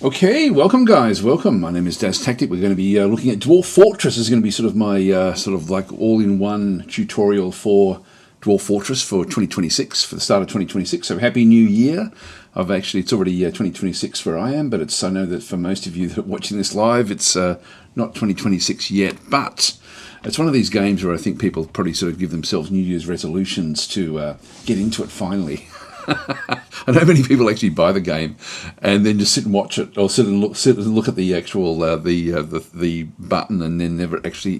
Okay, welcome guys, welcome. My name is DasTactic. We're going to be looking at Dwarf Fortress. This is going to be sort of my sort of like all-in-one tutorial for Dwarf Fortress for 2026, for the start of 2026. So happy new year. It's already 2026 where I am, but I know that for most of you that are watching this live, it's not 2026 yet, but it's one of these games where I think people probably sort of give themselves New Year's resolutions to get into it finally. I know many people actually buy the game and then just sit and watch it, or sit and look at the actual the button, and then never actually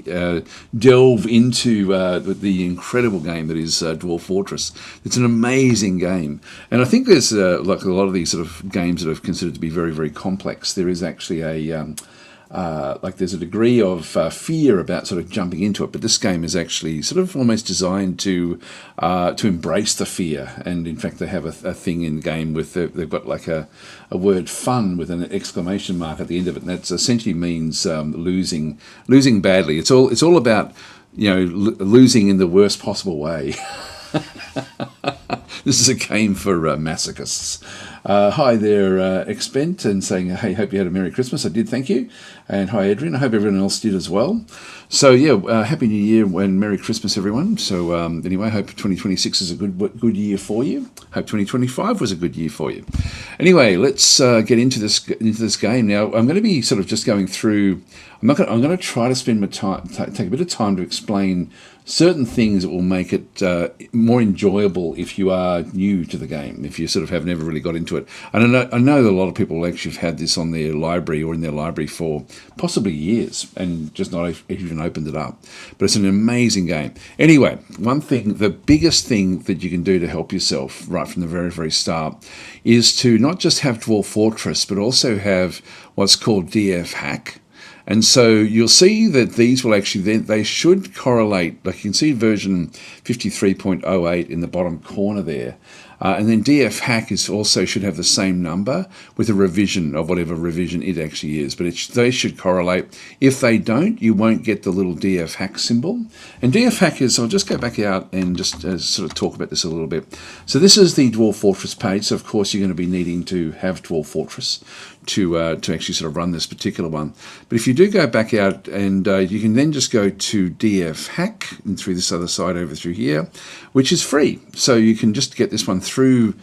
delve into the incredible game that is Dwarf Fortress. It's an amazing game, and I think there's like a lot of these sort of games that are considered to be very, very complex. There is actually a there's a degree of fear about sort of jumping into it, but this game is actually sort of almost designed to embrace the fear. And in fact, they have a thing in the game with they've got like a word "fun" with an exclamation mark at the end of it, and that essentially means losing badly. It's all about losing in the worst possible way. This is a game for masochists. Hi there, Expent, and saying, hey, hope you had a Merry Christmas. I did, thank you. And hi, Adrian. I hope everyone else did as well. So, yeah, Happy New Year and Merry Christmas, everyone. So, anyway, I hope 2026 is a good year for you. Hope 2025 was a good year for you. Anyway, let's get into this game. Now, I'm going to be sort of just going through. I'm going to try to spend my time, take a bit of time to explain certain things that will make it more enjoyable if you are new to the game, if you sort of have never really got into it. And I know that a lot of people actually have had this on their library or in their library for possibly years and just not even opened it up. But it's an amazing game. Anyway, the biggest thing that you can do to help yourself right from the very, very start is to not just have Dwarf Fortress, but also have what's called DFHack. And so you'll see that these will actually, they should correlate, like you can see version 53.08 in the bottom corner there. And then DFHack should have the same number with a revision of whatever revision it actually is. But they should correlate. If they don't, you won't get the little DFHack symbol. And DFHack is, I'll just go back out and just sort of talk about this a little bit. So this is the Dwarf Fortress page. So of course you're going to be needing to have Dwarf Fortress to actually sort of run this particular one. But if you do go back out, and you can then just go to DFHack and through this other side over through here, which is free. So you can just get this one through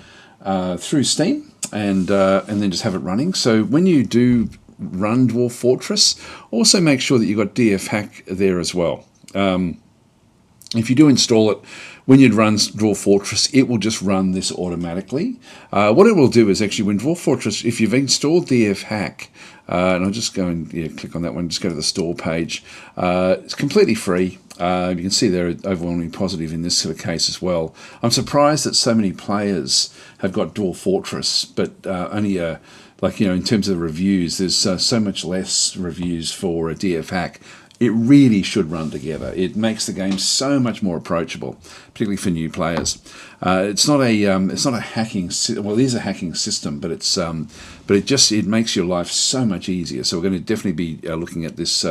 Steam and then just have it running. So when you do run Dwarf Fortress, also make sure that you've got DFHack there as well. If you do install it, when you run Dwarf Fortress, it will just run this automatically. What it will do is actually, when Dwarf Fortress, if you've installed DFHack, and I'll just go and click on that one, just go to the store page. It's completely free. You can see they're overwhelmingly positive in this sort of case as well. I'm surprised that so many players have got Dwarf Fortress, but only in terms of reviews, there's so much less reviews for a DFHack. It really should run together. It makes the game so much more approachable, particularly for new players. It's not a hacking. Well, it is a hacking system, but it makes your life so much easier. So we're going to definitely be looking at this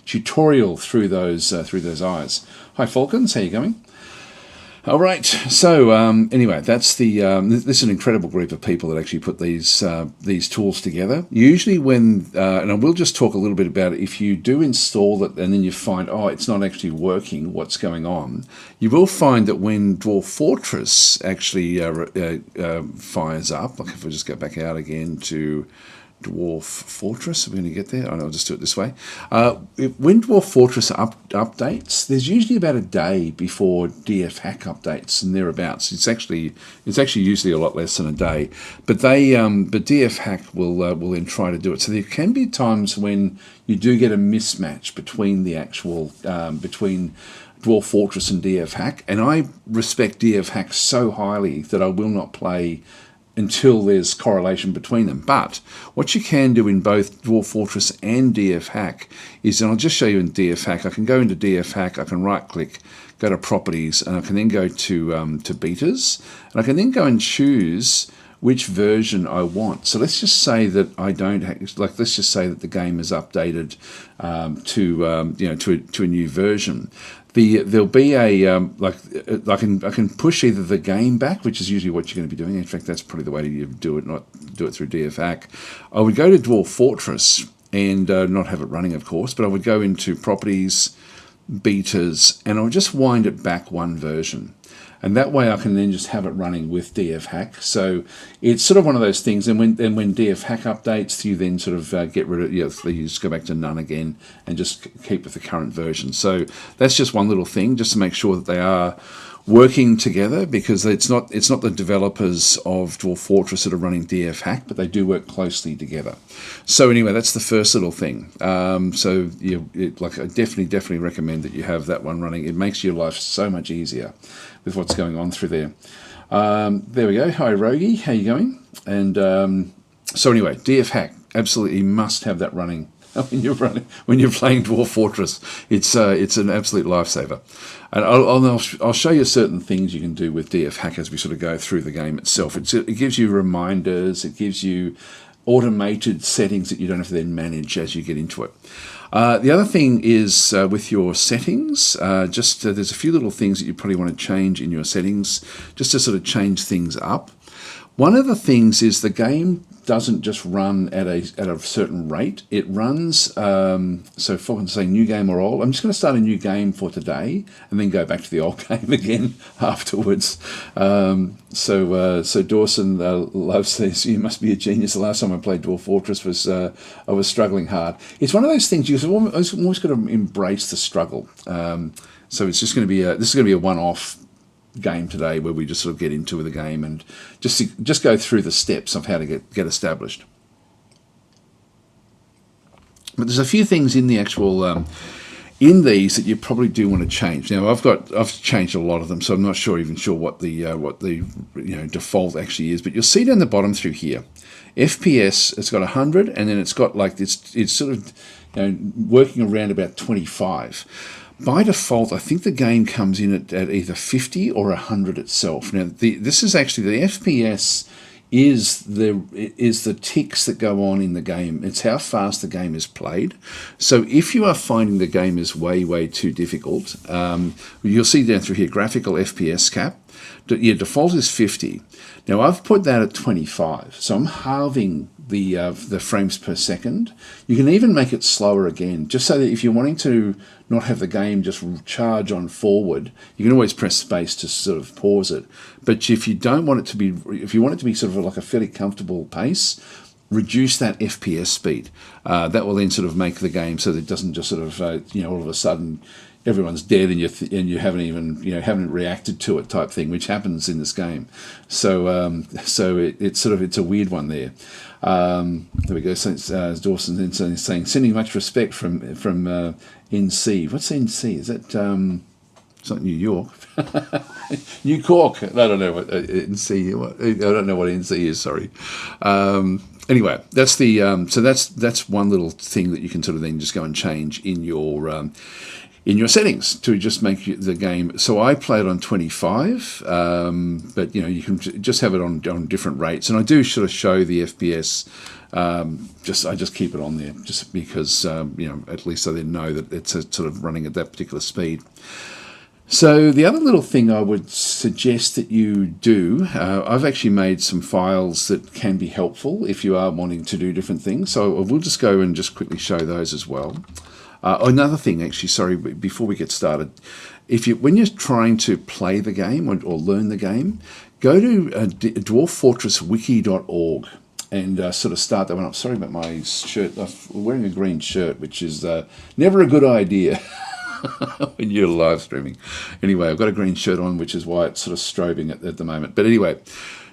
tutorial through those eyes. Hi, Falcons. How you going? All right, so anyway, that's this is an incredible group of people that actually put these tools together. Usually when, and I will just talk a little bit about it, if you do install it and then you find, it's not actually working, what's going on, you will find that when Dwarf Fortress actually fires up, like if we just go back out again to Dwarf Fortress, we're going to get there. I'll just do it this way. When Dwarf Fortress updates, there's usually about a day before DFHack updates and thereabouts. It's actually usually a lot less than a day, but DFHack will then try to do it. So there can be times when you do get a mismatch between the actual between Dwarf Fortress and DFHack, and I respect DFHack so highly that I will not play until there's correlation between them. But what you can do in both Dwarf Fortress and DFHack is, and I'll just show you in DFHack, I can go into DFHack, I can right click, go to properties, and I can then go to betas, and I can then go and choose which version I want. So let's just say that let's just say that the game is updated to a new version. there'll be a I can push either the game back, which is usually what you're going to be doing. In fact, that's probably the way to do it, not do it through DFHack. I would go to Dwarf Fortress and not have it running, of course, but I would go into Properties, Betas, and I would just wind it back one version. And that way I can then just have it running with DFHack. So it's sort of one of those things. And when DFHack updates, you then sort of get rid of, you just go back to none again and just keep with the current version. So that's just one little thing, just to make sure that they are working together, because it's not the developers of Dwarf Fortress that are running DFHack, but they do work closely together. So anyway, that's the first little thing. So I definitely recommend that you have that one running. It makes your life so much easier with what's going on through there. There we go. Hi, Rogie. How you going? And so anyway, DFHack, absolutely must have that running when you're playing Dwarf Fortress. It's an absolute lifesaver. And I'll show you certain things you can do with DFHack as we sort of go through the game itself. It gives you reminders. It gives you automated settings that you don't have to then manage as you get into it. The other thing is with your settings, there's a few little things that you probably want to change in your settings, just to sort of change things up. One of the things is the game doesn't just run at a certain rate. It runs, so if I can say new game or old, I'm just going to start a new game for today and then go back to the old game again afterwards. So Dawson loves this. You must be a genius. The last time I played Dwarf Fortress was I was struggling hard. It's one of those things you've always got to embrace the struggle. So it's just going to be this is going to be a one-off game today, where we just sort of get into the game and just go through the steps of how to get established. But there's a few things in the actual in these that you probably do want to change. Now I've changed a lot of them, so I'm not even sure what the default actually is. But you'll see down the bottom through here, FPS, it's got 100, and then it's got like it's sort of working around about 25. By default, I think the game comes in at either 50 or 100 itself. Now, this is actually the FPS is the ticks that go on in the game. It's how fast the game is played. So if you are finding the game is way too difficult, you'll see down through here graphical FPS cap. Your default is 50. Now I've put that at 25, so I'm halving the frames per second. You can even make it slower again, just so that if you're wanting to not have the game just charge on forward, you can always press space to sort of pause it. But if you don't want it to be, if you want it to be sort of like a fairly comfortable pace, reduce that FPS speed. That will then sort of make the game so that it doesn't just sort of all of a sudden everyone's dead and you haven't even haven't reacted to it type thing, which happens in this game. So it's a weird one there. There we go. So Dawson is saying sending much respect from NC. What's NC? Is that it's not New York? New Cork. I don't know what NC. I don't know what NC is. Sorry. Anyway, that's the so that's one little thing that you can sort of then just go and change in your settings to just make the game. So I play it on 25, but you can just have it on different rates, and I do sort of show the FPS. I just keep it on there just because at least I then know that it's sort of running at that particular speed. So the other little thing I would suggest that you do, I've actually made some files that can be helpful if you are wanting to do different things. So we'll just go and just quickly show those as well. Another thing, actually, sorry, before we get started, when you're trying to play the game or learn the game, go to dwarffortresswiki.org and sort of start that one up. Sorry about my shirt. I'm wearing a green shirt, which is never a good idea when you're live streaming. Anyway, I've got a green shirt on, which is why it's sort of strobing at the moment. But anyway,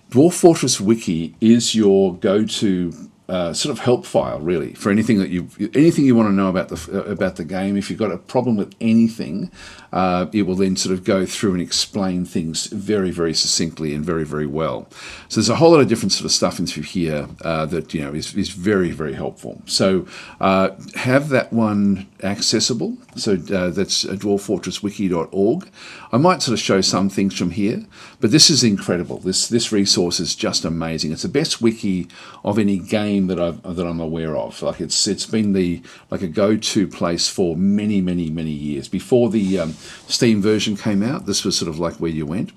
Dwarf Fortress Wiki is your go-to sort of help file, really, for anything you want to know about the game. If you've got a problem with anything, it will then sort of go through and explain things very, very succinctly and very, very well. So there's a whole lot of different sort of stuff in through here that is very, very helpful. So have that one accessible. So that's dwarffortresswiki.org. I might sort of show some things from here, but this is incredible. This resource is just amazing. It's the best wiki of any game game that I'm aware of. Like it's been like a go-to place for many years. Before the Steam version came out, this was sort of like where you went.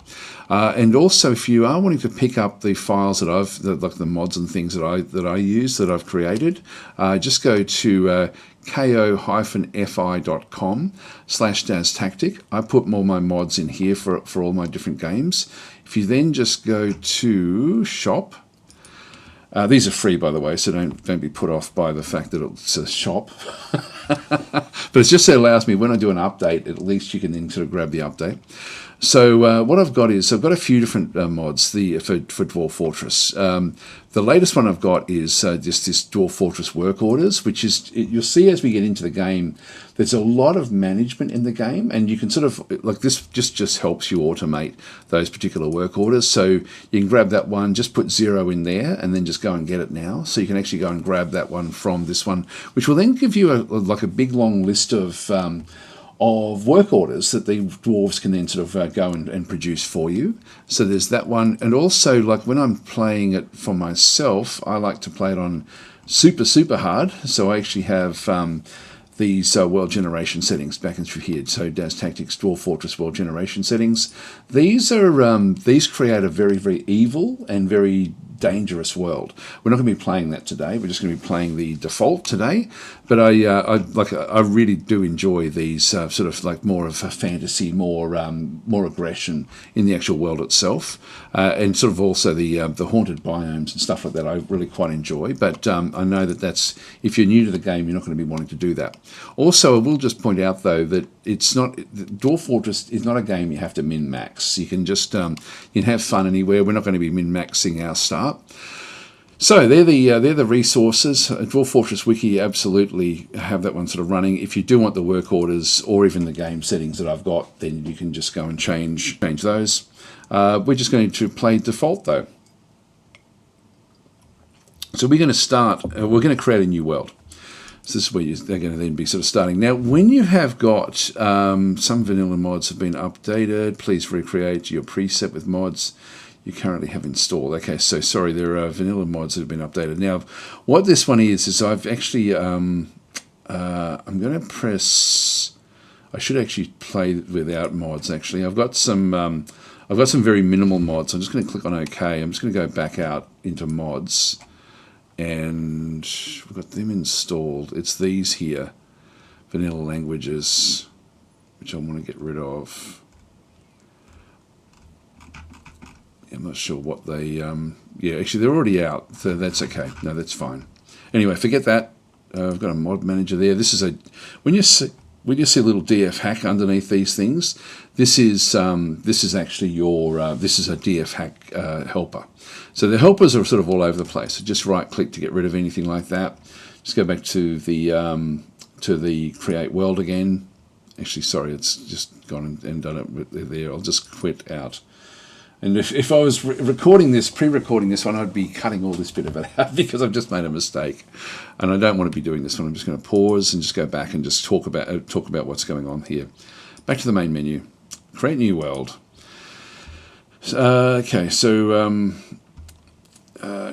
And also, if you are wanting to pick up the files that like the mods and things that I use, that I've created, just go to ko-fi.com/DasTactic. I put all my mods in here for all my different games. If you then just go to shop, these are free, by the way, so don't be put off by the fact that it's a shop. But it's just so it allows me, when I do an update, at least you can then sort of grab the update. So what I've got is, I've got a few different mods for Dwarf Fortress. The latest one I've got is just this Dwarf Fortress work orders, which is, you'll see as we get into the game, there's a lot of management in the game, and you can sort of, like this just helps you automate those particular work orders. So you can grab that one, just put 0 in there, and then just go and get it now. So you can actually go and grab that one from this one, which will then give you like a big long list of work orders that the dwarves can then sort of go and produce for you. So there's that one. And also, like when I'm playing it for myself, I like to play it on super hard. So I actually have these world generation settings back and through here. So DasTactic's Dwarf Fortress world generation settings. These are these create a very evil and very dangerous world. We're not going to be playing that today. We're just going to be playing the default today. But I really do enjoy these sort of like more of a fantasy, more aggression in the actual world itself, and sort of also the haunted biomes and stuff like that. I really quite enjoy. But I know that's, if you're new to the game, you're not going to be wanting to do that. Also, I will just point out though that it's not, Dwarf Fortress is not a game you have to min-max. You can just you can have fun anywhere. We're not going to be min-maxing our start. So they're the resources. Dwarf Fortress Wiki, absolutely have that one sort of running. If you do want the work orders or even the game settings that I've got, then you can just go and change those. We're just going to play default though. So we're going to start. We're going to create a new world. So this is where they're going to then be sort of starting. Now, when you have got some vanilla mods have been updated, please recreate your preset with mods you currently have installed. Okay, so sorry, there are vanilla mods that have been updated. Now, what this one is I've actually, I'm going to press, I should actually play without mods actually. I've got some very minimal mods. I'm just going to click on OK. I'm just going to go back out into mods, and we've got them installed. It's these here, vanilla languages, which I want to get rid of. I'm not sure what they, yeah, actually they're already out, so that's okay. No, that's fine. Anyway, forget that. I've got a mod manager there. This is when you see a little DFHack underneath these things, this is actually your, this is a DFHack helper. So the helpers are sort of all over the place. So just right click to get rid of anything like that. Just go back to the create world again. Actually, sorry, it's just gone and done it there. I'll just quit out. And if I was pre-recording this one, I'd be cutting all this bit of it out because I've just made a mistake, and I don't want to be doing this one. I'm just going to pause and just go back and just talk about what's going on here. Back to the main menu, create new world. Okay, so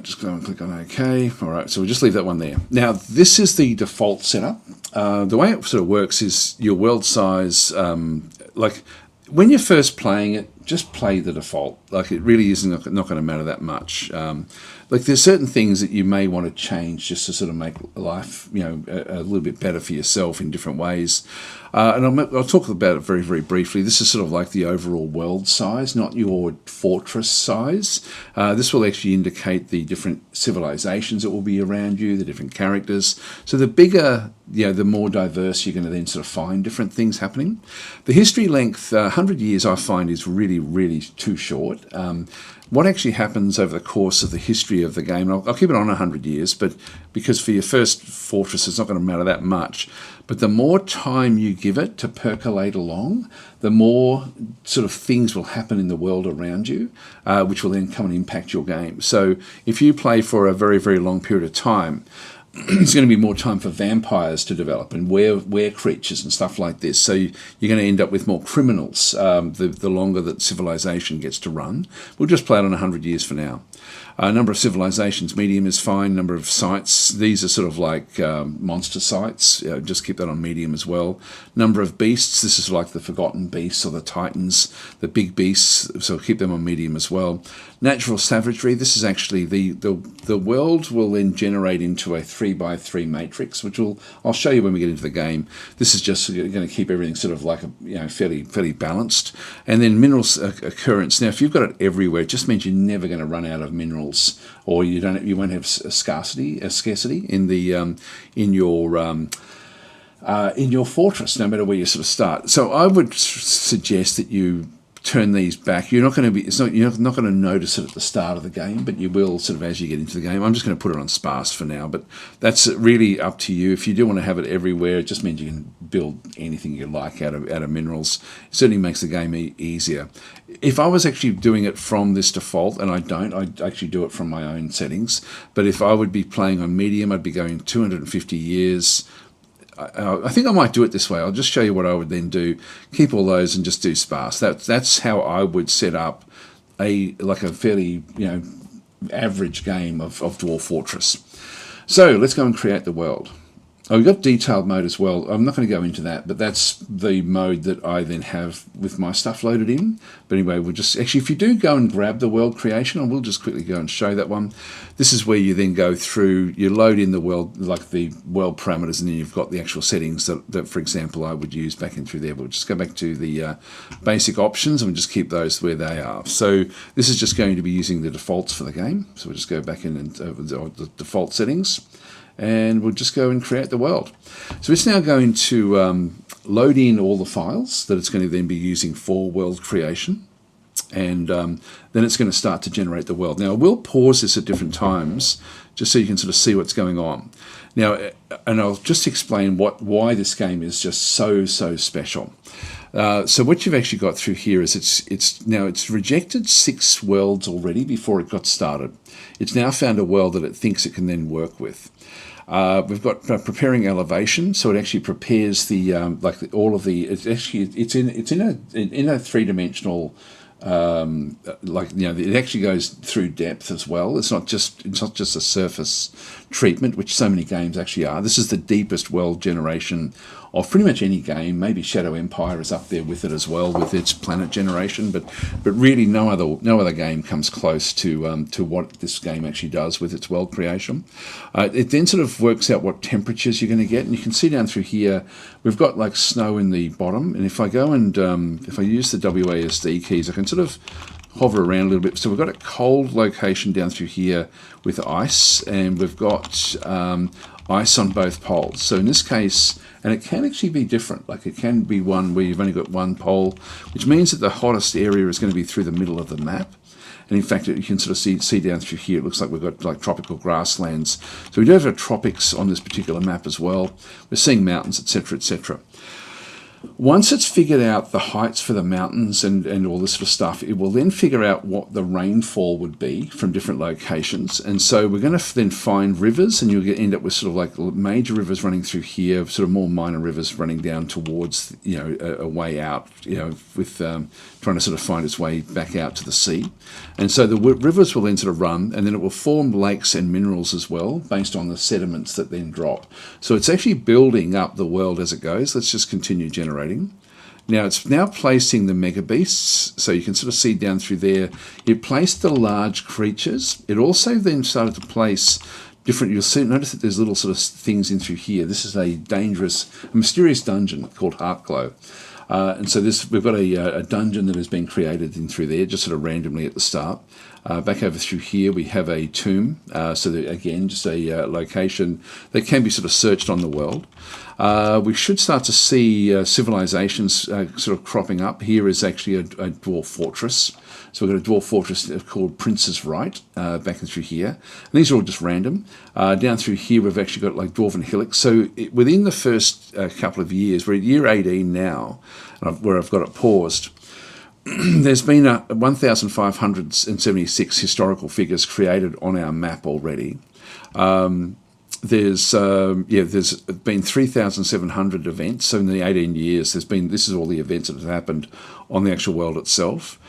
just go and click on OK. All right, so we'll just leave that one there. Now, this is the default setup. The way it sort of works is your world size, like when you're first playing it, just play the default. Like, it really is not going to matter that much. Like, there's certain things that you may want to change just to sort of make life, you know, a little bit better for yourself in different ways. And I'll talk about it very, very briefly. This is sort of like the overall world size, not your fortress size. This will actually indicate the different civilizations that will be around you, the different characters. So the bigger, you know, the more diverse you're going to then sort of find different things happening. The history length, 100 years, I find is really, really too short. What actually happens over the course of the history of the game, and I'll keep it on 100 years, but because for your first fortress it's not going to matter that much, but the more time you give it to percolate along, the more sort of things will happen in the world around you, which will then come and impact your game. So if you play for a very, very long period of time, There's going to be more time for vampires to develop and were creatures and stuff like this. So you're going to end up with more criminals the longer that civilization gets to run. We'll just play it on 100 years for now. Number of civilizations, medium is fine. Number of sites, these are sort of like monster sites. Just keep that on medium as well. Number of beasts, this is like the forgotten beasts or the titans, the big beasts, so keep them on medium as well. Natural savagery, this is actually the world will then generate into a 3x3 matrix, which I'll show you when we get into the game. This is just going to keep everything sort of like fairly balanced. And then minerals occurrence. Now, if you've got it everywhere, it just means you're never going to run out of minerals, or you won't have a scarcity in your fortress, no matter where you sort of start. So I would suggest that you turn these back. You're not going to notice it at the start of the game, but you will sort of as you get into the game. I'm just going to put it on sparse for now, but that's really up to you. If you do want to have it everywhere, it just means you can build anything you like out of minerals. It certainly makes the game easier. If I was actually doing it from this default, and I actually do it from my own settings, but if I would be playing on medium, I'd be going 250 years. I think I might do it this way. I'll just show you what I would then do. Keep all those and just do sparse. That's how I would set up a fairly average game of Dwarf Fortress. So let's go and create the world. Oh, we've got detailed mode as well. I'm not going to go into that, but that's the mode that I then have with my stuff loaded in. But anyway, we'll just actually, if you do go and grab the world creation, I will just quickly go and show that one. This is where you then go through, you load in the world, like the world parameters, and then you've got the actual settings that for example, I would use back in through there. But we'll just go back to the basic options and we'll just keep those where they are. So this is just going to be using the defaults for the game. So we'll just go back in and the default settings. And we'll just go and create the world. So it's now going to load in all the files that it's going to then be using for world creation. And then it's going to start to generate the world. Now, we'll pause this at different times just so you can sort of see what's going on. Now, and I'll just explain why this game is just so special. So what you've actually got through here is it's rejected 6 worlds already before it got started. It's now found a world that it thinks it can then work with. We've got preparing elevation, so it actually prepares the it's in a 3-dimensional it actually goes through depth as well. It's not just a surface treatment, which so many games actually are. This is the deepest world generation of pretty much any game. Maybe Shadow Empire is up there with it as well, with its planet generation, but really no other game comes close to what this game actually does with its world creation. It then sort of works out what temperatures you're going to get, and you can see down through here we've got like snow in the bottom, and if I go and if I use the WASD keys, I can sort of hover around a little bit. So we've got a cold location down through here with ice, and we've got ice on both poles. So in this case, and it can actually be different, like it can be one where you've only got one pole, which means that the hottest area is going to be through the middle of the map. And in fact, you can sort of see down through here, it looks like we've got like tropical grasslands. So we do have a tropics on this particular map as well. We're seeing mountains, etc., etc. Once it's figured out the heights for the mountains and all this sort of stuff, it will then figure out what the rainfall would be from different locations. And so we're going to then find rivers, and you'll end up with sort of like major rivers running through here, sort of more minor rivers running down towards, a way out, with trying to sort of find its way back out to the sea. And so the rivers will then sort of run, and then it will form lakes and minerals as well, based on the sediments that then drop. So it's actually building up the world as it goes. Let's just continue generating. Now it's now placing the mega beasts, so you can sort of see down through there. It placed the large creatures. It also then started to place different. You'll notice that there's little sort of things in through here. This is a mysterious dungeon called Heartglow. And so we've got a dungeon that has been created in through there, just sort of randomly at the start. Back over through here, we have a tomb. So that, again, just a location that can be sort of searched on the world. We should start to see civilizations sort of cropping up. Here is actually a dwarf fortress. So we've got a dwarf fortress called Prince's Right back in through here. And these are all just random. Down through here, we've actually got like Dwarven Hillocks. So within the first couple of years, we're at year 18 now, where I've got it paused. There's been 1,576 historical figures created on our map already. there's been 3,700 events. So in the 18 years, this is all the events that have happened on the actual world itself.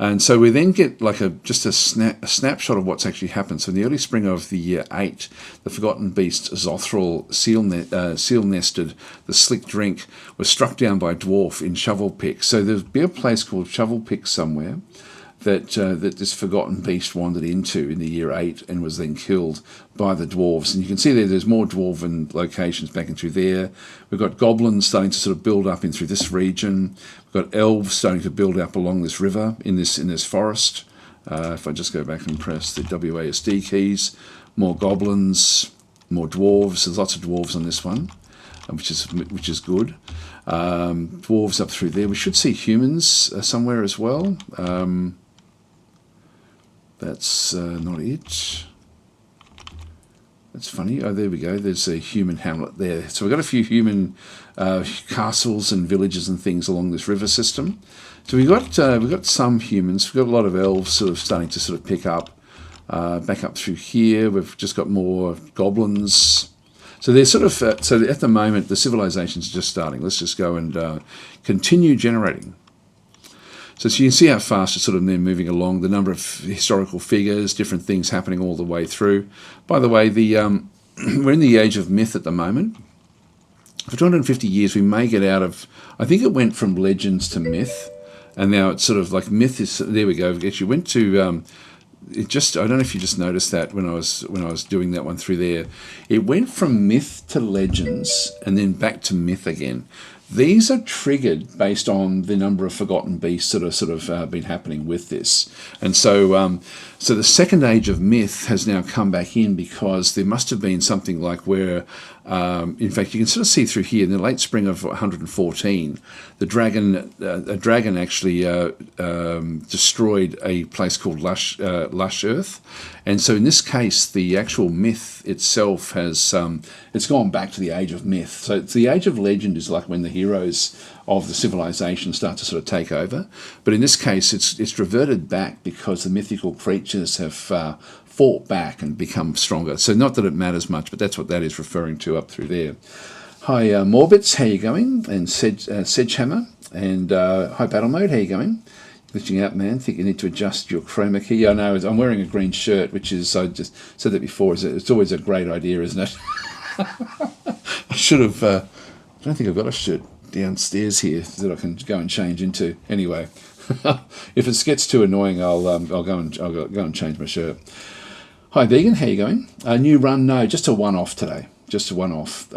And so we then get like a snapshot of what's actually happened. So in the early spring of the year 8, the Forgotten Beast Zothril seal nested, the Slick Drink, was struck down by a dwarf in Shovel Pick. So there'd be a place called Shovel Pick somewhere that this Forgotten Beast wandered into in the year 8 and was then killed by the dwarves. And you can see there's more dwarven locations back into there. We've got goblins starting to sort of build up in through this region. We've got elves starting to build up along this river in this forest. If I just go back and press the WASD keys, more goblins, more dwarves. There's lots of dwarves on this one, which is good. Dwarves up through there. We should see humans somewhere as well. That's not it. That's funny. Oh, there we go. There's a human hamlet there. So we've got a few human castles and villages and things along this river system. So we've got some humans. We've got a lot of elves sort of starting to sort of pick up. Back up through here, we've just got more goblins. So they're sort of so at the moment the civilization's just starting. Let's just go and continue generating. So you can see how fast it's sort of then moving along, the number of historical figures, different things happening all the way through. By the way, we're in the age of myth at the moment. For 250 years, we may get out of, I think it went from legends to myth, and now it's sort of like myth is, there we go. Actually went to, I don't know if you just noticed that when I was doing that one through there. It went from myth to legends and then back to myth again. These are triggered based on the number of forgotten beasts that are sort of been happening with this. And so so the second age of myth has now come back in because there must have been something like where, in fact, you can sort of see through here in the late spring of 114, a dragon actually destroyed a place called Lush Earth. And so in this case, the actual myth itself has, it's gone back to the age of myth. So it's the age of legend is like when the heroes of the civilization start to sort of take over. But in this case, it's reverted back because the mythical creatures have fought back and become stronger. So not that it matters much, but that's what that is referring to up through there. Hi, Morbits, how you going? And Sedgehammer. And hi, Battle Mode, how you going? Glitching out, man. Think you need to adjust your chroma key. I know I'm wearing a green shirt, which is, I just said that before, it's always a great idea, isn't it? I should have, I don't think I've got a shirt downstairs here that I can go and change into. Anyway, if it gets too annoying, I'll go and change my shirt. Hi, Vegan, how you going? A new run? No, just a one-off today. Just a one-off.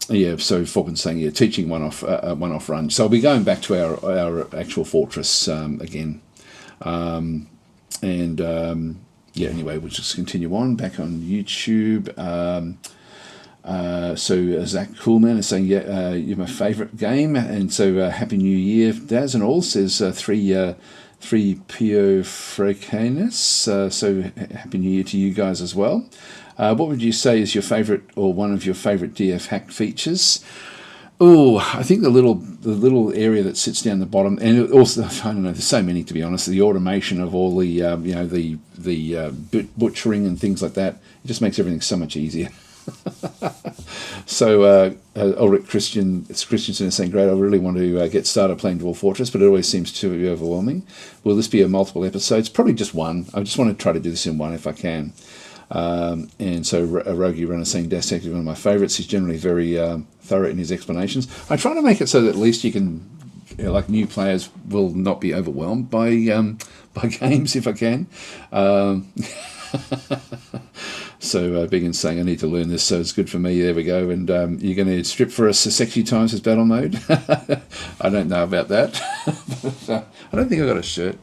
Yeah, so Falcon's saying, yeah, teaching one-off run. So I'll be going back to our actual fortress again. Yeah, anyway, we'll just continue on back on YouTube. So Zach Coolman is saying, yeah, you're my favourite game, and so Happy New Year, Daz, and all says three Pio Frecanus. So Happy New Year to you guys as well. What would you say is your favourite or one of your favourite DFHack features? Oh, I think the little area that sits down the bottom, and also I don't know. There's so many, to be honest. The automation of all the the butchering and things like that. It just makes everything so much easier. So Ulrich Christensen is saying, great, I really want to get started playing Dwarf Fortress, but it always seems to be overwhelming. Will this be a multiple episodes? Probably just one. I just want to try to do this in one if I can. And so Rogi Runner saying DasTactic is one of my favourites. He's generally very thorough in his explanations. I try to make it so that at least you can, like new players will not be overwhelmed by games if I can. So Biggins saying, I need to learn this, so it's good for me. There we go. And you're going to strip for us sexy times as battle mode? I don't know about that. But, I don't think I've got a shirt.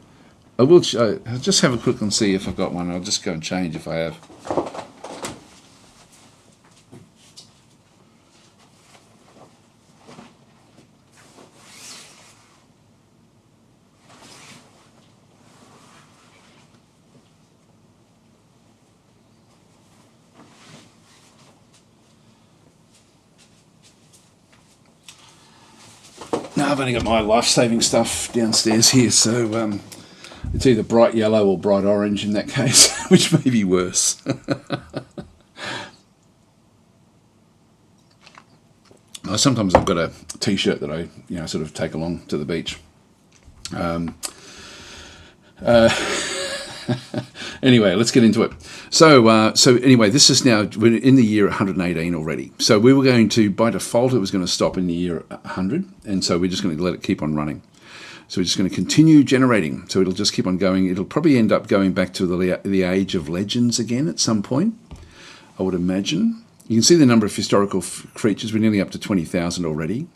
I will. I'll just have a quick and see if I've got one. I'll just go and change if I have. No, I've only got my life-saving stuff downstairs here, so it's either bright yellow or bright orange in that case, which may be worse. Sometimes I've got a t-shirt that I sort of take along to the beach. Anyway, let's get into it. So anyway, this is now, we're in the year 118 already. So we were going to, by default, it was going to stop in the year 100, and so we're just going to let it keep on running. So we're just going to continue generating. So it'll just keep on going. It'll probably end up going back to the age of legends again at some point, I would imagine. You can see the number of historical creatures. We're nearly up to 20,000 already.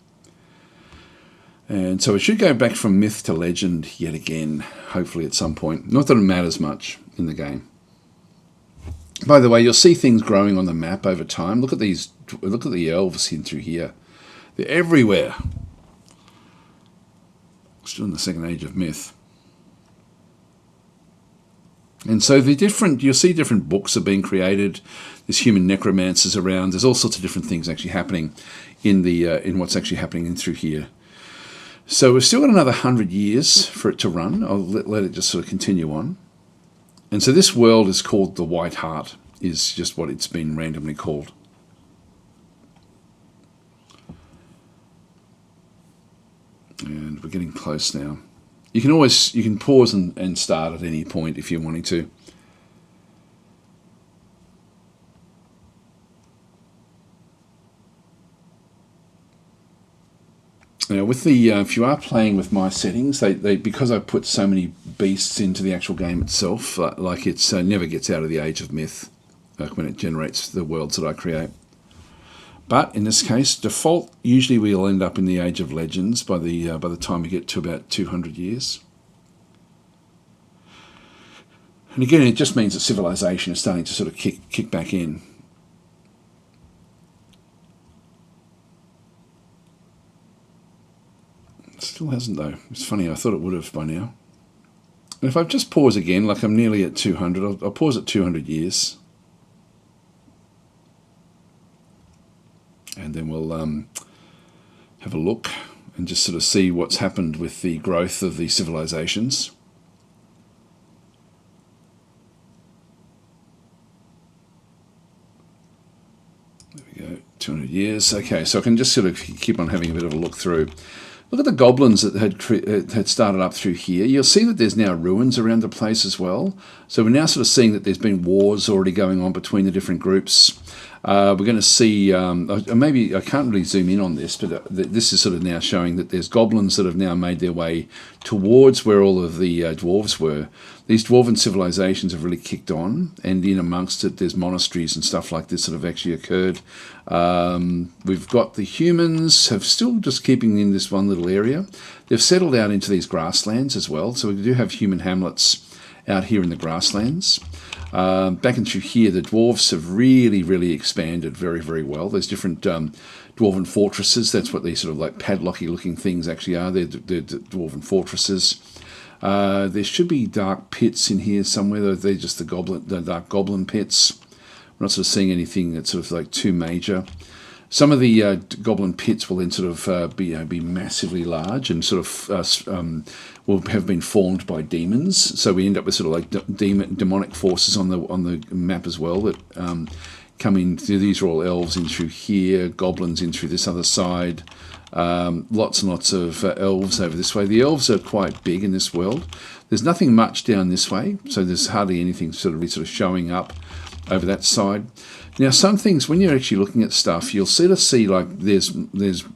And so it should go back from myth to legend yet again, hopefully at some point. Not that it matters much in the game. By the way, you'll see things growing on the map over time. Look at these. Look at the elves in through here. They're everywhere. Still in the second age of myth. And so you'll see different books are being created. There's human necromancers around. There's all sorts of different things actually happening in what's actually happening in through here. So we've still got another 100 years for it to run. I'll let it just sort of continue on. And so this world is called the White Heart, is just what it's been randomly called. And we're getting close now. You can pause and start at any point if you're wanting to. Now, with the if you are playing with my settings, they because I put so many beasts into the actual game itself, like it's never gets out of the age of myth, like when it generates the worlds that I create. But in this case, default usually we'll end up in the age of legends by the time we get to about 200 years. And again, it just means that civilization is starting to sort of kick back in. Still hasn't though. It's funny, I thought it would have by now. And if I just pause again, like I'm nearly at 200, I'll pause at 200 years. And then we'll have a look and just sort of see what's happened with the growth of the civilizations. There we go, 200 years. Okay, so I can just sort of keep on having a bit of a look through. Look at the goblins that had started up through here. You'll see that there's now ruins around the place as well. So we're now sort of seeing that there's been wars already going on between the different groups. We're going to see, maybe I can't really zoom in on this, but this is sort of now showing that there's goblins that have now made their way towards where all of the dwarves were. These dwarven civilizations have really kicked on, and in amongst it there's monasteries and stuff like this that have actually occurred. We've got the humans have still just keeping in this one little area. They've settled out into these grasslands as well, so we do have human hamlets out here in the grasslands. Back and through here, the dwarves have really expanded very, very well. There's different dwarven fortresses. That's what these sort of like padlocky looking things actually are. They're dwarven fortresses. There should be dark pits in here somewhere. They're just the dark goblin pits. We're not sort of seeing anything that's sort of like too major. Some of the goblin pits will then sort of be massively large and sort of will have been formed by demons. So we end up with sort of like demonic forces on the map as well that come in. These are all elves in through here, goblins in through this other side. Lots and lots of elves over this way. The elves are quite big in this world. There's nothing much down this way, so there's hardly anything sort of showing up over that side. Now, some things, when you're actually looking at stuff, you'll sort of see like there's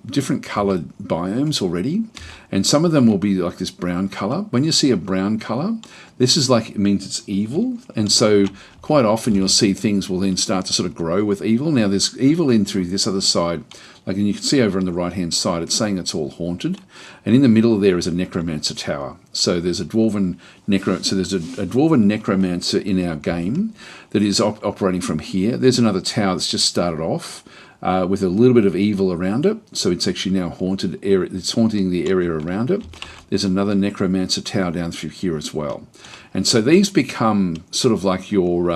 different coloured biomes already, and some of them will be like this brown colour. When you see a brown colour, this is like, it means it's evil, and so quite often you'll see things will then start to sort of grow with evil. Now, there's evil in through this other side, like, and you can see over on the right-hand side, it's saying it's all haunted, and in the middle there is a necromancer tower. So there's a dwarven necromancer in our game that is operating from here. There's another tower that's just started off with a little bit of evil around it, so it's actually now haunted area. It's haunting the area around it. There's another necromancer tower down through here as well, and so these become sort of like your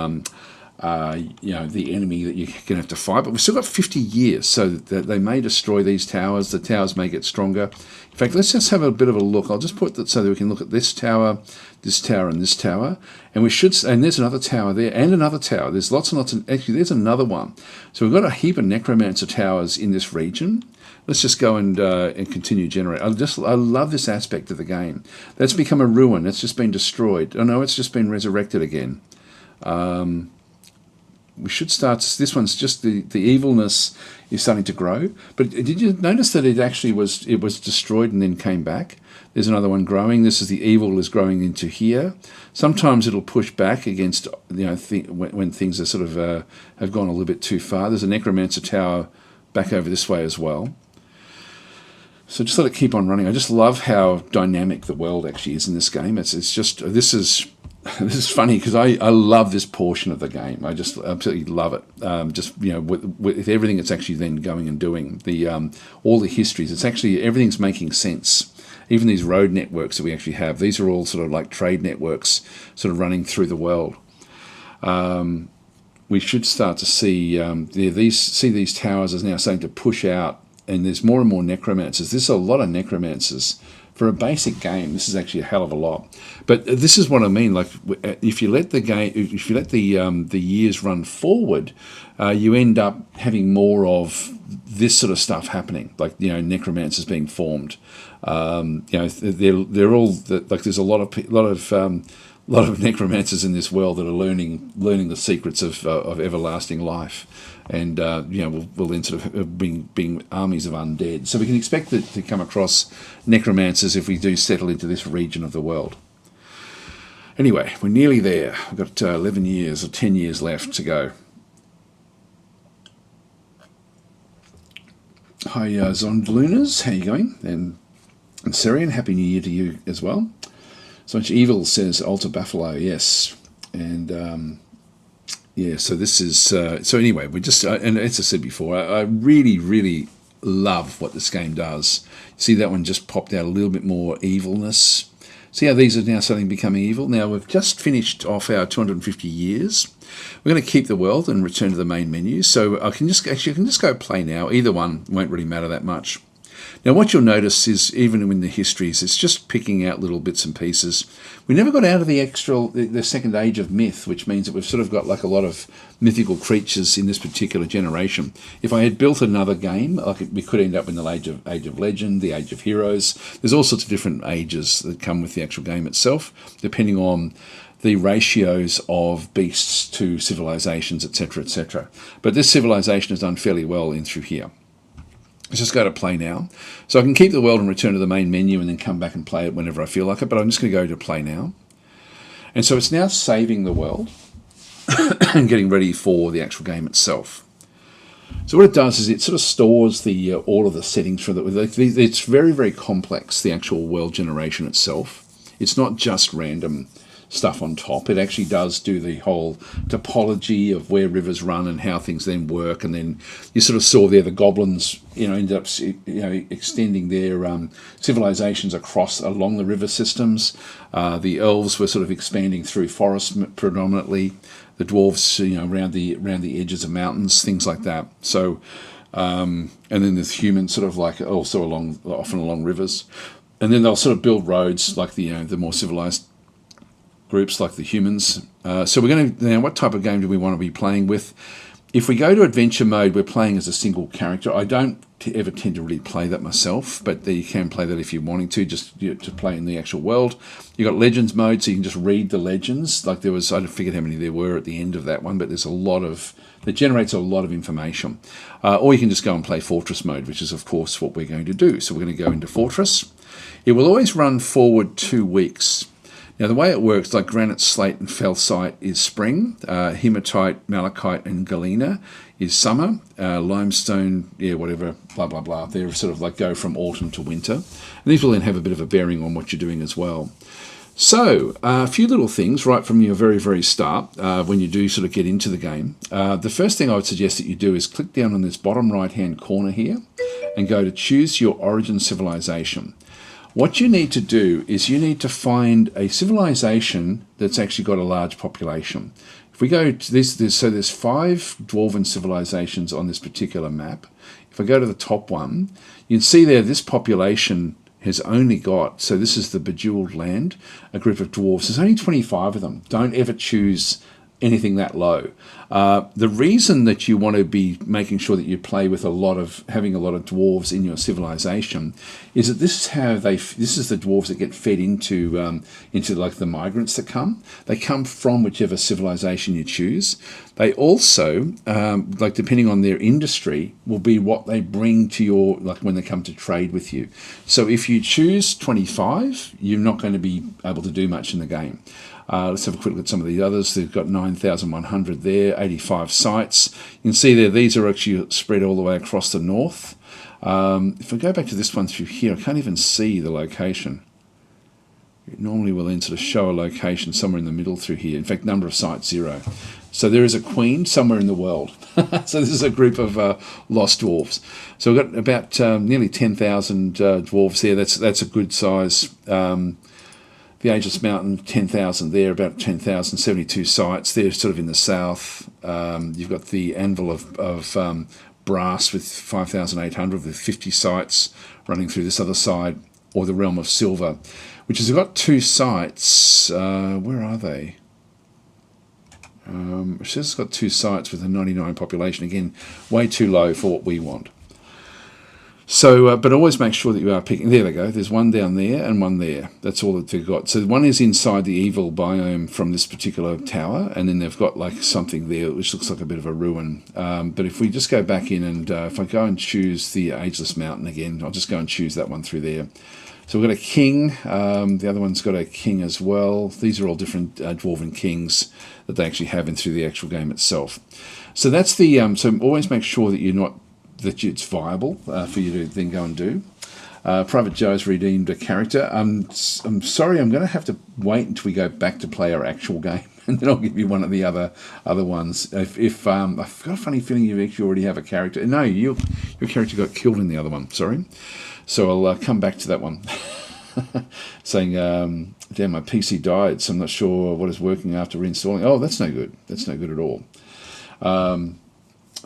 the enemy that you're going to have to fight. But we've still got 50 years, so that they may destroy these towers. The towers may get stronger. In fact, let's just have a bit of a look. I'll just put that so that we can look at this tower, and this tower. And and there's another tower there, and another tower. There's lots and lots of, actually there's another one. So we've got a heap of necromancer towers in this region. Let's just go and continue generate. I love this aspect of the game. That's become a ruin. It's just been destroyed. Oh no, it's just been resurrected again. We should start. This one's just the evilness is starting to grow. But did you notice that it was destroyed and then came back? There's another one growing. This is the evil is growing into here. Sometimes it'll push back against, you know, when things are sort of have gone a little bit too far. There's a necromancer tower back over this way as well. So just let it keep on running. I just love how dynamic the world actually is in this game. It's just this is funny because I love this portion of the game. I just absolutely love it. Just, you know, with everything it's actually then going and doing, all the histories. It's actually everything's making sense. Even these road networks that we actually have, these are all sort of like trade networks, sort of running through the world. We should start to see these towers are now starting to push out. And there's more and more necromancers. There's a lot of necromancers. For a basic game, this is actually a hell of a lot. But this is what I mean. Like, if you let the years run forward, you end up having more of this sort of stuff happening. Like, you know, necromancers being formed. You know, they're all like there's a lot of necromancers in this world that are learning the secrets of everlasting life. And you know, we'll then sort of bring armies of undead. So we can expect to come across necromancers if we do settle into this region of the world. Anyway, we're nearly there. We've got 11 years or 10 years left to go. Hi, Zondlunas, how you going? And Syrian, Happy New Year to you as well. So much evil, says Alta Buffalo, yes. And yeah, so this is, so anyway, we just, and as I said before, I really, really love what this game does. See, that one just popped out a little bit more evilness. See how these are now suddenly becoming evil? Now, we've just finished off our 250 years. We're going to keep the world and return to the main menu. So I can just go play now. Either one won't really matter that much. Now, what you'll notice is, even in the histories, it's just picking out little bits and pieces. We never got out of the second age of myth, which means that we've sort of got like a lot of mythical creatures in this particular generation. If I had built another game, like we could end up in the age of legend, the age of heroes. There's all sorts of different ages that come with the actual game itself, depending on the ratios of beasts to civilizations, etc., etc. But this civilization has done fairly well in through here. Let's just go to play now. So I can keep the world and return to the main menu and then come back and play it whenever I feel like it, but I'm just going to go to play now. And so it's now saving the world and getting ready for the actual game itself. So what it does is it sort of stores all of the settings for it's very, very complex, the actual world generation itself. It's not just random stuff on top. It actually does do the whole topology of where rivers run and how things then work. And then you sort of saw there the goblins, you know, ended up, you know, extending their civilizations along the river systems. The elves were sort of expanding through forests predominantly. The dwarves, you know, around the edges of mountains, things like that. So, and then there's humans sort of like also often along rivers. And then they'll sort of build roads like the more civilized groups like the humans. So we're going to, now what type of game do we want to be playing with? If we go to adventure mode, we're playing as a single character. I don't ever tend to really play that myself, but you can play that if you're wanting to, just to play in the actual world. You've got legends mode, so you can just read the legends. Like I forget how many there were at the end of that one, but there's a lot of, that generates a lot of information. Or you can just go and play Fortress mode, which is of course what we're going to do. So we're going to go into Fortress. It will always run forward 2 weeks. Now, the way it works, like granite, slate, and felsiite is spring, hematite, malachite, and galena is summer, limestone, yeah, whatever, blah, blah, blah. They sort of like go from autumn to winter. And these will then have a bit of a bearing on what you're doing as well. So, a few little things right from your very, very start when you do sort of get into the game. The first thing I would suggest that you do is click down on this bottom right-hand corner here and go to choose your origin civilization. What you need to do is you need to find a civilization that's actually got a large population. If we go to this, there's 5 dwarven civilizations on this particular map. If I go to the top one, you can see there this population has only got, so this is the Bejeweled Land, a group of dwarves. There's only 25 of them. Don't ever choose anything that low. The reason that you want to be making sure that you play with having a lot of dwarves in your civilization is that this is the dwarves that get fed into like the migrants that come. They come from whichever civilization you choose. They also, like depending on their industry, will be what they bring to your, like when they come to trade with you. So if you choose 25, you're not going to be able to do much in the game. Let's have a quick look at some of the others. They've got 9,100 there, 85 sites. You can see there, these are actually spread all the way across the north. If I go back to this one through here, I can't even see the location. It normally will then sort of show a location somewhere in the middle through here. In fact, number of sites, 0. So there is a queen somewhere in the world. So this is a group of lost dwarves. So we've got about nearly 10,000 dwarves there. That's a good size. The Ageless Mountain, 10,000 there, about 10,000, 72 sites. They're sort of in the south. You've got the Anvil of Brass with 5,800 with 50 sites running through this other side, or the Realm of Silver, which has got 2 sites. Where are they? It says it's got 2 sites with a 99 population. Again, way too low for what we want. So, but always make sure that you are picking. There they go. There's one down there and one there. That's all that they've got. So one is inside the evil biome from this particular tower, and then they've got like something there which looks like a bit of a ruin. But if we just go back in and if I go and choose the Ageless Mountain again, I'll just go and choose that one through there. So we've got a king. The other one's got a king as well. These are all different dwarven kings that they actually have in through the actual game itself. So that's the. So always make sure that it's viable for you to then go and do. Private Joe's redeemed a character. I'm sorry, I'm going to have to wait until we go back to play our actual game, and then I'll give you one of the other ones. If I've got a funny feeling you actually already have a character. No, your character got killed in the other one. Sorry. So I'll come back to that one. Saying, damn, my PC died, so I'm not sure what is working after reinstalling. Oh, that's no good. That's no good at all.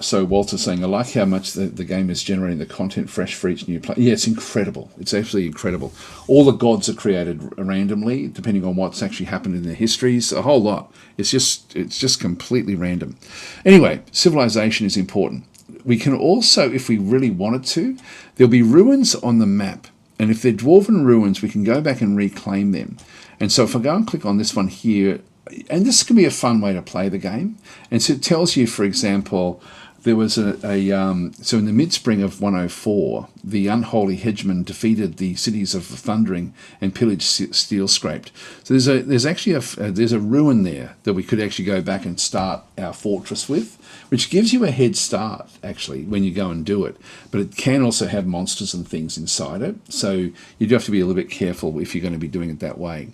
So Walter's saying, I like how much the game is generating the content fresh for each new player. Yeah, it's incredible. It's absolutely incredible. All the gods are created randomly, depending on what's actually happened in their histories. A whole lot. It's just completely random. Anyway, civilization is important. We can also, if we really wanted to, there'll be ruins on the map. And if they're dwarven ruins, we can go back and reclaim them. And so if I go and click on this one here, and this can be a fun way to play the game. And so it tells you, for example, there was so in the mid-spring of 104, the unholy hegemon defeated the cities of Thundering and pillaged Steel Scraped. So there's actually there's a ruin there that we could actually go back and start our fortress with, which gives you a head start actually when you go and do it. But it can also have monsters and things inside it, so you do have to be a little bit careful if you're going to be doing it that way.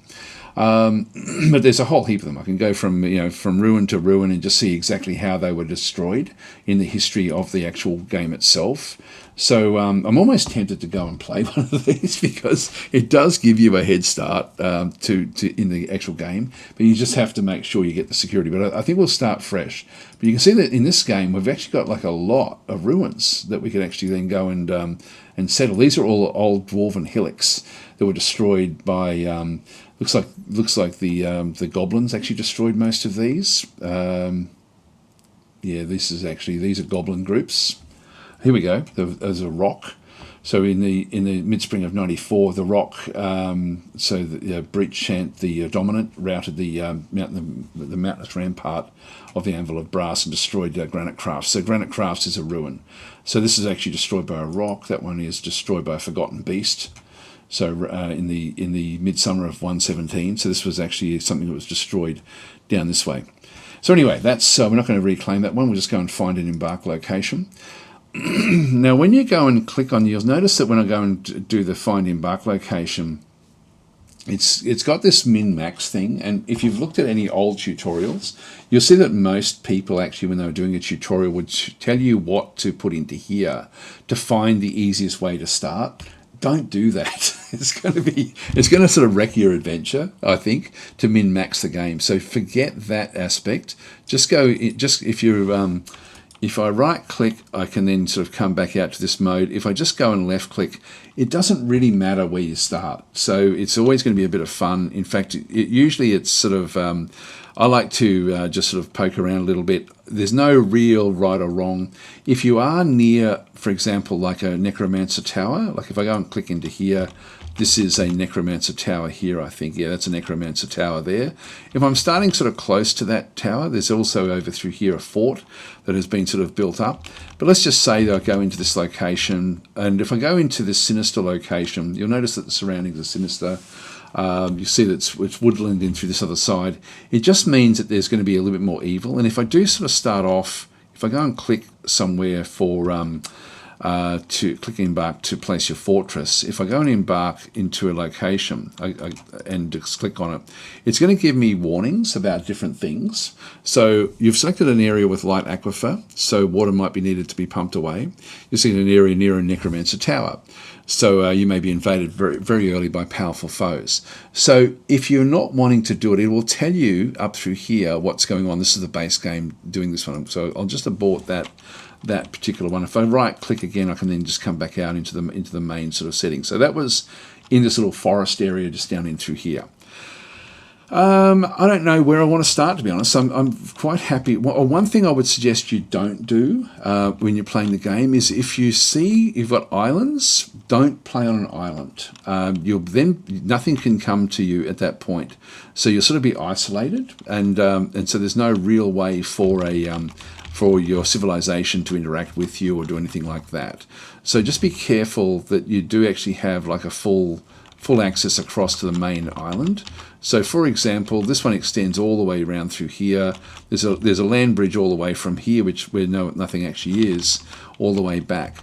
But there's a whole heap of them. I can go from ruin to ruin and just see exactly how they were destroyed in the history of the actual game itself. So I'm almost tempted to go and play one of these because it does give you a head start to in the actual game, but you just have to make sure you get the security. But I think we'll start fresh. But you can see that in this game we've actually got like a lot of ruins that we could actually then go and settle. These are all old dwarven hillocks that were destroyed by. Looks like the goblins actually destroyed most of these. Yeah, these are goblin groups. Here we go. There's a rock. So in the mid-spring of 94, the rock. So the Breach Chant, the dominant, routed the mountainous rampart of the Anvil of Brass and destroyed Granite Crafts. So Granite Crafts is a ruin. So this is actually destroyed by a rock. That one is destroyed by a Forgotten Beast. So in the midsummer of 117, so this was actually something that was destroyed down this way. So anyway, that's we're not going to reclaim that one. We'll just go and find an Embark location. Now, when you go and click on, you'll notice that when I go and do the Find Embark location, it's got this min-max thing. And if you've looked at any old tutorials, you'll see that most people actually, when they were doing a tutorial, would tell you what to put into here to find the easiest way to start. Don't do that. It's going to sort of wreck your adventure, I think, to min-max the game. So forget that aspect. Just if I right click, I can then sort of come back out to this mode. If I just go and left click, it doesn't really matter where you start. So it's always going to be a bit of fun. In fact, usually it's sort of I like to just sort of poke around a little bit. There's no real right or wrong. If you are near, for example, like a necromancer tower, like if I go and click into here, this is a necromancer tower here, I think. Yeah, that's a necromancer tower there. If I'm starting sort of close to that tower, there's also over through here a fort that has been sort of built up. But let's just say that I go into this location, and if I go into this sinister location, you'll notice that the surroundings are sinister. You see that it's woodland in through this other side. It just means that there's going to be a little bit more evil. And if I do sort of start off, if I go and click somewhere for to click Embark to place your fortress, if I go and embark into a location and just click on it, it's going to give me warnings about different things. So you've selected an area with light aquifer, so water might be needed to be pumped away. You're seeing an area near a necromancer tower. So you may be invaded very, very early by powerful foes. So if you're not wanting to do it, it will tell you up through here what's going on. This is the base game doing this one. So I'll just abort that particular one. If I right click again, I can then just come back out into the main sort of setting. So that was in this little forest area just down in through here. I don't know where I want to start, to be honest. I'm quite happy. One thing I would suggest you don't do when you're playing the game is if you see you've got islands, don't play on an island. Nothing can come to you at that point. So you'll sort of be isolated, and so there's no real way for your civilization to interact with you or do anything like that. So just be careful that you do actually have like a full access across to the main island. So for example, this one extends all the way around through here. There's a land bridge all the way from here, where nothing actually is, all the way back.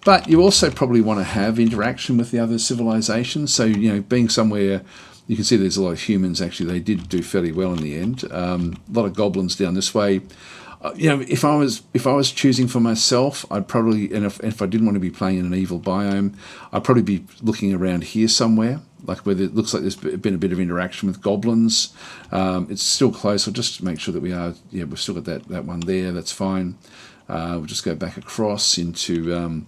But you also probably want to have interaction with the other civilizations. So, being somewhere, you can see there's a lot of humans. Actually, they did do fairly well in the end. A lot of goblins down this way. If I was choosing for myself, I'd probably, and if I didn't want to be playing in an evil biome, I'd probably be looking around here somewhere, like where it looks like there's been a bit of interaction with goblins. It's still close. I'll just make sure that we've still got that one there. That's fine. We'll just go back across into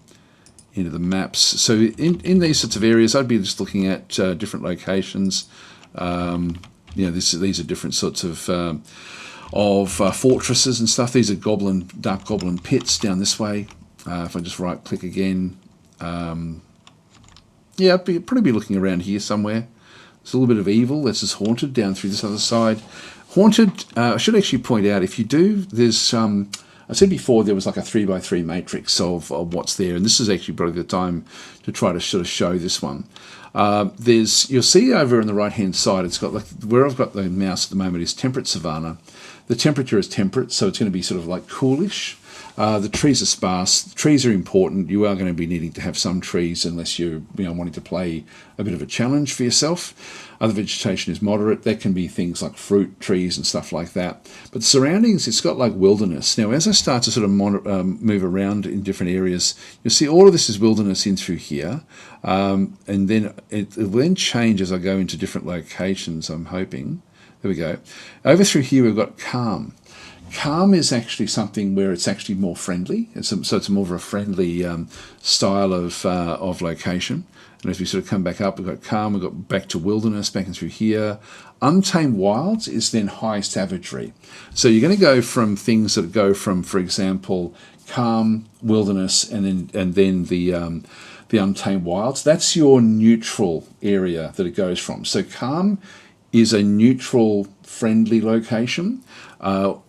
the maps. So in these sorts of areas, I'd be just looking at different locations. These are different sorts of fortresses and stuff. These are dark goblin pits down this way. If I just right click again, I'd probably be looking around here somewhere. There's a little bit of evil. This is haunted down through this other side. Haunted, I should actually point out, if you do, there's I said before there was like a 3x3 matrix of what's there, and this is actually probably the time to try to sort of show this one. You'll see over on the right hand side, it's got like where I've got the mouse at the moment is temperate savanna. The temperature is temperate, so it's going to be sort of like coolish. The trees are sparse. The trees are important. You are going to be needing to have some trees unless you're wanting to play a bit of a challenge for yourself. Other vegetation is moderate. That can be things like fruit trees and stuff like that. But the surroundings, it's got like wilderness. Now, as I start to sort of move around in different areas, you'll see all of this is wilderness in through here. And then it will then change as I go into different locations, I'm hoping. There we go. Over through here, we've got calm. Calm is actually something where it's actually more friendly. So it's more of a friendly style of location. And as we sort of come back up, we've got calm, we've got back to wilderness, back and through here. Untamed wilds is then high savagery. So you're going to go from things that go from, for example, calm, wilderness, and then the untamed wilds. That's your neutral area that it goes from. So calm is a neutral, friendly location. The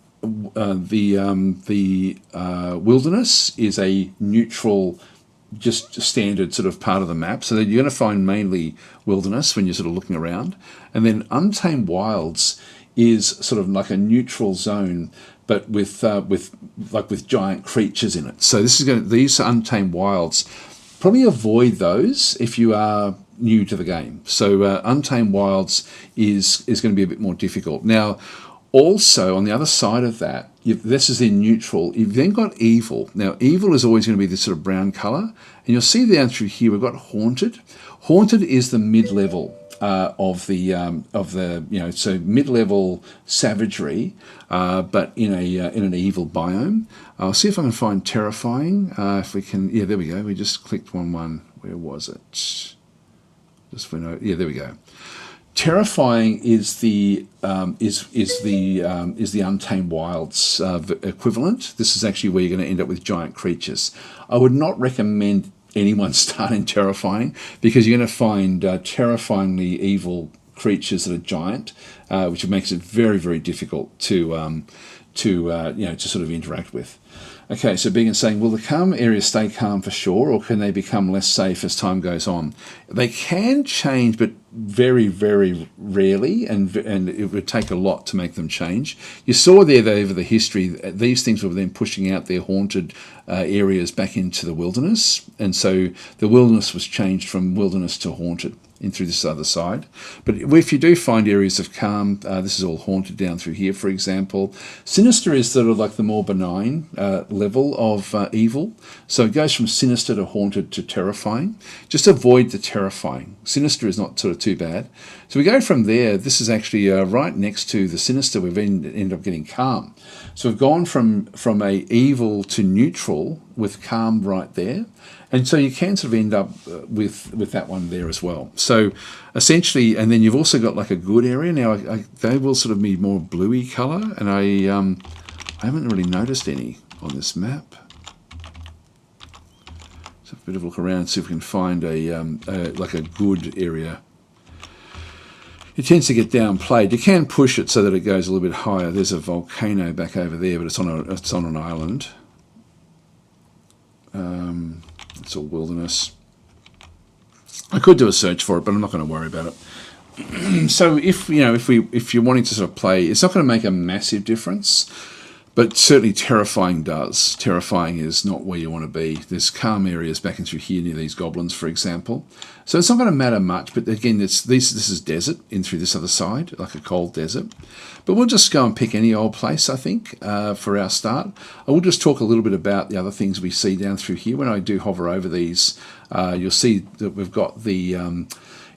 wilderness is a neutral, just standard sort of part of the map. So you're going to find mainly wilderness when you're sort of looking around. And then untamed wilds is sort of like a neutral zone, but with giant creatures in it. So these untamed wilds, probably avoid those if you are new to the game. So untamed wilds is going to be a bit more difficult. Now, also on the other side of that, this is in neutral. You've then got evil. Now, evil is always going to be this sort of brown color, and you'll see down through here we've got haunted. Haunted is the mid-level of the so mid-level savagery, but in an evil biome. I'll see if I can find terrifying. If we can, there we go. We just clicked one. Where was it? There we go. Terrifying is the Untamed Wilds equivalent. This is actually where you're going to end up with giant creatures. I would not recommend anyone start in Terrifying, because you're going to find terrifyingly evil creatures that are giant, which makes it very, very difficult to sort of interact with. Okay, so Began saying, will the calm areas stay calm for sure, or can they become less safe as time goes on? They can change, but very, very rarely, and it would take a lot to make them change. You saw there that over the history, these things were then pushing out their haunted areas back into the wilderness, and so the wilderness was changed from wilderness to haunted in through this other side. But if you do find areas of calm, this is all haunted down through here, for example. Sinister is sort of like the more benign level of evil. So it goes from sinister to haunted to terrifying. Just avoid the terrifying. Sinister is not sort of too bad. So we go from there. This is actually right next to the sinister. We've ended up getting calm. So we've gone from a evil to neutral with calm right there. And so you can sort of end up with that one there as well. So essentially, and then you've also got like a good area. Now, they will sort of be more bluey colour, and I haven't really noticed any on this map. So a bit of a look around, see if we can find like a good area. It tends to get downplayed. You can push it so that it goes a little bit higher. There's a volcano back over there, but it's on an island. It's all wilderness. I could do a search for it, but I'm not going to worry about it. So if you're wanting to sort of play, it's not going to make a massive difference, but certainly Terrifying does. Terrifying is not where you want to be. There's calm areas back in through here near these goblins, for example. So it's not going to matter much, but again, this is desert in through this other side, like a cold desert. But we'll just go and pick any old place, I think, for our start. I will just talk a little bit about the other things we see down through here. When I do hover over these, you'll see that we've got the...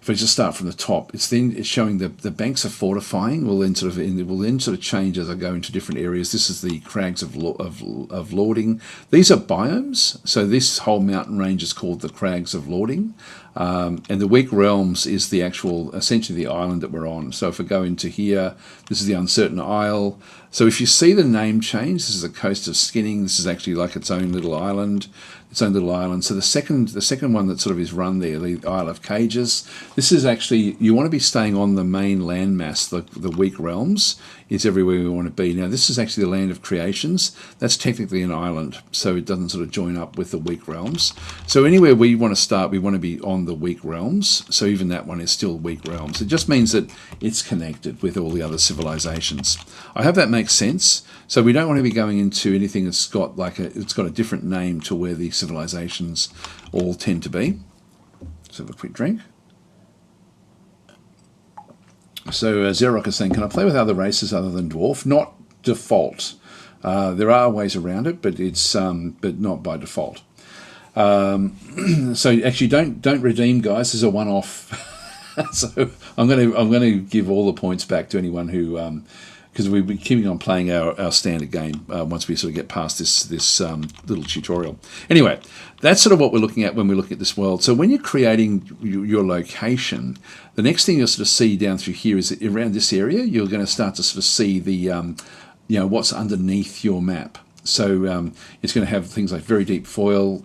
if I just start from the top, it's showing the banks of fortifying will then sort of change as I go into different areas. This is the crags of lording. These are biomes, so this whole mountain range is called the crags of lording, and the weak realms is the actual, essentially the island that we're on. So if I go into here, this is the uncertain isle. So if you see the name change, this is the coast of skinning. This is actually like its own little island. So the second one that sort of is run there, the Isle of Cages, this is actually, you want to be staying on the main landmass, the weak realms is everywhere we want to be. Now this is actually the land of creations. That's technically an island, so it doesn't sort of join up with the weak realms. So anywhere we want to start, we want to be on the weak realms. So even that one is still weak realms. It just means that it's connected with all the other civilizations. I hope that makes sense. So we don't want to be going into anything that's got it's got a different name to where the civilizations all tend to be. Let's have a quick drink. So Xerox is saying, can I play with other races other than dwarf? Not default. There are ways around it, but it's but not by default. So actually, don't redeem, guys. This is a one-off. So I'm going to give all the points back to anyone who. Because we've been keeping on playing our standard game once we sort of get past this little tutorial. Anyway, that's sort of what we're looking at when we look at this world. So when you're creating your location, the next thing you'll sort of see down through here is that around this area, you're going to start to sort of see the, what's underneath your map. So it's going to have things like very deep soil,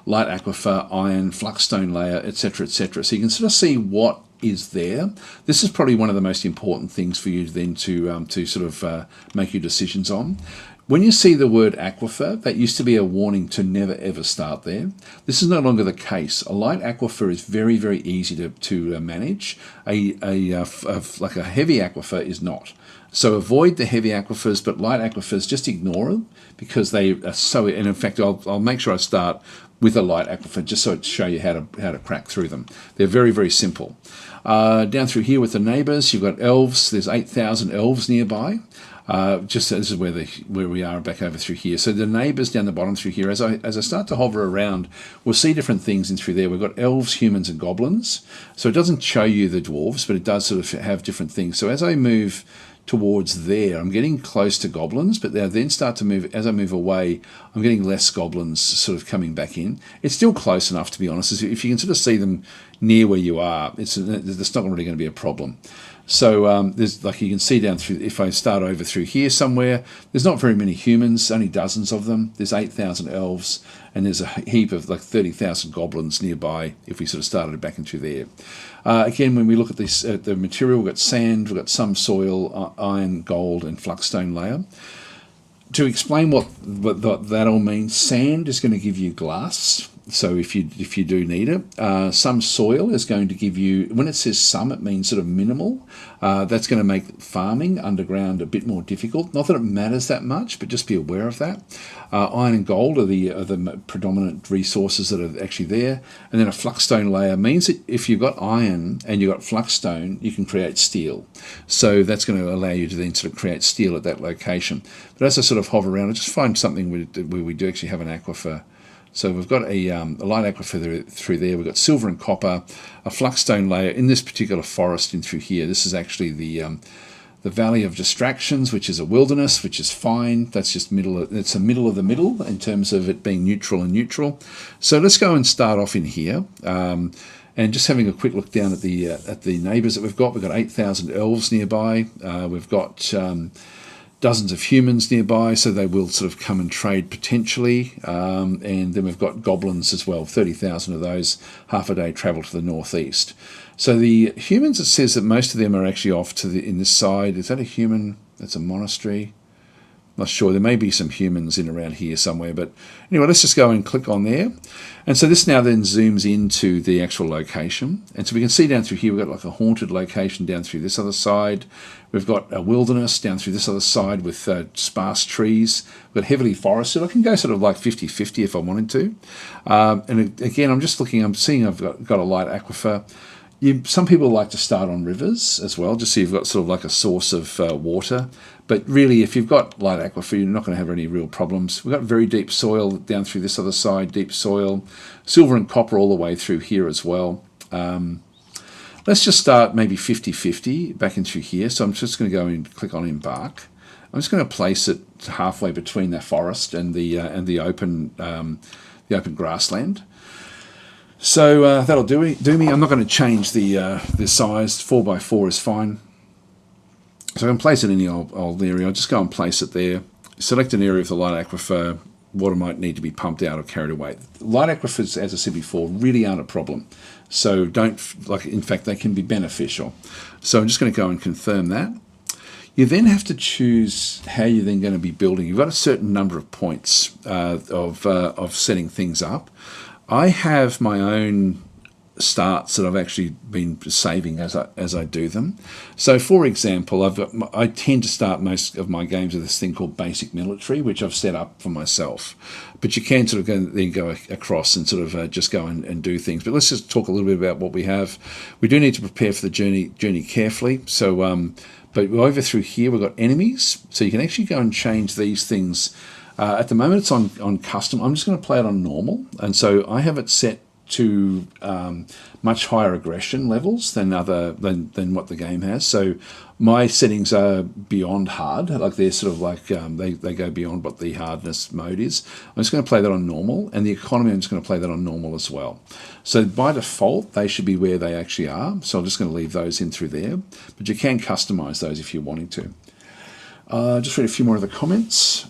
light aquifer, iron, flux-stone layer, etc., etc. So you can sort of see what is there. This is probably one of the most important things for you then to sort of make your decisions on. When you see the word aquifer, that used to be a warning to never ever start there. This is no longer the case. A light aquifer is very, very easy to manage. Like a heavy aquifer is not. So avoid the heavy aquifers, but light aquifers, just ignore them because they are so. And in fact, I'll make sure I start with a light aquifer just so to show you how to crack through them. They're very, very simple. Down through here with the neighbours, you've got elves. There's 8,000 elves nearby. This is where we are back over through here. So the neighbours down the bottom through here, as I start to hover around, we'll see different things in through there. We've got elves, humans, and goblins. So it doesn't show you the dwarves, but it does sort of have different things. So as I move towards there, I'm getting close to goblins, but they then start to move. As I move away, I'm getting less goblins sort of coming back in. It's still close enough, to be honest. If you can sort of see them, near where you are, it's not really going to be a problem. So there's, like you can see down through, if I start over through here somewhere, there's not very many humans, only dozens of them. There's 8,000 elves, and there's a heap of like 30,000 goblins nearby if we sort of started back into there. Again, when we look at this, the material, we've got sand, we've got some soil, iron, gold, and flux-stone layer. To explain what that all means, sand is going to give you glass. So if you do need it, some soil is going to give you, when it says some, it means sort of minimal. That's going to make farming underground a bit more difficult. Not that it matters that much, but just be aware of that. Iron and gold are the predominant resources that are actually there. And then a flux-stone layer means that if you've got iron and you've got flux-stone, you can create steel. So that's going to allow you to then sort of create steel at that location. But as I sort of hover around, I just find something where we do actually have an aquifer. So we've got a light aquifer through there. We've got silver and copper, a flux-stone layer in this particular forest in through here. This is actually the Valley of Distractions, which is a wilderness, which is fine. That's just it's a middle of the middle in terms of it being neutral and neutral. So let's go and start off in here. And just having a quick look down at the neighbours that we've got. We've got 8,000 elves nearby. We've got dozens of humans nearby, so they will sort of come and trade potentially. And then we've got goblins as well, 30,000 of those, half a day travel to the northeast. So the humans, it says that most of them are actually off to in this side. Is that a human? That's a monastery. Not sure. There may be some humans in around here somewhere, but anyway, let's just go and click on there. And so this now then zooms into the actual location. And so we can see down through here, we've got like a haunted location down through this other side. We've got a wilderness down through this other side with sparse trees. We've got heavily forested. I can go sort of like 50-50 if I wanted to. And again, I'm just looking, I'm seeing I've got a light aquifer. Some people like to start on rivers as well, just so you've got sort of like a source of water. But really, if you've got light aquifer, you're not going to have any real problems. We've got very deep soil down through this other side, deep soil, silver and copper all the way through here as well. Let's just start maybe 50-50 back into here. So I'm just going to go and click on Embark. I'm just going to place it halfway between the forest and the open grassland. So that'll do me. I'm not going to change the size. 4x4 is fine. So I can place it in the old area. I'll just go and place it there. Select an area of the light aquifer. Water might need to be pumped out or carried away. Light aquifers, as I said before, really aren't a problem. So in fact, they can be beneficial. So I'm just going to go and confirm that. You then have to choose how you're then going to be building. You've got a certain number of points of setting things up. I have my own starts that I've actually been saving as I do them. So, for example, I tend to start most of my games with this thing called Basic Military, which I've set up for myself. But you can sort of go across and sort of just go and do things. But let's just talk a little bit about what we have. We do need to prepare for the journey carefully. So, but over through here we've got enemies, so you can actually go and change these things. At the moment it's on custom. I'm just going to play it on normal, and so I have it set to much higher aggression levels than what the game has. So my settings are beyond hard, like they're sort of like they go beyond what the hardness mode is. I'm just going to play that on normal, and the economy I'm just going to play that on normal as well. So by default they should be where they actually are, so I'm just going to leave those in through there, but you can customize those if you're wanting to. Just read a few more of the comments.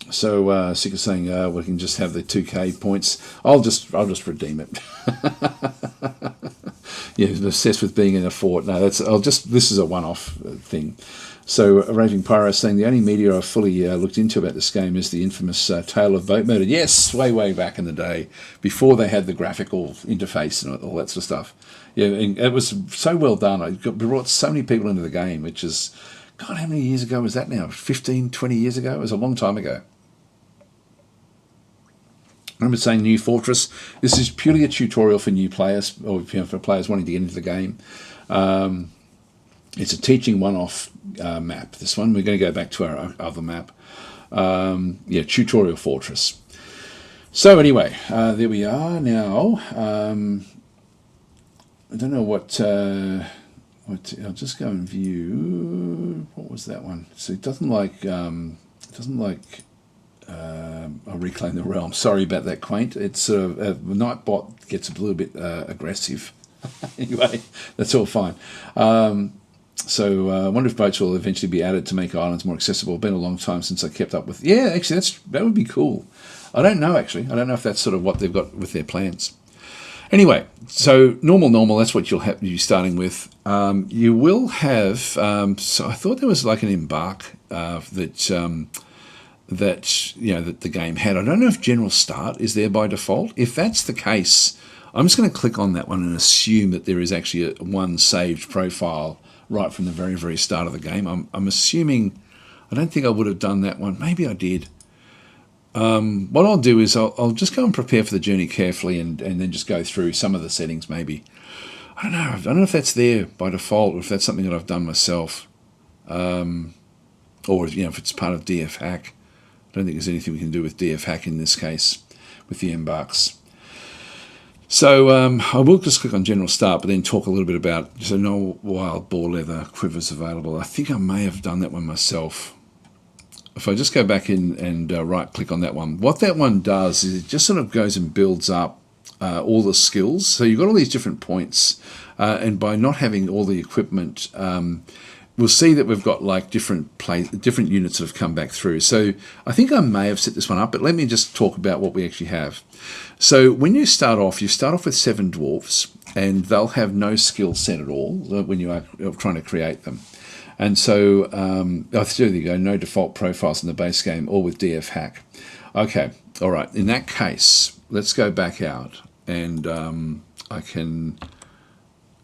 So Sick is saying we can just have the 2k points. I'll just redeem it. Yeah, obsessed with being in a fort. No, this is a one-off thing. So Raving Pyro is saying the only media I've fully looked into about this game is the infamous Tale of Boat Murder. Yes, way back in the day, before they had the graphical interface and all that sort of stuff. Yeah, and it was so well done. It brought so many people into the game, which is, God, how many years ago was that now? 15, 20 years ago? It was a long time ago. I remember saying New Fortress. This is purely a tutorial for new players, or for players wanting to get into the game. It's a teaching one-off map, this one. We're going to go back to our other map. Yeah, Tutorial Fortress. So anyway, there we are now. I don't know what I'll just go and view. What was that one? So it doesn't like I'll reclaim the realm. Sorry about that, Quaint. It's Nightbot gets a little bit aggressive. Anyway, that's all fine. So I wonder if boats will eventually be added to make islands more accessible. Been a long time since I kept up with... Yeah, actually, that would be cool. I don't know, actually. I don't know if that's sort of what they've got with their plans. Anyway, so normal, that's what you'll have you starting with. You will have... so I thought there was like an Embark that the game had. I don't know if General Start is there by default. If that's the case, I'm just going to click on that one and assume that there is actually one saved profile right from the very, very start of the game. I'm assuming... I don't think I would have done that one. Maybe I did. What I'll do is I'll just go and prepare for the journey carefully and then just go through some of the settings maybe. I don't know. I don't know if that's there by default or if that's something that I've done myself. Or if it's part of DFHack. I don't think there's anything we can do with DFHack in this case with the Embarks. So I will just click on General Start, but then talk a little bit about so no wild boar leather quivers available. I think I may have done that one myself. If I just go back in and right-click on that one, what that one does is it just sort of goes and builds up all the skills. So you've got all these different points, and by not having all the equipment, we'll see that we've got like different units that have come back through. So I think I may have set this one up, but let me just talk about what we actually have. So when you start off with 7 dwarfs, and they'll have no skill set at all when you are trying to create them. And so, there you go, no default profiles in the base game or with DFHack. Okay, all right, in that case, let's go back out and I can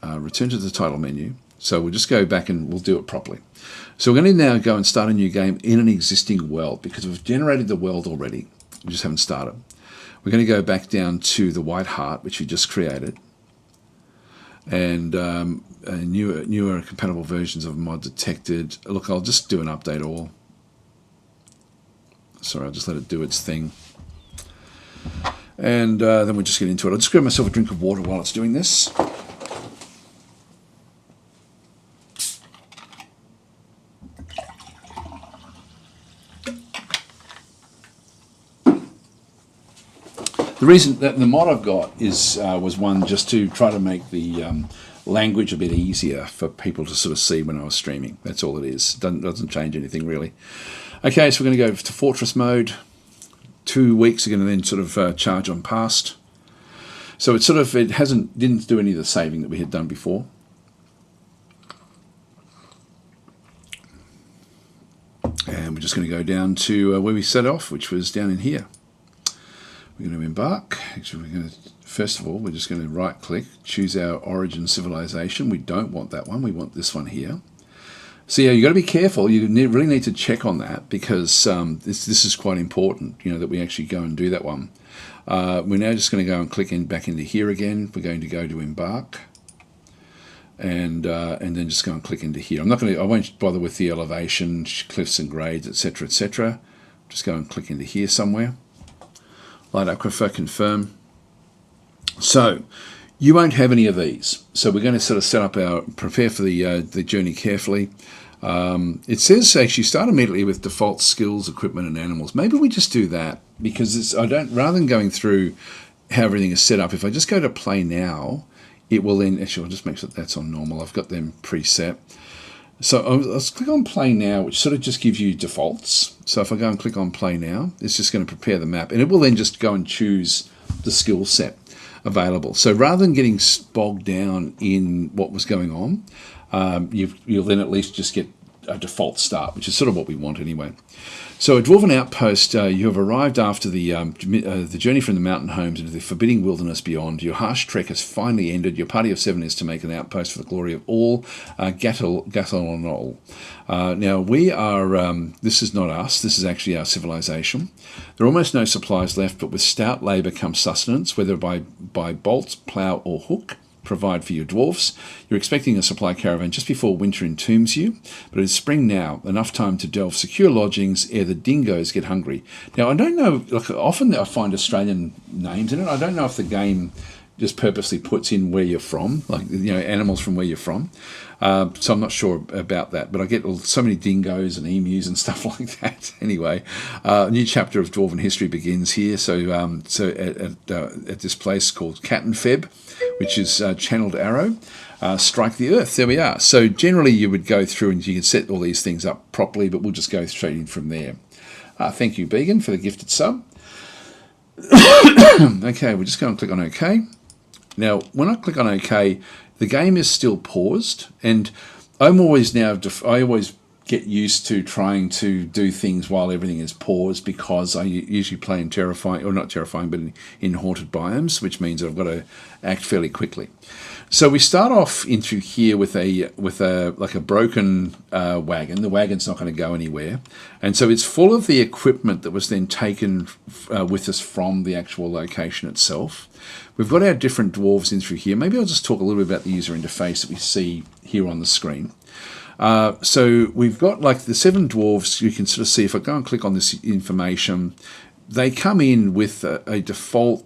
return to the title menu. So we'll just go back and we'll do it properly. So we're going to now go and start a new game in an existing world because we've generated the world already. We just haven't started. We're going to go back down to the White Heart, which we just created. And newer compatible versions of mod detected. Look, I'll just do an update all. Sorry, I'll just let it do its thing. And then we'll just get into it. I'll just grab myself a drink of water while it's doing this. The reason that the mod I've got is was one just to try to make the language a bit easier for people to sort of see when I was streaming. That's all it is. Doesn't change anything really. Okay, so we're going to go to Fortress mode. 2 weeks are going to then sort of charge on past. So it didn't do any of the saving that we had done before. And we're just going to go down to where we set off, which was down in here. We're going to embark. Actually, first of all, we're just going to right-click, choose our origin civilization. We don't want that one. We want this one here. So yeah, you've got to be careful. You really need to check on that because this is quite important, that we actually go and do that one. We're now just going to go and click back into here again. We're going to go to Embark. And then just go and click into here. I won't bother with the elevation, cliffs and grades, etc., etc. Just go and click into here somewhere. Light Aquifer, confirm. So you won't have any of these. So we're going to sort of prepare for the journey carefully. It says actually start immediately with default skills, equipment, and animals. Maybe we just do that because rather than going through how everything is set up. If I just go to play now, it will then actually I'll just make sure that's on normal. I've got them preset. So let's click on play now, which sort of just gives you defaults. So if I go and click on play now, it's just going to prepare the map and it will then just go and choose the skill set available. So rather than getting bogged down in what was going on, you'll then at least just get a default start, which is sort of what we want anyway. So a Dwarven outpost, you have arrived after the journey from the mountain homes into the forbidding wilderness beyond. Your harsh trek has finally ended. Your party of 7 is to make an outpost for the glory of all Gatalonol. Now we are, this is not us, this is actually our civilization. There are almost no supplies left, but with stout labour comes sustenance, whether by bolt, plough or hook. Provide for your dwarfs. You're expecting a supply caravan just before winter entombs you, but it is spring now, enough time to delve secure lodgings ere the dingoes get hungry. Now, I don't know, like often I find Australian names in it. I don't know if the game just purposely puts in where you're from, like, animals from where you're from. So I'm not sure about that, but I get so many dingoes and emus and stuff like that. Anyway, a new chapter of Dwarven history begins here. So at this place called Cattenfeb, which is Channeled Arrow, strike the earth. There we are. So generally you would go through and you can set all these things up properly, but we'll just go straight in from there. Thank you, Began, for the gifted sub. Okay, we're just going to click on OK. Now, when I click on OK, the game is still paused, and I always get used to trying to do things while everything is paused, because I usually play in terrifying, or not terrifying, but in haunted biomes, which means I've got to act fairly quickly. So we start off into here with a broken wagon. The wagon's not going to go anywhere, and so it's full of the equipment that was then taken with us from the actual location itself. We've got our different dwarves in through here. Maybe I'll just talk a little bit about the user interface that we see here on the screen. So we've got like the 7 dwarves. You can sort of see, if I go and click on this information, they come in with a default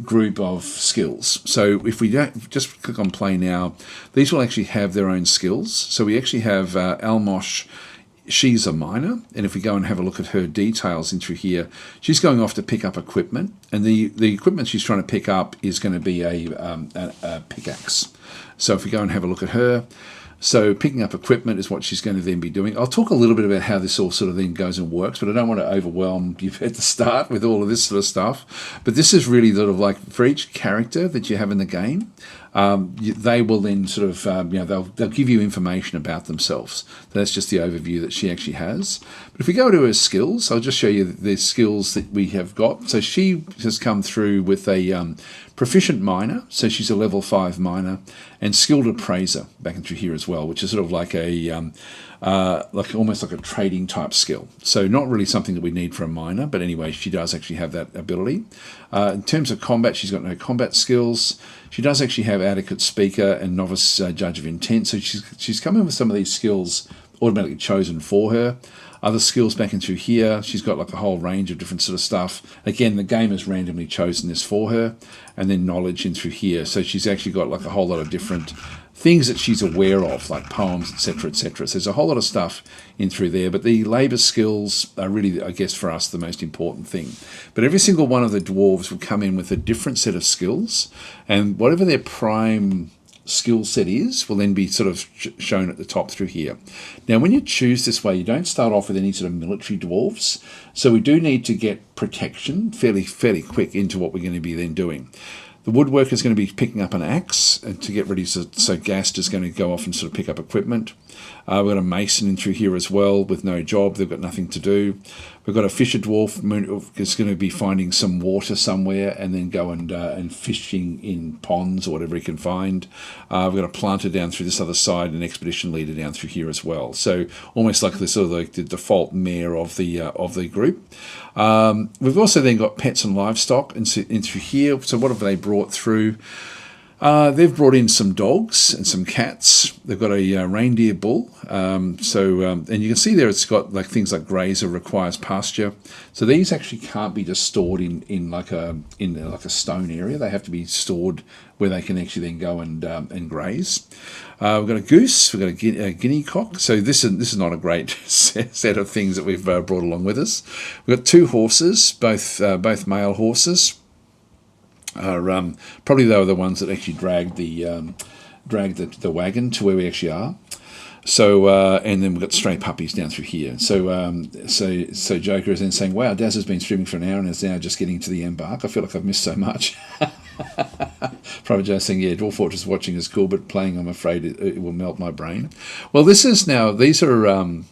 group of skills. So if we just click on play now, these will actually have their own skills. So we actually have Almosh. She's a miner, and if we go and have a look at her details in through here, she's going off to pick up equipment, and the equipment she's trying to pick up is going to be a pickaxe. So if we go and have a look at her, so picking up equipment is what she's going to then be doing. I'll talk a little bit about how this all sort of then goes and works, but I don't want to overwhelm you at the start with all of this sort of stuff. But this is really sort of like for each character that you have in the game, they will then sort of, they'll give you information about themselves. That's just the overview that she actually has. But if we go to her skills, I'll just show you the skills that we have got. So she has come through with a proficient miner, so she's a level 5 miner, and skilled appraiser back in through here as well, which is sort of like almost like a trading type skill. So not really something that we need for a miner, but anyway, she does actually have that ability. In terms of combat, she's got no combat skills. She does actually have adequate speaker and novice judge of intent, so she's come in with some of these skills automatically chosen for her. Other skills back in through here, she's got like a whole range of different sort of stuff. Again, the game has randomly chosen this for her. And then knowledge in through here. So she's actually got like a whole lot of different things that she's aware of, like poems, etc., etc. So there's a whole lot of stuff in through there. But the labour skills are really, I guess, for us, the most important thing. But every single one of the dwarves will come in with a different set of skills. And whatever their prime skill set is will then be sort of shown at the top through here. Now when you choose this way, you don't start off with any sort of military dwarves, so we do need to get protection fairly quick into what we're going to be then doing. The woodworker is going to be picking up an axe to get ready, so Gast is going to go off and sort of pick up equipment. We've got a mason in through here as well with no job. They've got nothing to do. We've got a fisher dwarf is going to be finding some water somewhere and then go and fishing in ponds or whatever he can find. We've got a planter down through this other side and an expedition leader down through here as well. So almost like the sort of like the default mayor of the group. We've also then got pets and livestock in through here. So what have they brought through? They've brought in some dogs and some cats. They've got a reindeer bull. And you can see there it's got like things like grazer requires pasture. So these actually can't be just stored in like a stone area. They have to be stored where they can actually then go and graze. We've got a goose. We've got a guinea cock. So this is not a great set of things that we've brought along with us. We've got 2 horses, both male horses. Probably they were the ones that actually dragged the wagon to where we actually are. So and then we've got stray puppies down through here. So Joker is then saying, "Wow, Daz has been streaming for an hour and is now just getting to the Embark. I feel like I've missed so much." Private Joe saying, "Yeah, Dwarf Fortress watching is cool, but playing, I'm afraid it will melt my brain." Well, these are.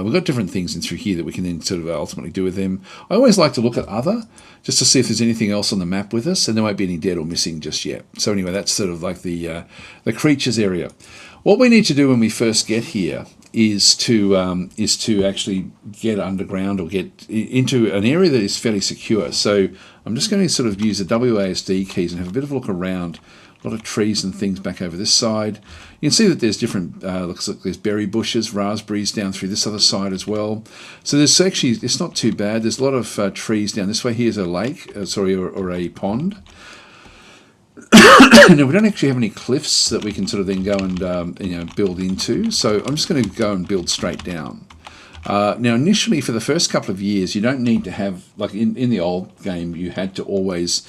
We've got different things in through here that we can then sort of ultimately do with them. I always like to look at other, just to see if there's anything else on the map with us, and there won't be any dead or missing just yet. So anyway, that's sort of like the creatures area. What we need to do when we first get here is to actually get underground or get into an area that is fairly secure. So I'm just going to sort of use the WASD keys and have a bit of a look around. A lot of trees and things back over this side. You can see that there's different, looks like there's berry bushes, raspberries down through this other side as well. So there's actually, it's not too bad. There's a lot of trees down this way. Here's a lake, or a pond. Now, we don't actually have any cliffs that we can sort of then go and build into, so I'm just going to go and build straight down. Now, initially, for the first couple of years, you don't need to have, like in the old game, you had to always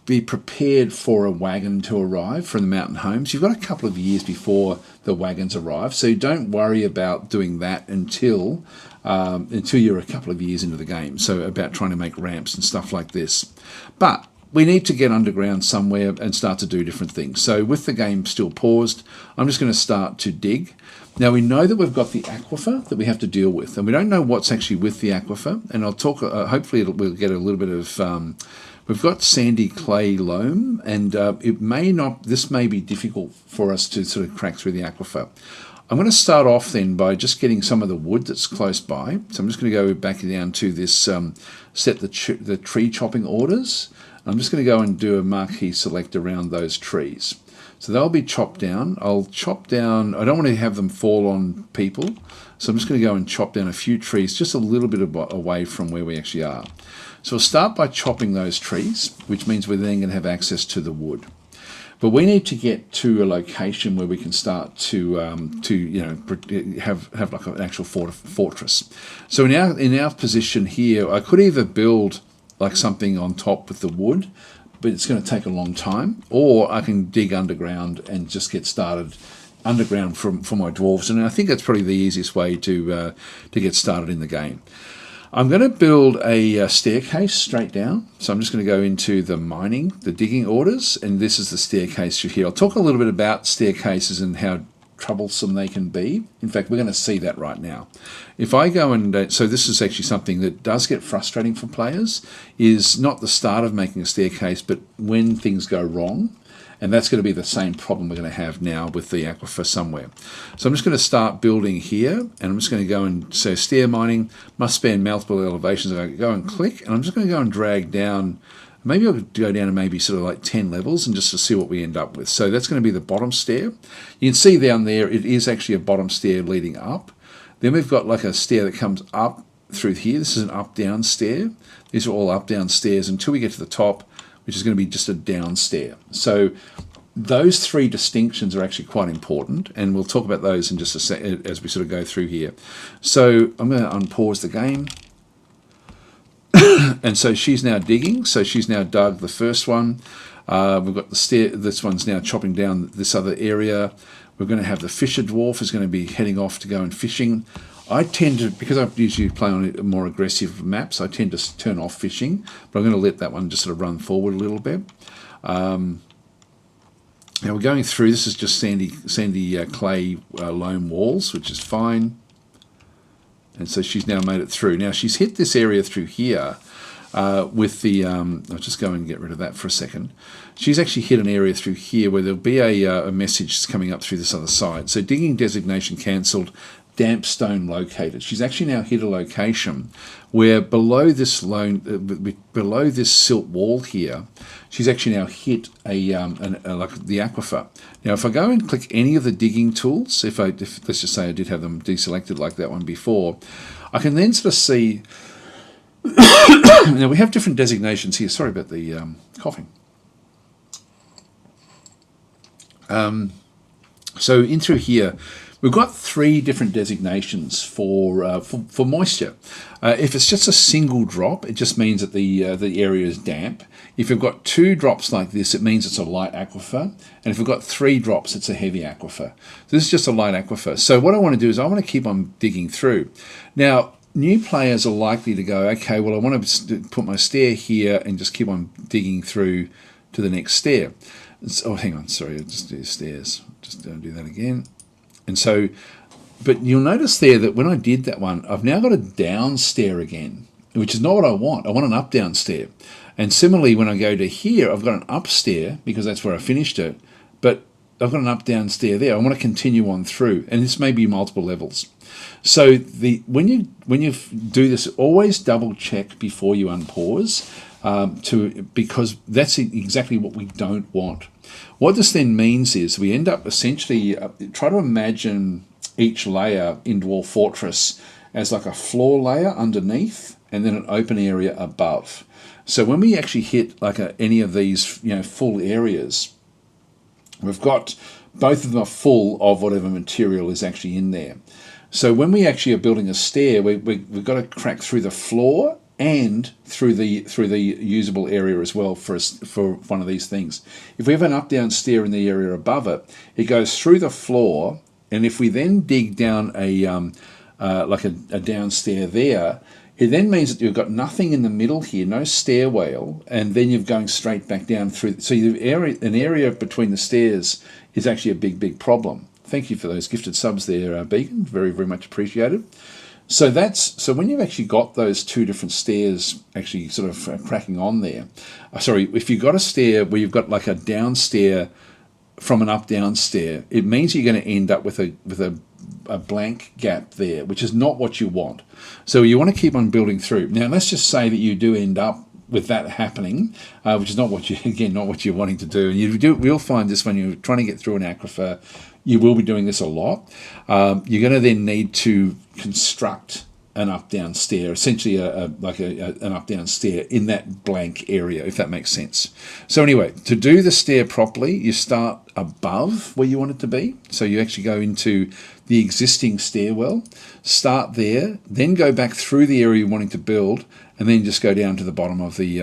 be prepared for a wagon to arrive from the mountain homes. You've got a couple of years before the wagons arrive, so don't worry about doing that until you're a couple of years into the game. So about trying to make ramps and stuff like this. But we need to get underground somewhere and start to do different things. So with the game still paused, I'm just going to start to dig. Now we know that we've got the aquifer that we have to deal with, and we don't know what's actually with the aquifer. And I'll talk. Hopefully, we'll get a little bit of. We've got sandy clay loam, and it may not. This may be difficult for us to sort of crack through the aquifer. I'm going to start off then by just getting some of the wood that's close by. So I'm just going to go back down to this. Set the tree chopping orders. I'm just going to go and do a marquee select around those trees. So they'll be chopped down. I'll chop down, I don't want to have them fall on people, so I'm just going to go and chop down a few trees just a little bit away from where we actually are. So we'll start by chopping those trees, which means we're then going to have access to the wood. But we need to get to a location where we can start to have like an actual fortress. So in our position here, I could either build like something on top with the wood, but it's going to take a long time, or I can dig underground and just get started underground for my dwarves, and I think that's probably the easiest way to get started in the game. I'm going to build a staircase straight down, so I'm just going to go into the digging orders, and this is the staircase here. I'll talk a little bit about staircases and how troublesome they can be. In fact, we're going to see that right now. If I go and so this is actually something that does get frustrating for players, is not the start of making a staircase, but when things go wrong. And that's going to be the same problem we're going to have now with the aquifer somewhere. So I'm just going to start building here, and I'm just going to go and say stair mining must span multiple elevations. I go and click, and I'm just going to go and drag down. Maybe I'll go down to maybe sort of like 10 levels and just to see what we end up with. So that's going to be the bottom stair. You can see down there it is actually a bottom stair leading up. Then we've got like a stair that comes up through here. This is an up-down stair. These are all up-down stairs until we get to the top, which is going to be just a down stair. So those three distinctions are actually quite important, and we'll talk about those in just a second as we sort of go through here. So I'm going to unpause the game. And so she's now digging. So she's now dug the first one. We've got the stair. This one's now chopping down this other area. We're going to have the fisher dwarf is going to be heading off to go and fishing. I tend to, because I usually play on more aggressive maps, I tend to turn off fishing, but I'm going to let that one just sort of run forward a little bit. Now we're going through, this is just sandy clay loam walls, which is fine. And so she's now made it through. Now she's hit this area through here with the, I'll just go and get rid of that for a second. She's actually hit an area through here where there'll be a message coming up through this other side. So digging designation cancelled, damp stone located. She's actually now hit a location where below this silt wall here, she's actually now hit like the aquifer. Now, if I go and click any of the digging tools, if let's just say I did have them deselected like that one before, I can then sort of see. Now we have different designations here. Sorry about the coughing. So in through here, we've got three different designations for moisture. If it's just a single drop, it just means that the area is damp. If you've got two drops like this, it means it's a light aquifer. And if we've got three drops, it's a heavy aquifer. So this is just a light aquifer. So what I want to do is I want to keep on digging through. Now, new players are likely to go, okay, well, I want to put my stair here and just keep on digging through to the next stair. Oh, hang on, sorry, I'll just do stairs. Just do that again. And so, but you'll notice there that when I did that one, I've now got a down stair again, which is not what I want. I want an up-down stair. And similarly, when I go to here, I've got an up stair because that's where I finished it, but I've got an up-down stair there. I want to continue on through, and this may be multiple levels. So when you do this, always double check before you unpause, because that's exactly what we don't want. What this then means is we end up essentially try to imagine each layer in Dwarf Fortress as like a floor layer underneath and then an open area above. So when we actually hit like any of these full areas, We've got both of them are full of whatever material is actually in there. So when we actually are building a stair, we've got to crack through the floor and through the usable area as well for one of these things. If we have an up-down stair in the area above it, it goes through the floor, and if we then dig down like a down stair there, it then means that you've got nothing in the middle here, no stairwell, and then you're going straight back down through. So an area between the stairs is actually a big problem. Thank you for those gifted subs there, Beacon. Very, very much appreciated. So when you've actually got those two different stairs actually sort of cracking on there. Sorry, if you've got a stair where you've got like a down stair from an up-down stair, it means you're going to end up with a blank gap there, which is not what you want. So you want to keep on building through. Now, let's just say that you do end up with that happening, which is not what you're wanting to do. And you'll find this when you're trying to get through an aquifer. You will be doing this a lot. You're going to then need to construct an up-down stair, essentially an up-down stair in that blank area, if that makes sense. So anyway, to do the stair properly, you start above where you want it to be. So you actually go into the existing stairwell, start there, then go back through the area you're wanting to build, and then just go down to the bottom of the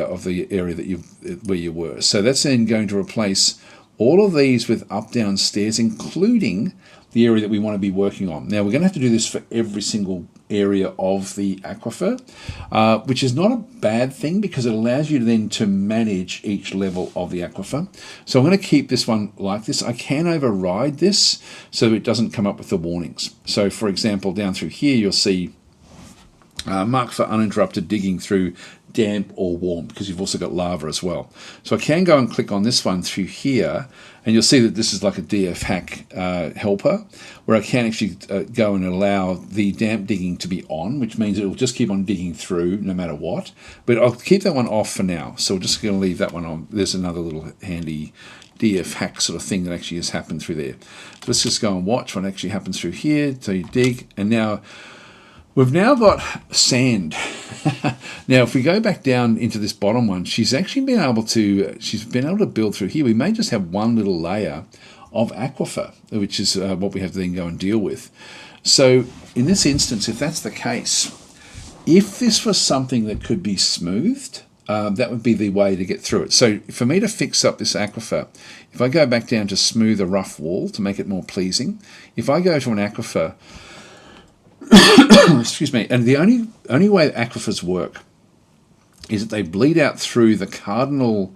area where you were. So that's then going to replace all of these with up-down stairs, including the area that we want to be working on. Now, we're going to have to do this for every single area of the aquifer, which is not a bad thing because it allows you then to manage each level of the aquifer. So I'm going to keep this one like this. I can override this so it doesn't come up with the warnings. So, for example, down through here, you'll see mark for uninterrupted digging through damp or warm, because you've also got lava as well. So I can go and click on this one through here, and you'll see that this is like a DFHack helper, where I can actually go and allow the damp digging to be on, which means it will just keep on digging through no matter what. But I'll keep that one off for now, so we're just going to leave that one on. There's another little handy DFHack sort of thing that actually has happened through there. So let's just go and watch what actually happens through here. So you dig, and now we've now got sand. Now, if we go back down into this bottom one, she's been able to build through here. We may just have one little layer of aquifer, which is what we have to then go and deal with. So in this instance, if that's the case, if this was something that could be smoothed, that would be the way to get through it. So for me to fix up this aquifer, if I go back down to smooth a rough wall to make it more pleasing, if I go to an aquifer, excuse me, and the only way aquifers work is that they bleed out through the cardinal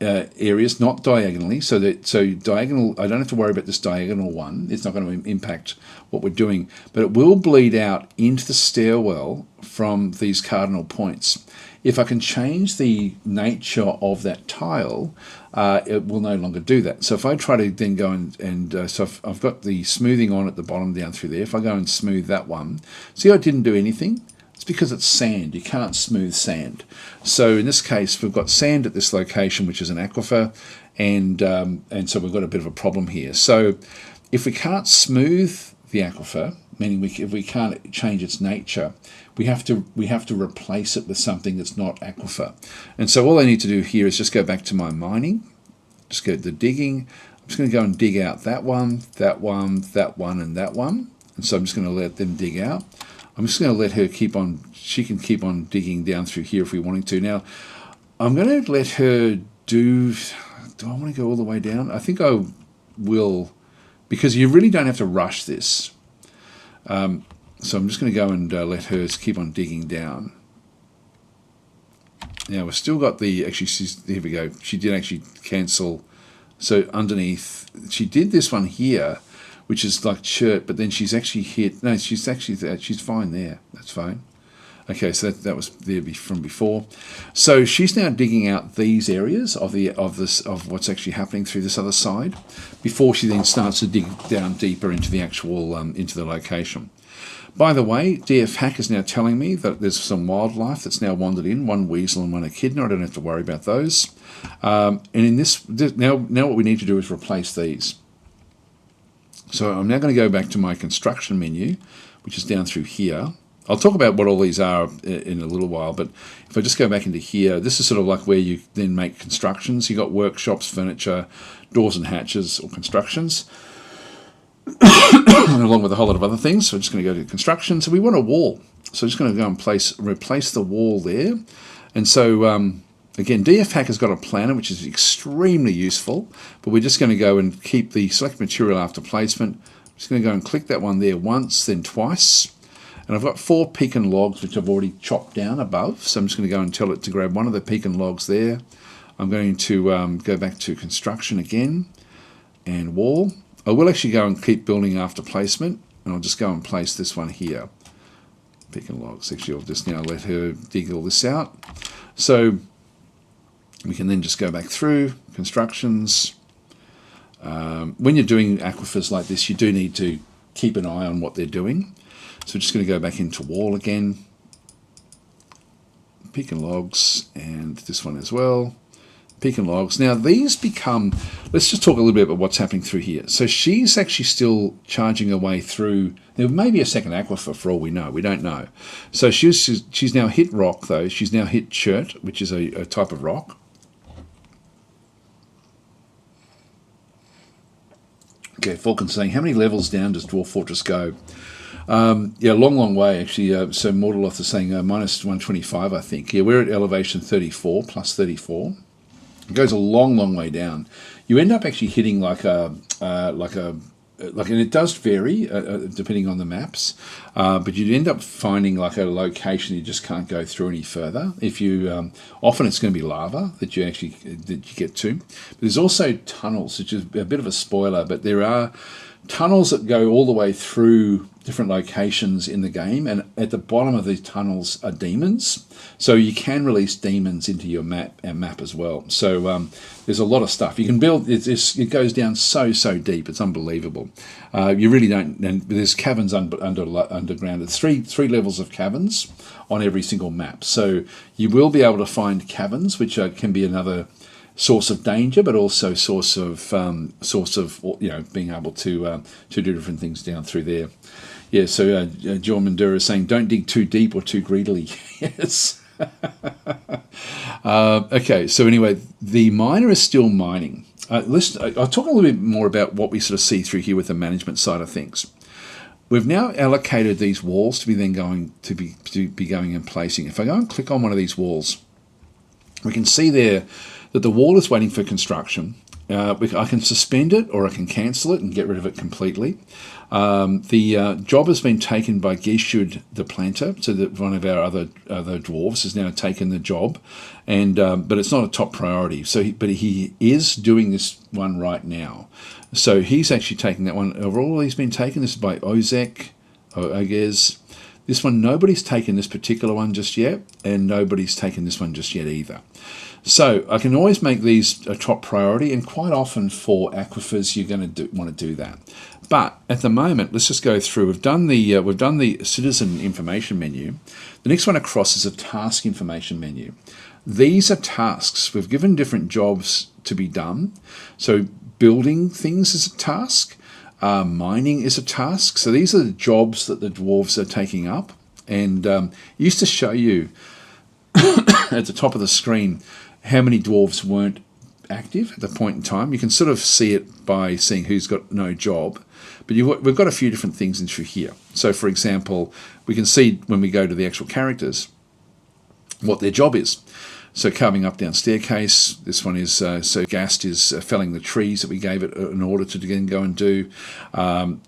areas, not diagonally. So diagonal, I don't have to worry about this diagonal one. It's not going to impact what we're doing, but it will bleed out into the stairwell from these cardinal points. If I can change the nature of that tile, it will no longer do that. So if I try to then go so I've got the smoothing on at the bottom down through there. If I go and smooth that one, see, I didn't do anything. It's because it's sand. You can't smooth sand. So in this case, we've got sand at this location, which is an aquifer, and so we've got a bit of a problem here. So if we can't smooth the aquifer, meaning if we can't change its nature, we have to replace it with something that's not aquifer. And so all I need to do here is just go back to my mining, just go to the digging. I'm just going to go and dig out that one, that one, that one, and that one. And so I'm just going to let them dig out. I'm just going to let her keep on, she can keep on digging down through here if we wanting to. Now, I'm going to let her do I want to go all the way down? I think I will, because you really don't have to rush this. So I'm just going to go and let her keep on digging down. Now we've still got the, actually, here we go. She did actually cancel. So underneath, she did this one here, which is like chert, but then she's actually hit, no, she's fine there. That's fine. Okay, so that was there from before. So she's now digging out these areas of what's actually happening through this other side before she then starts to dig down deeper into the actual into the location. By the way, DFHack is now telling me that there's some wildlife that's now wandered in, one weasel and one echidna. I don't have to worry about those. And in this now what we need to do is replace these. So I'm now going to go back to my construction menu, which is down through here. I'll talk about what all these are in a little while, but if I just go back into here, this is sort of like where you then make constructions. You've got workshops, furniture, doors and hatches, or constructions, along with a whole lot of other things. So I'm just going to go to construction. So we want a wall. So I'm just going to go and replace the wall there. And so, again, DFHack has got a planner, which is extremely useful, but we're just going to go and keep the select material after placement. I'm just going to go and click that one there once, then twice. And I've got 4 pecan logs, which I've already chopped down above. So I'm just going to go and tell it to grab one of the pecan logs there. I'm going to go back to construction again and wall. I will actually go and keep building after placement, and I'll just go and place this one here. Pecan logs. Actually, I'll just now let her dig all this out. So we can then just go back through constructions. When you're doing aquifers like this, you do need to keep an eye on what they're doing. So we're just going to go back into wall again. Pecan logs, and this one as well. Pecan logs. Now these become, let's just talk a little bit about what's happening through here. So she's actually still charging her way through. There may be a second aquifer for all we know. We don't know. So she's now hit rock though. She's now hit chert, which is a type of rock. Okay, Falcon's saying, how many levels down does Dwarf Fortress go? Yeah, long way actually. So Mortaloth is saying minus 125, I think. Yeah, we're at elevation 34, plus 34. It goes a long way down. You end up actually hitting and it does vary depending on the maps, but you end up finding like a location you just can't go through any further. If you often it's going to be lava that you get to. But there's also tunnels, which is a bit of a spoiler, but there are tunnels that go all the way through different locations in the game, and at the bottom of these tunnels are demons. So you can release demons into your map as well. So there's a lot of stuff you can build. It goes down so deep. It's unbelievable. You really don't. And there's caverns underground. There's three levels of caverns on every single map. So you will be able to find caverns, which can be another source of danger, but also source of being able to do different things down through there. Yeah, so John Mandura is saying, don't dig too deep or too greedily. Yes. Okay, so anyway, the miner is still mining. I'll talk a little bit more about what we sort of see through here with the management side of things. We've now allocated these walls to be then going and placing. If I go and click on one of these walls, we can see there that the wall is waiting for construction. I can suspend it or I can cancel it and get rid of it completely. The job has been taken by Gishud the planter, so that one of our other dwarves has now taken the job, and but it's not a top priority. So, but he is doing this one right now. So he's actually taking that one. Overall, he's been taken. This is by Ozek or Ogez. This one, nobody's taken this particular one just yet, and nobody's taken this one just yet either. So I can always make these a top priority, and quite often for aquifers you're going to want to do that. But at the moment, let's just go through. We've done the citizen information menu. The next one across is a task information menu. These are tasks. We've given different jobs to be done. So building things is a task. Mining is a task. So these are the jobs that the dwarves are taking up. And used to show you at the top of the screen how many dwarves weren't active at the point in time. You can sort of see it by seeing who's got no job. But we've got a few different things in through here. So, for example, we can see when we go to the actual characters what their job is. So carving up down staircase, this one is, so Gast is felling the trees that we gave it an order to again go and do.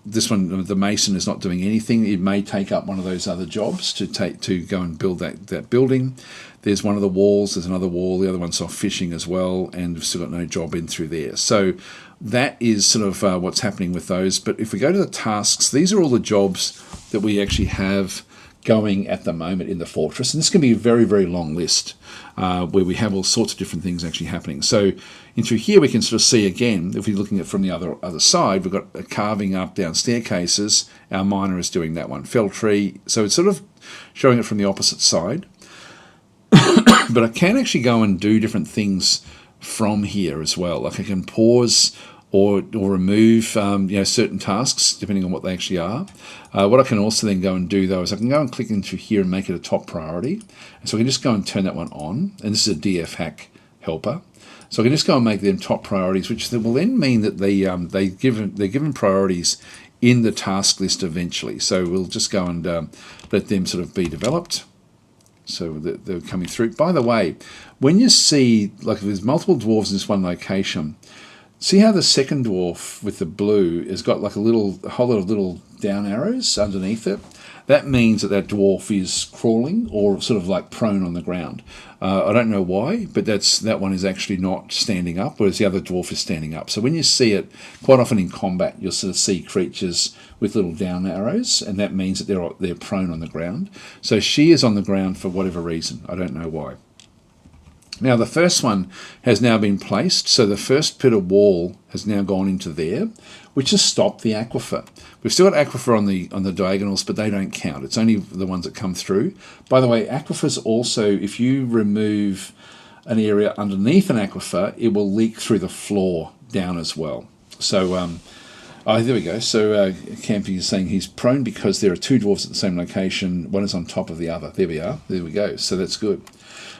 This one, the mason is not doing anything. It may take up one of those other jobs to go and build that building. There's one of the walls, there's another wall, the other one's off fishing as well, and we've still got no job in through there. So that is sort of what's happening with those. But if we go to the tasks, these are all the jobs that we actually have going at the moment in the fortress, and this can be a very long list where we have all sorts of different things actually happening. So in through here we can sort of see again, if we're looking at from the other side, we've got a carving up down staircases. Our miner is doing that one. Fell tree, so it's sort of showing it from the opposite side. But I can actually go and do different things from here as well. Like I can pause or remove certain tasks depending on what they actually are. What I can also then go and do though is I can go and click into here and make it a top priority. And so I can just go and turn that one on, and this is a DFHack helper. So I can just go and make them top priorities, which will then mean that they're given priorities in the task list eventually. So we'll just go and let them sort of be developed. So they're coming through. By the way, when you see, like if there's multiple dwarves in this one location, see how the second dwarf with the blue has got like a whole lot of little down arrows underneath it? That means that dwarf is crawling or sort of like prone on the ground. I don't know why, but that one is actually not standing up, whereas the other dwarf is standing up. So when you see it, quite often in combat, you'll sort of see creatures with little down arrows, and that means that they're prone on the ground. So she is on the ground for whatever reason. I don't know why. Now the first one has now been placed, so the first bit of wall has now gone into there, which has stopped the aquifer. We've still got aquifer on the diagonals, but they don't count. It's only the ones that come through. By the way, aquifers also, if you remove an area underneath an aquifer, it will leak through the floor down as well. So, there we go. So Campy is saying he's prone because there are two dwarves at the same location. One is on top of the other. There we are. There we go. So that's good.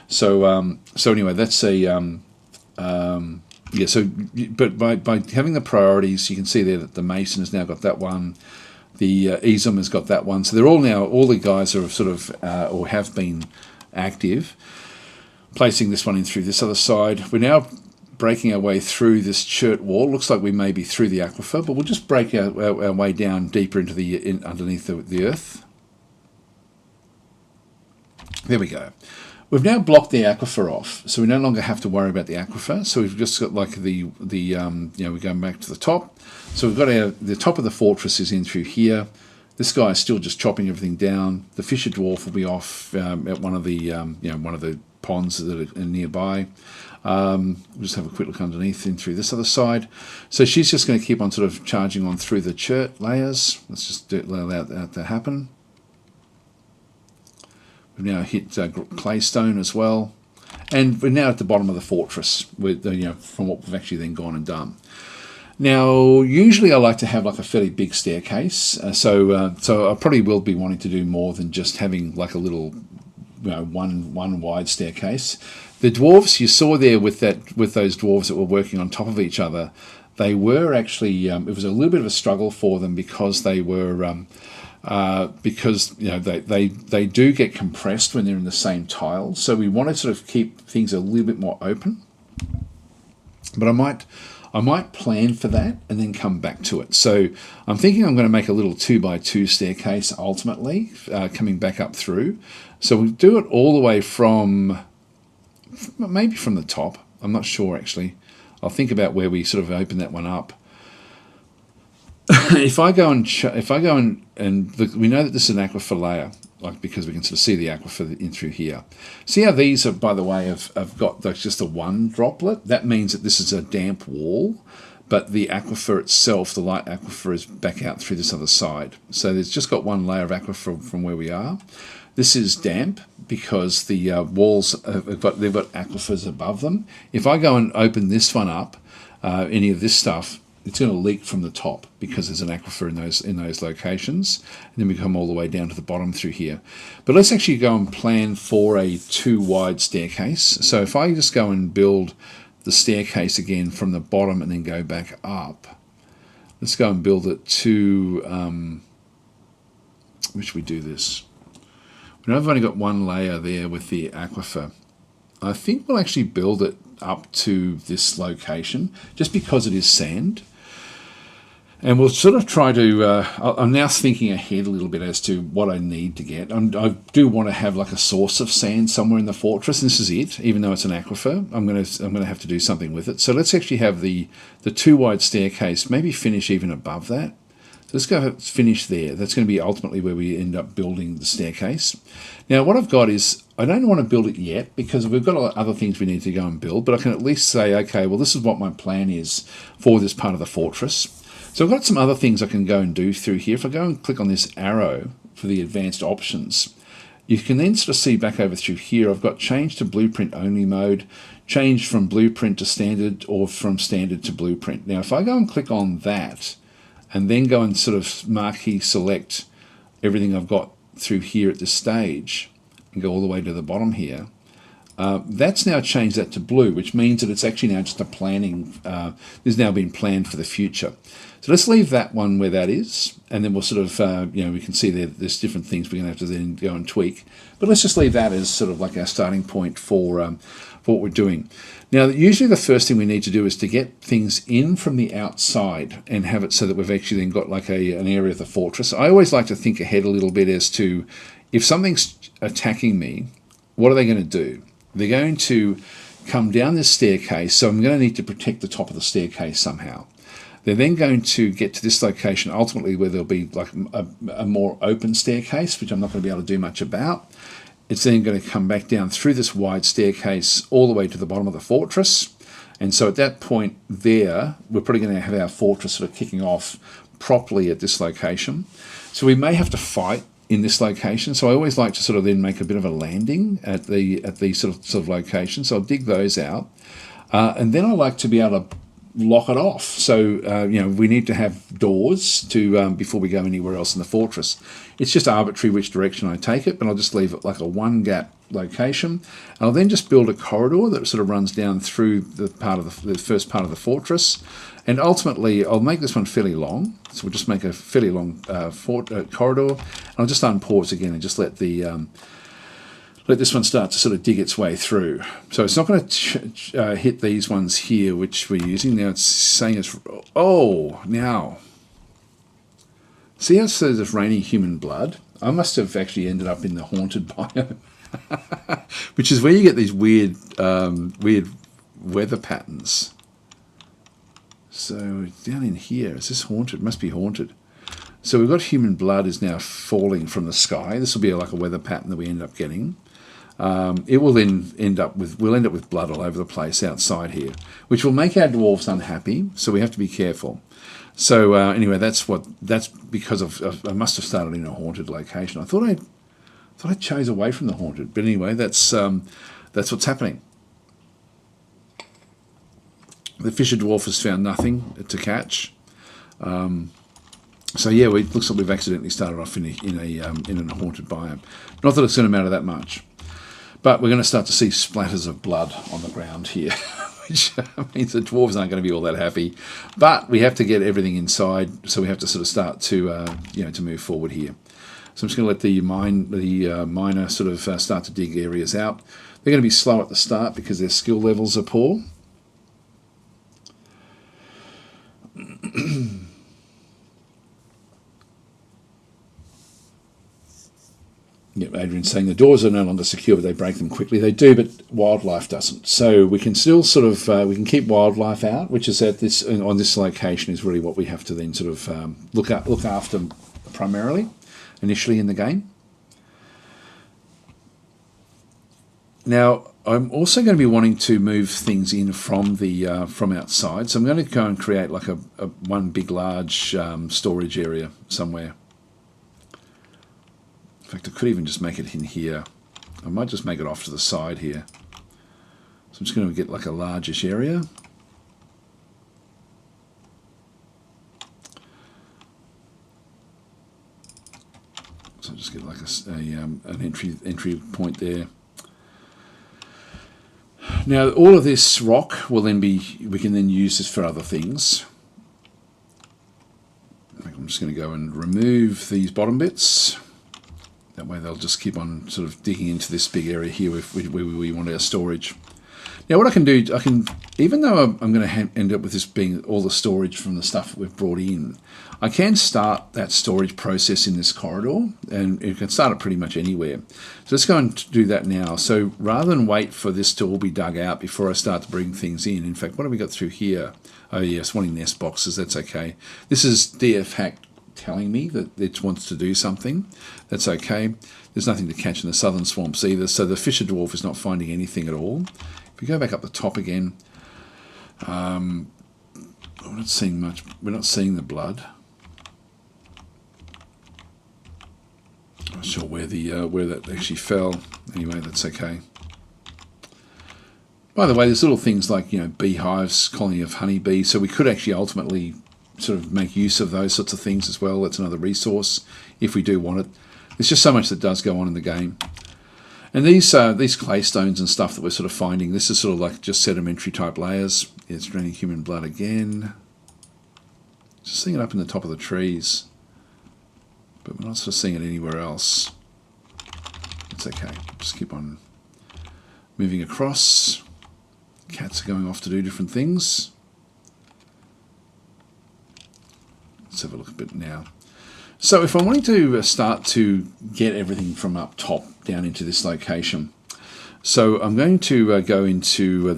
So anyway, that's a yeah. So, but by having the priorities, you can see there that the Mason has now got that one. The Ezum has got that one. So they're all the guys are sort of or have been active. Placing this one in through this other side. We're now breaking our way through this chert wall. Looks like we may be through the aquifer, but we'll just break our way down deeper into underneath the earth. There we go. We've now blocked the aquifer off, so we no longer have to worry about the aquifer. So we've just got like we're going back to the top. So we've got the top of the fortress is in through here. This guy is still just chopping everything down. The fisher dwarf will be off at one of the ponds that are nearby. We'll just have a quick look underneath in through this other side. So she's just going to keep on sort of charging on through the chert layers. Let's just allow that to happen. We've now hit claystone as well, and we're now at the bottom of the fortress with from what we've actually then gone and done. Now, usually I like to have like a fairly big staircase, so I probably will be wanting to do more than just having like a little, one wide staircase. The dwarves you saw there with those dwarves that were working on top of each other, they were actually it was a little bit of a struggle for them because they were. They do get compressed when they're in the same tile, so we want to sort of keep things a little bit more open. But I might plan for that and then come back to it. So I'm thinking I'm going to make a little 2x2 staircase ultimately, coming back up through. So we'll do it all the way maybe from the top. I'm not sure actually. I'll think about where we sort of open that one up. If I go and we know that this is an aquifer layer, like because we can sort of see the aquifer in through here. See how these are, by the way, have got just a one droplet. That means that this is a damp wall, but the aquifer itself, the light aquifer, is back out through this other side. So there's just got one layer of aquifer from where we are. This is damp because the walls they've got aquifers above them. If I go and open this one up, any of this stuff, it's going to leak from the top because there's an aquifer in those locations, and then we come all the way down to the bottom through here. But let's actually go and plan for a 2 wide staircase. So if I just go and build the staircase again from the bottom and then go back up, let's go and build it to which we do this. We know I've only got one layer there with the aquifer. I think we'll actually build it up to this location just because it is sand. And we'll sort of try to, I'm now thinking ahead a little bit as to what I need to get. I do want to have like a source of sand somewhere in the fortress, and this is it. Even though it's an aquifer, I'm going to have to do something with it. So let's actually have the 2 wide staircase, maybe finish even above that. So let's go finish there. That's going to be ultimately where we end up building the staircase. Now what I've got is, I don't want to build it yet because we've got a lot of other things we need to go and build, but I can at least say, okay, well this is what my plan is for this part of the fortress. So I've got some other things I can go and do through here. If I go and click on this arrow for the advanced options, You can then sort of see back over through here, I've got change to blueprint only mode, change from blueprint to standard, or from standard to blueprint. Now, if I go and click on that, and then go and sort of marquee select everything I've got through here at this stage, and go all the way to the bottom here, that's now changed that to blue, which means that it's actually now just a planning, this has now been planned for the future. So let's leave that one where that is, and then we'll sort of, we can see there's different things we're going to have to then go and tweak. But let's just leave that as sort of like our starting point for what we're doing. Now, usually the first thing we need to do is to get things in from the outside and have it so that we've actually then got like an area of the fortress. I always like to think ahead a little bit as to if something's attacking me, what are they going to do? They're going to come down this staircase, so I'm going to need to protect the top of the staircase somehow. They're then going to get to this location ultimately where there'll be like a more open staircase, which I'm not going to be able to do much about. It's then going to come back down through this wide staircase all the way to the bottom of the fortress. And so at that point there, we're probably going to have our fortress sort of kicking off properly at this location. So we may have to fight in this location. So I always like to sort of then make a bit of a landing at the sort of location. So I'll dig those out. And then I like to be able to lock it off. So, we need to have doors to before we go anywhere else in the fortress. It's just arbitrary which direction I take it, but I'll just leave it like a one gap location. I'll then just build a corridor that sort of runs down through the first part of the fortress. And ultimately, I'll make this one fairly long. So we'll just make a fairly long corridor. And I'll just unpause again and just let this one start to sort of dig its way through. So it's not going to hit these ones here, which we're using. Now it's saying it's... Oh, now. See how it says it's raining human blood? I must have actually ended up in the haunted biome, which is where you get these weird weather patterns. So down in here, is this haunted? It must be haunted. So we've got human blood is now falling from the sky. This will be like a weather pattern that we end up getting. It will then end up with blood all over the place outside here, which will make our dwarves unhappy. So we have to be careful. So anyway, that's because I must have started in a haunted location. I thought I chose away from the haunted, but anyway, that's what's happening. The fisher dwarf has found nothing to catch. So yeah, it looks like we've accidentally started off in a haunted biome. Not that it's going to matter that much, but we're going to start to see splatters of blood on the ground here, which means the dwarves aren't going to be all that happy. But we have to get everything inside, so we have to sort of start to to move forward here. So I'm just going to let the miner sort of start to dig areas out. They're going to be slow at the start because their skill levels are poor. Yep, Adrian's saying the doors are no longer secure, but they break them quickly. They do, but wildlife doesn't. So we can still sort of we can keep wildlife out, which is at this on this location is really what we have to then sort of look after primarily initially in the game. Now I'm also going to be wanting to move things in from the from outside, so I'm going to go and create like a one big large storage area somewhere. In fact, I could even just make it in here. I might just make it off to the side here. So I'm just going to get like a largish area. So I'll just get like an entry point there. Now all of this rock will then we can then use this for other things. I'm just going to go and remove these bottom bits. That way they'll just keep on sort of digging into this big area here where we want our storage. Now what I can do, even though I'm going to end up with this being all the storage from the stuff that we've brought in, I can start that storage process in this corridor, and you can start it pretty much anywhere. So let's go and do that now. So rather than wait for this to all be dug out before I start to bring things in fact, what have we got through here? Oh yes, wanting nest boxes, that's okay. This is DFHack telling me that it wants to do something. That's okay. There's nothing to catch in the southern swamps either, so the fisher dwarf is not finding anything at all. If we go back up the top again, we're not seeing much. We're not seeing the blood. I'm not sure where that actually fell. Anyway, that's okay. By the way, there's little things like, beehives, colony of honeybees, so we could actually ultimately sort of make use of those sorts of things as well. That's another resource if we do want it. There's just so much that does go on in the game. And these clay stones and stuff that we're sort of finding, this is sort of like just sedimentary type layers. It's draining human blood again. Just seeing it up in the top of the trees, but we're not sort of seeing it anywhere else. It's okay. Just keep on moving across. Cats are going off to do different things. Let's have a look a bit now. So if I'm wanting to start to get everything from up top down into this location, so I'm going to go into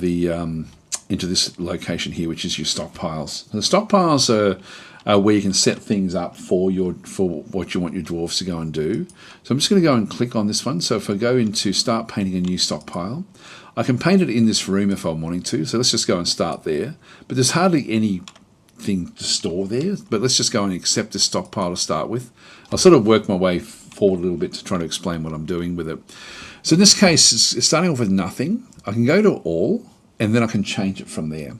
into this location here, which is your stockpiles. And the stockpiles are where you can set things up for what you want your dwarves to go and do. So I'm just going to go and click on this one. So if I go into start painting a new stockpile, I can paint it in this room if I'm wanting to. So let's just go and start there. But there's hardly anything to store there. But let's just go and accept this stockpile to start with. I'll sort of work my way forward a little bit to try to explain what I'm doing with it. So in this case, it's starting off with nothing. I can go to all, and then I can change it from there.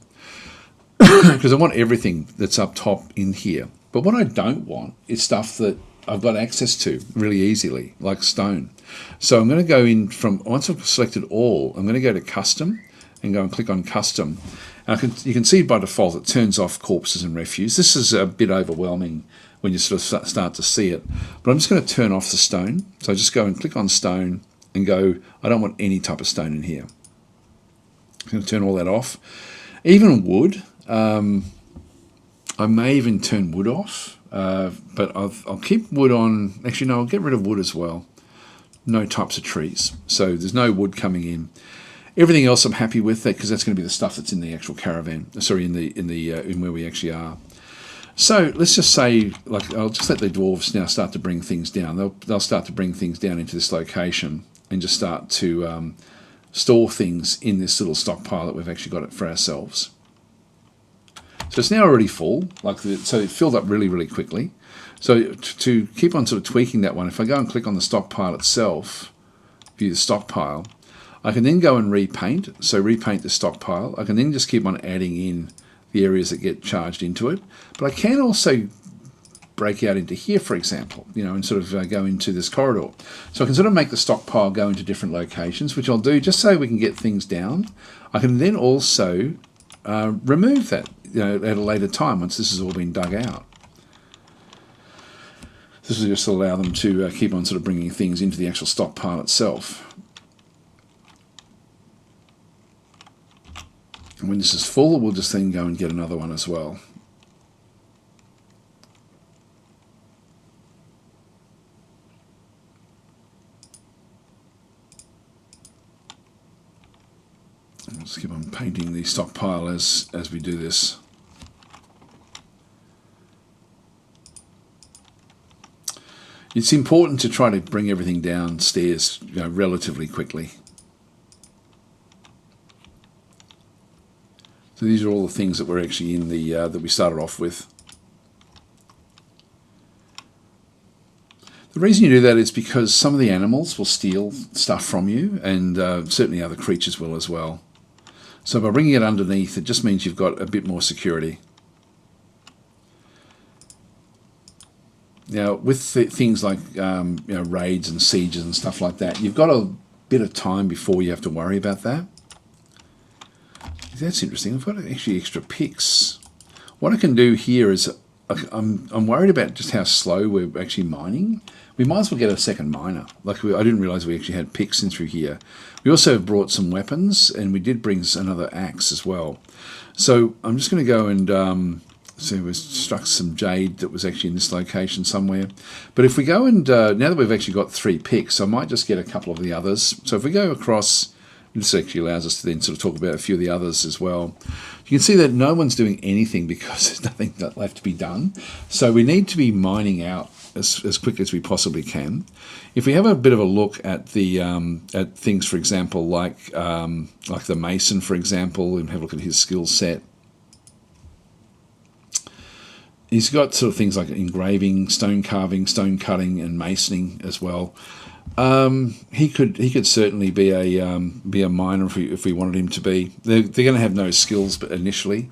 Because I want everything that's up top in here. But what I don't want is stuff that I've got access to really easily, like stone. So I'm going to go in from, once I've selected all, I'm going to go to custom and go and click on custom. And you can see by default it turns off corpses and refuse. This is a bit overwhelming when you sort of start to see it. But I'm just going to turn off the stone. So I just go and click on stone and go, I don't want any type of stone in here. I'm going to turn all that off. Even wood, I may even turn wood off, but I'll keep wood on. Actually, no, I'll get rid of wood as well. No types of trees. So there's no wood coming in. Everything else I'm happy with that because that's going to be the stuff that's in the actual caravan. Sorry, in where we actually are. So let's just say, like, I'll just let the dwarves now start to bring things down. They'll start to bring things down into this location and just start to store things in this little stockpile that we've actually got it for ourselves. So it's now already full, so it filled up really, really quickly. So to keep on sort of tweaking that one, if I go and click on the stockpile itself, view the stockpile, I can then go and repaint. So repaint the stockpile. I can then just keep on adding in the areas that get charged into it. But I can also break out into here, for example, and sort of go into this corridor. So I can sort of make the stockpile go into different locations, which I'll do just so we can get things down. I can then also remove that at a later time once this has all been dug out. This will just allow them to keep on sort of bringing things into the actual stockpile itself. And when this is full, we'll just then go and get another one as well. We'll just keep on painting the stockpile as we do this. It's important to try to bring everything downstairs relatively quickly. So these are all the things that were actually in the that we started off with. The reason you do that is because some of the animals will steal stuff from you, and certainly other creatures will as well. So by bringing it underneath, it just means you've got a bit more security. Now, with things like raids and sieges and stuff like that, you've got a bit of time before you have to worry about that. That's interesting. I've got actually extra picks. What I can do here is I'm worried about just how slow we're actually mining. We might as well get a second miner. I didn't realise we actually had picks in through here. We also brought some weapons, and we did bring another axe as well. So I'm just going to go and so we struck some jade that was actually in this location somewhere. But if we go and now that we've actually got 3 picks, I might just get a couple of the others. So if we go across, this actually allows us to then sort of talk about a few of the others as well. You can see that no one's doing anything because there's nothing left to be done. So we need to be mining out as quick as we possibly can. If we have a bit of a look at the at things, for example, like the mason, for example, and have a look at his skill set. He's got sort of things like engraving, stone carving, stone cutting, and masoning as well. He could certainly be a miner if we wanted him to be. They're going to have no skills, but initially,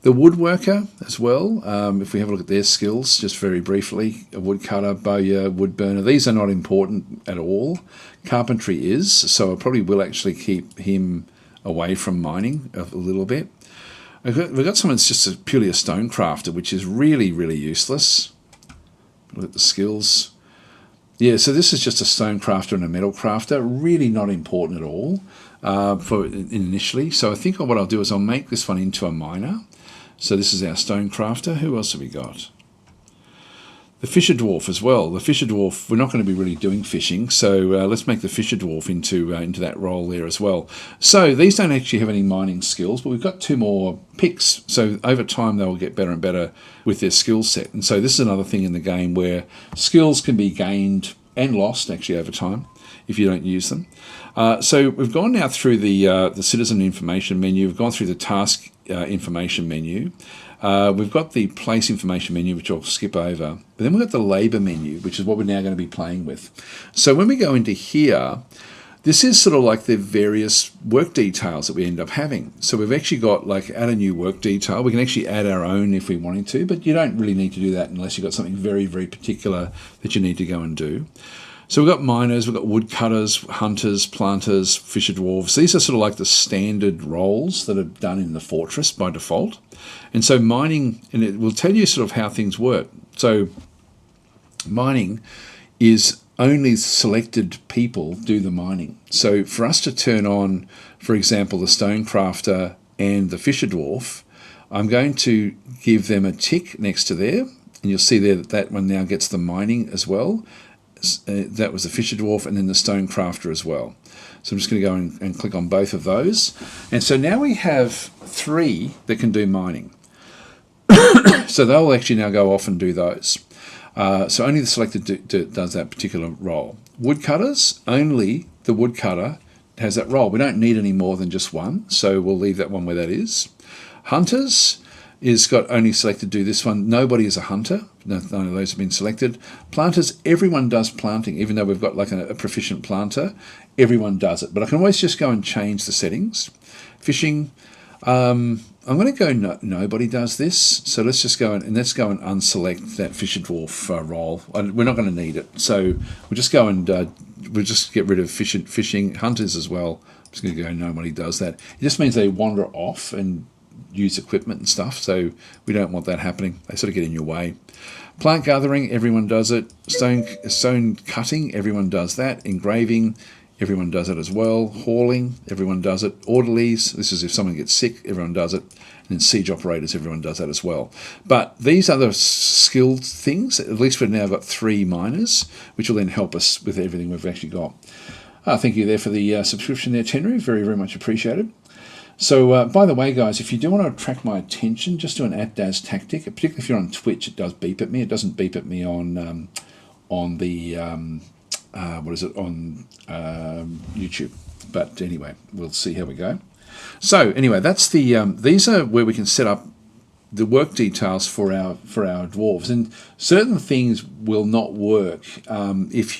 the woodworker as well. If we have a look at their skills, just very briefly, a woodcutter, bowyer, wood burner. These are not important at all. Carpentry is, so I probably will actually keep him away from mining a little bit. We've got someone that's just purely a stone crafter, which is really, really useless. Look at the skills. Yeah, so this is just a stone crafter and a metal crafter. Really not important at all for initially. So I think what I'll do is I'll make this one into a miner. So this is our stone crafter. Who else have we got? The fisher dwarf as well. The fisher dwarf, we're not going to be really doing fishing, so let's make the fisher dwarf into that role there as well. So these don't actually have any mining skills, but we've got 2 more picks. So over time they'll get better and better with their skill set. And so this is another thing in the game where skills can be gained and lost actually over time if you don't use them. So we've gone now through the citizen information menu. We've gone through the task information menu. We've got the place information menu, which I'll skip over. But then we've got the labour menu, which is what we're now going to be playing with. So when we go into here, this is sort of like the various work details that we end up having. So we've actually got like add a new work detail. We can actually add our own if we wanted to, but you don't really need to do that unless you've got something very, very particular that you need to go and do. So we've got miners, we've got woodcutters, hunters, planters, fisher dwarves. These are sort of like the standard roles that are done in the fortress by default. And so mining, and it will tell you sort of how things work. So mining is only selected people do the mining. So for us to turn on, for example, the stone crafter and the fisher dwarf, I'm going to give them a tick next to there. And you'll see there that that one now gets the mining as well. That was the fisher dwarf and then the stone crafter as well. So I'm just going to go and click on both of those. And so now we have 3 that can do mining. So they'll actually now go off and do those. So only the selected does that particular role. Woodcutters, only the woodcutter has that role. We don't need any more than just one, so we'll leave that one where that is. Hunters is got only selected do this one. Nobody is a hunter. None of those have been selected. Planters, everyone does planting. Even though we've got like a proficient planter, everyone does it. But I can always just go and change the settings. Fishing, I'm going to go nobody does this. So let's just go and let's go and unselect that fisher dwarf role. We're not going to need it. So we'll just go and we'll just get rid of fishing. Hunters as well. I'm just going to go nobody does that. It just means they wander off and use equipment and stuff, so we don't want that happening. They sort of get in your way. Plant gathering, everyone does it. Stone cutting, everyone does that. Engraving, everyone does it as well. Hauling, everyone does it. Orderlies, this is if someone gets sick, everyone does it. And then siege operators, everyone does that as well. But these other skilled things, at least we've now got 3 miners, which will then help us with everything we've actually got. Thank you there for the subscription there, Tenru. Very, very much appreciated. So, by the way, guys, if you do want to attract my attention, just do an @DasTactic. Particularly if you're on Twitch, it does beep at me. It doesn't beep at me on the on YouTube. But anyway, we'll see how we go. So anyway, that's the these are where we can set up the work details for our dwarves, and certain things will not work if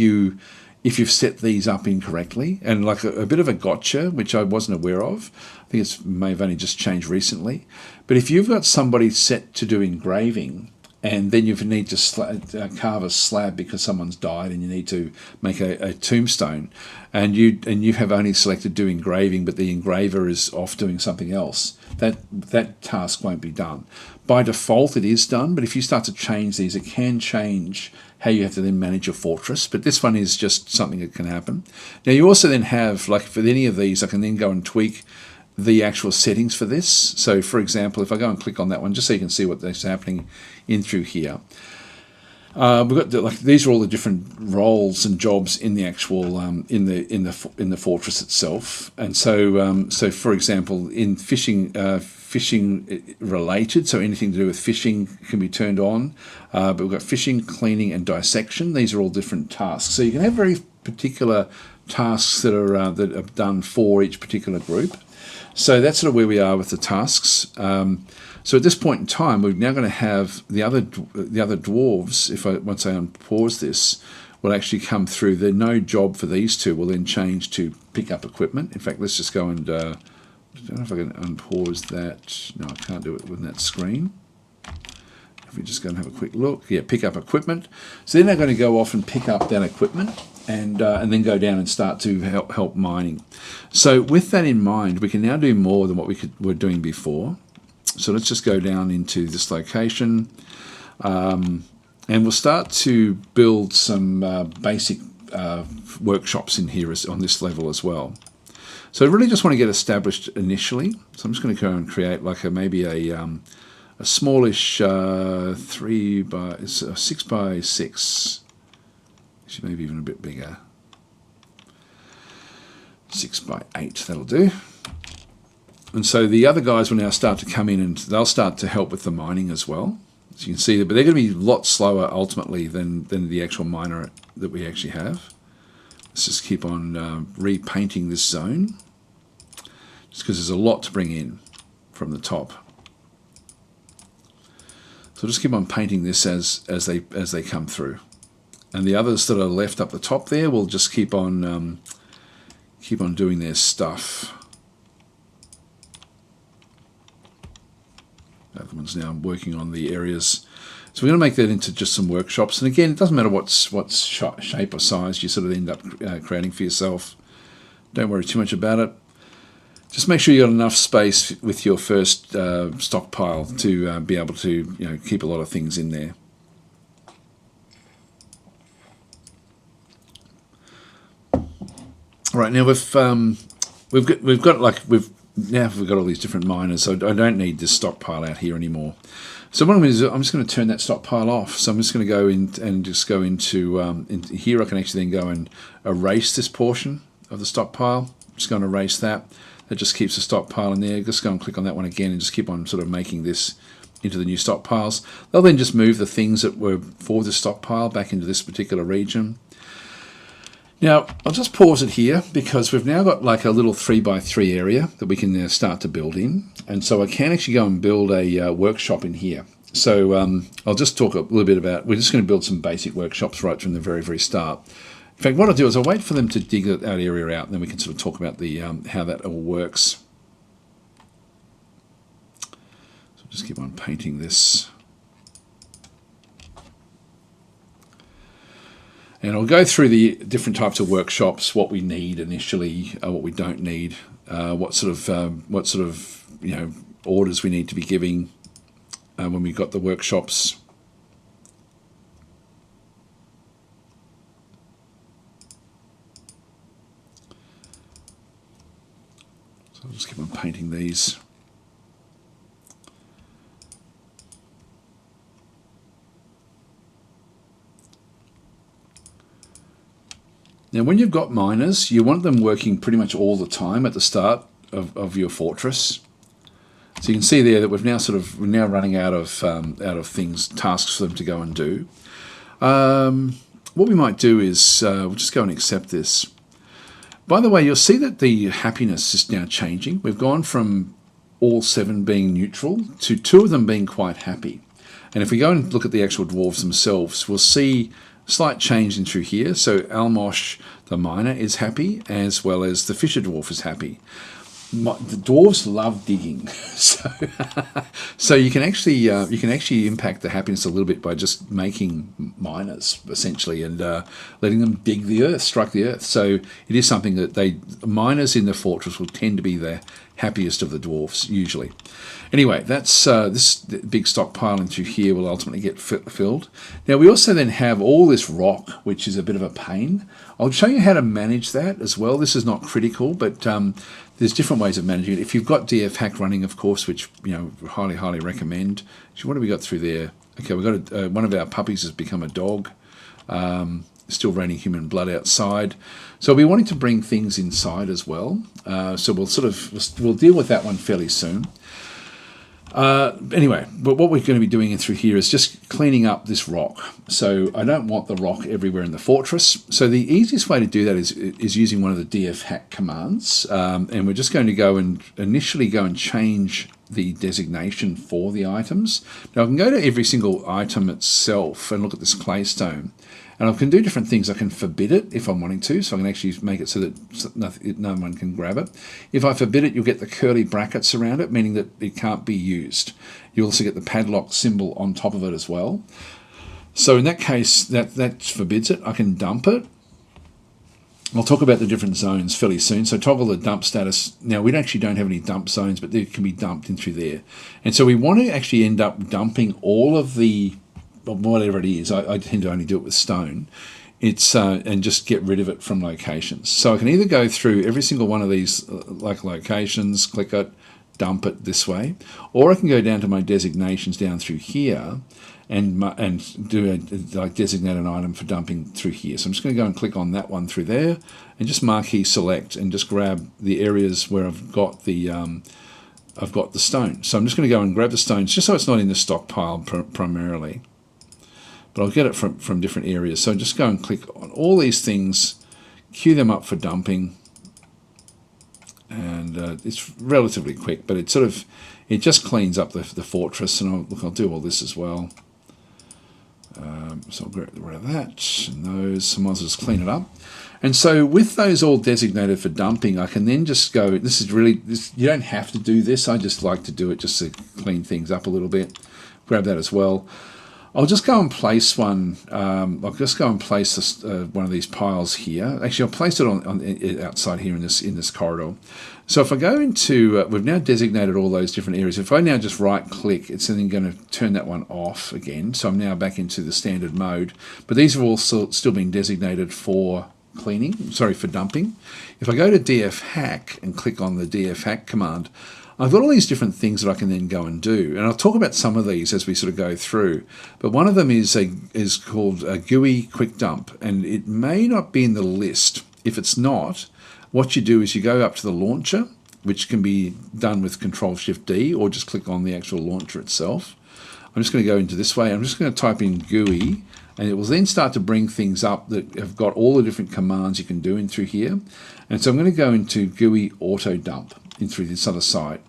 you've set these up incorrectly. And like a bit of a gotcha, which I wasn't aware of. I think it may have only just changed recently. But if you've got somebody set to do engraving, and then you need to carve a slab because someone's died, and you need to make a tombstone, and you have only selected do engraving, but the engraver is off doing something else, that task won't be done. By default, it is done, but if you start to change these, it can change how you have to then manage your fortress. But this one is just something that can happen. Now you also then have, like for any of these, I can then go and tweak the actual settings for this. So for example, if I go and click on that one, just so you can see what's happening in through here, we've got these are all the different roles and jobs in the actual in the fortress itself. And so so for example, in fishing related, so anything to do with fishing can be turned on. But we've got fishing, cleaning, and dissection. These are all different tasks. So you can have very particular tasks that are done for each particular group. So that's sort of where we are with the tasks. So at this point in time, we're now going to have the other dwarves, once I unpause this, will actually come through. The no job for these two will then change to pick up equipment. In fact, let's just go and, I don't know if I can unpause that. No, I can't do it within that screen. If we just go and have a quick look. Yeah, pick up equipment. So then they're going to go off and pick up that equipment and then go down and start to help mining. So with that in mind, we can now do more than what were doing before. So let's just go down into this location. And we'll start to build some basic workshops in here on this level as well. So I really just want to get established initially. So I'm just going to go and create like maybe a smallish 6 by 6. Actually, maybe even a bit bigger. 6 by 8, that'll do. And so the other guys will now start to come in and they'll start to help with the mining as well. So you can see that, but they're going to be a lot slower ultimately than the actual miner that we actually have. Let's just keep on repainting this zone, just because there's a lot to bring in from the top. So just keep on painting this as they come through, and the others that are left up the top there will just keep on doing their stuff. The other one's now working on the areas. So we're going to make that into just some workshops. And again, it doesn't matter what shape or size you sort of end up creating for yourself. Don't worry too much about it. Just make sure you've got enough space with your first stockpile to be able to keep a lot of things in there. All right, now we've got all these different miners, so I don't need this stockpile out here anymore. So what I'm going to do, I'm just going to turn that stockpile off. So I'm just going to go in and just go into here. I can actually then go and erase this portion of the stockpile. I'm just going to erase that. That just keeps the stockpile in there. Just go and click on that one again and just keep on sort of making this into the new stockpiles. They'll then just move the things that were for the stockpile back into this particular region. Now, I'll just pause it here because we've now got like a little 3x3 area that we can now start to build in. And so I can actually go and build a workshop in here. So I'll just talk a little bit about, we're just going to build some basic workshops right from the very, very start. In fact, what I'll do is I'll wait for them to dig that area out, and then we can sort of talk about the how that all works. So just keep on painting this. And I'll go through the different types of workshops, what we need initially, what we don't need, what sort of orders we need to be giving when we've got the workshops. So I'll just keep on painting these. Now, when you've got miners, you want them working pretty much all the time at the start of your fortress. So you can see there that we're now running out of tasks for them to go and do. What we might do is we'll just go and accept this. By the way, you'll see that the happiness is now changing. We've gone from all 7 being neutral to 2 of them being quite happy. And if we go and look at the actual dwarves themselves, we'll see slight change in through here. So Almosh, the miner, is happy, as well as the fisher dwarf is happy. The dwarves love digging, so you can actually impact the happiness a little bit by just making miners essentially and letting them dig the earth, strike the earth. So it is something that miners in the fortress will tend to be the happiest of the dwarves usually. Anyway, that's this big stockpile into here will ultimately get filled. Now we also then have all this rock, which is a bit of a pain. I'll show you how to manage that as well. This is not critical, but there's different ways of managing it. If you've got DFHack running, of course, which highly recommend. So what have we got through there? Okay, we've got one of our puppies has become a dog. Still raining human blood outside. So we'll be wanting to bring things inside as well. So we'll deal with that one fairly soon. Anyway, but what we're going to be doing through here is just cleaning up this rock. So I don't want the rock everywhere in the fortress. So the easiest way to do that is using one of the DFHack commands. And we're just going to go and initially go and change the designation for the items. Now I can go to every single item itself and look at this claystone. And I can do different things. I can forbid it if I'm wanting to, so I can actually make it so that no one can grab it. If I forbid it, you'll get the curly brackets around it, meaning that it can't be used. You'll also get the padlock symbol on top of it as well. So in that case, that forbids it. I can dump it. I'll talk about the different zones fairly soon. So toggle the dump status. Now, we actually don't have any dump zones, but they can be dumped in through there. And so we want to actually end up dumping all of the whatever it is. I tend to only do it with stone. It's and just get rid of it from locations. So I can either go through every single one of these locations, click it, dump it this way, or I can go down to my designations down through here and do designate an item for dumping through here. So I'm just going to go and click on that one through there and just marquee select and just grab the areas where I've got the stone. So I'm just going to go and grab the stones just so it's not in the stockpile primarily. But I'll get it from different areas. So just go and click on all these things, queue them up for dumping, and it's relatively quick, but it just cleans up the fortress. And I'll do all this as well. So I'll get rid of that and those. I might as well just clean it up. And so with those all designated for dumping, I can then just go. You don't have to do this. I just like to do it just to clean things up a little bit. Grab that as well. I'll just go and place one. I'll just go and place one of these piles here. Actually, I'll place it on outside here in this corridor. So if I go into, we've now designated all those different areas. If I now just right-click, it's then going to turn that one off again. So I'm now back into the standard mode. But these have all still been designated for for dumping. If I go to DFHack and click on the DFHack command, I've got all these different things that I can then go and do. And I'll talk about some of these as we sort of go through. But one of them is called a GUI quick dump. And it may not be in the list. If it's not, what you do is you go up to the launcher, which can be done with Control-Shift-D, or just click on the actual launcher itself. I'm just going to go into this way. I'm just going to type in GUI, and it will then start to bring things up that have got all the different commands you can do in through here. And so I'm going to go into GUI auto dump in through this other side.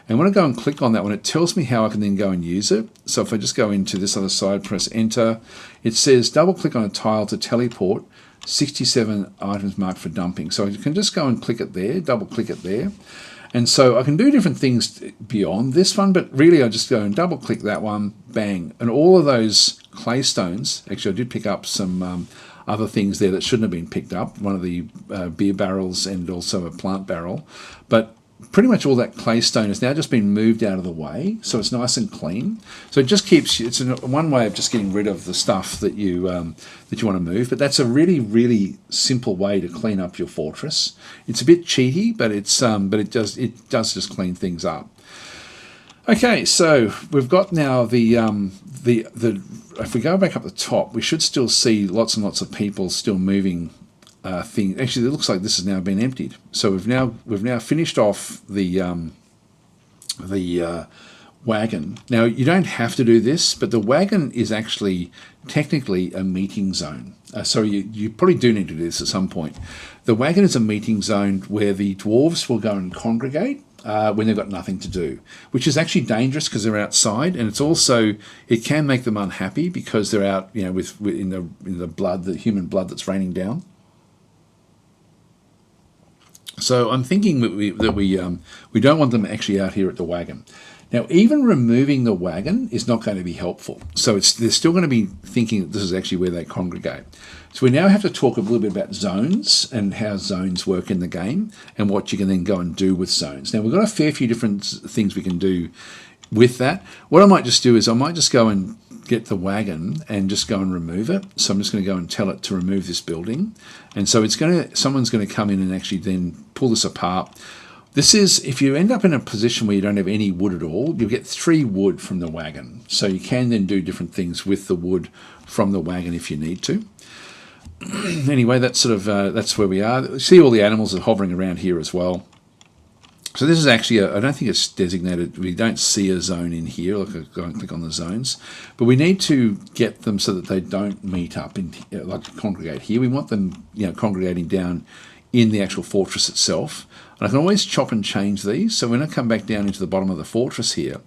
And when I go and click on that one, it tells me how I can then go and use it. So if I just go into this other side, press enter, it says double click on a tile to teleport 67 items marked for dumping. So you can just go and click it there, double click it there. And so I can do different things beyond this one, but really I just go and double click that one, bang. And all of those claystones, actually I did pick up some other things there that shouldn't have been picked up, one of the beer barrels and also a plant barrel. But pretty much all that claystone has now just been moved out of the way, so it's nice and clean. So it just keeps, it's one way of just getting rid of the stuff that you want to move. But that's a really, really simple way to clean up your fortress. It's a bit cheaty, but it does just clean things up. Okay, so we've got now if we go back up the top, we should still see lots and lots of people still moving thing. Actually, it looks like this has now been emptied. So we've now finished off the wagon. Now you don't have to do this, but the wagon is actually technically a meeting zone. So you probably do need to do this at some point. The wagon is a meeting zone where the dwarves will go and congregate when they've got nothing to do, which is actually dangerous because they're outside, and it can make them unhappy because they're out, in the blood, the human blood that's raining down. So I'm thinking that we don't want them actually out here at the wagon. Now, even removing the wagon is not going to be helpful. So they're still going to be thinking that this is actually where they congregate. So we now have to talk a little bit about zones and how zones work in the game and what you can then go and do with zones. Now, we've got a fair few different things we can do with that. What I might just do is I might just go and get the wagon and just go and remove it. So I'm just going to go and tell it to remove this building. And so someone's going to come in and actually then pull this apart. This is, if you end up in a position where you don't have any wood at all, you'll get 3 wood from the wagon. So you can then do different things with the wood from the wagon if you need to. Anyway, that's where we are. See all the animals are hovering around here as well. So this is actually, I don't think it's designated, we don't see a zone in here, like I go and click on the zones, but we need to get them so that they don't meet up, in, like congregate here. We want them, congregating down in the actual fortress itself. And I can always chop and change these. So when I come back down into the bottom of the fortress here,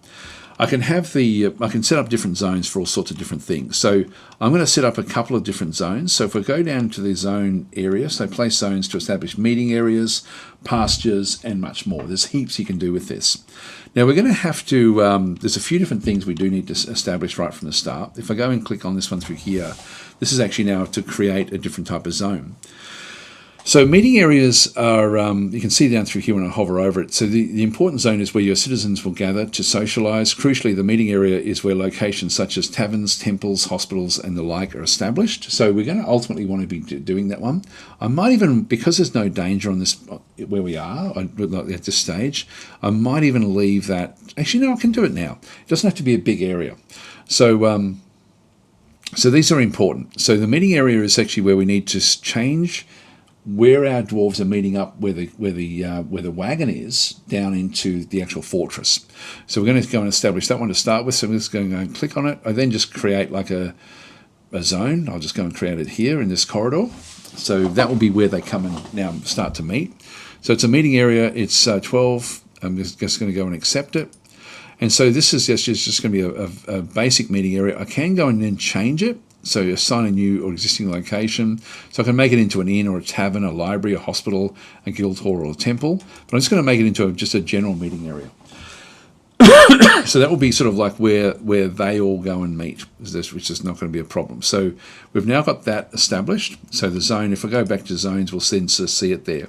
I can have I can set up different zones for all sorts of different things. So I'm going to set up a couple of different zones. So if we go down to the zone area, so place zones to establish meeting areas, pastures, and much more. There's heaps you can do with this. Now we're going to have to, there's a few different things we do need to establish right from the start. If I go and click on this one through here, this is actually now to create a different type of zone. So meeting areas are, you can see down through here when I hover over it. So the important zone is where your citizens will gather to socialise. Crucially, the meeting area is where locations such as taverns, temples, hospitals and the like are established. So we're going to ultimately want to be doing that one. I might even, because there's no danger on this, where we are at this stage, I might even leave that. Actually, no, I can do it now. It doesn't have to be a big area. So, so these are important. So the meeting area is actually where we need to change where our dwarves are meeting up, where the wagon is, down into the actual fortress. So we're going to go and establish that one to start with. So I'm just going to go and click on it. I then just create like a zone. I'll just go and create it here in this corridor. So that will be where they come and now start to meet. So it's a meeting area. It's 12. I'm just going to go and accept it. And so this is just going to be a basic meeting area. I can go and then change it. So assign a new or existing location. So I can make it into an inn or a tavern, a library, a hospital, a guild hall, or a temple. But I'm just going to make it into just a general meeting area. So that will be sort of like where they all go and meet, which is not going to be a problem. So we've now got that established. So the zone, if I go back to zones, we'll then see it there.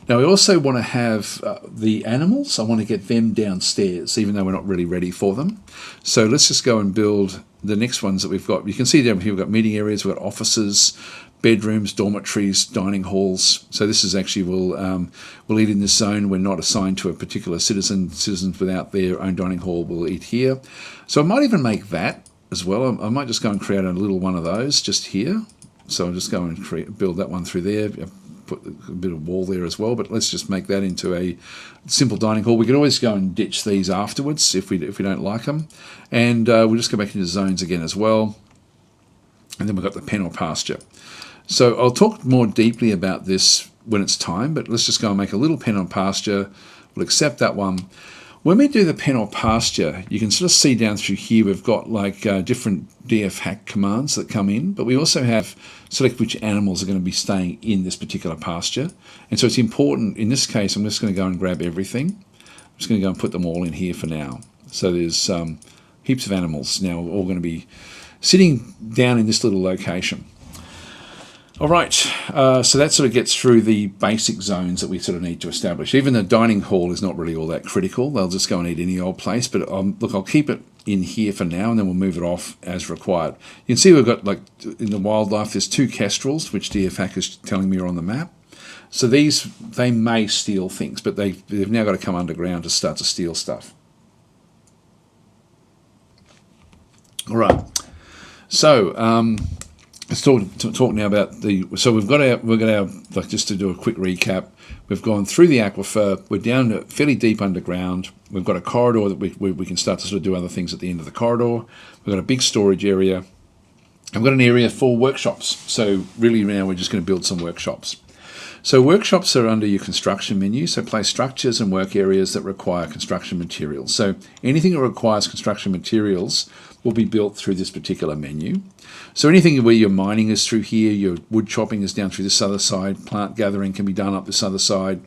Now we also want to have the animals. I want to get them downstairs, even though we're not really ready for them. So let's just go and build the next ones that we've got. You can see down here we've got meeting areas, we've got offices, bedrooms, dormitories, dining halls. So this is actually, we'll eat in this zone. We're not assigned to a particular citizen. Citizens without their own dining hall will eat here. So I might even make that as well. I might just go and create a little one of those just here. So I'll just go and build that one through there. Put a bit of wall there as well, but let's just make that into a simple dining hall. We can always go and ditch these afterwards if we don't like them, and we'll just go back into zones again as well, and then we've got the pen or pasture. So I'll talk more deeply about this when it's time, but let's just go and make a little pen or pasture. We'll accept that one. When we do the pen or pasture, you can sort of see down through here we've got like different DFHack commands that come in, but we also have select which animals are going to be staying in this particular pasture. And so it's important, in this case, I'm just going to go and grab everything. I'm just going to go and put them all in here for now. So there's heaps of animals now all going to be sitting down in this little location. All right, so that sort of gets through the basic zones that we sort of need to establish. Even the dining hall is not really all that critical. They'll just go and eat any old place. But look, I'll keep it in here for now, and then we'll move it off as required. You can see we've got, like, in the wildlife, there's 2 kestrels, which DFHack is telling me are on the map. So these, they may steal things, but they've now got to come underground to start to steal stuff. All right, so let's talk now about so we've got our, like, just to do a quick recap, we've gone through the aquifer, we're down fairly deep underground, we've got a corridor that we can start to sort of do other things at the end of the corridor, we've got a big storage area, and we've got an area for workshops. So really now we're just going to build some workshops. So workshops are under your construction menu, so place structures and work areas that require construction materials. So anything that requires construction materials will be built through this particular menu. So anything where your mining is through here, your wood chopping is down through this other side, plant gathering can be done up this other side,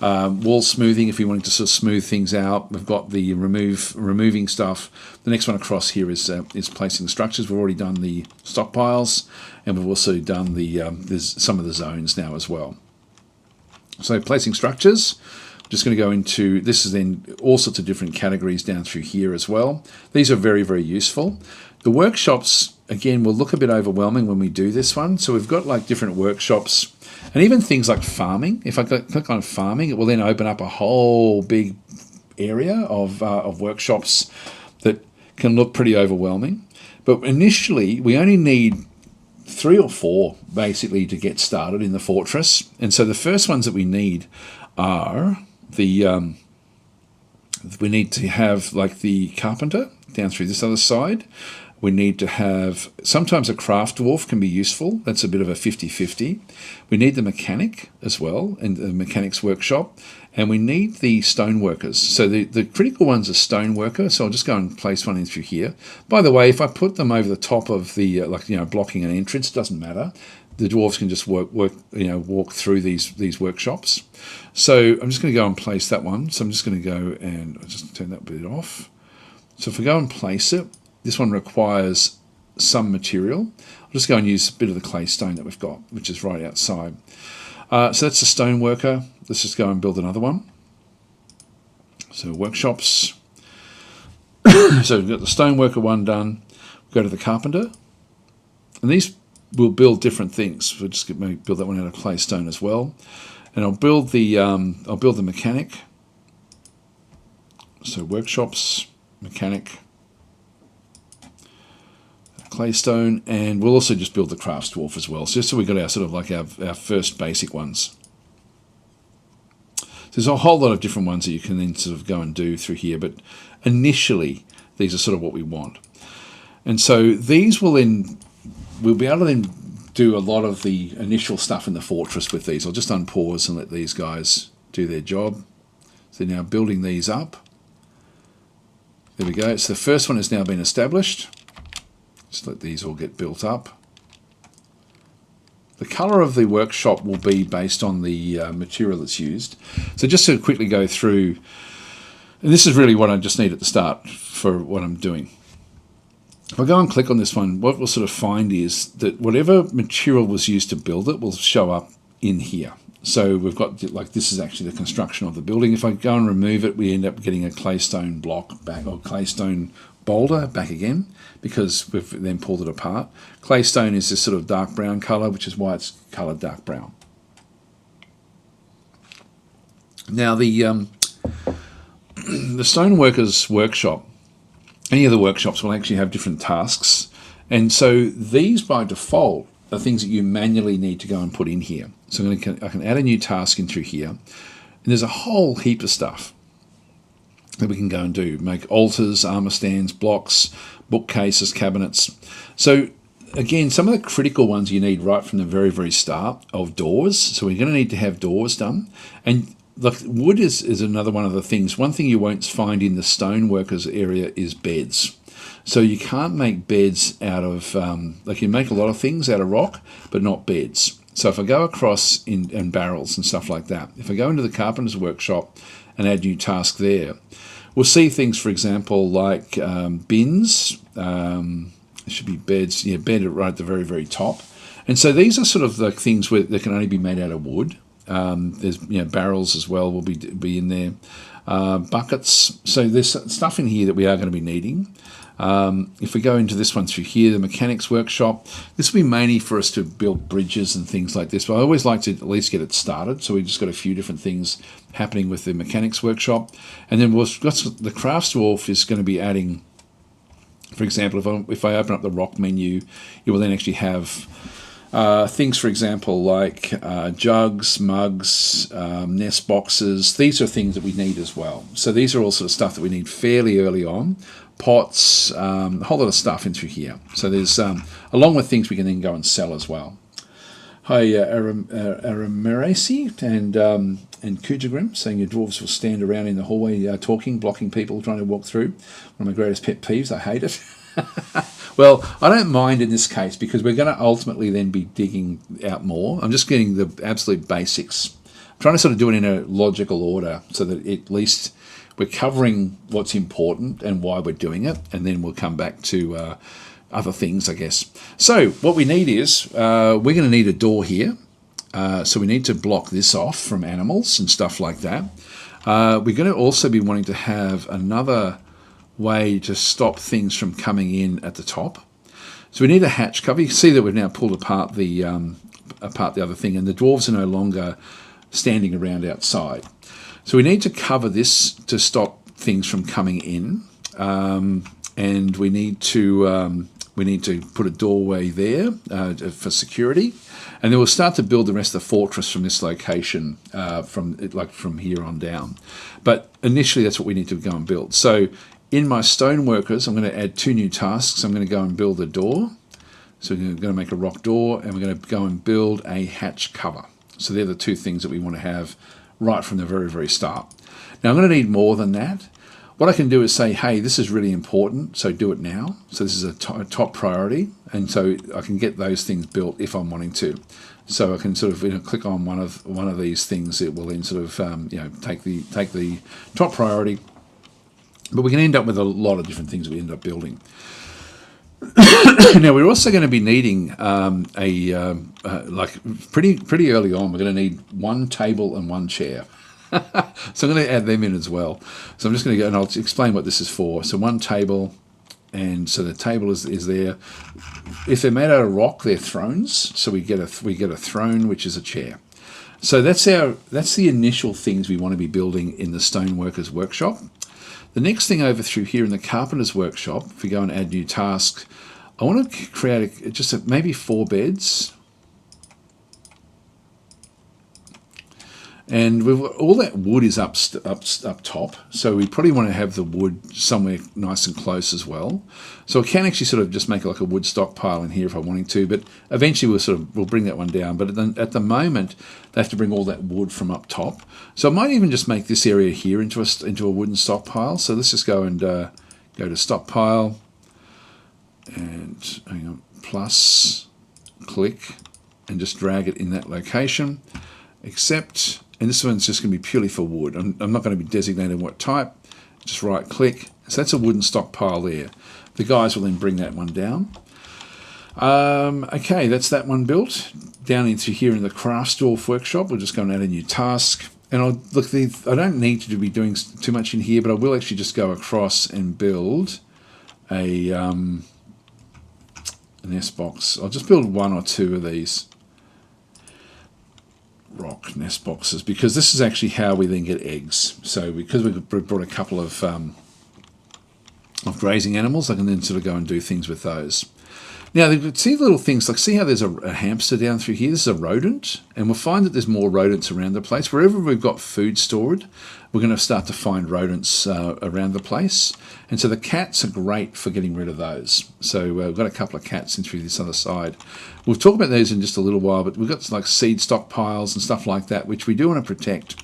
wall smoothing if you wanted to sort of smooth things out. We've got the removing stuff. The next one across here is placing the structures. We've already done the stockpiles, and we've also done there's some of the zones now as well. So placing structures, I'm just going to go into, this is then all sorts of different categories down through here as well. These are very, very useful. The workshops, again, will look a bit overwhelming when we do this one. So we've got like different workshops and even things like farming. If I click on farming, it will then open up a whole big area of workshops that can look pretty overwhelming. But initially, we only need 3 or 4 basically to get started in the fortress. And so the first ones that we need are the We need to have like the carpenter down through this other side. We need to have, sometimes a craft dwarf can be useful. That's a bit of a 50-50. We need the mechanic as well, and the mechanic's workshop. And we need the stoneworkers. So the critical one's a stoneworker. So I'll just go and place one in through here. By the way, if I put them over the top of the, blocking an entrance, it doesn't matter. The dwarves can just walk through these workshops. So I'm just going to go and place that one. So I'm just going to go and I'll just turn that bit off. So if I go and place it, this one requires some material. I'll just go and use a bit of the clay stone that we've got, which is right outside. So that's the stone worker. Let's just go and build another one. So workshops. So we've got the stone worker one done. Go to the carpenter. And these will build different things. We'll just maybe build that one out of clay stone as well. And I'll build the mechanic. So workshops, mechanic, clay stone, and we'll also just build the crafts dwarf as well. So just so we got our sort of like our first basic ones. So there's a whole lot of different ones that you can then sort of go and do through here, but initially these are sort of what we want. And so these will then, we'll be able to then do a lot of the initial stuff in the fortress with these. I'll just unpause and let these guys do their job. So now building these up. There we go. So the first one has now been established. Just let these all get built up. The colour of the workshop will be based on the material that's used. So just to quickly go through, and this is really what I just need at the start for what I'm doing. If I go and click on this one, what we'll sort of find is that whatever material was used to build it will show up in here. So we've got, like, this is actually the construction of the building. If I go and remove it, we end up getting a claystone block back, or claystone boulder back again, because we've then pulled it apart. Claystone is this sort of dark brown colour, which is why it's coloured dark brown. Now the stoneworkers workshop, any of the workshops will actually have different tasks, and so these by default are things that you manually need to go and put in here. So I can add a new task in through here, and there's a whole heap of stuff that we can go and do. Make altars, armor stands, blocks, bookcases, cabinets. So again, some of the critical ones you need right from the very, very start of doors. So we're going to need to have doors done. And look, wood is another one of the things. One thing you won't find in the stoneworkers area is beds. So you can't make beds out of, like you make a lot of things out of rock, but not beds. So if I go across in barrels and stuff like that, if I go into the carpenter's workshop and add new task there, we'll see things, for example, like bins. There should be beds, bed right at the very, very top. And so these are sort of like things where they can only be made out of wood. There's barrels as well will be in there. Buckets. So there's stuff in here that we are going to be needing. If we go into this one through here, the mechanics workshop, this will be mainly for us to build bridges and things like this, but I always like to at least get it started. So we've just got a few different things happening with the mechanics workshop. And then we've got the crafts dwarf is going to be adding, for example, if I open up the rock menu, you will then actually have things, for example, like jugs, mugs, nest boxes. These are things that we need as well. So these are all sort of stuff that we need fairly early on. Pots, a whole lot of stuff in through here. So there's, along with things we can then go and sell as well. Hi, Aramerasi and Kujagrim saying your dwarves will stand around in the hallway talking, blocking people trying to walk through. One of my greatest pet peeves. I hate it. Well, I don't mind in this case because we're going to ultimately then be digging out more. I'm just getting the absolute basics. I'm trying to sort of do it in a logical order so that at least we're covering what's important and why we're doing it, and then we'll come back to other things, I guess. So what we need is, we're going to need a door here. So we need to block this off from animals and stuff like that. We're going to also be wanting to have another way to stop things from coming in at the top. So we need a hatch cover. You can see that we've now pulled apart the other thing, and the dwarves are no longer standing around outside. So we need to cover this to stop things from coming in, and we need to We need to put a doorway there for security, and then we'll start to build the rest of the fortress from this location, from here on down. But initially, that's what we need to go and build. So in my stoneworkers, I'm going to add 2 new tasks. I'm going to go and build a door. So we're going to make a rock door, and we're going to go and build a hatch cover. So they're the 2 things that we want to have right from the very, very start. Now I'm going to need more than that. What I can do is say, hey, this is really important, so do it now. So this is a top priority, and so I can get those things built if I'm wanting to. So I can sort of click on one of these things. It will then sort of take the top priority. But we can end up with a lot of different things that we end up building. Now we're also going to be needing pretty early on. We're going to need 1 table and 1 chair. So I'm going to add them in as well. So I'm just going to go and I'll explain what this is for. So 1 table, and so the table is there. If they're made out of rock, they're thrones. So we get a throne, which is a chair. So that's the initial things we want to be building in the stoneworkers workshop. The next thing over through here in the carpenter's workshop, if we go and add new tasks, I want to create maybe 4 beds. And all that wood is up top, so we probably want to have the wood somewhere nice and close as well. So I can actually sort of just make like a wood stockpile in here if I wanted to, but eventually we'll bring that one down. But at the moment, they have to bring all that wood from up top. So I might even just make this area here into a wooden stockpile. So let's just go and go to stockpile, and hang on, plus, click, and just drag it in that location. Except, and this one's just going to be purely for wood. I'm not going to be designating what type. Just right click. So that's a wooden stockpile there. The guys will then bring that one down. Okay, that's that one built. Down into here in the DWARF workshop, we'll just go and add a new task. And I don't need to be doing too much in here, but I will actually just go across and build an nest box. I'll just build 1 or 2 of these rock nest boxes, because this is actually how we then get eggs. So because we've brought a couple of grazing animals, I can then sort of go and do things with those. Now, see little things, like see how there's a hamster down through here? This is a rodent, and we'll find that there's more rodents around the place. Wherever we've got food stored, we're going to start to find rodents around the place. And so the cats are great for getting rid of those. So we've got a couple of cats in through this other side. We'll talk about those in just a little while, but we've got like seed stockpiles and stuff like that, which we do want to protect.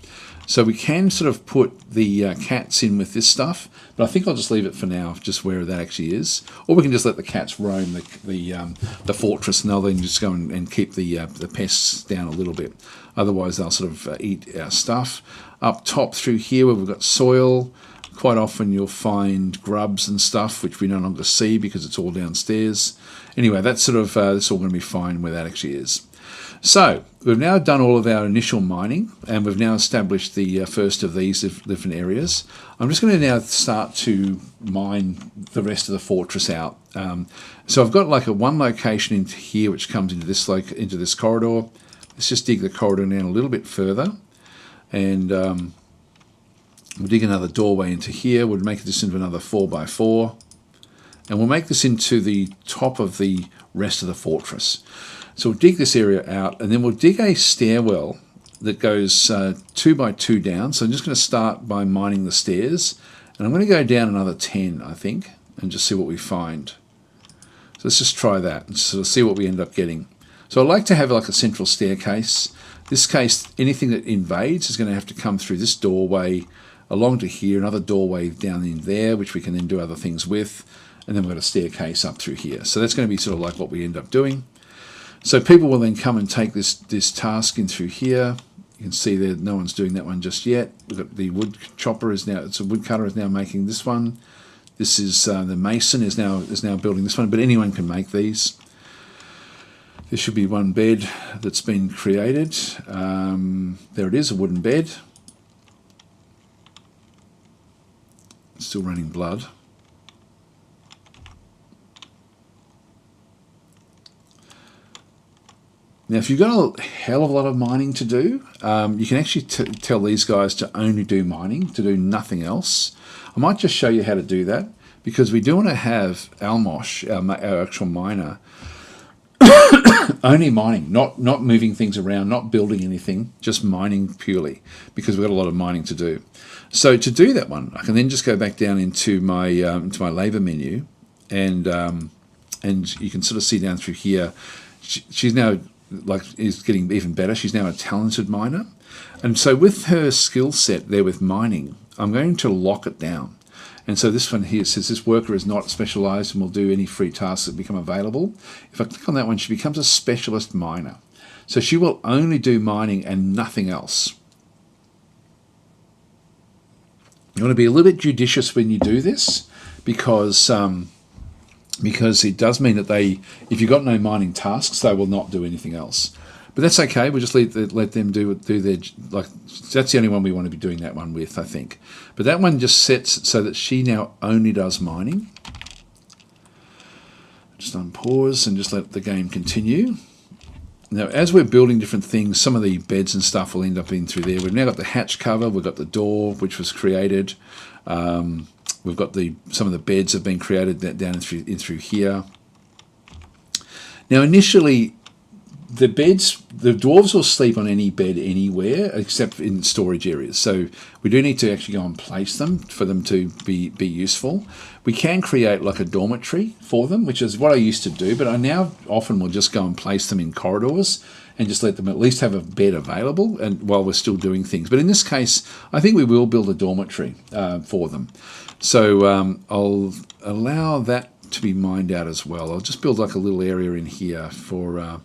So we can sort of put the cats in with this stuff, but I think I'll just leave it for now, just where that actually is. Or we can just let the cats roam the fortress, and they'll then just go and keep the pests down a little bit. Otherwise, they'll sort of eat our stuff. Up top through here, where we've got soil, quite often you'll find grubs and stuff, which we no longer see because it's all downstairs. Anyway, that's sort of that's all going to be fine where that actually is. So we've now done all of our initial mining, and we've now established the first of these different areas. I'm just going to now start to mine the rest of the fortress out. So I've got like one location into here which comes into this corridor. Let's just dig the corridor down a little bit further, and we'll dig another doorway into here. We'll make this into another 4x4, and we'll make this into the top of the rest of the fortress. So we'll dig this area out, and then we'll dig a stairwell that goes 2x2 down. So I'm just going to start by mining the stairs, and I'm going to go down another 10, I think, and just see what we find. So let's just try that and sort of see what we end up getting. So I like to have like a central staircase. This case, anything that invades is going to have to come through this doorway along to here, another doorway down in there, which we can then do other things with, and then we've got a staircase up through here. So that's going to be sort of like what we end up doing. So people will then come and take this task in through here. You can see there, no one's doing that one just yet. We've got the wood chopper it's a woodcutter is now making this one. This is the mason is now building this one, but anyone can make these. There should be one bed that's been created. There it is, a wooden bed. It's still running blood. Now, if you've got a hell of a lot of mining to do, you can actually tell these guys to only do mining, to do nothing else. I might just show you how to do that. because we do want to have Almosh, our actual miner, only mining, not moving things around, not building anything, just mining purely, because we've got a lot of mining to do. So to do that one, I can then just go back down into my labor menu, and you can sort of see down through here, she's now is getting even better. She's now a talented miner, and so with her skill set there with mining, I'm going to lock it down. And so this one here says this worker is not specialised and will do any free tasks that become available. If I click on that one, she becomes a specialist miner. So she will only do mining and nothing else. You want to be a little bit judicious when you do this, because it does mean that if you've got no mining tasks, they will not do anything else. But that's okay. We'll just let them do their, that's the only one we want to be doing that one with, I think. But that one just sets so that she now only does mining. Just unpause and just let the game continue. Now, as we're building different things, some of the beds and stuff will end up in through there. We've now got the hatch cover. We've got the door, which was created. We've got some of the beds have been created down in through here. Now, initially, the dwarves will sleep on any bed anywhere except in storage areas. So we do need to actually go and place them for them to be useful. We can create like a dormitory for them, which is what I used to do, but I now often will just go and place them in corridors and just let them at least have a bed available and while we're still doing things. But in this case, I think we will build a dormitory for them. So I'll allow that to be mined out as well. I'll just build like a little area in here for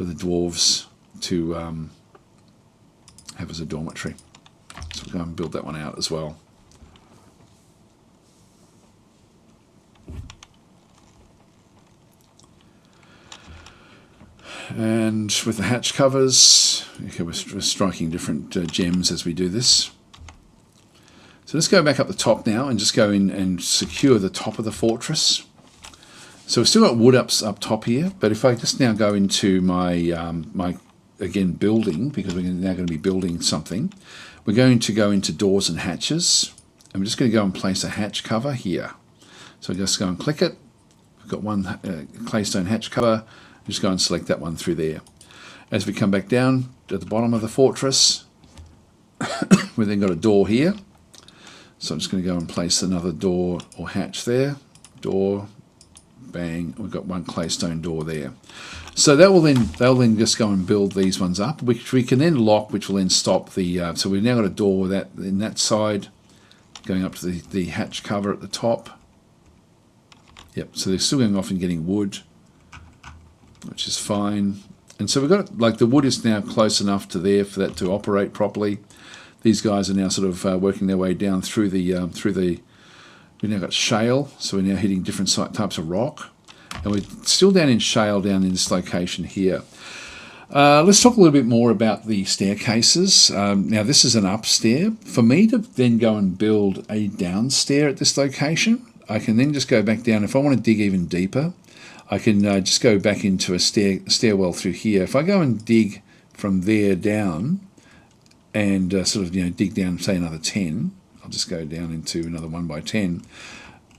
the dwarves to have as a dormitory. So we'll go and build that one out as well. And with the hatch covers, okay, we're striking different gems as we do this. So let's go back up the top now and just go in and secure the top of the fortress. So we've still got wood up top here, but if I just now go into my, again, building, because we're now going to be building something, we're going to go into doors and hatches, and we're just going to go and place a hatch cover here. So just go and click it. We've got one claystone hatch cover. Just go and select that one through there. As we come back down at the bottom of the fortress, we've then got a door here. So I'm just going to go and place another door or hatch there. Door. Bang, we've got one claystone door there. So they'll then just go and build these ones up, which we can then lock, which will then stop the, so we've now got a door that in that side, going up to the hatch cover at the top. Yep, so they're still going off and getting wood, which is fine. And so we've got, like, the wood is now close enough to there for that to operate properly. These guys are now sort of working their way down through the we've now got shale, so we're now hitting different types of rock. And we're still down in shale down in this location here. Let's talk a little bit more about the staircases. Now this is an upstair. For me to then go and build a downstair at this location, I can then just go back down. If I want to dig even deeper, I can just go back into a stairwell through here. If I go and dig from there down and sort of dig down, say another 10, I'll just go down into another 1 by 10.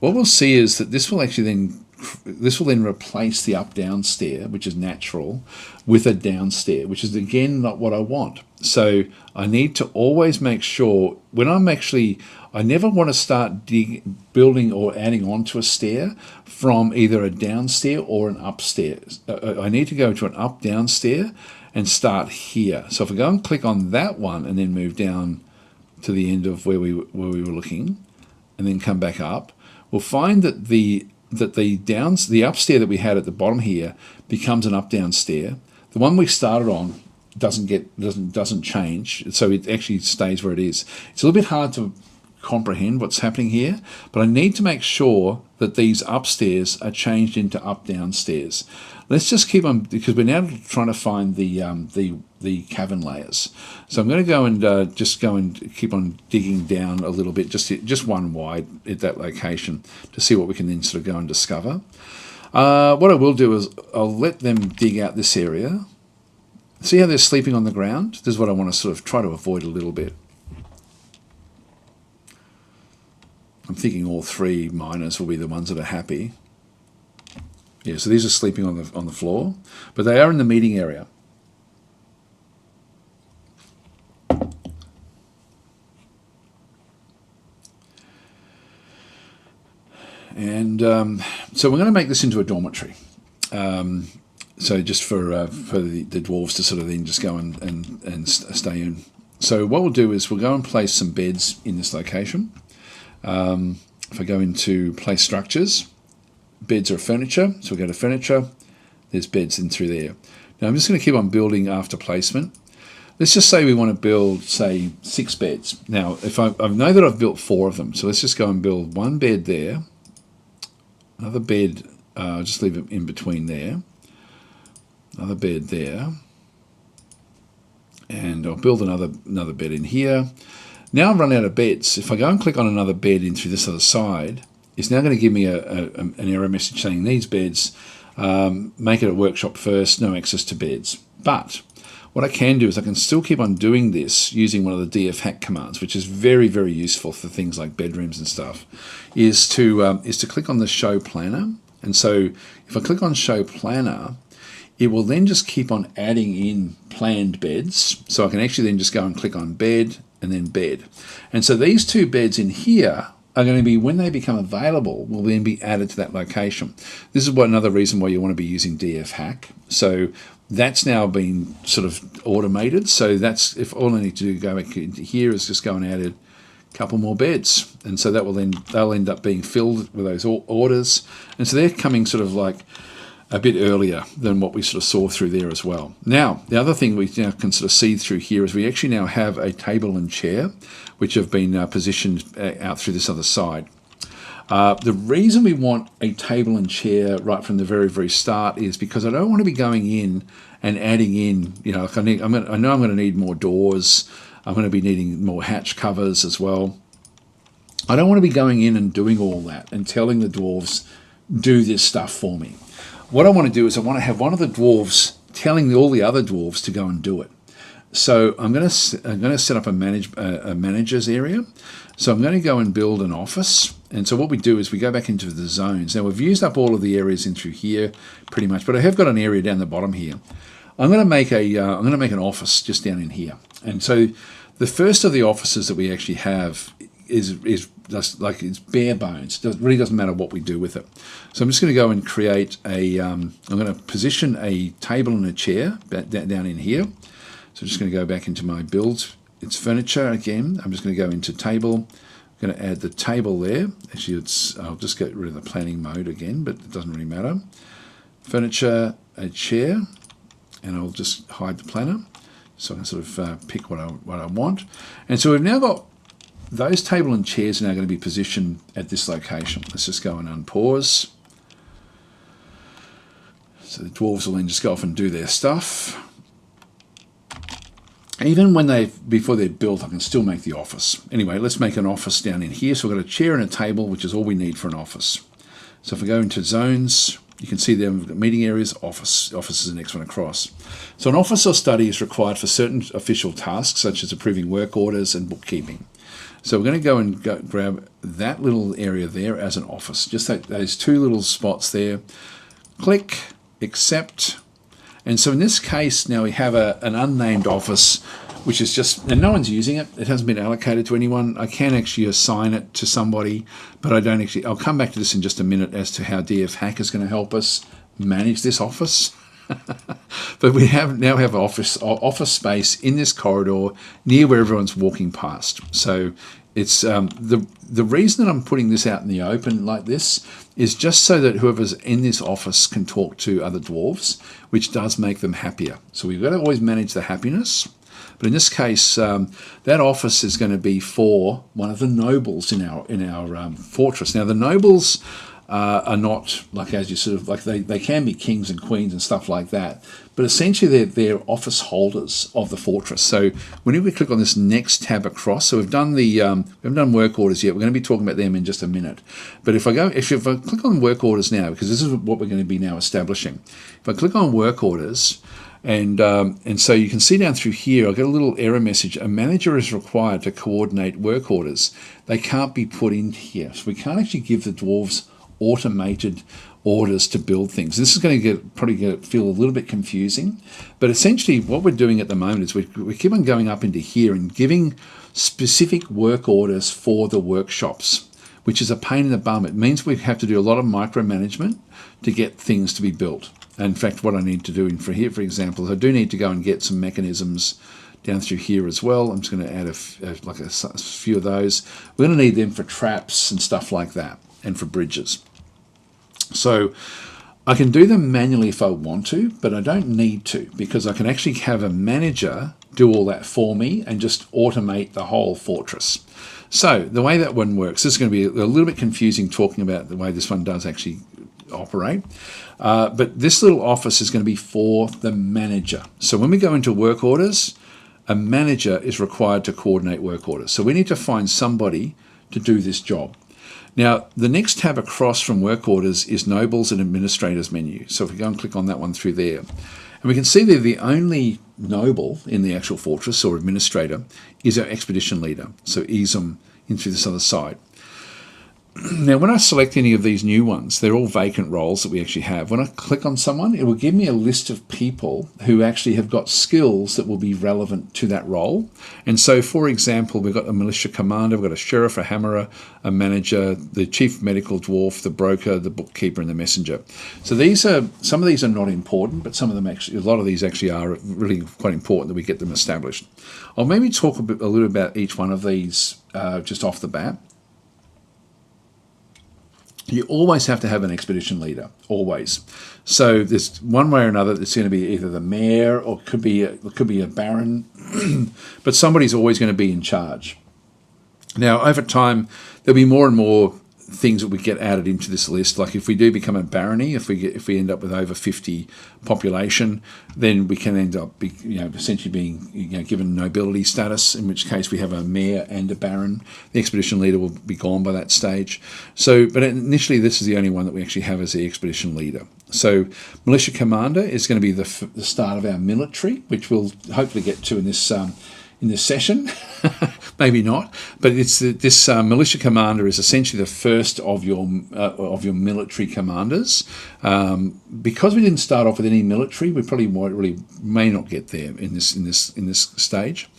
What we'll see is that this will then replace the up-down stair, which is natural, with a downstair, which is again not what I want. So I need to always make sure when I never want to start building or adding onto a stair from either a downstair or an upstairs. I need to go to an up-down stair and start here. So if I go and click on that one and then move down to the end of where we were looking, and then come back up, we'll find that the upstair that we had at the bottom here becomes an up-down stair. The one we started on doesn't change, so it actually stays where it is. It's a little bit hard to comprehend what's happening here, but I need to make sure that these upstairs are changed into up-down stairs. Let's just keep on, because we're now trying to find the cavern layers. So I'm going to go and just go and keep on digging down a little bit, just one wide at that location, to see what we can then sort of go and discover. What I will do is I'll let them dig out this area. See how they're sleeping on the ground? This is what I want to sort of try to avoid a little bit. I'm thinking all 3 miners will be the ones that are happy. Yeah, so these are sleeping on the floor, but they are in the meeting area. And so we're going to make this into a dormitory. So just for the dwarves to sort of then just go and stay in. So what we'll do is we'll go and place some beds in this location. If I go into place structures, beds are furniture, so we'll go to furniture, there's beds in through there. Now I'm just going to keep on building after placement. Let's just say we want to build, say, 6 beds. Now, if I know that I've built 4 of them, so let's just go and build 1 bed there, another bed, I'll just leave it in between there, another bed there, and I'll build another bed in here. Now I've run out of beds. If I go and click on another bed in through this other side, it's now going to give me an error message saying these beds, make it a workshop first, no access to beds. But what I can do is I can still keep on doing this using one of the DFHack commands, which is very, very useful for things like bedrooms and stuff, is to click on the show planner. And so if I click on show planner, it will then just keep on adding in planned beds. So I can actually then just go and click on bed and then bed. And so these 2 beds in here are going to be, when they become available, will then be added to that location. This is another reason why you want to be using DFHack. So that's now been sort of automated. So that's, if all I need to do go back into here is just go and add a couple more beds. And so that will then, they'll end up being filled with those orders. And so they're coming sort of like a bit earlier than what we sort of saw through there as well. Now, the other thing we now can sort of see through here is we actually now have a table and chair, which have been positioned out through this other side. The reason we want a table and chair right from the very, very start is because I don't want to be going in and adding in, you know, like I know I'm going to need more doors. I'm going to be needing more hatch covers as well. I don't want to be going in and doing all that and telling the dwarves, do this stuff for me. What I want to do is I want to have one of the dwarves telling all the other dwarves to go and do it. So I'm going to set up a manager's area. So I'm going to go and build an office. And so what we do is we go back into the zones. Now we've used up all of the areas in through here pretty much, but I have got an area down the bottom here. I'm going to make an office just down in here. And so the first of the offices that we actually have is just like, it's bare bones. It really doesn't matter what we do with it. So I'm just going to go and create I'm going to position a table and a chair down in here. So I'm just going to go back into my build. It's furniture again. I'm just going to go into table. I'm going to add the table there. Actually, I'll just get rid of the planning mode again, but it doesn't really matter. Furniture, a chair, and I'll just hide the planner. So I can sort of pick what I want. And so we've now got those table and chairs are now going to be positioned at this location. Let's just go and unpause. So the dwarves will then just go off and do their stuff. Even when before they're built, I can still make the office. Anyway, let's make an office down in here. So we've got a chair and a table, which is all we need for an office. So if we go into zones, you can see there we've got meeting areas, office. Office is the next one across. So an office or study is required for certain official tasks, such as approving work orders and bookkeeping. So we're going to go and grab that little area there as an office. Just those 2 little spots there. Click, accept. And so in this case, now we have an unnamed office, which is just, and no one's using it. It hasn't been allocated to anyone. I can actually assign it to somebody, but I don't actually. I'll come back to this in just a minute as to how DFHack is going to help us manage this office. But we now have office space in this corridor near where everyone's walking past. So it's the reason that I'm putting this out in the open like this is just so that whoever's in this office can talk to other dwarves, which does make them happier. So we've got to always manage the happiness. But in this case, that office is going to be for one of the nobles in our fortress. Now the nobles are not like, as you sort of like, they can be kings and queens and stuff like that, but essentially they're office holders of the fortress. So whenever we click on this next tab across, so we've done we haven't done work orders yet. We're going to be talking about them in just a minute. But if I click on work orders now, because this is what we're going to be now establishing. If I click on work orders, And so you can see down through here, I've got a little error message. A manager is required to coordinate work orders. They can't be put in here. So we can't actually give the dwarves automated orders to build things. This is going to probably feel a little bit confusing, but essentially what we're doing at the moment is we keep on going up into here and giving specific work orders for the workshops, which is a pain in the bum. It means we have to do a lot of micromanagement to get things to be built. In fact, what I need to do for here, for example, is I do need to go and get some mechanisms down through here as well. I'm just going to add a few of those. We're going to need them for traps and stuff like that, and for bridges. So I can do them manually if I want to, but I don't need to, because I can actually have a manager do all that for me and just automate the whole fortress. So the way that one works, this is going to be a little bit confusing talking about the way this one does actually operate, but this little office is going to be for the manager. So when we go into work orders, a manager is required to coordinate work orders. So we need to find somebody to do this job. Now, the next tab across from work orders is nobles and administrators menu. So if we go and click on that one through there, and we can see that the only noble in the actual fortress or administrator is our expedition leader. So ease them in through this other side. Now, when I select any of these new ones, they're all vacant roles that we actually have. When I click on someone, it will give me a list of people who actually have got skills that will be relevant to that role. And so, for example, we've got a militia commander, we've got a sheriff, a hammerer, a manager, the chief medical dwarf, the broker, the bookkeeper, and the messenger. So some of these are not important, but some of them actually, a lot of these actually are really quite important that we get them established. I'll maybe talk a little about each one of these just off the bat. You always have to have an expedition leader, always. So there's one way or another. It's going to be either the mayor or it could be a baron, but somebody's always going to be in charge. Now, over time, there'll be more and more things that we get added into this list. Like if we do become a barony, if we end up with over 50 population, then we can end up essentially being given nobility status, in which case we have a mayor and a baron. The expedition leader will be gone by that stage. So, but initially this is the only one that we actually have as the expedition leader. So militia commander is going to be the start of our military, which we'll hopefully get to in this session. Maybe not, but it's this militia commander is essentially the first of your military commanders. Because we didn't start off with any military, we probably may not get there in this stage.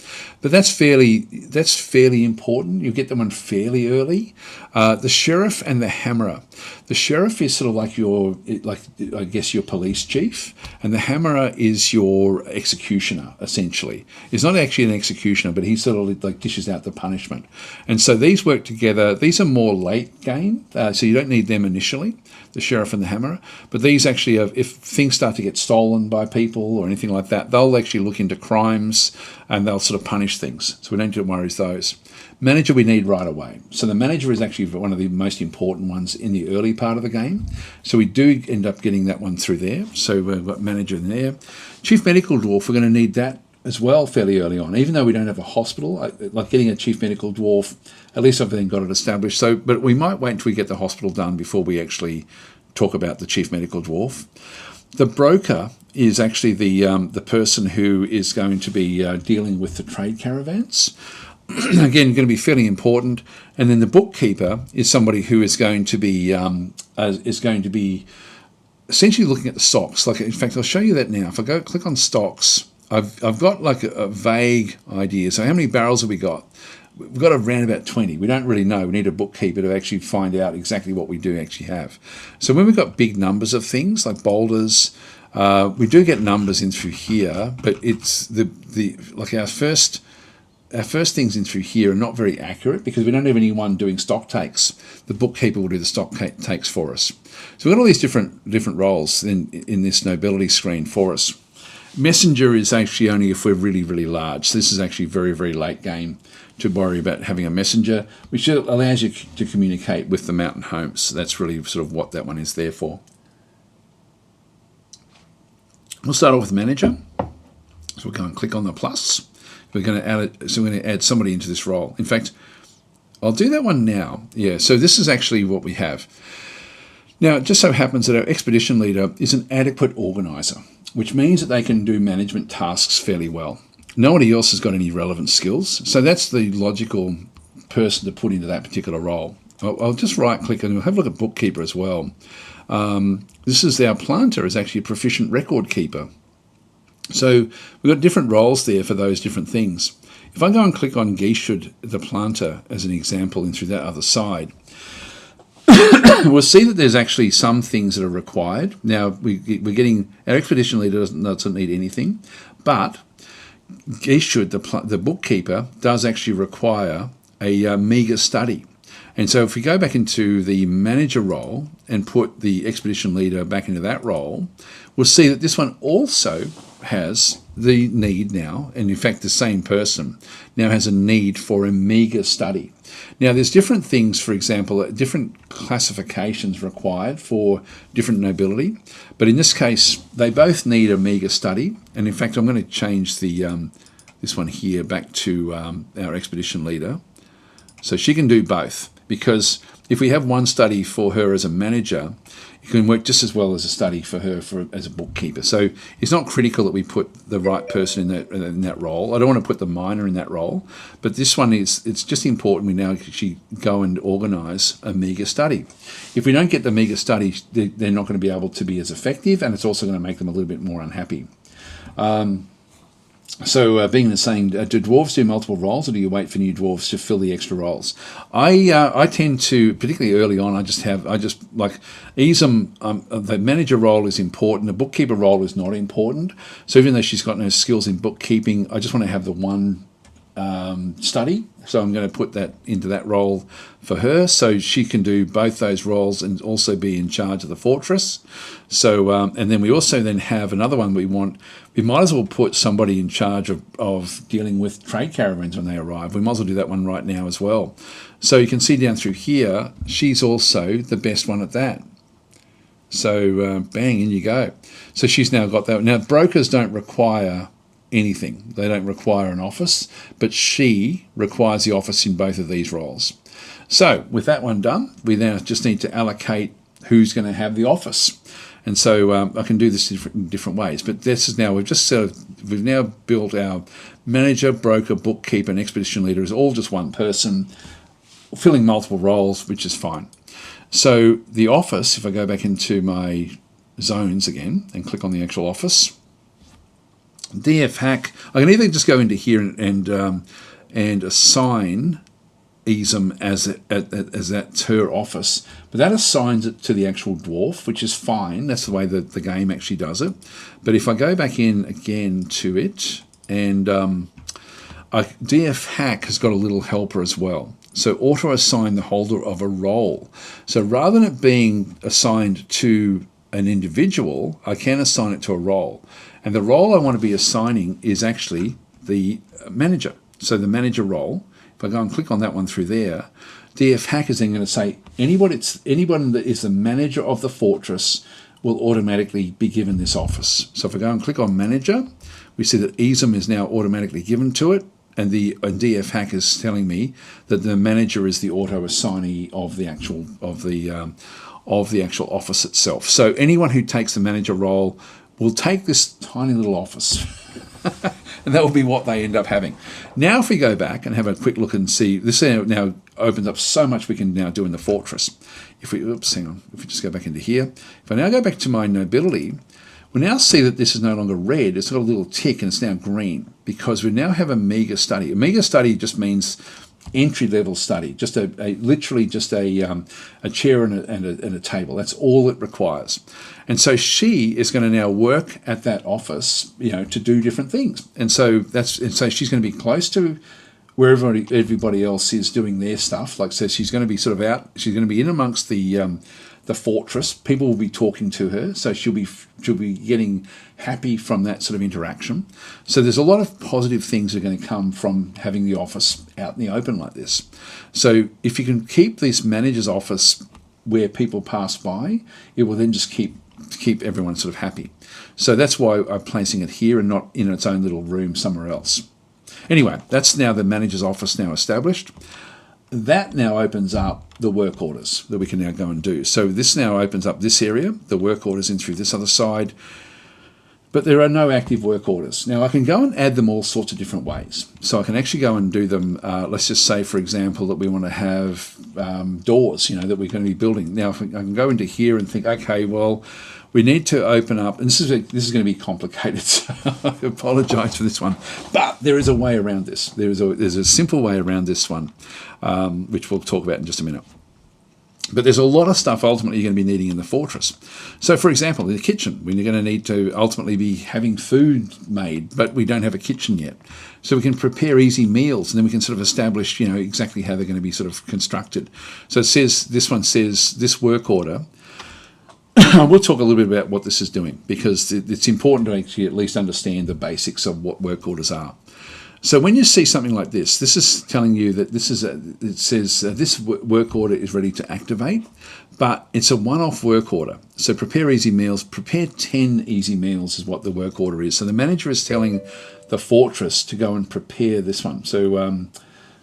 But that's fairly important. You get them on fairly early. The sheriff and the hammerer. The sheriff is sort of like your police chief, and the hammerer is your executioner. Essentially, he's not actually an executioner, but he sort of like dishes out the punishment. And so these work together. These are more late game, so you don't need them initially, the sheriff and the hammerer. But these actually, if things start to get stolen by people or anything like that, they'll actually look into crimes and they'll sort of punish things. So we don't need to worry with those. Manager we need right away. So the manager is actually one of the most important ones in the early part of the game. So we do end up getting that one through there. So we've got manager in there. Chief medical dwarf, we're going to need that as well fairly early on. Even though we don't have a hospital, like getting a chief medical dwarf, at least I've then got it established. So, but we might wait until we get the hospital done before we actually talk about the chief medical dwarf. The broker is actually the person who is going to be dealing with the trade caravans. Again, going to be fairly important. And then the bookkeeper is somebody who is going to be essentially looking at the stocks. Like, in fact, I'll show you that now. If I go click on stocks, I've got like a vague idea. So how many barrels have we got? We've got around about 20. We don't really know. We need a bookkeeper to actually find out exactly what we do actually have. So when we've got big numbers of things like boulders, we do get numbers in through here, but it's like our first things in through here are not very accurate because we don't have anyone doing stock takes. The bookkeeper will do the stock takes for us. So we've got all these different roles in this nobility screen for us. Messenger is actually only if we're really, really large. So this is actually very, very late game to worry about having a messenger, which allows you to communicate with the mountain homes. So that's really sort of what that one is there for. We'll start off with manager. So we'll go and click on the plus. We're going to add somebody into this role. In fact, I'll do that one now. Yeah, so this is actually what we have. Now, it just so happens that our expedition leader is an adequate organiser, which means that they can do management tasks fairly well. Nobody else has got any relevant skills, so that's the logical person to put into that particular role. I'll just right-click and we'll have a look at bookkeeper as well. This is our planter is actually a proficient record keeper. So we've got different roles there for those different things. If I go and click on Geishud, the planter, as an example, in through that other side, we'll see that there's actually some things that are required. Now, we're getting, our expedition leader doesn't need anything, but Geishud, the bookkeeper, does actually require a meagre study. And so if we go back into the manager role and put the expedition leader back into that role, we'll see that this one also has the need now, and in fact the same person now has a need for a meagre study. Now there's different things, for example, different classifications required for different nobility, but in this case they both need a meagre study. And in fact I'm going to change the this one here back to our expedition leader, so she can do both, because if we have one study for her as a manager, it can work just as well as a study for her as a bookkeeper. So it's not critical that we put the right person in that role. I don't want to put the minor in that role, but this one it's just important we now actually go and organise a meagre study. If we don't get the meagre study, they're not going to be able to be as effective, and it's also going to make them a little bit more unhappy. So Bing is saying, do dwarves do multiple roles, or do you wait for new dwarves to fill the extra roles? I tend to, particularly early on, I just like Easem, the manager role is important, the bookkeeper role is not important. So even though she's got no skills in bookkeeping, I just want to have the one study. So I'm going to put that into that role for her, so she can do both those roles and also be in charge of the fortress. So and then we also then have another one we might as well put somebody in charge of dealing with trade caravans when they arrive. We might as well do that one right now as well. So you can see down through here, she's also the best one at that. So bang, in you go. So she's now got that. Now brokers don't require anything. They don't require an office, but she requires the office in both of these roles. So with that one done, we now just need to allocate who's going to have the office. And so I can do this in different ways, but this is now, we've now built our manager, broker, bookkeeper, and expedition leader is all just one person filling multiple roles, which is fine. So the office, if I go back into my zones again and click on the actual office, DFHack, I can either just go into here and assign Easem as that's her office, but that assigns it to the actual dwarf, which is fine. That's the way that the game actually does it. But if I go back in again to it, and DFHack has got a little helper as well. So auto assign the holder of a role. So rather than it being assigned to an individual, I can assign it to a role. And the role I want to be assigning is actually the manager. So the manager role, if I go and click on that one through there, DFHack is then going to say anyone that is the manager of the fortress will automatically be given this office. So if I go and click on manager, we see that Easem is now automatically given to it, and DFHack is telling me that the manager is the auto assignee of the actual office itself. So anyone who takes the manager role will take this tiny little office. And that will be what they end up having. Now if we go back and have a quick look and see, this now opens up so much we can now do in the fortress. If we just go back into here, if I now go back to my nobility, we now see that this is no longer red, it's got a little tick and it's now green, because we now have a meagre study. A meagre study just means entry-level study, just literally just a chair and a table. That's all it requires. And so she is going to now work at that office, to do different things. And so she's going to be close to where everybody else is doing their stuff. Like, so she's going to be sort of out. She's going to be in amongst the fortress. People will be talking to her, so she'll be getting happy from that sort of interaction. So there's a lot of positive things that are going to come from having the office out in the open like this. So if you can keep this manager's office where people pass by, it will then just keep everyone sort of happy. So that's why I'm placing it here and not in its own little room somewhere else. Anyway, that's now the manager's office now established. that now opens up the work orders that we can now go and do. So this now opens up this area, the work orders in through this other side, but there are no active work orders. Now I can go and add them all sorts of different ways. So I can actually go and do them, let's just say, for example, that we want to have doors, that we're going to be building. Now I can go into here and think, okay, well, we need to open up, and this is going to be complicated, so I apologise for this one, but there is a way around this. There's a simple way around this one, which we'll talk about in just a minute. But there's a lot of stuff ultimately you're going to be needing in the fortress. So, for example, in the kitchen, we're going to need to ultimately be having food made, but we don't have a kitchen yet. So we can prepare easy meals, and then we can sort of establish, exactly how they're going to be sort of constructed. So it says, this one says, this work order. We'll talk a little bit about what this is doing, because it's important to actually at least understand the basics of what work orders are. So when you see something like this, this is telling you that it says this work order is ready to activate, but it's a one-off work order. So prepare easy meals, prepare 10 easy meals is what the work order is. So the manager is telling the fortress to go and prepare this one. So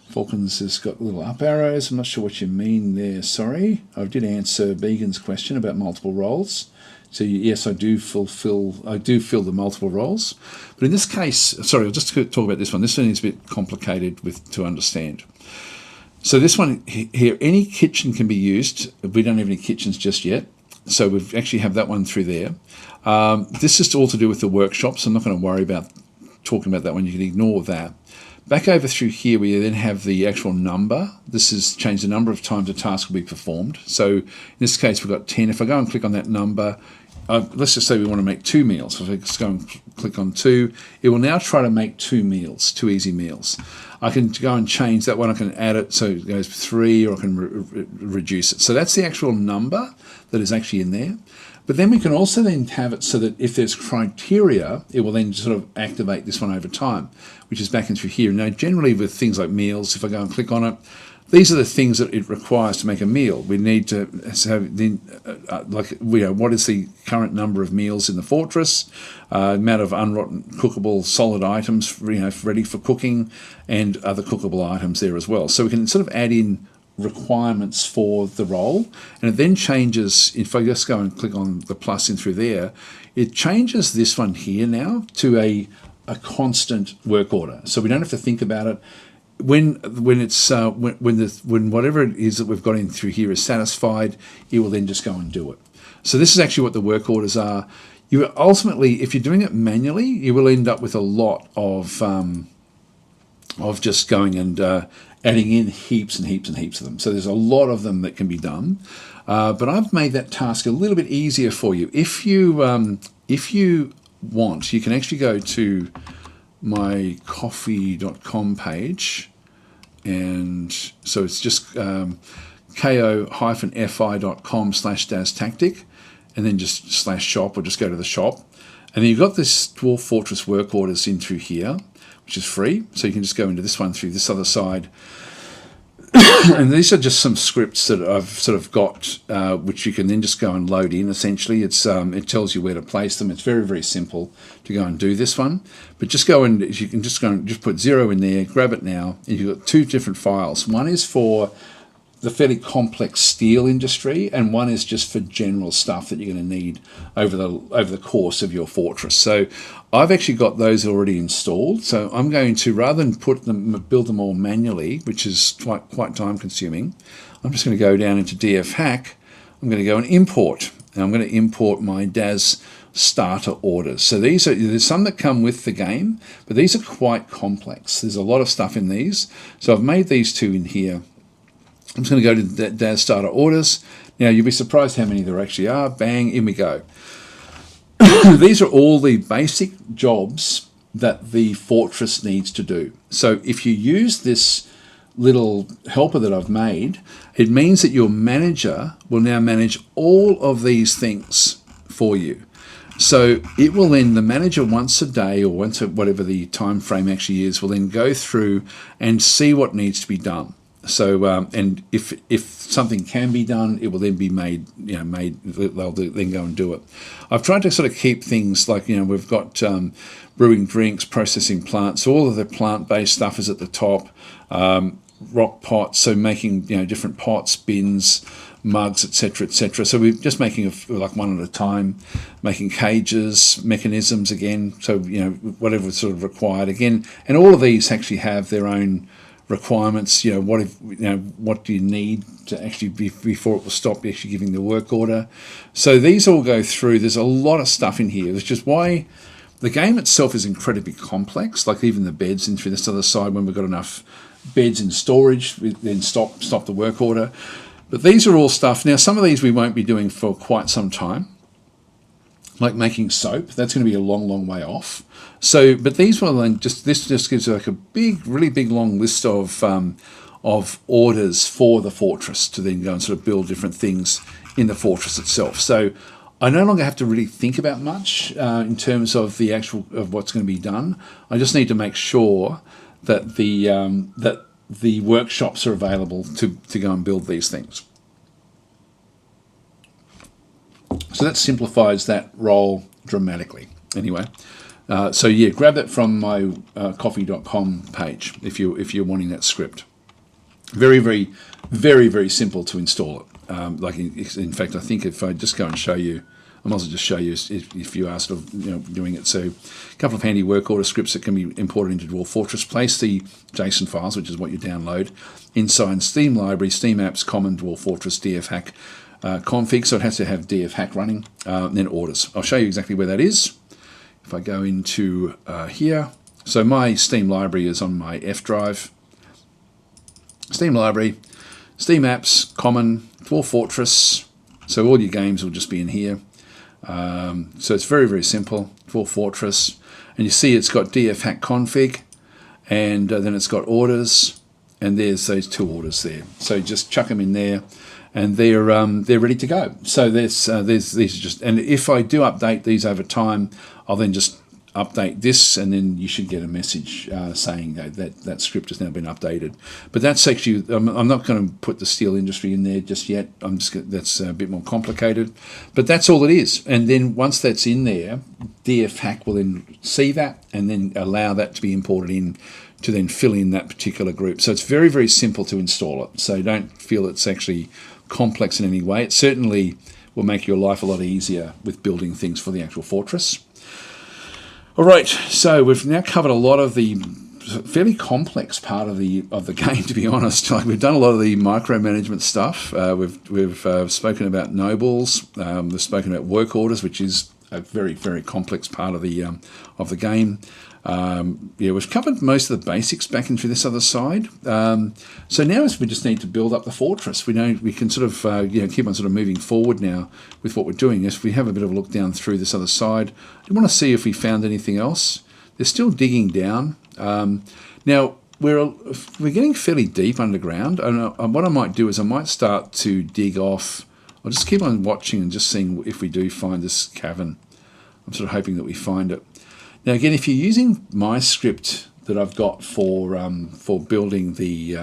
Falcons has got little up arrows. I'm not sure what you mean there, sorry. I did answer Began's question about multiple roles. So yes, I do fill the multiple roles. But in this case, sorry, I'll just talk about this one. This one is a bit complicated to understand. So this one here, any kitchen can be used. We don't have any kitchens just yet. So we actually have that one through there. This is all to do with the workshops. I'm not going to worry about talking about that one. You can ignore that. Back over through here, we then have the actual number. This is changed the number of times a task will be performed. So in this case, we've got 10. If I go and click on that number, let's just say we want to make 2 meals. So if I just go and click on 2, it will now try to make 2 meals, 2 easy meals. I can go and change that one. I can add it so it goes 3, or I can reduce it. So that's the actual number that is actually in there. But then we can also then have it so that if there's criteria, it will then sort of activate this one over time, which is back in through here. Now, generally with things like meals, if I go and click on it, these are the things that it requires to make a meal. We need to have then, what is the current number of meals in the fortress, amount of unrotten cookable solid items, ready for cooking, and other cookable items there as well. So we can sort of add in requirements for the role, and it then changes. If I just go and click on the plus in through there, it changes this one here now to a constant work order. So we don't have to think about it. When whatever it is that we've got in through here is satisfied, it will then just go and do it. So this is actually what the work orders are. You ultimately, if you're doing it manually, you will end up with a lot of just going and adding in heaps and heaps and heaps of them. So there's a lot of them that can be done. But I've made that task a little bit easier for you. If you want, you can actually go to my coffee.com page, and so it's just ko-fi.com/DasTactic, and then just /shop, or just go to the shop, and then you've got this Dwarf Fortress work orders in through here, which is free. So you can just go into this one through this other side. And these are just some scripts that I've sort of got, which you can then just go and load in. Essentially, it tells you where to place them. It's very, very simple to go and do this one. But just go and you can just go and just put 0 in there, grab it now, and you've got 2 different files. One is for the fairly complex steel industry, and one is just for general stuff that you're going to need over the course of your fortress. So I've actually got those already installed. So I'm going to, rather than build them all manually, which is quite time consuming, I'm just going to go down into DFHack. I'm going to go and import, and I'm going to import my DAS starter orders. So there's some that come with the game, but these are quite complex. There's a lot of stuff in these. So I've made these 2 in here. I'm just going to go to the DAS starter orders. Now, you'll be surprised how many there actually are. Bang, in we go. These are all the basic jobs that the fortress needs to do. So if you use this little helper that I've made, it means that your manager will now manage all of these things for you. So it will then, the manager once a day, or once whatever the time frame actually is, will then go through and see what needs to be done. So and if something can be done, it will then be made. They'll then go and do it. I've tried to sort of keep things like, we've got brewing drinks, processing plants. So all of the plant-based stuff is at the top. rock pots, so making different pots, bins, mugs, etc., etc. So we're just making like one at a time, making cages, mechanisms again. So whatever sort of required again, and all of these actually have their own requirements. What do you need to actually before it will stop actually giving the work order. So these all go through. There's a lot of stuff in here, which is why the game itself is incredibly complex. Like even the beds in through this other side, when we've got enough beds in storage, we then stop the work order. But these are all stuff. Now some of these we won't be doing for quite some time, like making soap. That's going to be a long way off. So, but these will then this just gives like a really big long list of orders for the fortress to then go and sort of build different things in the fortress itself. So I no longer have to really think about much in terms of the actual of what's going to be done. I just need to make sure that the workshops are available to go and build these things. So that simplifies that role dramatically. Anyway, so yeah, grab that from my coffee.com page if you're wanting that script. Very simple to install it. Like in fact, I think if I just go and show you, I might as well just show you if you are sort of doing it. So a couple of handy work order scripts that can be imported into Dwarf Fortress. Place the JSON files, which is what you download, inside Steam Library, Steam Apps, Common, Dwarf Fortress, DFHack config. So it has to have DFHack running, and then orders. I'll show you exactly where that is. If I go into here, so my Steam Library is on my F drive. Steam Library, Steam Apps, Common, Dwarf Fortress. So all your games will just be in here. So it's very simple. Dwarf Fortress, and you see it's got DFHack config, and then it's got orders, and there's those two orders there. So just chuck them in there, and they're ready to go. So there's these are just, and if I do update these over time, I'll then just update this, and then you should get a message saying that script has now been updated. But that's actually, I'm not going to put the steel industry in there just yet. That's a bit more complicated, but that's all it is. And then once that's in there, DFHack will then see that and then allow that to be imported in to then fill in that particular group. So it's very simple to install it. So don't feel it's actually complex in any way. It certainly will make your life a lot easier with building things for the actual fortress. All right, so we've now covered a lot of the fairly complex part of the game, to be honest. Like we've done a lot of the micromanagement stuff. We've spoken about nobles. We've spoken about work orders, which is a very complex part of the game. Yeah, we've covered most of the basics back into this other side. So now we just need to build up the fortress. We can sort of keep on sort of moving forward now with what we're doing. If we have a bit of a look down through this other side, I want to see if we found anything else. They're still digging down. Now we're getting fairly deep underground, and what I might do is I might start to dig off. I'll just keep on watching and just seeing if we do find this cavern. I'm sort of hoping that we find it. Now again, if you're using my script that I've got for building the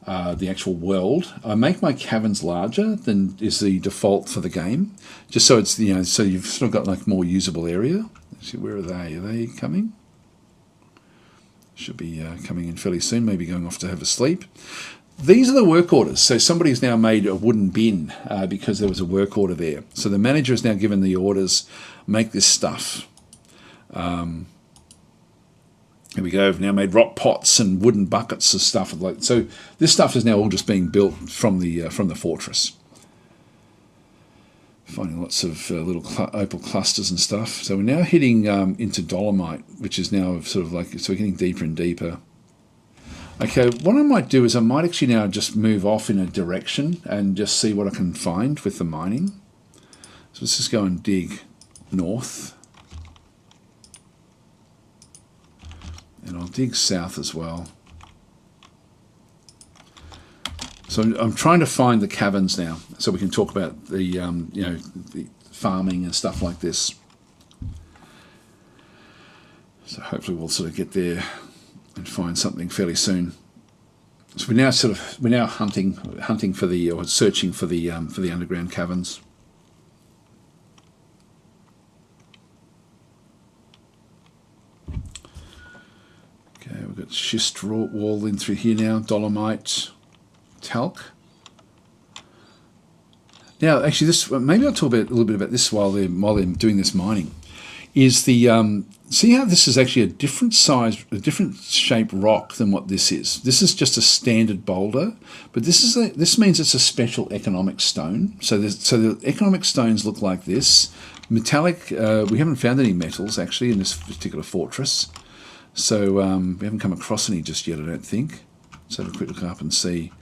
actual world, I make my caverns larger than is the default for the game, just so it's so you've sort of got like more usable area. Let's see, where are they? Are they coming? Should be coming in fairly soon. Maybe going off to have a sleep. These are the work orders. So somebody's now made a wooden bin because there was a work order there. So the manager has now given the orders, make this stuff. Here we go. I've now made rock pots and wooden buckets of stuff. So this stuff is now all just being built from the fortress. Finding lots of little opal clusters and stuff. So we're now hitting into dolomite, which is now sort of like, so we're getting deeper and deeper. Okay, what I might do is I might actually now just move off in a direction and just see what I can find with the mining. So let's just go and dig north. And I'll dig south as well. So I'm trying to find the caverns now, so we can talk about the the farming and stuff like this. So hopefully we'll sort of get there and find something fairly soon. So we're now hunting for or searching for the underground caverns. Okay, we've got got schist wall in through here now, dolomite, talc. Now, actually, this maybe I'll talk a little bit about this while they're doing this mining. Is the see how this is actually a different size, a different shaped rock than what this is. This is just a standard boulder, but this means it's a special economic stone. So the economic stones look like this. Metallic. We haven't found any metals actually in this particular fortress, so we haven't come across any just yet. I don't think. Let's have a quick look up and see.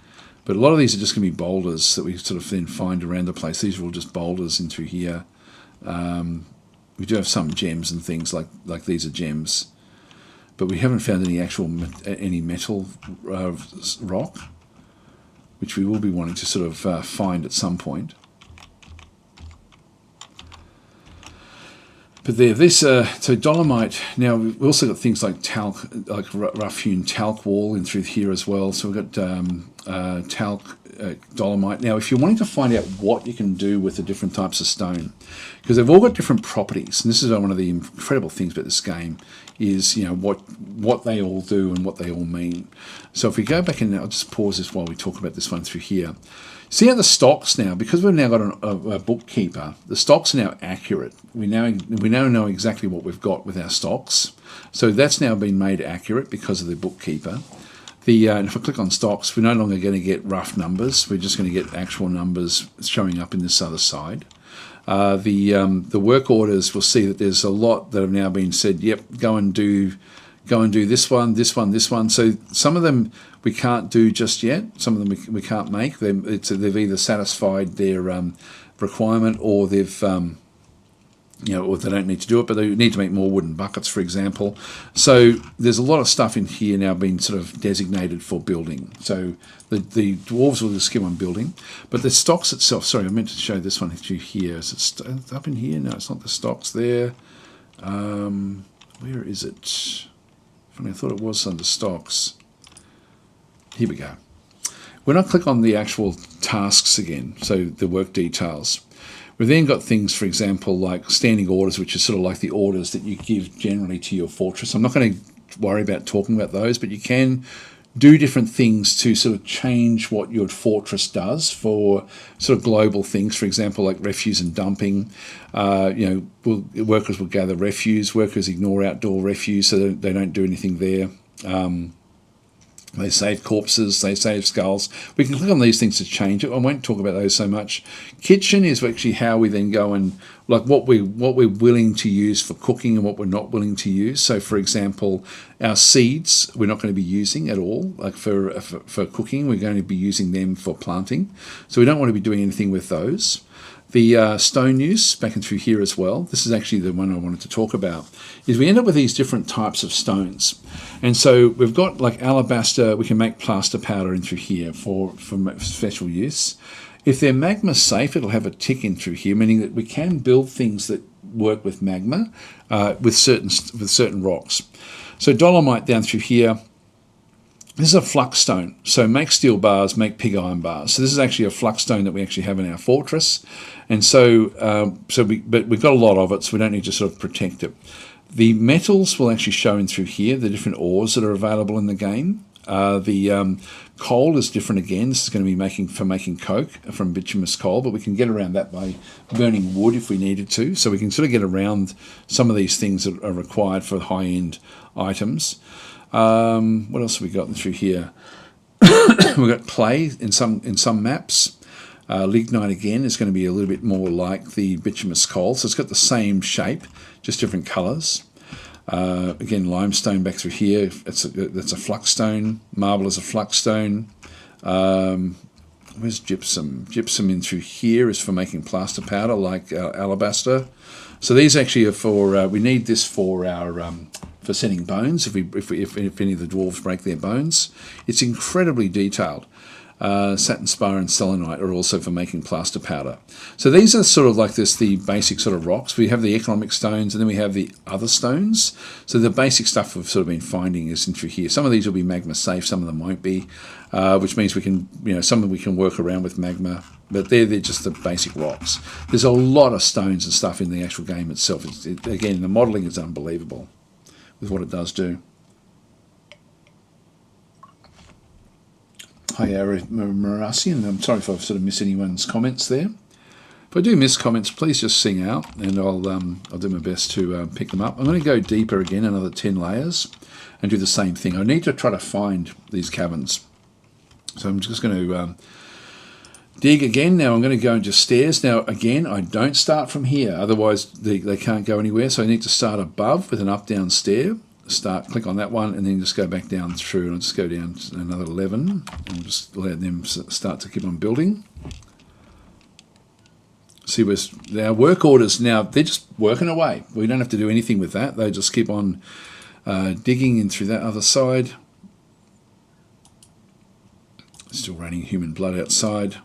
But a lot of these are just going to be boulders that we sort of then find around the place. These are all just boulders in through here. We do have some gems and things like these are gems, but we haven't found any metal rock, which we will be wanting to sort of find at some point. But there, this so dolomite. Now we've also got things like talc, like rough-hewn talc wall in through here as well. So we've got talc, dolomite. Now, if you're wanting to find out what you can do with the different types of stone, because they've all got different properties, and this is one of the incredible things about this game, is what they all do and what they all mean. So if we go back and I'll just pause this while we talk about this one through here. See how the stocks now, because we've now got a bookkeeper, the stocks are now accurate. We now know exactly what we've got with our stocks. So that's now been made accurate because of the bookkeeper. And if I click on stocks, we're no longer going to get rough numbers. We're just going to get actual numbers showing up in this other side. The work orders, we'll see that there's a lot that have now been said, yep, go and do this one, this one, this one. So some of them we can't do just yet. Some of them we can't make. They've either satisfied their requirement, or they've or they don't need to do it, but they need to make more wooden buckets, for example. So there's a lot of stuff in here now being sort of designated for building. So the dwarves will just skip on building, but the stocks itself. Sorry, I meant to show this one to you here. Is it up in here? No, it's not the stocks there. Where is it? Funny, I thought it was under stocks. Here we go. When I click on the actual tasks again, so the work details, we've then got things, for example, like standing orders, which is sort of like the orders that you give generally to your fortress. I'm not going to worry about talking about those, but you can do different things to sort of change what your fortress does for sort of global things. For example, like refuse and dumping. Workers will gather refuse. Workers ignore outdoor refuse, so they don't do anything there. They save corpses, they save skulls. We can click on these things to change it. I won't talk about those so much. Kitchen is actually how we then go and like what we're willing to use for cooking and what we're not willing to use. So, for example, our seeds we're not going to be using at all. Like for cooking, we're going to be using them for planting. So we don't want to be doing anything with those. The stone use, back and through here as well, this is actually the one I wanted to talk about, is we end up with these different types of stones. And so we've got like alabaster, we can make plaster powder in through here for special use. If they're magma safe, it'll have a tick in through here, meaning that we can build things that work with magma with certain rocks. So dolomite down through here, this is a flux stone. So make steel bars, make pig iron bars. So this is actually a flux stone that we actually have in our fortress. And but we've got a lot of it, so we don't need to sort of protect it. The metals will actually show in through here, the different ores that are available in the game. The coal is different again. This is going to be making coke from bituminous coal, but we can get around that by burning wood if we needed to. So we can sort of get around some of these things that are required for high-end items. What else have we got through here? We've got clay in some maps. Lignite again is going to be a little bit more like the bituminous coal, so it's got the same shape, just different colours. Again, limestone back through here. That's a flux stone. Marble is a flux stone. Where's gypsum? Gypsum in through here is for making plaster powder, like alabaster. So these actually are for. We need this for our. For setting bones, if any of the dwarves break their bones. It's incredibly detailed. Satin spar and selenite are also for making plaster powder. So these are sort of like the basic sort of rocks. We have the economic stones, and then we have the other stones. So the basic stuff we've sort of been finding is in through here. Some of these will be magma safe, some of them won't be, which means we can, some of them we can work around with magma, but they're just the basic rocks. There's a lot of stones and stuff in the actual game itself. Again, the modelling is unbelievable with what it does do. Hi, Marasi, and I'm sorry if I've sort of missed anyone's comments there. If I do miss comments, please just sing out, and I'll do my best to pick them up. I'm going to go deeper again, another 10 layers, and do the same thing. I need to try to find these caverns. So I'm just going to dig again. Now I'm going to go into stairs. Now again, I don't start from here, otherwise they can't go anywhere. So I need to start above with an up-down stair. Click on that one, and then just go back down through, and I'll just go down to another 11, and we'll just let them start to keep on building. See, our work orders now, they're just working away. We don't have to do anything with that. They just keep on digging in through that other side. Still raining human blood outside.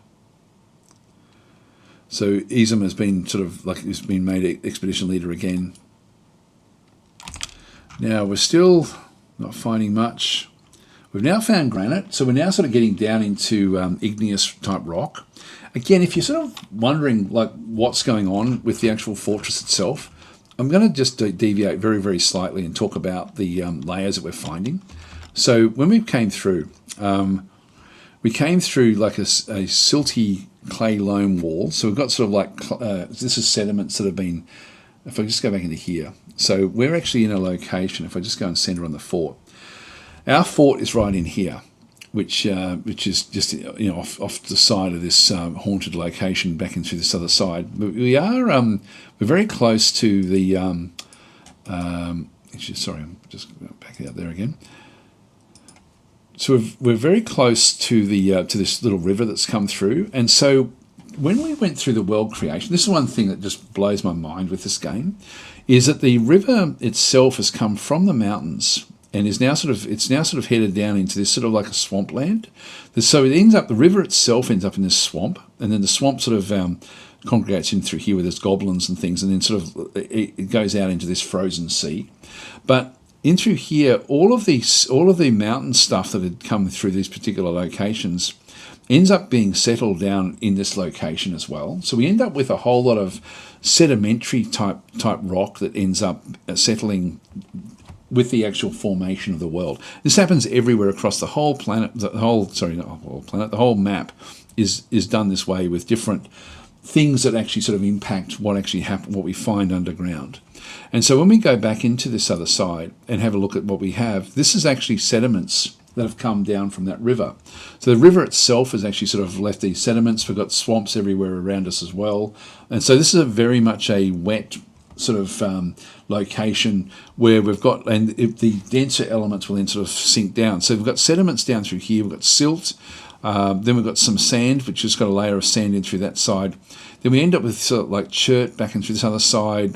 So Isam has been sort of like he's been made expedition leader again. Now we're still not finding much. We've now found granite, so we're now sort of getting down into igneous type rock. Again, if you're sort of wondering like what's going on with the actual fortress itself, I'm going to just deviate very, very slightly and talk about the layers that we're finding. So when we came through like a silty clay loam wall. So we've got sort of like, this is sediments that have been, if I just go back into here. So we're actually in a location, if I just go and center on the fort. Our fort is right in here, which is just off the side of this haunted location back into this other side. But we're very close to the sorry, I'm just back out there again. So we're very close to the to this little river that's come through, and so when we went through the world creation, this is one thing that just blows my mind with this game, is that the river itself has come from the mountains and is now sort of headed down into this sort of like a swampland. So the river itself ends up in this swamp, and then the swamp sort of congregates in through here where there's goblins and things, and then sort of it goes out into this frozen sea. But in through here, all of the mountain stuff that had come through these particular locations ends up being settled down in this location as well. So we end up with a whole lot of sedimentary type rock that ends up settling with the actual formation of the world. This happens everywhere across the whole planet. The whole map is done this way, with different things that actually sort of impact what actually happen, what we find underground. And so when we go back into this other side and have a look at what we have, this is actually sediments that have come down from that river. So the river itself has actually sort of left these sediments. We've got swamps everywhere around us as well. And so this is very much a wet sort of location where we've got, and the denser elements will then sort of sink down. So we've got sediments down through here, we've got silt, then we've got some sand, which has got a layer of sand in through that side. Then we end up with sort of like chert back in through this other side.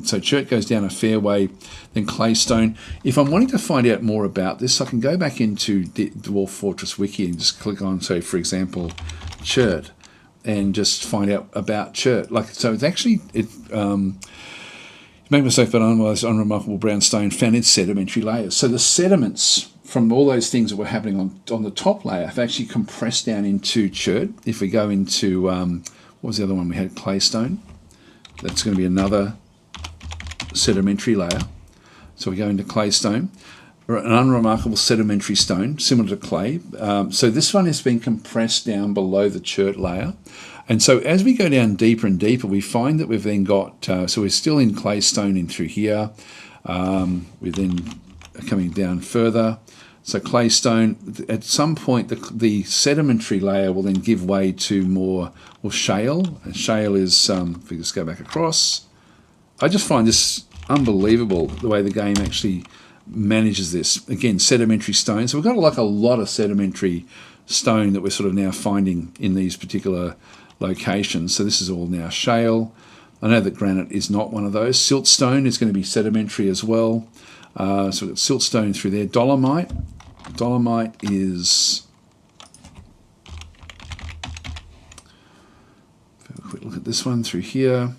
So chert goes down a fair way, then claystone. If I'm wanting to find out more about this, I can go back into DWARF Fortress Wiki and just click on, say, for example, chert, and just find out about chert. So it's actually, make myself but otherwise unremarkable brown stone found in sedimentary layers. So the sediments from all those things that were happening on the top layer have actually compressed down into chert. If we go into, what was the other one we had? Claystone. That's going to be another sedimentary layer. So we go into claystone, an unremarkable sedimentary stone, similar to clay. So this one has been compressed down below the chert layer. And so as we go down deeper and deeper, we find that we've then got, so we're still in claystone in through here. We're then coming down further. So claystone, at some point the sedimentary layer will then give way to more shale. And shale is, if we just go back across, I just find this unbelievable, the way the game actually manages this. Again, sedimentary stone. So we've got like a lot of sedimentary stone that we're sort of now finding in these particular locations. So this is all now shale. I know that granite is not one of those. Siltstone is going to be sedimentary as well. So we've got siltstone through there. Dolomite. Dolomite is, have a quick look at this one through here.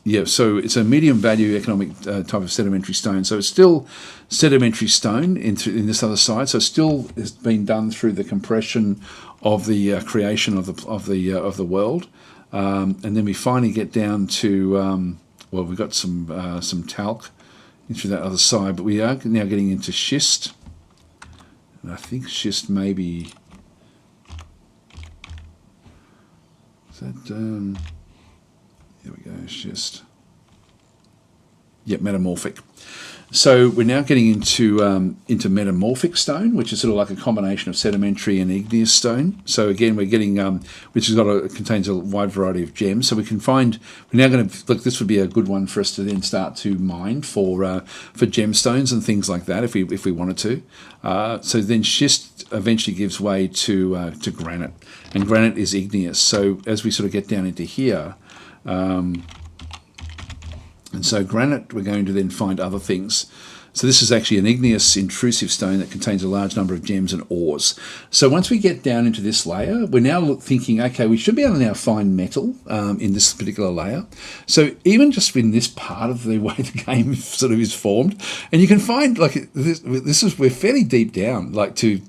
Yeah, so it's a medium value economic type of sedimentary stone. So it's still sedimentary stone in this other side. So it still has been done through the compression of the creation of the world, and then we finally get down to well, we've got some talc into that other side, but we are now getting into schist. And I think schist maybe... Is that... there we go, schist. Yep, metamorphic. So we're now getting into metamorphic stone, which is sort of like a combination of sedimentary and igneous stone. So again, we're getting which contains a wide variety of gems. So we can find. We're now going to look. This would be a good one for us to then start to mine for gemstones and things like that if we wanted to. So then schist eventually gives way to granite, and granite is igneous. So as we sort of get down into here. And so granite, we're going to then find other things. So this is actually an igneous intrusive stone that contains a large number of gems and ores. So once we get down into this layer, we're now thinking, okay, we should be able to now find metal in this particular layer. So even just in this part of the way the game sort of is formed, and you can find like we're fairly deep down,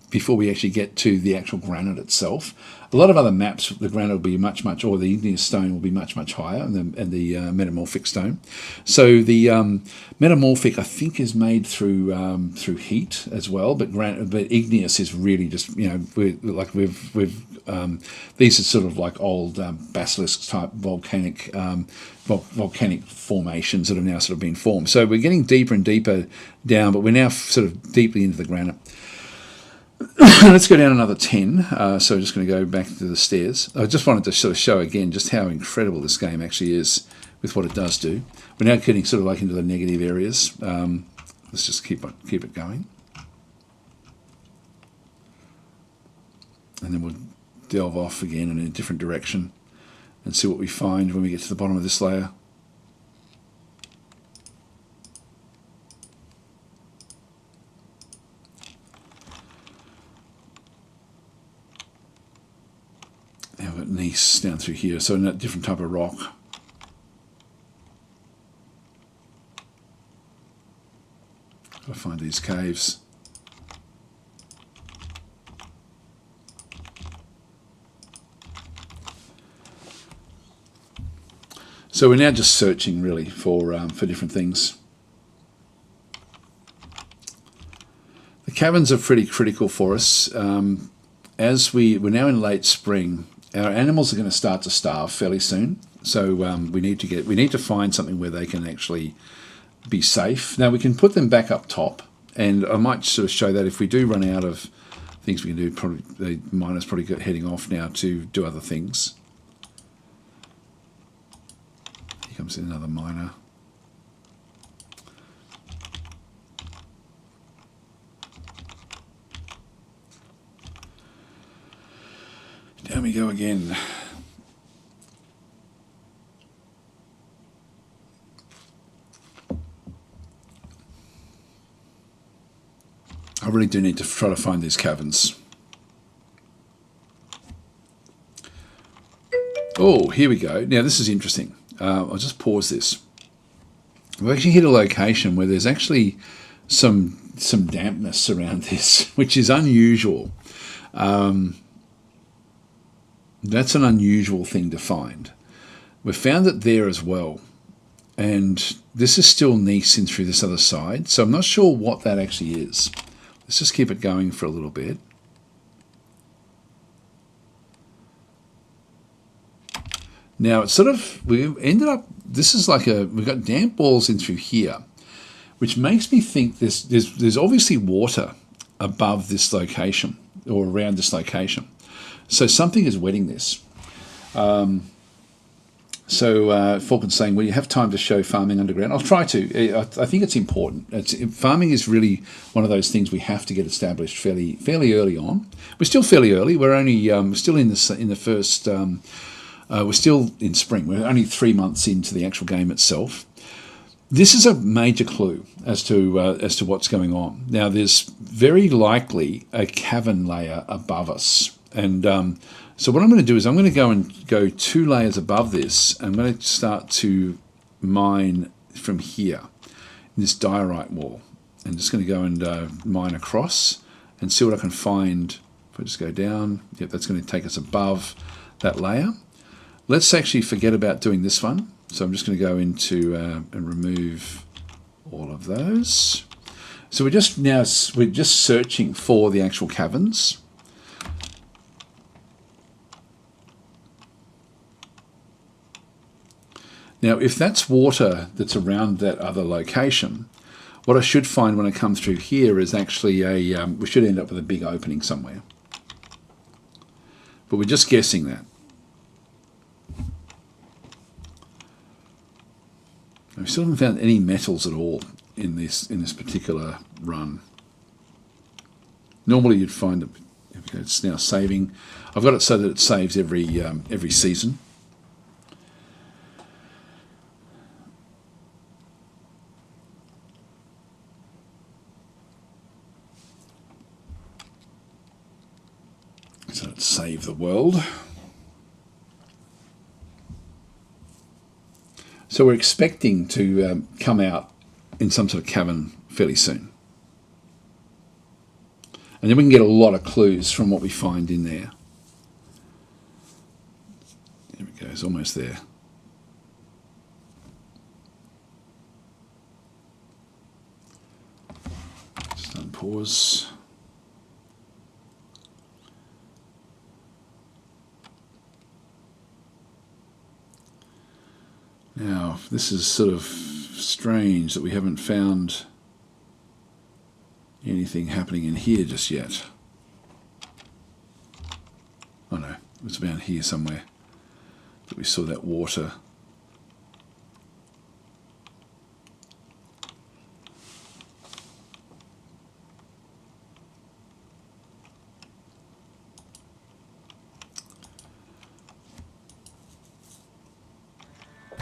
before we actually get to the actual granite itself. A lot of other maps, the granite will be much, or the igneous stone will be much higher, and the metamorphic stone. So the metamorphic, I think, is made through heat as well, but igneous is really just these are sort of like old basilisk type volcanic formations that have now sort of been formed. So we're getting deeper and deeper down, but we're now sort of deeply into the granite. Let's go down another 10. So we're just going to go back to the stairs. I just wanted to sort of show again just how incredible this game actually is with what it does do. We're now getting sort of like into the negative areas. Let's just keep it going. And then we'll delve off again in a different direction and see what we find when we get to the bottom of this layer. Now we've got gneiss down through here, so a different type of rock. Gotta find these caves. So we're now just searching really for different things. The caverns are pretty critical for us. As we're now in late spring, our animals are going to start to starve fairly soon. So we need to find something where they can actually be safe. Now we can put them back up top, and I might sort of show that if we do run out of things we can do. Probably the miner's probably heading off now to do other things. Here comes another miner. Down we go again. I really do need to try to find these caverns. Oh, here we go. Now this is interesting. I'll just pause this. We've actually hit a location where there's actually some dampness around this, which is unusual. That's an unusual thing to find. We've found it there as well. And this is still gneiss in through this other side. So I'm not sure what that actually is. Let's just keep it going for a little bit. Now it's sort of, we ended up, this is like we've got damp balls in through here, which makes me think there's obviously water above this location or around this location. So something is wetting this. Falcon's saying, will you have time to show farming underground? I'll try to. I think it's important. Farming is really one of those things we have to get established fairly early on. We're still fairly early. We're only still in the first. We're still in spring. We're only 3 months into the actual game itself. This is a major clue as to what's going on. Now, there's very likely a cavern layer above us, and so what I'm going to do is I'm going to go 2 layers above this. I'm going to start to mine from here in this diorite wall. I'm just going to go and mine across and see what I can find. If I just go down, yep, that's going to take us above that layer. Let's actually forget about doing this one. So I'm just going to go into and remove all of those. So we're just searching for the actual caverns. Now, if that's water that's around that other location, what I should find when I come through here is actually we should end up with a big opening somewhere. But we're just guessing that. We still haven't found any metals at all in this particular run. Normally you'd find that it's now saving. I've got it so that it saves every season. So let's save the world. So we're expecting to come out in some sort of cavern fairly soon. And then we can get a lot of clues from what we find in there. There we go, it's almost there. Just unpause. Now, this is sort of strange that we haven't found anything happening in here just yet. Oh no, it was around here somewhere that we saw that water.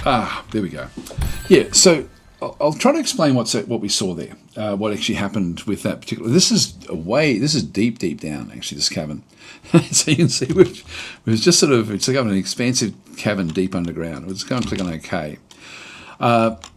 Ah, there we go. Yeah, so I'll try to explain what we saw there, what actually happened with that particular. This is deep down actually. This cavern, so you can see we've just sort of it's like an expansive cavern deep underground. We'll just go and click on OK.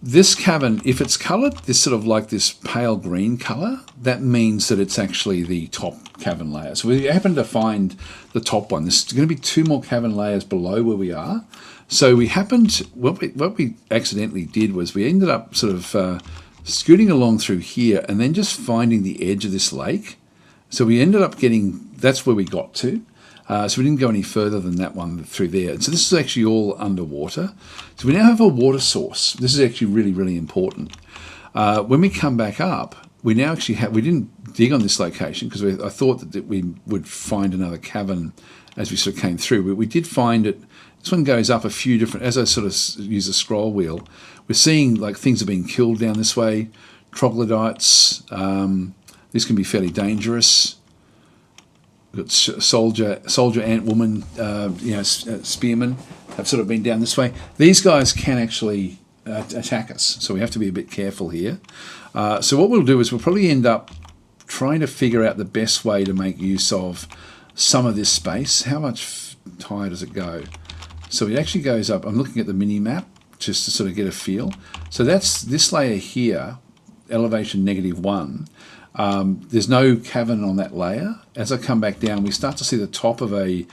This cavern, if it's coloured this sort of like this pale green colour, that means that it's actually the top cavern layer. So we happen to find the top one. There's going to be 2 more cavern layers below where we are. So we happened, what we accidentally did was we ended up sort of scooting along through here and then just finding the edge of this lake. So we ended up that's where we got to. So we didn't go any further than that one through there. And so this is actually all underwater. So we now have a water source. This is actually really, really important. When we come back up, we now actually we didn't dig on this location because I thought that we would find another cavern as we sort of came through. But we did find it. This one goes up a few different, as I sort of use the scroll wheel, we're seeing like things are being killed down this way, troglodytes, this can be fairly dangerous. We've got soldier ant woman, spearmen have sort of been down this way. These guys can actually attack us, so we have to be a bit careful here. So what we'll do is we'll probably end up trying to figure out the best way to make use of some of this space. How much higher does it go? So it actually goes up. I'm looking at the mini map just to sort of get a feel. So that's this layer here, elevation -1. There's no cavern on that layer. As I come back down, we start to see the top of a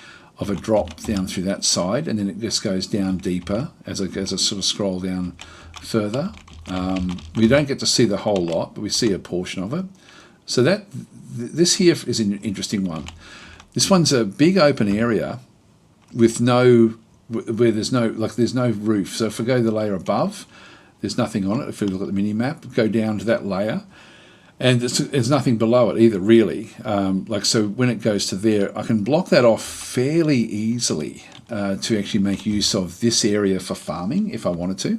drop down through that side, and then it just goes down deeper as I sort of scroll down further. We don't get to see the whole lot, but we see a portion of it. So this here is an interesting one. This one's a big open area with where there's no roof. So if we go to the layer above, there's nothing on it. If we look at the mini map, go down to that layer, and there's nothing below it either, really. So when it goes to there, I can block that off fairly easily to actually make use of this area for farming if I wanted to.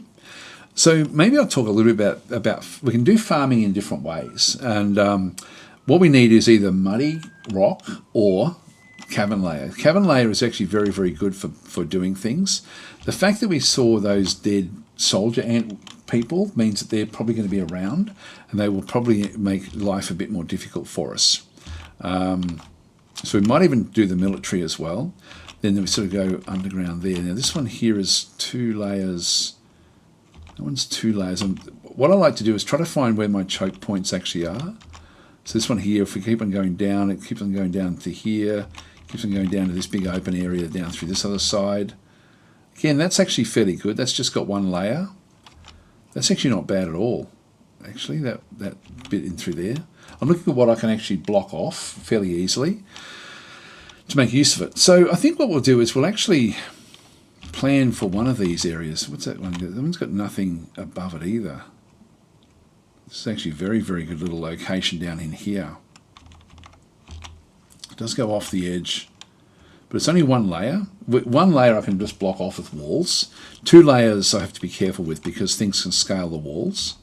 So maybe I'll talk a little bit about we can do farming in different ways, and what we need is either muddy rock or cavern layer. Cavern layer is actually very, very good for doing things. The fact that we saw those dead soldier ant people means that they're probably going to be around, and they will probably make life a bit more difficult for us. So we might even do the military as well. Then we sort of go underground there. Now this one here is 2 layers. That one's 2 layers. And what I like to do is try to find where my choke points actually are. So this one here, if we keep on going down, it keeps on going down to here. Keeps on going down to this big open area down through this other side. Again, that's actually fairly good. That's just got 1 layer. That's actually not bad at all. actually, that bit in through there. I'm looking at what I can actually block off fairly easily to make use of it. So I think what we'll do is we'll actually plan for one of these areas. What's that one? That one's got nothing above it either. This is actually a very, very good little location down in here. It does go off the edge, but it's only one layer. One layer I can just block off with walls. 2 layers I have to be careful with because things can scale the walls.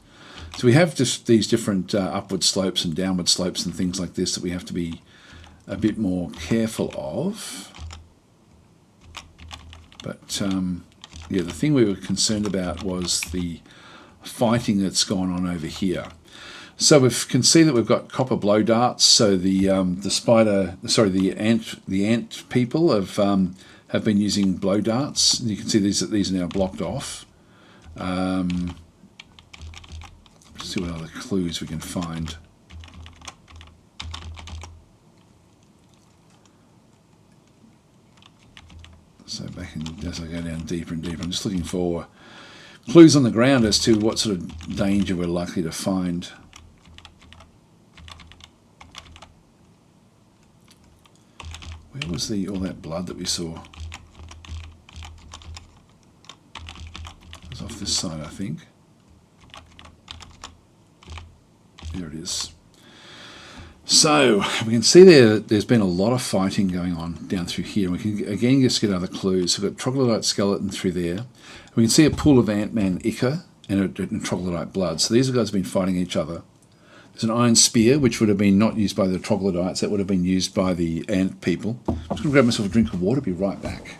So we have just these different upward slopes and downward slopes and things like this that we have to be a bit more careful of. But yeah, the thing we were concerned about was the fighting that's gone on over here. So we can see that we've got copper blow darts. So the ant people have been using blow darts. You can see these are now blocked off. Let's see what other clues we can find. So back in, as I go down deeper and deeper, I'm just looking for clues on the ground as to what sort of danger we're likely to find. Where was all that blood that we saw? It was off this side, I think. There it is. So we can see there's been a lot of fighting going on down through here. We can again just get other clues. We've got troglodyte skeleton through there. We can see a pool of ant-man ichor and troglodyte blood. So these guys have been fighting each other. There's an iron spear, which would have been not used by the troglodytes. That would have been used by the ant people. I'm just going to grab myself a drink of water. Be right back.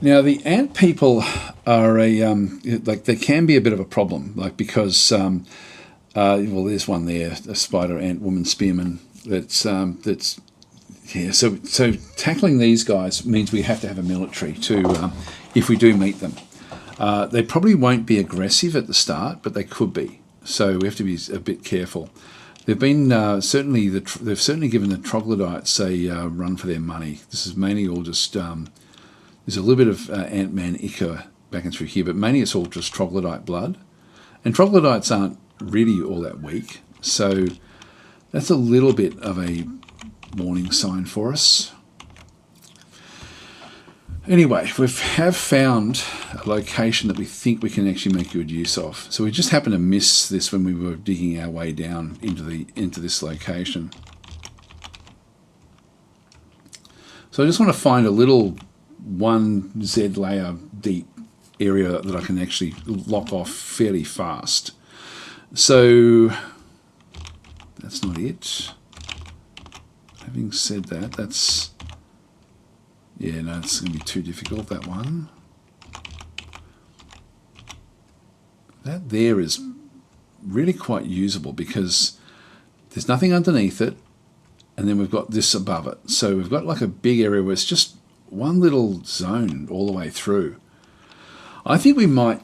Now the ant people are like they can be a bit of a problem, like because well, there's one there, a spider ant woman spearman. That's yeah. So tackling these guys means we have to have a military to if we do meet them. They probably won't be aggressive at the start, but they could be. So we have to be a bit careful. They've been they've certainly given the troglodytes a run for their money. This is mainly all just. There's a little bit of ant-man ichor back and through here, but mainly it's all just troglodyte blood. And troglodytes aren't really all that weak, so that's a little bit of a warning sign for us. Anyway, we have found a location that we think we can actually make good use of. So we just happened to miss this when we were digging our way down into this location. So I just want to find a little 1 Z layer deep area that I can actually lock off fairly fast. So that's not it. Having said that, that's yeah, no, it's going to be too difficult, that one. That there is really quite usable because there's nothing underneath it, and then we've got this above it. So we've got like a big area where it's just one little zone all the way through. I think we might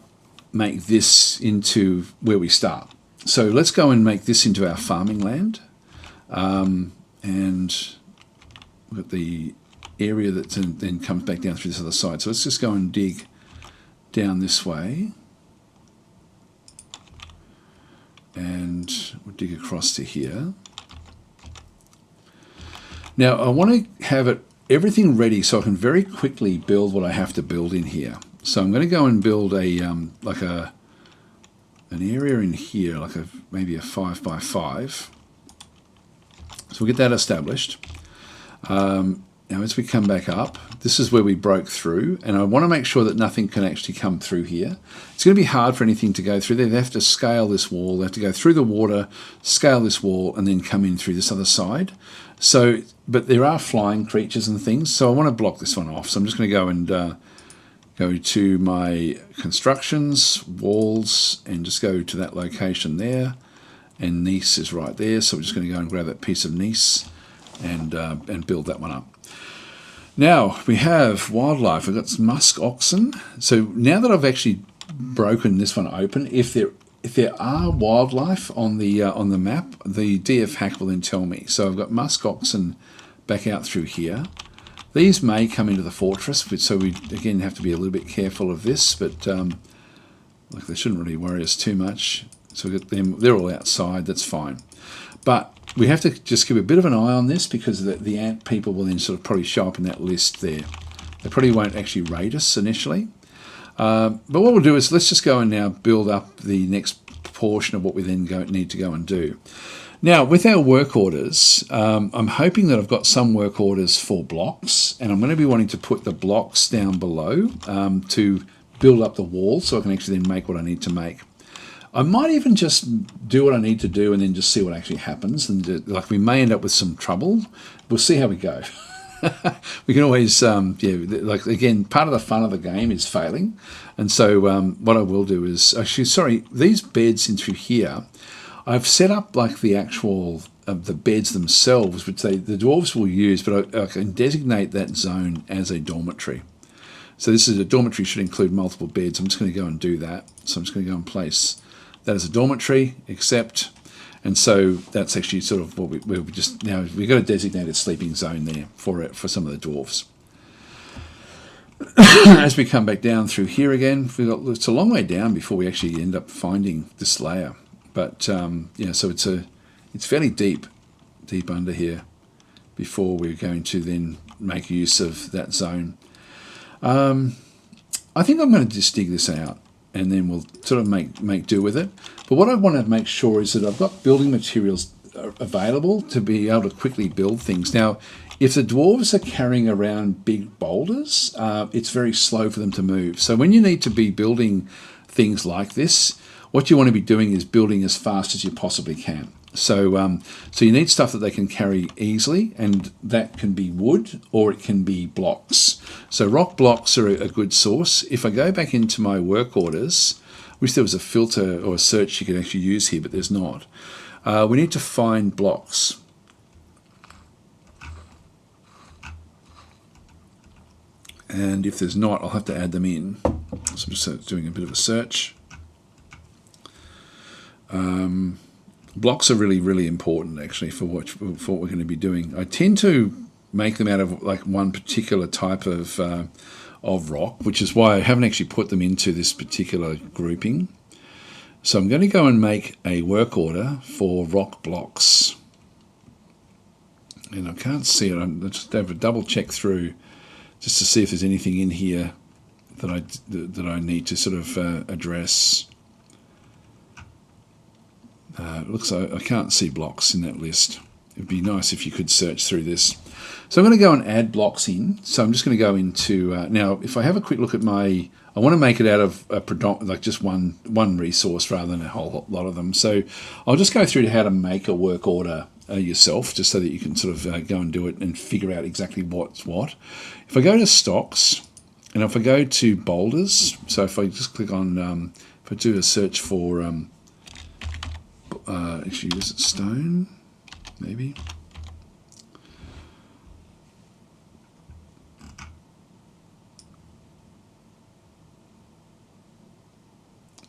make this into where we start. So let's go and make this into our farming land. And we've got the area that then comes back down through this other side. So let's just go and dig down this way. And we'll dig across to here. Now I want to have everything ready so I can very quickly build what I have to build in here. So I'm going to go and build a like an area in here, like maybe a 5 by 5. So we'll get that established. Now as we come back up, this is where we broke through, and I want to make sure that nothing can actually come through here. It's going to be hard for anything to go through there. They have to scale this wall. They have to go through the water, scale this wall, and then come in through this other side. So, but there are flying creatures and things, so I want to block this one off. So I'm just going to go and go to my constructions, walls, and just go to that location there. And gneiss is right there, so we're just going to go and grab that piece of gneiss and build that one up. Now we have wildlife. We've got musk oxen. So now that I've actually broken this one open, if if there are wildlife on the map, the DFHack will then tell me. So I've got musk oxen back out through here. These may come into the fortress, but so we again have to be a little bit careful of this. But like they shouldn't really worry us too much. So we've got them; they're all outside. That's fine. But we have to just keep a bit of an eye on this because the ant people will then sort of probably show up in that list there. They probably won't actually raid us initially. But what we'll do is let's just go and now build up the next portion of what we then need to go and do. Now, with our work orders, I'm hoping that I've got some work orders for blocks, and I'm going to be wanting to put the blocks down below to build up the wall so I can actually then make what I need to make. I might even just do what I need to do and then just see what actually happens. And like we may end up with some trouble. We'll see how we go. We can always, like again, part of the fun of the game is failing. And so what I will do is, actually, sorry, these beds in through here, I've set up like the actual, the beds themselves, which the dwarves will use, but I can designate that zone as a dormitory. So this is a dormitory, should include multiple beds. I'm just going to go and do that. So I'm just going to go and place that as a dormitory, accept. And so that's actually sort of what we've got a designated sleeping zone there for some of the dwarves. As we come back down through here again, it's a long way down before we actually end up finding this layer. But so it's fairly deep under here before we're going to then make use of that zone. I think I'm going to just dig this out and then we'll sort of make do with it. But what I want to make sure is that I've got building materials available to be able to quickly build things. Now, if the dwarves are carrying around big boulders, it's very slow for them to move. So when you need to be building things like this, what you want to be doing is building as fast as you possibly can. So so you need stuff that they can carry easily, and that can be wood or it can be blocks. So rock blocks are a good source. If I go back into my work orders, I wish there was a filter or a search you could actually use here, but there's not. We need to find blocks. And if there's not, I'll have to add them in. So I'm just doing a bit of a search. Blocks are really, really important actually for what we're going to be doing. I tend to make them out of like one particular type of rock, which is why I haven't actually put them into this particular grouping. So I'm going to go and make a work order for rock blocks. And I can't see it. I just have a double check through just to see if there's anything in here that I need to sort of address. It looks like I can't see blocks in that list. It would be nice if you could search through this. So I'm going to go and add blocks in. So I'm just going to go into, now if I have a quick look at I want to make it out of like just one resource rather than a whole lot of them. So I'll just go through to how to make a work order yourself, just so that you can sort of go and do it and figure out exactly what's what. If I go to stocks, and if I go to boulders, so if I just click on, if I do a search for, actually is it stone, maybe?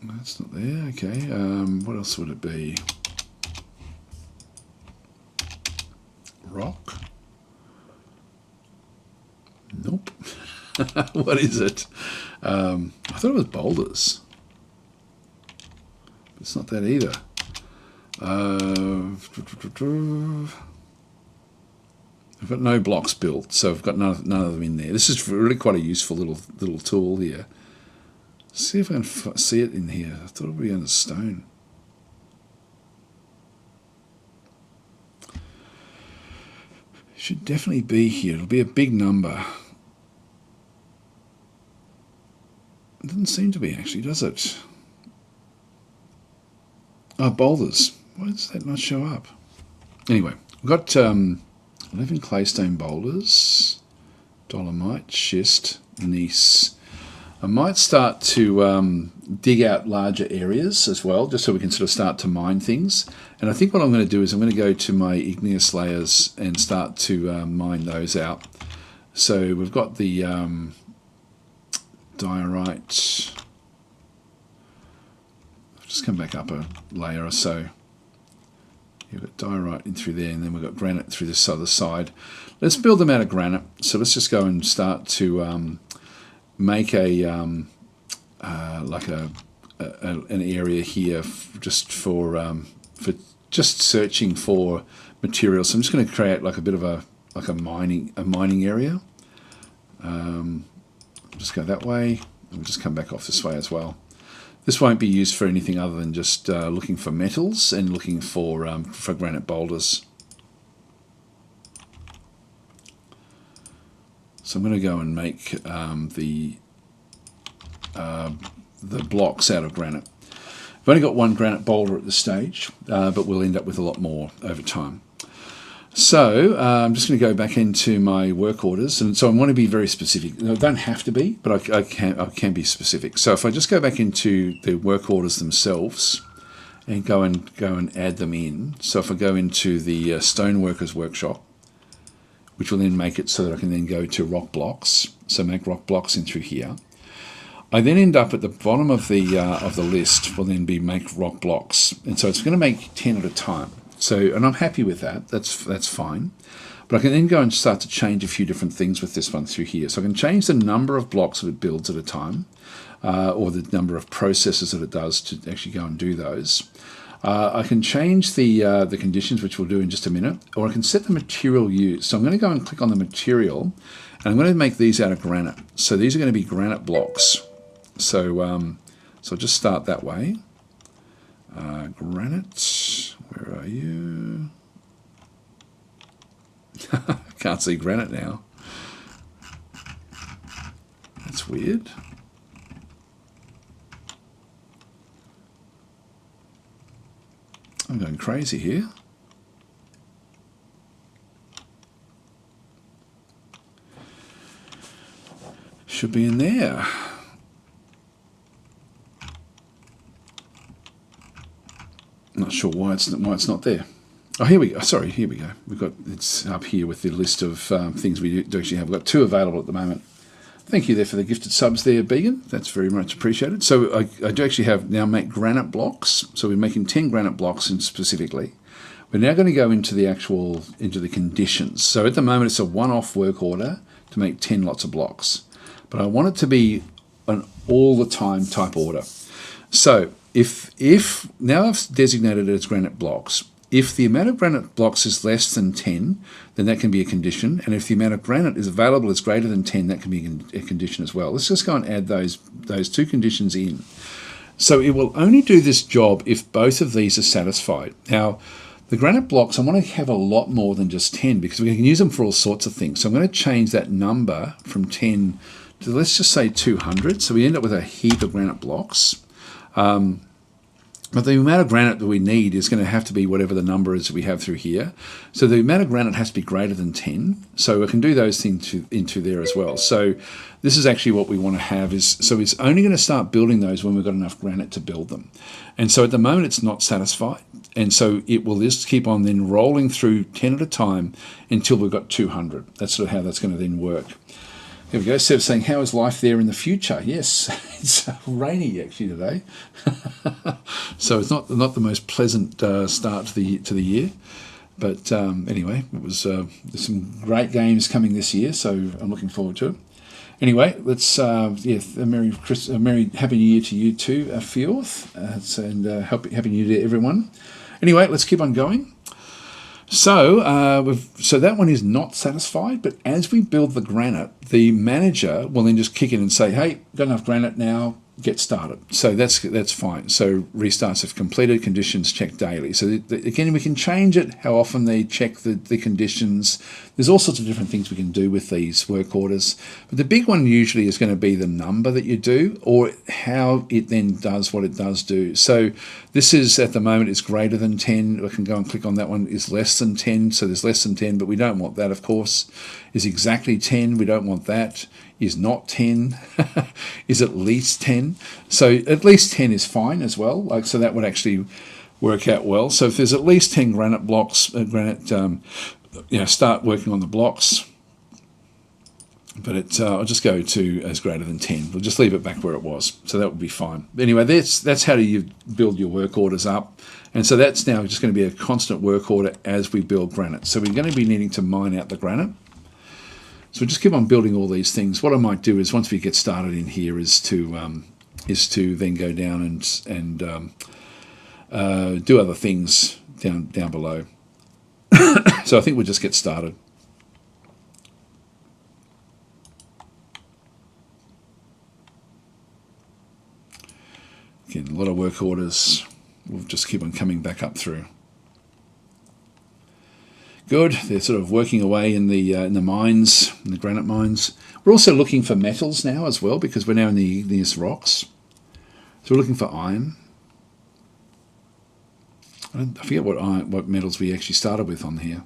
That's not there, okay. What else would it be? Rock? Nope. What is it? I thought it was boulders. It's not that either. I've got no blocks built, so I've got none of them in there. This is really quite a useful little tool here. See if I can see it in here. I thought it would be under stone. It should definitely be here. It'll be a big number. It doesn't seem to be actually, does it? Oh, boulders. Why does that not show up? Anyway, we've got 11 claystone boulders, dolomite, schist, gneiss. I might start to dig out larger areas as well, just so we can sort of start to mine things. And I think what I'm going to do is I'm going to go to my igneous layers and start to mine those out. So we've got the diorite. just come back up a layer or so. You've got diorite in through there, and then we've got granite through this other side. Let's build them out of granite. So let's just go and start to make a like an area here just for just searching for materials. So I'm just going to create like a bit of a mining area. Just go that way, and we'll just come back off this way as well. This won't be used for anything other than just looking for metals and looking for granite boulders. So I'm going to go and make the blocks out of granite. I've only got one granite boulder at this stage, but we'll end up with a lot more over time. So I'm just going to go back into my work orders, and so I want to be very specific. I don't have to be, but I can be specific. So if I just go back into the work orders themselves and go and add them in. So if I go into the stoneworkers workshop, which will then make it so that I can then go to rock blocks. So make rock blocks in through here. I then end up at the bottom of the list will then be make rock blocks, and so it's going to make 10 at a time. So, and I'm happy with that. That's fine. But I can then go and start to change a few different things with this one through here. So I can change the number of blocks that it builds at a time, or the number of processes that it does to actually go and do those. I can change the conditions, which we'll do in just a minute, or I can set the material used. So I'm going to go and click on the material, and I'm going to make these out of granite. So these are going to be granite blocks. So I'll just start that way. Granite, where are you? I can't see granite now. That's weird. I'm going crazy here. Should be in there. Not sure why it's not there. Oh, here we go. Sorry, here we go. It's up here with the list of things we do actually have. We've got 2 available at the moment. Thank you there for the gifted subs there, Began. That's very much appreciated. So I do actually have now make granite blocks. So we're making 10 granite blocks specifically. We're now going to go into the conditions. So at the moment it's a one-off work order to make 10 lots of blocks. But I want it to be an all-the-time type order. So if now I've designated it as granite blocks, if the amount of granite blocks is less than 10, then that can be a condition. And if the amount of granite is available is greater than 10, that can be a condition as well. Let's just go and add those 2 conditions in. So it will only do this job if both of these are satisfied. Now, the granite blocks, I want to have a lot more than just 10 because we can use them for all sorts of things. So I'm going to change that number from 10 to, let's just say 200. So we end up with a heap of granite blocks. But the amount of granite that we need is going to have to be whatever the number is that we have through here. So the amount of granite has to be greater than 10. So I can do those things into there as well. So this is actually what we want to have so it's only going to start building those when we've got enough granite to build them. And so at the moment it's not satisfied. And so it will just keep on then rolling through 10 at a time until we've got 200. That's sort of how that's going to then work. Here we go. Seb's saying, how is life there in the future? Yes, it's rainy actually today. So it's not the most pleasant start to the year. But anyway, it was there's some great games coming this year, so I'm looking forward to it. Anyway, let's a Merry Happy New Year to you too, Fjorth, and Happy New Year to everyone. Anyway, let's keep on going. So so that one is not satisfied, but as we build the granite, the manager will then just kick in and say, hey, got enough granite now, get started. So that's fine. So restarts have completed, conditions checked daily. So again, we can change it, how often they check the conditions. There's all sorts of different things we can do with these work orders. But the big one usually is going to be the number that you do or how it then does what it does do. So this is, at the moment, it's greater than 10. I can go and click on that one. Is less than 10. So there's less than 10, but we don't want that, of course. Is exactly 10. We don't want that. Is not 10, is at least 10. So at least 10 is fine as well. So that would actually work out well. So if there's at least 10 granite blocks, start working on the blocks. But I'll just go to as greater than 10. We'll just leave it back where it was. So that would be fine. Anyway, that's how you build your work orders up. And so that's now just going to be a constant work order as we build granite. So we're going to be needing to mine out the granite. So we just keep on building all these things. What I might do is once we get started in here is to then go down and do other things down below. So I think we'll just get started. Again, a lot of work orders. We'll just keep on coming back up through. Good. They're sort of working away in the mines, in the granite mines. We're also looking for metals now as well because we're now in the igneous rocks. So we're looking for iron. I forget what metals we actually started with on here.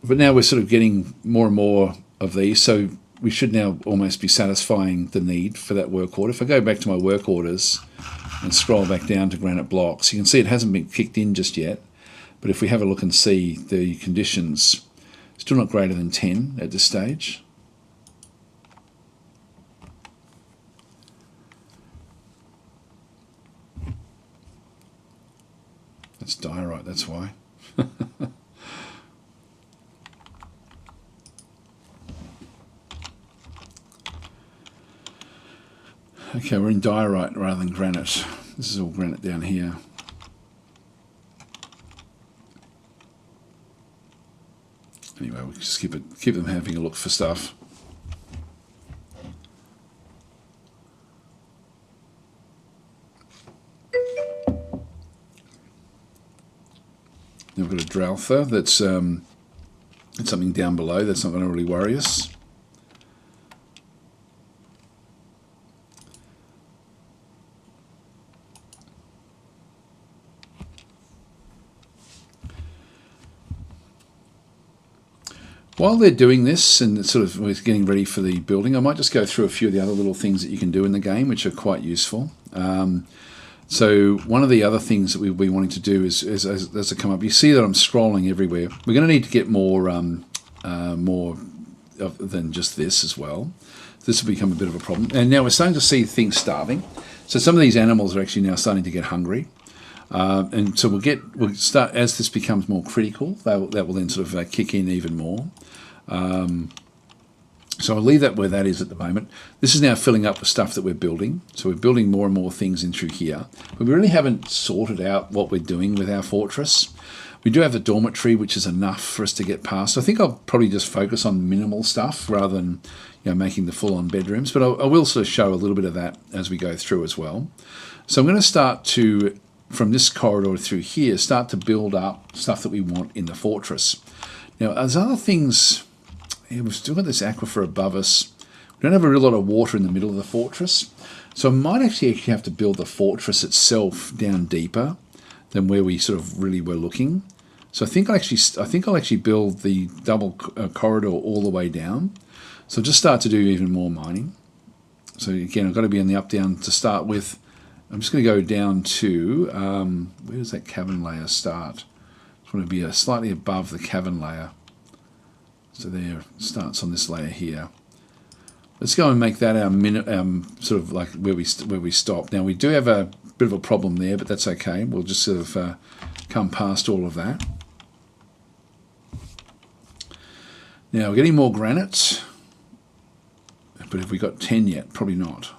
But now we're sort of getting more and more of these, so we should now almost be satisfying the need for that work order. If I go back to my work orders and scroll back down to granite blocks, you can see it hasn't been kicked in just yet. But if we have a look and see the conditions, still not greater than 10 at this stage. That's diorite, that's why. Okay, we're in diorite rather than granite. This is all granite down here. Anyway, we just keep them having a look for stuff. Now we've got a Draltha that's something down below. That's not going to really worry us. While they're doing this and sort of we're getting ready for the building, I might just go through a few of the other little things that you can do in the game, which are quite useful. So one of the other things that we'll be wanting to do is as I come up, you see that I'm scrolling everywhere. We're going to need to get more than just this as well. This will become a bit of a problem. And now we're starting to see things starving. So some of these animals are actually now starting to get hungry. And so we'll start as this becomes more critical. That will then sort of kick in even more. So I'll leave that where that is at the moment. This is now filling up with stuff that we're building. So we're building more and more things in through here. But we really haven't sorted out what we're doing with our fortress. We do have the dormitory, which is enough for us to get past. I think I'll probably just focus on minimal stuff rather than making the full-on bedrooms. But I will sort of show a little bit of that as we go through as well. So I'm going to start to, from this corridor through here, start to build up stuff that we want in the fortress. Now, there's other things. We've still got this aquifer above us. We don't have a real lot of water in the middle of the fortress. So I might actually have to build the fortress itself down deeper than where we sort of really were looking. So I think I'll actually build the double corridor all the way down. So I'll just start to do even more mining. So again, I've got to be in the up-down to start with. I'm just going to go down to, where does that cavern layer start? It's going to be slightly above the cavern layer. So there, it starts on this layer here. Let's go and make that our sort of like where we stop. Now we do have a bit of a problem there, but that's okay. We'll just sort of come past all of that. Now we're getting more granite, but have we got 10 yet? Probably not.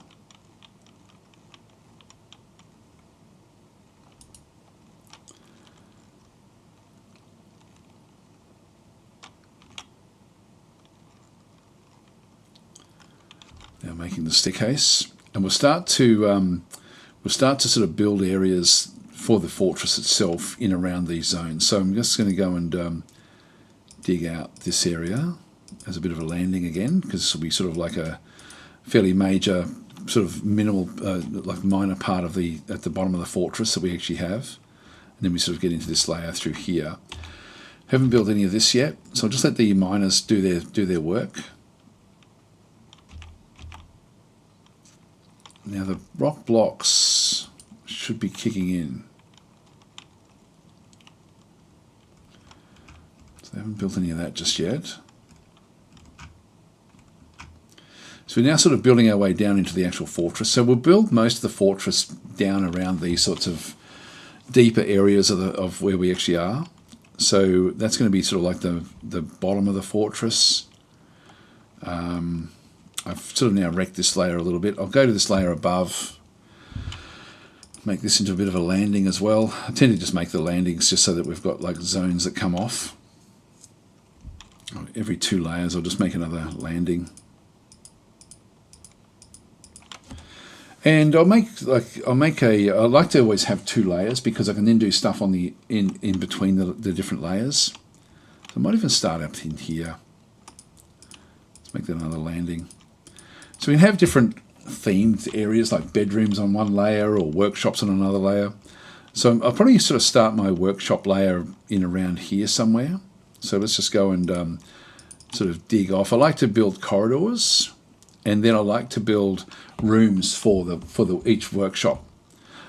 Now making the staircase, and we'll start to sort of build areas for the fortress itself in around these zones. So I'm just going to go and dig out this area as a bit of a landing again, because this will be sort of like a fairly major, sort of minimal, like minor part of at the bottom of the fortress that we actually have, and then we sort of get into this layer through here. Haven't built any of this yet, so I'll just let the miners do their work. Now the rock blocks should be kicking in. So They haven't built any of that just yet. So we're now sort of building our way down into the actual fortress. So we'll build most of the fortress down around these sorts of deeper areas of where we actually are. So that's going to be sort of like the bottom of the fortress. I've sort of now wrecked this layer a little bit. I'll go to this layer above, make this into a bit of a landing as well. I tend to just make the landings just so that we've got like zones that come off. Every 2 layers I'll just make another landing. And I like to always have 2 layers because I can then do stuff on the in between the different layers. So I might even start up in here. Let's make that another landing. So we can have different themed areas like bedrooms on one layer or workshops on another layer. So I'll probably sort of start my workshop layer in around here somewhere. So let's just go and sort of dig off. I like to build corridors, and then I like to build rooms for each workshop.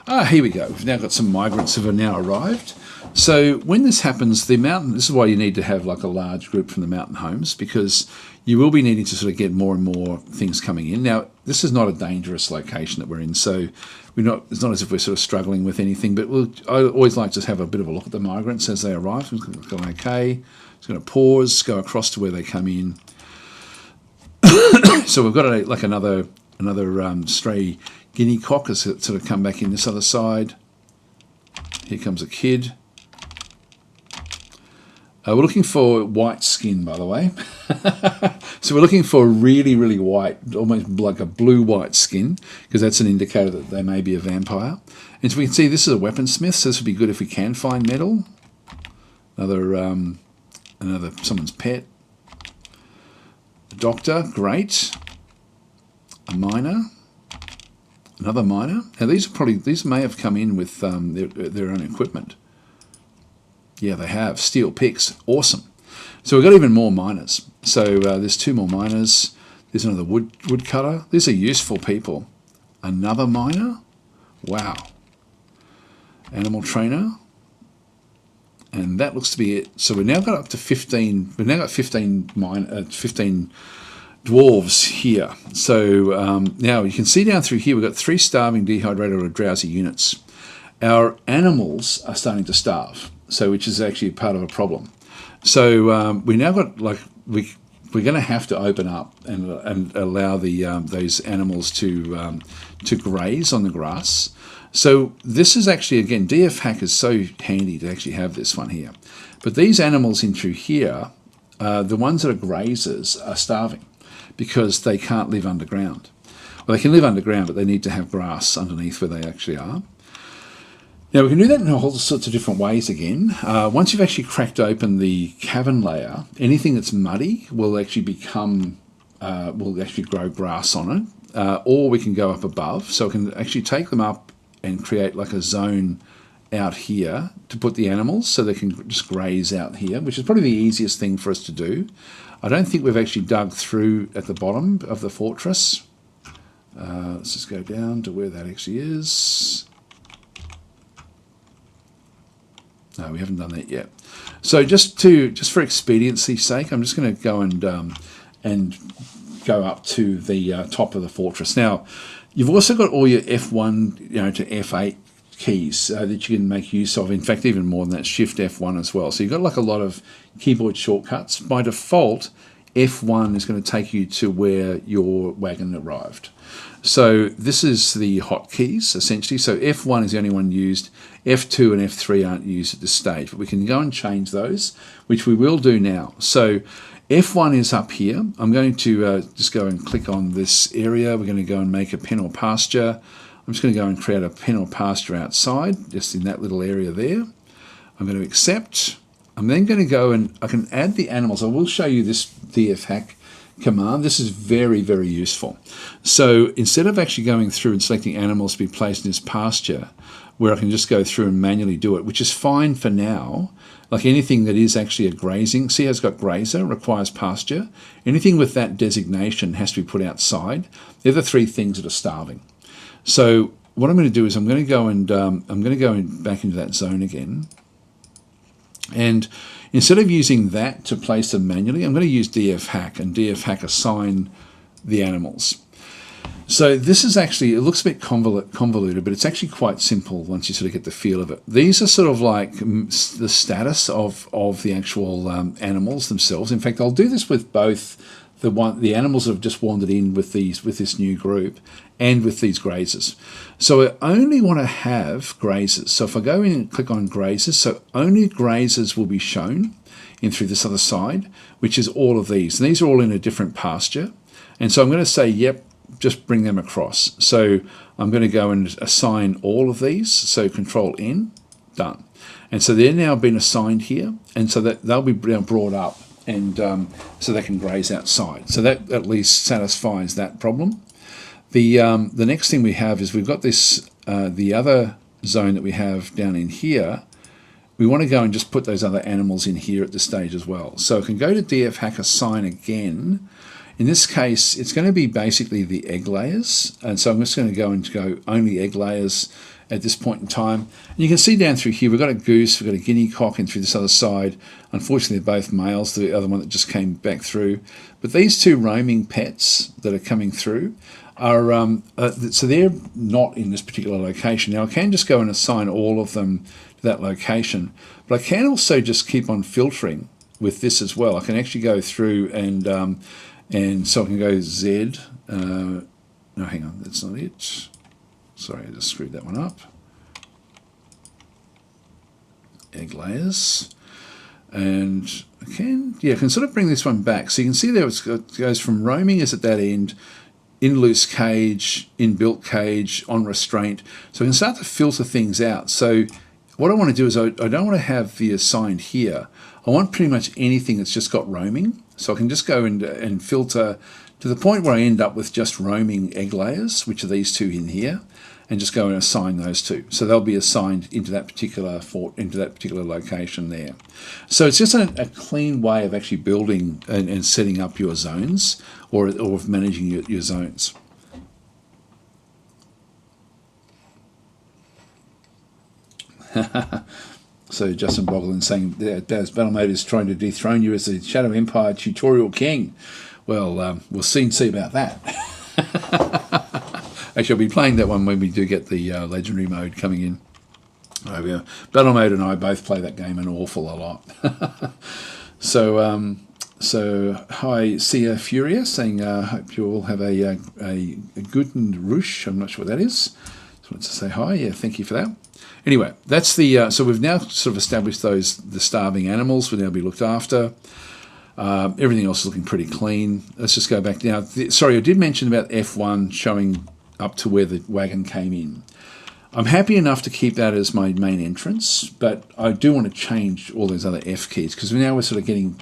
Here we go. We've now got some migrants who have now arrived. So when this happens, this is why you need to have like a large group from the mountain homes, because you will be needing to sort of get more and more things coming in. Now, this is not a dangerous location that we're in, so it's not as if we're sort of struggling with anything, but I always like to have a bit of a look at the migrants as they arrive. So it's going okay. It's going to pause, go across to where they come in. So we've got another stray guinea cock has sort of come back in this other side. Here comes a kid. We're looking for white skin, by the way. So we're looking for really, really white, almost like a blue-white skin, because that's an indicator that they may be a vampire. And so we can see this is a weaponsmith, so this would be good if we can find metal. Another someone's pet. A doctor, great. A miner. Another miner. Now these may have come in with their own equipment. Yeah, they have. Steel picks. Awesome. So we've got even more miners. So there's 2 more miners. There's another woodcutter. These are useful people. Another miner. Wow. Animal trainer. And that looks to be it. So we've now got up to 15. We've now got 15 dwarves here. So now you can see down through here we've got 3 starving, dehydrated, or drowsy units. Our animals are starting to starve, so which is actually part of a problem. So we now got we're going to have to open up and allow those animals to graze on the grass. So this is actually, again, DFHack is so handy to actually have this one here. But these animals in through here, the ones that are grazers, are starving because they can't live underground. Well, they can live underground, but they need to have grass underneath where they actually are. Now, we can do that in all sorts of different ways again. Once you've actually cracked open the cavern layer, anything that's muddy will actually will actually grow grass on it. Or we can go up above. So we can actually take them up and create like a zone out here to put the animals so they can just graze out here, which is probably the easiest thing for us to do. I don't think we've actually dug through at the bottom of the fortress. Let's just go down to where that actually is. No, we haven't done that yet. So just for expediency's sake, I'm just going to go and go up to the top of the fortress. Now, you've also got all your F1, to F8 keys that you can make use of. In fact, even more than that, Shift F1 as well. So you've got like a lot of keyboard shortcuts. By default, F1 is going to take you to where your wagon arrived. So this is the hotkeys, essentially. So F1 is the only one used. F2 and F3 aren't used at this stage, but we can go and change those, which we will do now. So F1 is up here. I'm going to just go and click on this area. We're going to go and make a pen or pasture. I'm just going to go and create a pen or pasture outside, just in that little area there. I'm going to accept. I'm then going to go and I can add the animals. I will show you this DFHack command. This is very, very useful. So instead of actually going through and selecting animals to be placed in this pasture, where I can just go through and manually do it, which is fine for now. Like anything that is actually a grazing, see how it's got grazer, requires pasture. Anything with that designation has to be put outside. They're the 3 things that are starving. So what I'm going to do is I'm going to go back into that zone again. And Instead of using that to place them manually, I'm going to use DFHack, and DFHack assign the animals. So this is actually, it looks a bit convoluted, but it's actually quite simple once you sort of get the feel of it. These are sort of like the status of the actual animals themselves. In fact, I'll do this with both the animals that have just wandered in with this new group and with these grazers. So I only want to have grazers. So if I go in and click on grazers, so only grazers will be shown in through this other side, which is all of these. And these are all in a different pasture. And so I'm going to say, yep, just bring them across. So I'm going to go and assign all of these. So Control N, done. And so they're now been assigned here. And so that they'll be brought up, and so they can graze outside. So that at least satisfies that problem. The next thing we have is we've got this, the other zone that we have down in here. We want to go and just put those other animals in here at this stage as well. So I can go to DFHack assign again. In this case, it's going to be basically the egg layers. And so I'm just going to go only egg layers at this point in time. And you can see down through here, we've got a goose, we've got a guinea cock in through this other side. Unfortunately, they're both males, the other one that just came back through. But these two roaming pets that are coming through are, so they're not in this particular location. Now I can just go and assign all of them to that location, but I can also just keep on filtering with this as well. I can actually go through and so I can go Z. No, hang on, that's not it. Sorry, I just screwed that one up. Egg layers. And I can sort of bring this one back. So you can see there it goes from roaming is at that end, in loose cage, in built cage, on restraint. So I can start to filter things out. So what I want to do is I don't want to have the assigned here. I want pretty much anything that's just got roaming. So I can just go and filter to the point where I end up with just roaming egg layers, which are these two in here, and just go and assign those two. So they'll be assigned into that particular location there. So it's just a clean way of actually building and setting up your zones, or of managing your zones. So Justin Boglin saying Daz Battle Mode is trying to dethrone you as the Shadow Empire tutorial king. Well, we'll soon see about that. Actually, I'll be playing that one when we do get the legendary mode coming in. Battle Mode and I both play that game an awful lot. So hi, Sia Furia saying, hope you all have a Guten Rush. I'm not sure what that is. Just wanted to say hi. Yeah, thank you for that. Anyway, that's the so we've now sort of established the starving animals will now be looked after. Everything else is looking pretty clean. Let's just go back now. Sorry, I did mention about F1 showing up to where the wagon came in. I'm happy enough to keep that as my main entrance, but I do want to change all those other F keys, because now we're sort of getting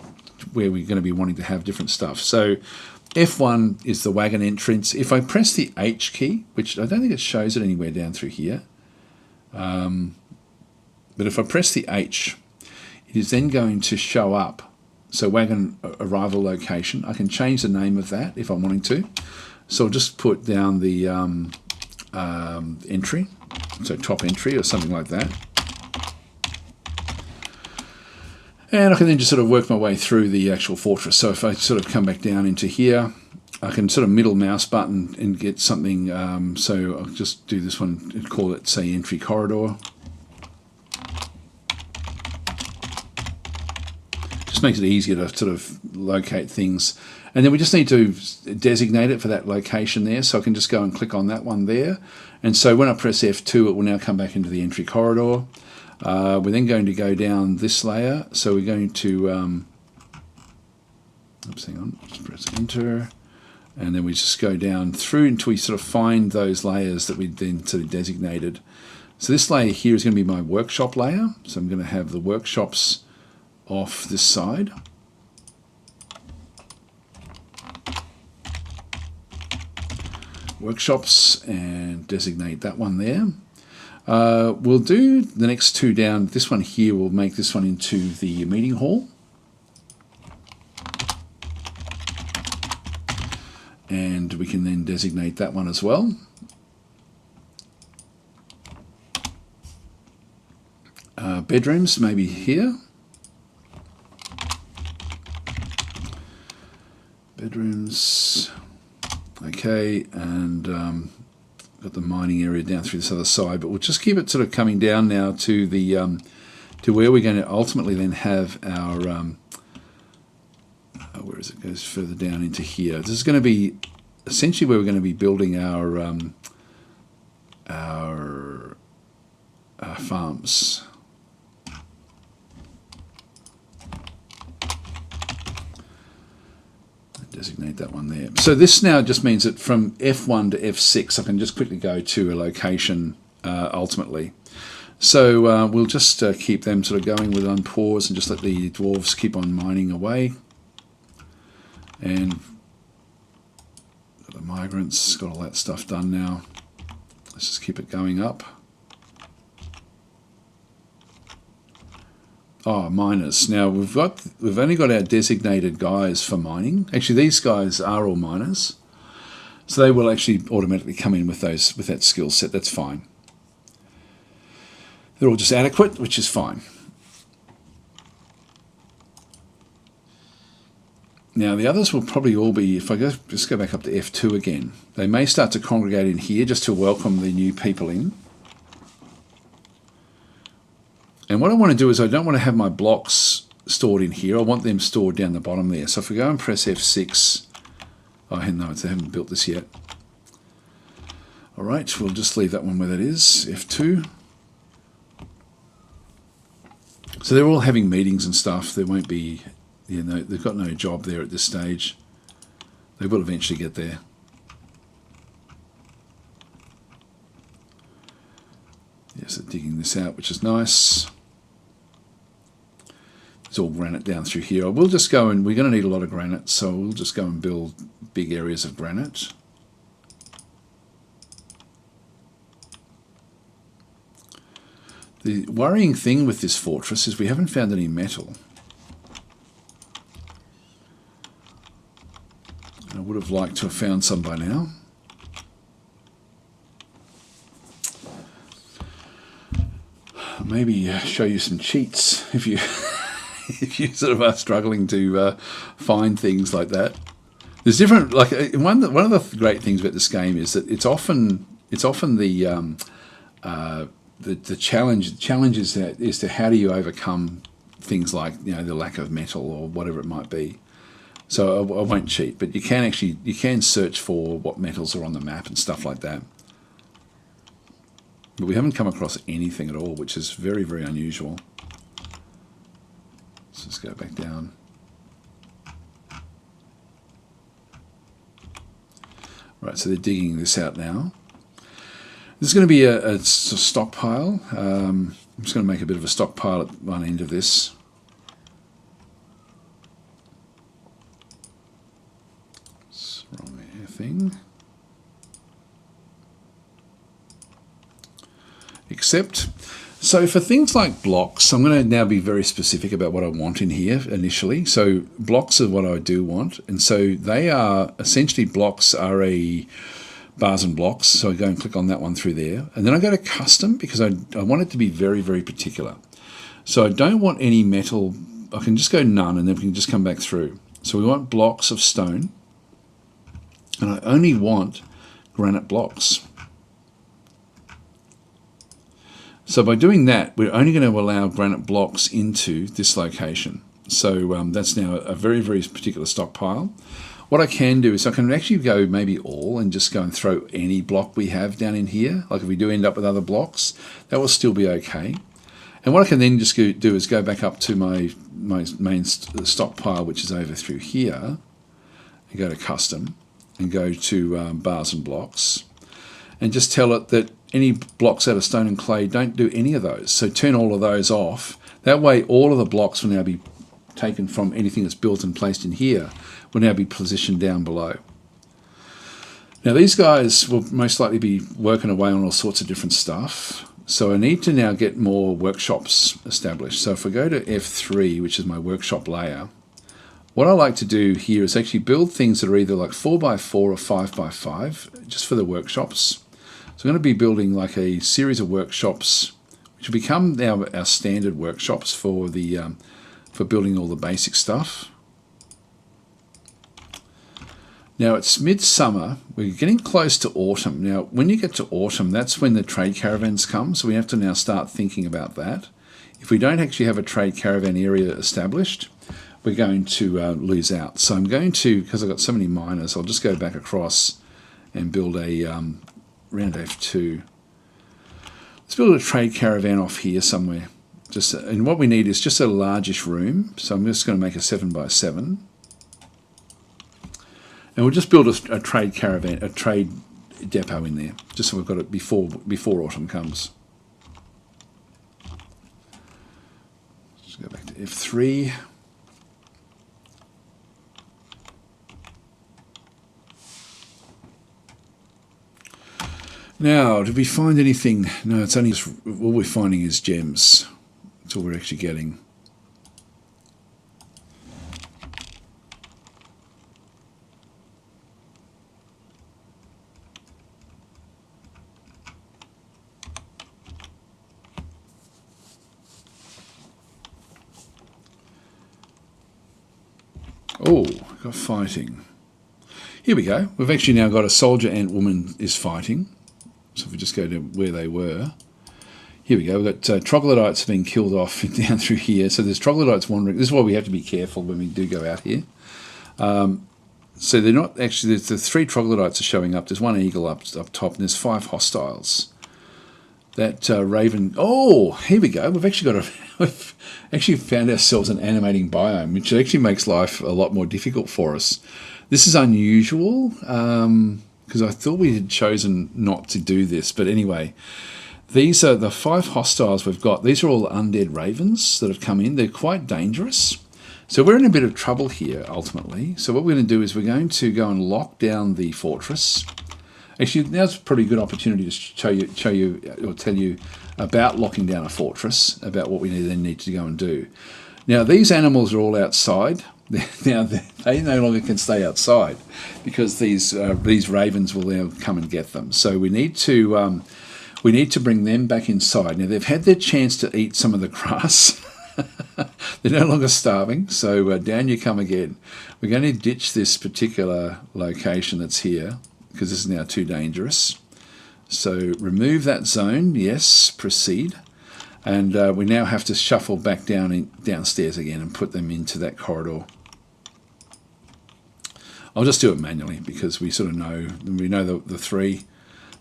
where we're going to be wanting to have different stuff. So F1 is the wagon entrance. If I press the H key, which I don't think it shows it anywhere down through here, but if I press the H, it is then going to show up. So wagon arrival location. I can change the name of that if I'm wanting to. So I'll just put down the entry, so top entry or something like that. And I can then just sort of work my way through the actual fortress. So if I sort of come back down into here, I can sort of middle mouse button and get something. So I'll just do this one and call it, say, entry corridor. Just makes it easier to sort of locate things. And then we just need to designate it for that location there. So I can just go and click on that one there. And so when I press F2, it will now come back into the entry corridor. We're then going to go down this layer. So we're going to, oops, hang on, just press enter. And then we just go down through until we sort of find those layers that we then sort of designated. So this layer here is going to be my workshop layer. So I'm going to have the workshops off this side. Workshops, and designate that one there. We'll do the next two down. This one here, we'll make this one into the meeting hall. And we can then designate that one as well. Bedrooms, maybe here. bedrooms. Okay, and got the mining area down through this other side, but we'll just keep it sort of coming down now to the to where we're going to ultimately then have our where is it? Goes further down into here. This is going to be essentially where we're going to be building our farms. Designate that one there. So this now just means that from F1 to F6 I can just quickly go to a location ultimately. So we'll just keep them sort of going with on pause and just let the dwarves keep on mining away. And the migrants, got all that stuff done now. Let's just keep it going up. Oh, miners. Now we've only got our designated guys for mining. Actually, these guys are all miners, so they will actually automatically come in with that skill set. That's fine. They're all just adequate, which is fine. Now the others will probably all be, if I just go back up to F2 again, they may start to congregate in here just to welcome the new people in. And what I want to do is I don't want to have my blocks stored in here. I want them stored down the bottom there. So if we go and press F6, oh no, they haven't built this yet. All right, we'll just leave that one where that is, F2. So they're all having meetings and stuff. There won't be, you know, they've got no job there at this stage. They will eventually get there. Yes, they're digging this out, which is nice. There's all granite down through here. We'll just go and we're going to need a lot of granite, so we'll just go and build big areas of granite. The worrying thing with this fortress is we haven't found any metal. I would have liked to have found some by now. Maybe show you some cheats if you if you sort of are struggling to find things like that. There's different, like one of the great things about this game is that it's often the challenge is to how do you overcome things like, you know, the lack of metal or whatever it might be. So I won't cheat, but you can search for what metals are on the map and stuff like that. But we haven't come across anything at all, which is very, very unusual. Let's just go back down. Right, so they're digging this out now. This is going to be a stockpile. I'm just going to make a bit of a stockpile at one end of this. It's the wrong thing. Except, so for things like blocks, I'm going to now be very specific about what I want in here initially. So blocks are what I do want, and so they are essentially blocks are a bars and blocks. So I go and click on that one through there, and then I go to custom because I want it to be very, very particular. So I don't want any metal. I can just go none, and then we can just come back through. So we want blocks of stone, and I only want granite blocks. So by doing that, we're only going to allow granite blocks into this location. So that's now a very, very particular stockpile. What I can do is I can actually go maybe all and just go and throw any block we have down in here. Like if we do end up with other blocks, that will still be okay. And what I can then just do is go back up to my main stockpile, which is over through here, and go to custom and go to bars and blocks, and just tell it that any blocks out of stone and clay, don't do any of those. So turn all of those off. That way all of the blocks will now be taken from anything that's built and placed in here, will now be positioned down below. Now these guys will most likely be working away on all sorts of different stuff. So I need to now get more workshops established. So if I go to F3, which is my workshop layer, what I like to do here is actually build things that are either like 4x4 or 5x5, just for the workshops. So I'm going to be building like a series of workshops, which will become now our standard workshops for the for building all the basic stuff. Now it's midsummer, we're getting close to autumn. Now when you get to autumn, that's when the trade caravans come, so we have to now start thinking about that. If we don't actually have a trade caravan area established, we're going to lose out. So I'm going to, because I've got so many miners, I'll just go back across and build a round F2. Let's build a trade caravan off here somewhere. And what we need is just a largish room. So I'm just going to make a 7x7. And we'll just build a trade caravan, a trade depot in there, just so we've got it before autumn comes. Let's go back to F3. Now, did we find anything? No, it's only just, all we're finding is gems. That's all we're actually getting. Oh, got fighting. Here we go. We've actually now got a soldier ant woman is fighting. So if we just go to where they were, here we go. We've got troglodytes being killed off down through here. So there's troglodytes wandering. This is why we have to be careful when we do go out here. So they're not actually, the 3 troglodytes are showing up. There's 1 eagle up top, and there's 5 hostiles. That raven, oh, here we go. We've actually we've actually found ourselves an animating biome, which actually makes life a lot more difficult for us. This is unusual, because I thought we had chosen not to do this. But anyway, these are the 5 hostiles we've got. These are all undead ravens that have come in. They're quite dangerous. So we're in a bit of trouble here, ultimately. So what we're going to do is we're going to go and lock down the fortress. Actually, now's a pretty good opportunity to show you or tell you about locking down a fortress, about what we then need to go and do. Now, these animals are all outside. Now, they no longer can stay outside because these ravens will now come and get them. So we need to bring them back inside. Now, they've had their chance to eat some of the grass. They're no longer starving, so down you come again. We're going to ditch this particular location that's here because this is now too dangerous. So remove that zone, yes, proceed. And we now have to shuffle back downstairs again and put them into that corridor. I'll just do it manually because we sort of know, the 3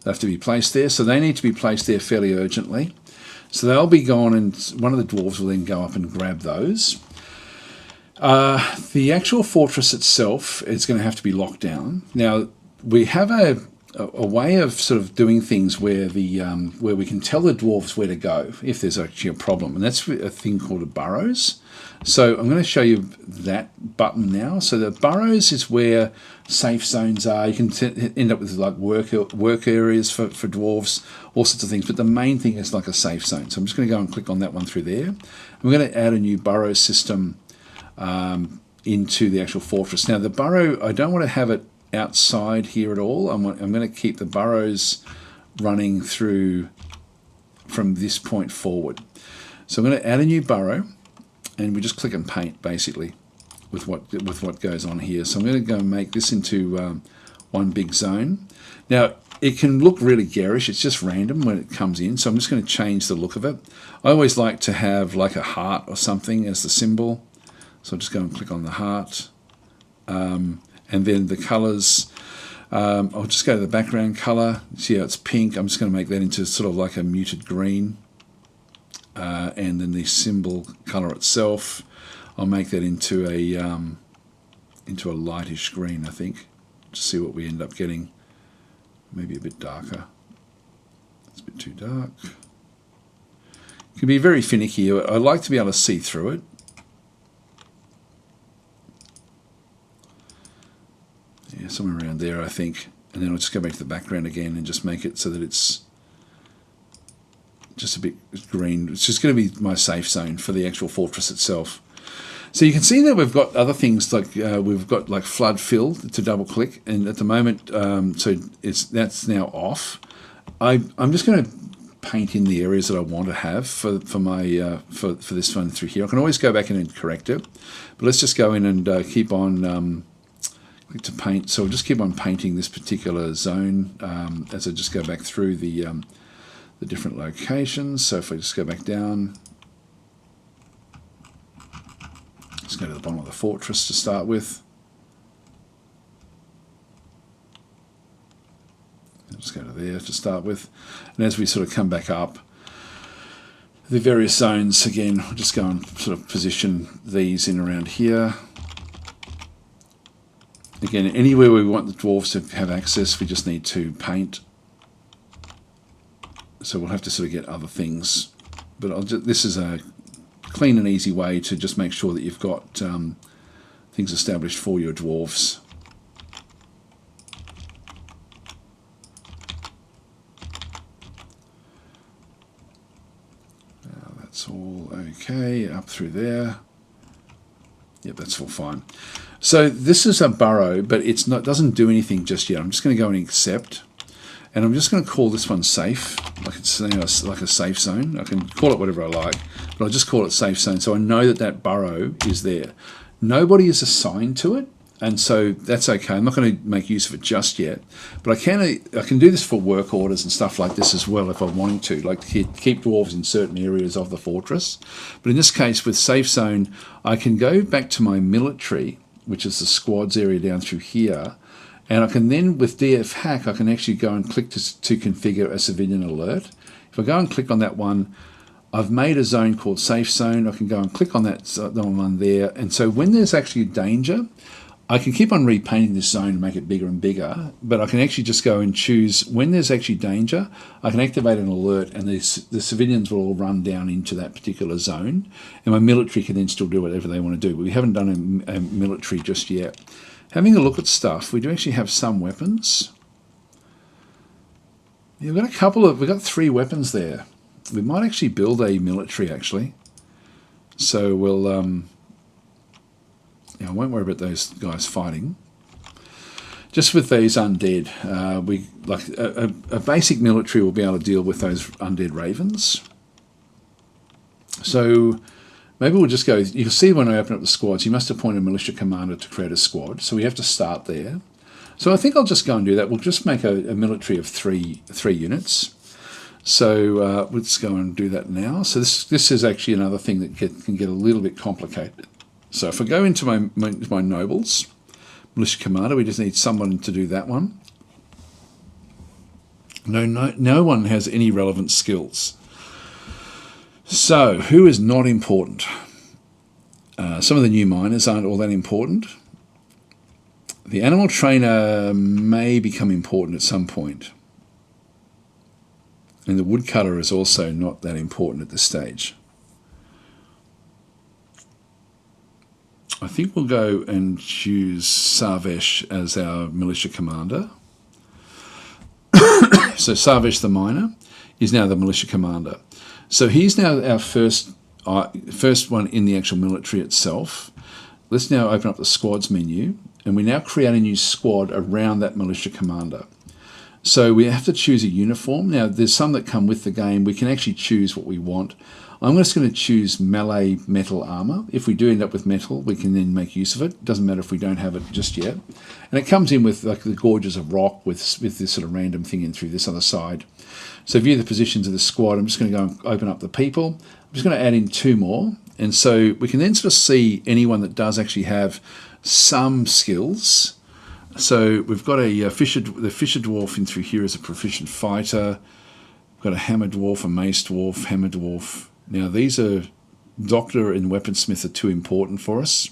have to be placed there. So they need to be placed there fairly urgently. So they'll be gone, and one of the dwarves will then go up and grab those. The actual fortress itself is going to have to be locked down. Now, we have a way of sort of doing things where where we can tell the dwarves where to go if there's actually a problem, and that's a thing called a burrows. So I'm going to show you that button now. So the burrows is where safe zones are. You can end up with like work areas for dwarves, all sorts of things, but the main thing is like a safe zone. So I'm just going to go and click on that one through there. We're going to add a new burrow system into the actual fortress. Now the burrow, I don't want to have it outside here at all. I'm going to keep the burrows running through from this point forward. So I'm going to add a new burrow, and we just click and paint basically with what goes on here. So I'm going to go and make this into one big zone. Now it can look really garish, it's just random when it comes in, so I'm just going to change the look of it. I always like to have like a heart or something as the symbol, so I'll just go and click on the heart. And then the colours, I'll just go to the background colour. See how it's pink? I'm just going to make that into sort of like a muted green. And then the symbol colour itself, I'll make that into a lightish green, I think. Just see what we end up getting. Maybe a bit darker. It's a bit too dark. It can be very finicky. I like to be able to see through it. Yeah, somewhere around there, I think. And then I'll just go back to the background again and just make it so that it's just a bit green. It's just going to be my safe zone for the actual fortress itself. So you can see that we've got other things like we've got like flood fill to double click, and at the moment, so that's now off. I'm just going to paint in the areas that I want to have for this one through here. I can always go back in and correct it, but let's just go in and keep on like to paint, so I'll just keep on painting this particular zone as I just go back through the different locations. So if I just go back down, let's go to the bottom of the fortress to start with. I'll just go to there to start with, and as we sort of come back up the various zones again, I'll just go and sort of position these in around here. Again, anywhere we want the dwarves to have access, we just need to paint. So we'll have to sort of get other things. But this is a clean and easy way to just make sure that you've got things established for your dwarves. That's all okay, up through there. Yep, that's all fine. So this is a burrow, but it's not, doesn't do anything just yet. I'm just going to go and accept, and I'm just going to call this one safe, like it's, you know, like a safe zone. I can call it whatever I like, but I'll just call it safe zone, so I know that that burrow is there. Nobody is assigned to it, and so that's okay. I'm not going to make use of it just yet, but I can do this for work orders and stuff like this as well if I'm wanting to, like keep dwarves in certain areas of the fortress. But in this case, with safe zone, I can go back to my military, which is the squads area down through here, and I can then, with DFHack, I can actually go and click to configure a civilian alert. If I go and click on that one, I've made a zone called safe zone. I can go and click on that one there, and so when there's actually danger, I can keep on repainting this zone and make it bigger and bigger, but I can actually just go and choose when there's actually danger. I can activate an alert, and the civilians will all run down into that particular zone, and my military can then still do whatever they want to do. But we haven't done a military just yet. Having a look at stuff, we do actually have some weapons. Yeah, we've got 3 weapons there. We might actually build a military actually. So we'll yeah, I won't worry about those guys fighting. Just with these undead, we like a basic military will be able to deal with those undead ravens. So maybe we'll just go. You'll see when I open up the squads, you must appoint a militia commander to create a squad. So we have to start there. So I think I'll just go and do that. We'll just make a military of three units. So let's go and do that now. So this is actually another thing that can get a little bit complicated. So if I go into my nobles, militia commander, we just need someone to do that one. No one has any relevant skills. So who is not important? Some of the new miners aren't all that important. The animal trainer may become important at some point. And the woodcutter is also not that important at this stage. I think we'll go and choose Sarvesh as our militia commander. So Sarvesh the miner is now the militia commander. So he's now our first one in the actual military itself. Let's now open up the squads menu, and we now create a new squad around that militia commander. So we have to choose a uniform. Now there's some that come with the game. We can actually choose what we want. I'm just going to choose melee metal armor. If we do end up with metal, we can then make use of it. It doesn't matter if we don't have it just yet. And it comes in with like the gorges of rock with this sort of random thing in through this other side. So view the positions of the squad. I'm just going to go and open up the people. I'm just going to add in 2 more. And so we can then sort of see anyone that does actually have some skills. So we've got the fisher dwarf in through here as a proficient fighter. We've got a hammer dwarf, a mace dwarf, hammer dwarf. Now these are doctor and weaponsmith are too important for us,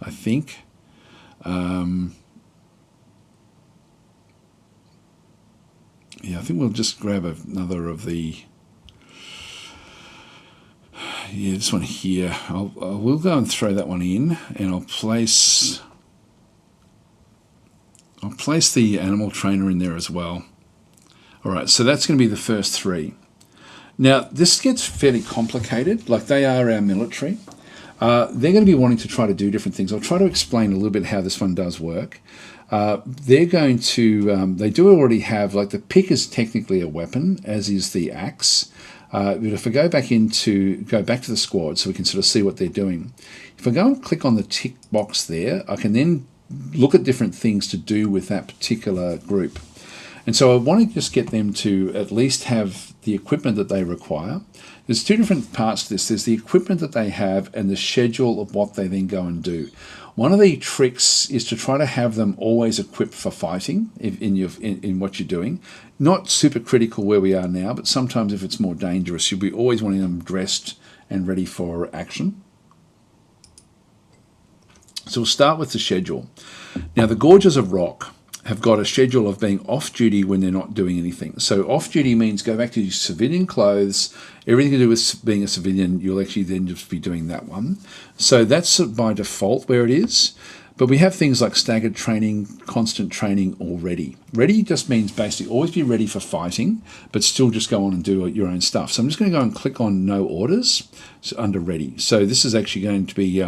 I think. Yeah, I think we'll just grab another of the. Yeah, this one here. We'll go and throw that one in, and I'll place the animal trainer in there as well. All right, so that's going to be the first 3. Now, this gets fairly complicated. Like, they are our military. They're going to be wanting to try to do different things. I'll try to explain a little bit how this one does work. They're going to, they do already have, like, the pick is technically a weapon, as is the axe. But if I go back to the squad so we can sort of see what they're doing. If I go and click on the tick box there, I can then look at different things to do with that particular group. And so I want to just get them to at least have the equipment that they require. There's two different parts to this. There's the equipment that they have and the schedule of what they then go and do. One of the tricks is to try to have them always equipped for fighting in what you're doing. Not super critical where we are now, but sometimes if it's more dangerous, you'll be always wanting them dressed and ready for action. So we'll start with the schedule. Now the Gorges of Rock have got a schedule of being off-duty when they're not doing anything. So off-duty means go back to your civilian clothes, everything to do with being a civilian, you'll actually then just be doing that one. So that's by default where it is. But we have things like staggered training, constant training, or ready. Ready just means basically always be ready for fighting, but still just go on and do your own stuff. So I'm just going to go and click on no orders under ready. So this is actually going to be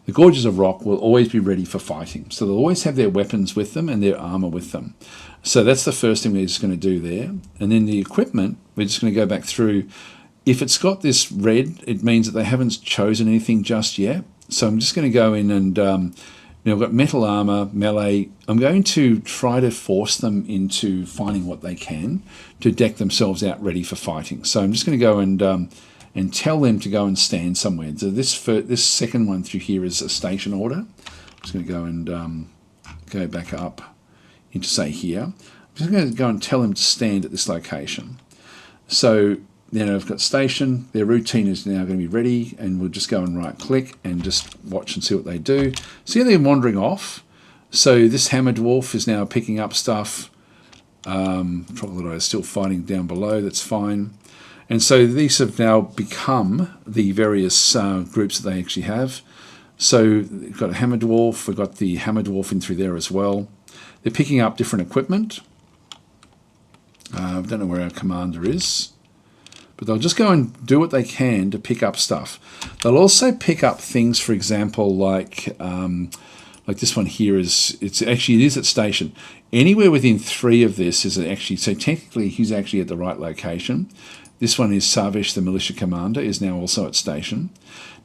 the Gorges of Rock will always be ready for fighting. So they'll always have their weapons with them and their armor with them. So that's the first thing we're just going to do there. And then the equipment, we're just going to go back through. If it's got this red, it means that they haven't chosen anything just yet. So I'm just going to go in and, I've got metal armor, melee. I'm going to try to force them into finding what they can to deck themselves out ready for fighting. So I'm just going to go and tell them to go and stand somewhere. So this second one through here is a station order. I'm just going to go and go back up into, say, here. I'm just going to go and tell them to stand at this location. So then I've got station. Their routine is now going to be ready, and we'll just go and right-click and just watch and see what they do. See how they're wandering off? So this hammer dwarf is now picking up stuff. Troglodyte is still fighting down below. That's fine. And so these have now become the various groups that they actually have. So we've got a hammer dwarf. We've got the hammer dwarf in through there as well. They're picking up different equipment. I don't know where our commander is, but they'll just go and do what they can to pick up stuff. They'll also pick up things, for example, like this one here it is at station. Anywhere within 3 of this is actually, so technically he's actually at the right location. This one is Savish, the militia commander, is now also at station.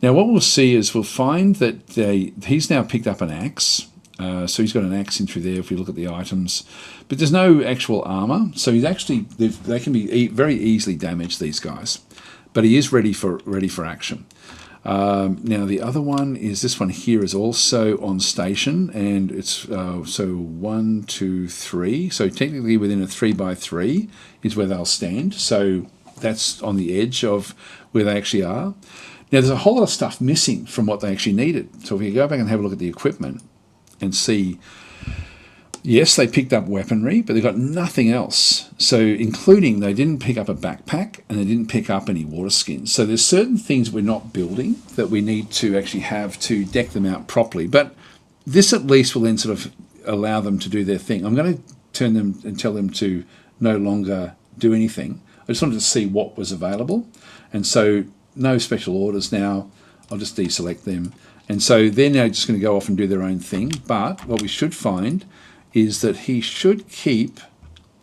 Now what we'll see is we'll find that he's now picked up an axe. So he's got an axe in through there if we look at the items. But there's no actual armor. So he's actually, they can be very easily damaged, these guys. But he is ready for action. Now the other one is this one here is also on station. And it's so 1, 2, 3. So technically within a 3x3 is where they'll stand. So that's on the edge of where they actually are. Now there's a whole lot of stuff missing from what they actually needed. So if we go back and have a look at the equipment and see, yes, they picked up weaponry, but they've got nothing else. So including they didn't pick up a backpack and they didn't pick up any water skins. So there's certain things we're not building that we need to actually have to deck them out properly. But this at least will then sort of allow them to do their thing. I'm going to turn them and tell them to no longer do anything. I just wanted to see what was available. And so no special orders now. I'll just deselect them. And so they're now just going to go off and do their own thing. But what we should find is that he should keep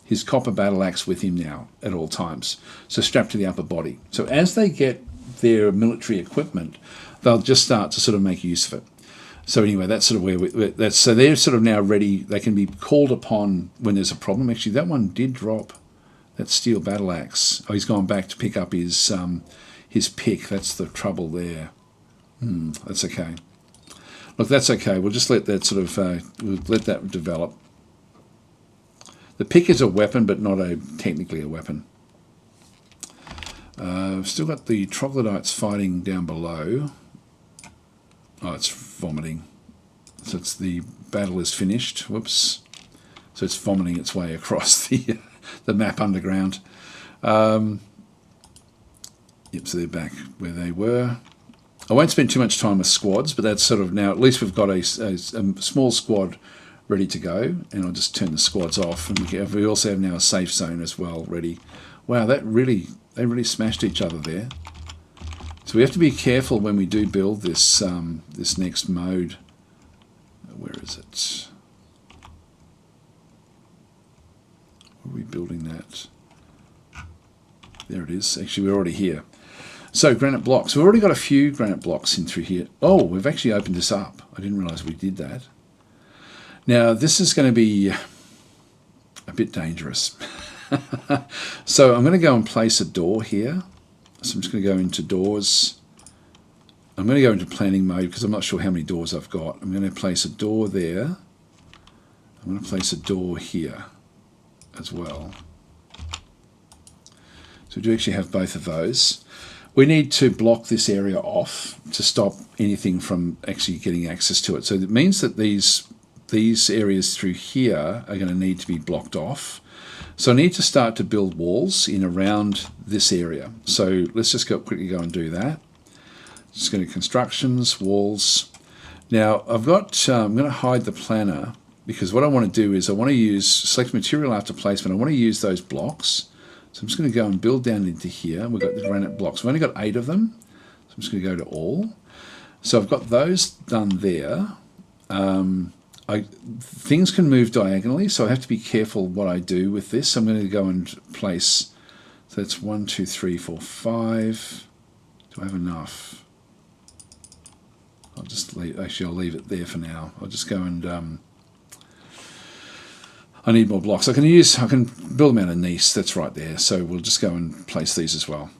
his copper battle axe with him now at all times. So strapped to the upper body. So as they get their military equipment, they'll just start to sort of make use of it. So anyway, that's sort of where so they're sort of now ready. They can be called upon when there's a problem. Actually, that one did drop. That steel battle axe. Oh, he's gone back to pick up his pick. That's the trouble there. That's okay. Look, that's okay. We'll just let that sort of we'll let that develop. The pick is a weapon, but not technically a weapon. We've still got the troglodytes fighting down below. Oh, it's vomiting. So the battle is finished. Whoops. So it's vomiting its way across the map underground. Yep, so they're back where they were. I won't spend too much time with squads, but that's sort of now, at least we've got a small squad ready to go, and I'll just turn the squads off. And we also have now a safe zone as well ready. Wow, they really smashed each other there. So we have to be careful when we do build this this next mode. Where is it? Are we building that? There it is. Actually, we're already here. So granite blocks. We've already got a few granite blocks in through here. Oh, we've actually opened this up. I didn't realise we did that. Now this is going to be a bit dangerous. So I'm going to go and place a door here. So I'm just going to go into doors. I'm going to go into planning mode because I'm not sure how many doors I've got. I'm going to place a door there. I'm going to place a door here as well. So we do actually have both of those. We need to block this area off to stop anything from actually getting access to it. So it means that these areas through here are going to need to be blocked off. So I need to start to build walls in around this area. So let's just quickly go and do that. Just go to constructions, walls. Now I've got, I'm going to hide the planner because what I want to do is I want to use select material after placement. I want to use those blocks. So I'm just going to go and build down into here. We've got the granite blocks. We've only got 8 of them. So I'm just going to go to all. So I've got those done there. Things can move diagonally, so I have to be careful what I do with this. So I'm going to go and place, so that's 1, 2, 3, 4, 5. Do I have enough? I'll just leave, actually I'll leave it there for now. I'll just go and, I need more blocks. I can build them out of gneiss, that's right there. So we'll just go and place these as well.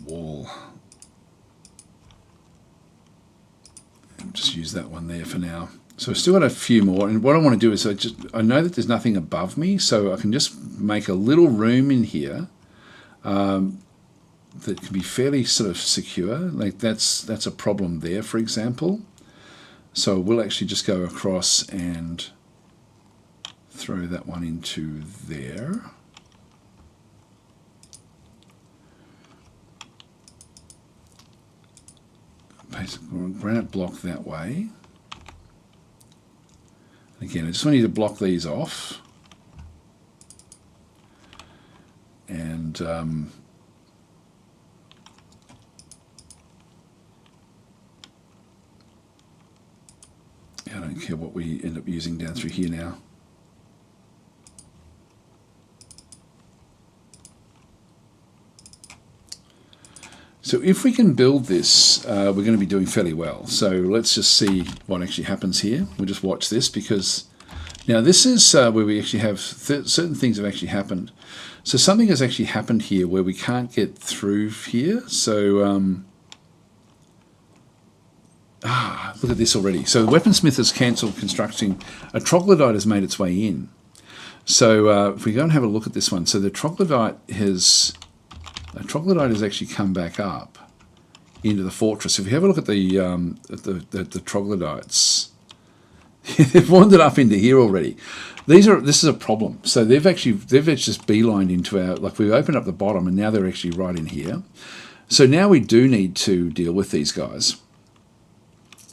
Wall. Just use that one there for now. So I've still got a few more, and what I want to do is I know that there's nothing above me, so I can just make a little room in here that can be fairly sort of secure. Like that's a problem there, for example. So we'll actually just go across and throw that one into there. Granite block that way. Again, I just want you to block these off. And I don't care what we end up using down through here now. So if we can build this, we're going to be doing fairly well. So let's just see what actually happens here. We'll just watch this because now this is where we actually have certain things have actually happened. So something has actually happened here where we can't get through here. So look at this already. So the weaponsmith has cancelled constructing. A troglodyte has made its way in. So if we go and have a look at this one, so the troglodyte has actually come back up into the fortress. If you have a look at the troglodytes, they've wandered up into here already. This is a problem. So they've just beelined into our, like we've opened up the bottom and now they're actually right in here. So now we do need to deal with these guys.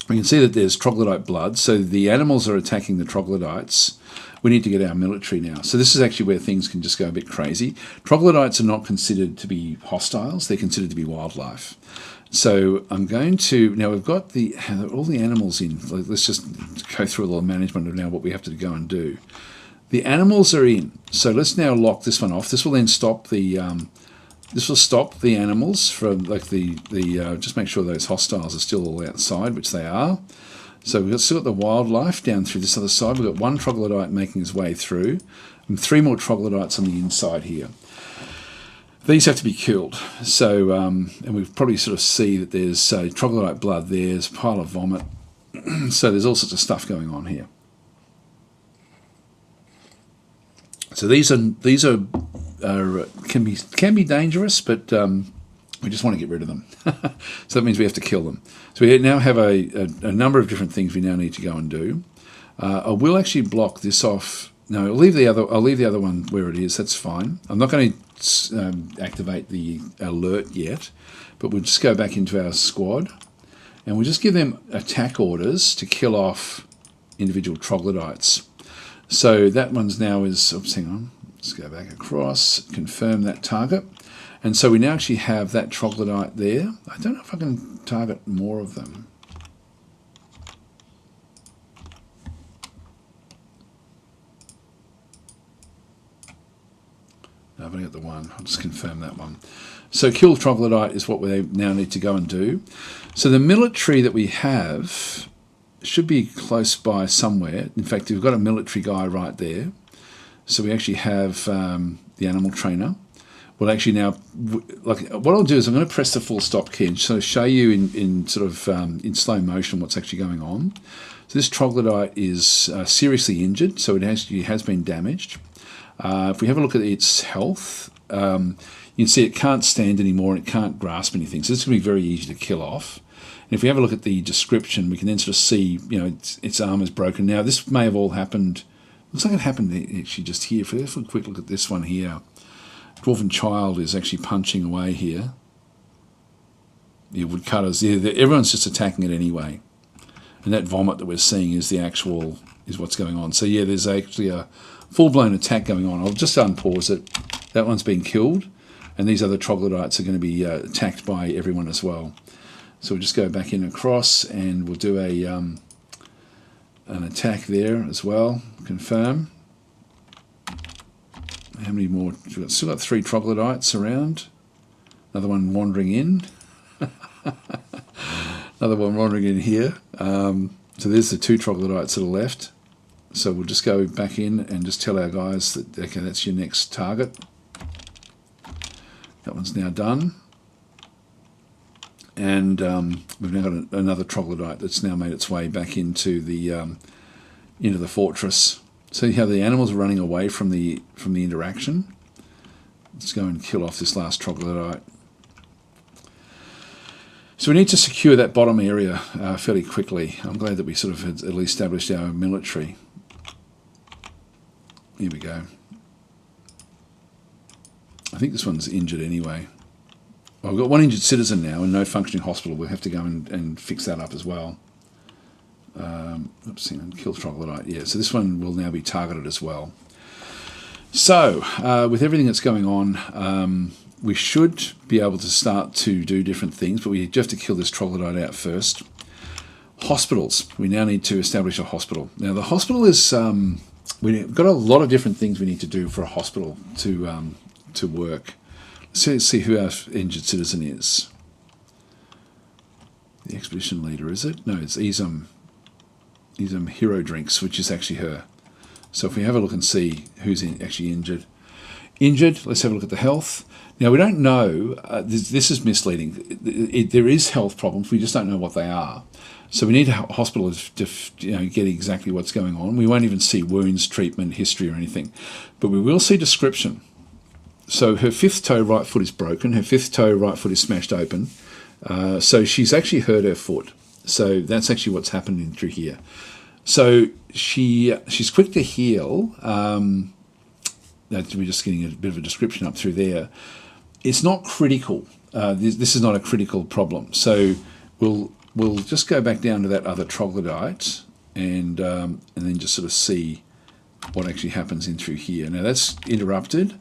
We can see that there's troglodyte blood. So the animals are attacking the troglodytes. We need to get our military now. So this is actually where things can just go a bit crazy. Troglodytes are not considered to be hostiles. They're considered to be wildlife. So I'm going to, now we've got all the animals in. Let's just go through a little management of now what we have to go and do. The animals are in. So let's now lock this one off. This will then stop the, animals from just make sure those hostiles are still all outside, which they are. So we've still got the wildlife down through this other side. We've got one troglodyte making his way through, and 3 more troglodytes on the inside here. These have to be killed. So, and we probably sort of see that there's troglodyte blood there, there's a pile of vomit. So there's all sorts of stuff going on here. So these can be dangerous, but we just want to get rid of them. So that means we have to kill them. So we now have a number of different things we now need to go and do. I will actually block this off. No, I'll leave the other one where it is. That's fine. I'm not going to activate the alert yet, but we'll just go back into our squad and we'll just give them attack orders to kill off individual troglodytes. So that one's now is, oops, hang on. Let's go back across, confirm that target. And so we now actually have that troglodyte there. I don't know if I can target more of them. No, I've only got the one. I'll just confirm that one. So kill troglodyte is what we now need to go and do. So the military that we have should be close by somewhere. In fact, we've got a military guy right there. So we actually have the animal trainer. Well, actually now, like what I'll do is I'm going to press the full stop key and show you in sort of in slow motion what's actually going on. So this troglodyte is seriously injured, so it has been damaged. If we have a look at its health, you can see it can't stand anymore and it can't grasp anything. So this is going to be very easy to kill off. And if we have a look at the description, we can then sort of see, you know, its arm is broken. Now, this may have all happened. Looks like it happened actually just here. If we have a quick look at this one here, Dwarven Child is actually punching away here. The woodcutters, everyone's just attacking it anyway. And that vomit that we're seeing is what's going on. So yeah, there's actually a full-blown attack going on. I'll just unpause it. That one's been killed, and these other troglodytes are going to be attacked by everyone as well. So we'll just go back in across, and we'll do an attack there as well. Confirm. How many more? We've still got 3 troglodytes around. Another one wandering in. Another one wandering in here. So there's the 2 troglodytes that are left. So we'll just go back in and just tell our guys that, okay, that's your next target. That one's now done. And we've now got another troglodyte that's now made its way back into the fortress. See how the animals are running away from the interaction? Let's go and kill off this last troglodyte. So we need to secure that bottom area fairly quickly. I'm glad that we sort of had at least established our military. Here we go. I think this one's injured anyway. Well, we've got 1 injured citizen now and no functioning hospital. We'll have to go and fix that up as well. Oops, kill troglodyte. Yeah, so this one will now be targeted as well. So, with everything that's going on, we should be able to start to do different things, but we have to kill this troglodyte out first. Hospitals. We now need to establish a hospital. Now, the hospital is... we've got a lot of different things we need to do for a hospital to work. Let's see who our injured citizen is. The expedition leader, is it? No, it's Izum Hero Drinks, which is actually her. So if we have a look and see who's actually injured. Let's have a look at the health. Now, we don't know, this is misleading. There is health problems, we just don't know what they are. So we need a hospital to get exactly what's going on. We won't even see wounds, treatment, history or anything. But we will see description. So her 5th toe right foot is broken. Her 5th toe right foot is smashed open. So she's actually hurt her foot. So that's actually what's happening through here. So she's quick to heal. We're just getting a bit of a description up through there. It's not critical. This is not a critical problem. So we'll just go back down to that other troglodyte and then just sort of see what actually happens in through here. Now that's interrupted.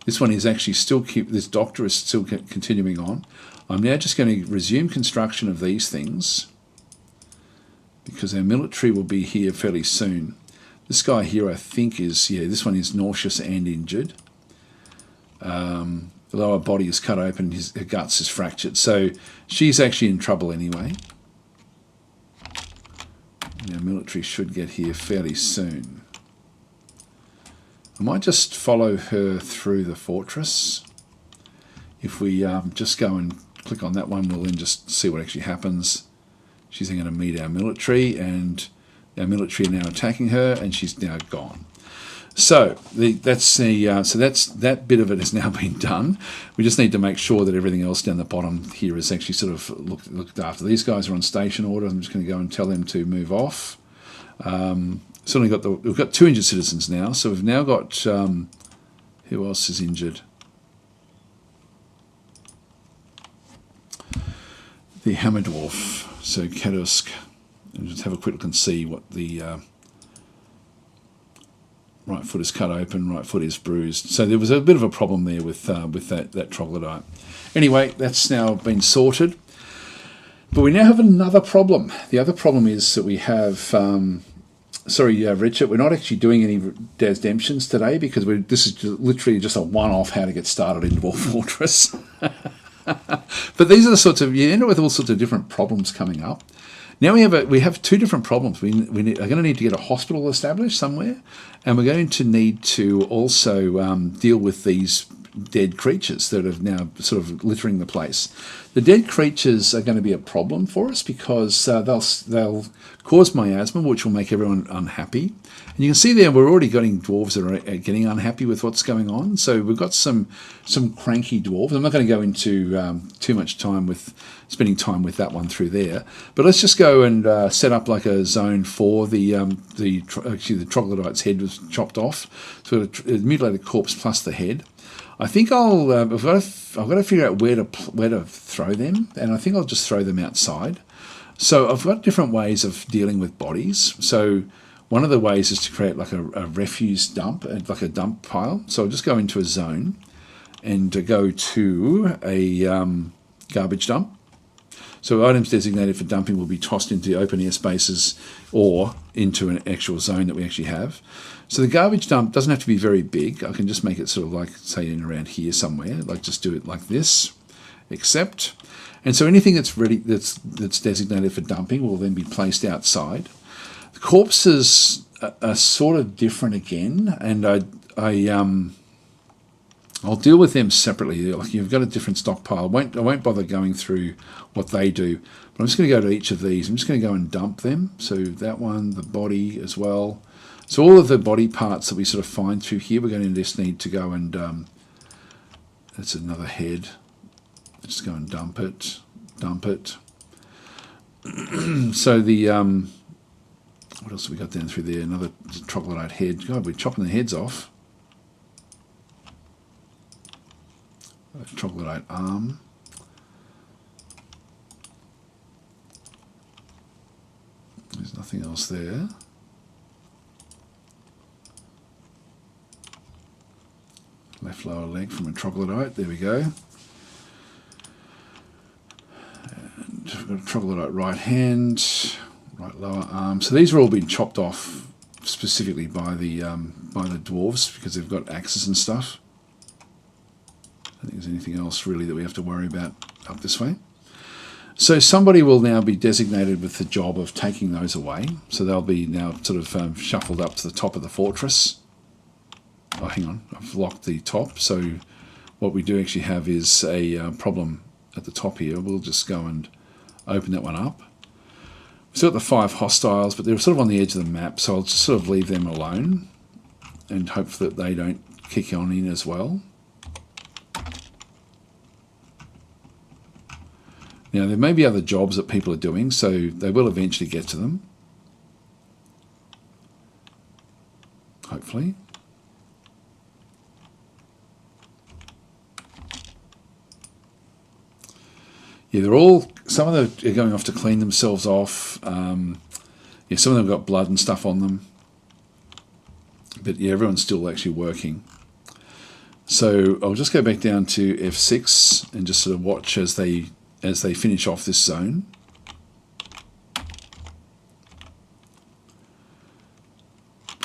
This one is actually still this doctor is still continuing on. I'm now just going to resume construction of these things because our military will be here fairly soon. This guy here, I think, is, this one is nauseous and injured. The lower body is cut open, her guts is fractured. So she's actually in trouble anyway. Our military should get here fairly soon. I might just follow her through the fortress. If we just go and click on that one, we'll then just see what actually happens. She's then going to meet our military, and our military are now attacking her, and she's now gone. So that bit of it has now been done. We just need to make sure that everything else down the bottom here is actually sort of looked after. These guys are on station order. I'm just going to go and tell them to move off. We've got 2 injured citizens now, so we've now got who else is injured? The hammer dwarf, so Kadusk. And just have a quick look and see what the right foot is cut open, right foot is bruised. So there was a bit of a problem there with that troglodyte. Anyway, that's now been sorted. But we now have another problem. The other problem is that we have, Richard, we're not actually doing any DasDemptions today because this is literally just a one-off how to get started in Dwarf Fortress. But these are the sorts of, you end up with all sorts of different problems coming up. Now we have two different problems. We are going to need to get a hospital established somewhere, and we're going to need to also deal with these dead creatures that are now sort of littering the place. The dead creatures are going to be a problem for us because they'll cause miasma, which will make everyone unhappy. And you can see there we're already getting dwarves that are getting unhappy with what's going on. So we've got some cranky dwarves. I'm not going to go into too much time with spending time with that one through there. But let's just go and set up like a zone for the troglodyte's head was chopped off. So a mutilated corpse plus the head. I think I've got to figure out where to throw them, and I think I'll just throw them outside. So I've got different ways of dealing with bodies. So one of the ways is to create like a refuse dump, like a dump pile. So I'll just go into a zone and go to a garbage dump. So items designated for dumping will be tossed into open air spaces or into an actual zone that we actually have. So the garbage dump doesn't have to be very big. I can just make it sort of like, say, in around here somewhere. Like just do it like this, accept. And so anything that's ready, that's designated for dumping will then be placed outside. The corpses are sort of different again, and I'll deal with them separately. Like you've got a different stockpile. I won't bother going through what they do, but I'm just going to go to each of these. I'm just going to go and dump them. So that one, the body as well. So all of the body parts that we sort of find through here, we're going to just need to go and, that's another head. Just go and dump it. So the, what else have we got down through there? Another troglodyte head. God, we're chopping the heads off. A troglodyte arm. There's nothing else there. Left lower leg from a troglodyte. There we go. And we've got a troglodyte right hand, right lower arm. So these are all being chopped off specifically by the dwarves because they've got axes and stuff. I don't think there's anything else really that we have to worry about up this way. So somebody will now be designated with the job of taking those away. So they'll be now sort of shuffled up to the top of the fortress. Oh, hang on, I've locked the top. So what we do actually have is a problem at the top here. We'll just go and open that one up. We've still got the 5 hostiles, but they're sort of on the edge of the map, so I'll just sort of leave them alone and hope that they don't kick on in as well. Now, there may be other jobs that people are doing, so they will eventually get to them. Hopefully. Yeah, they're all, some of them are going off to clean themselves off. Yeah, some of them got blood and stuff on them. But yeah, everyone's still actually working. So I'll just go back down to F6 and just sort of watch as they finish off this zone.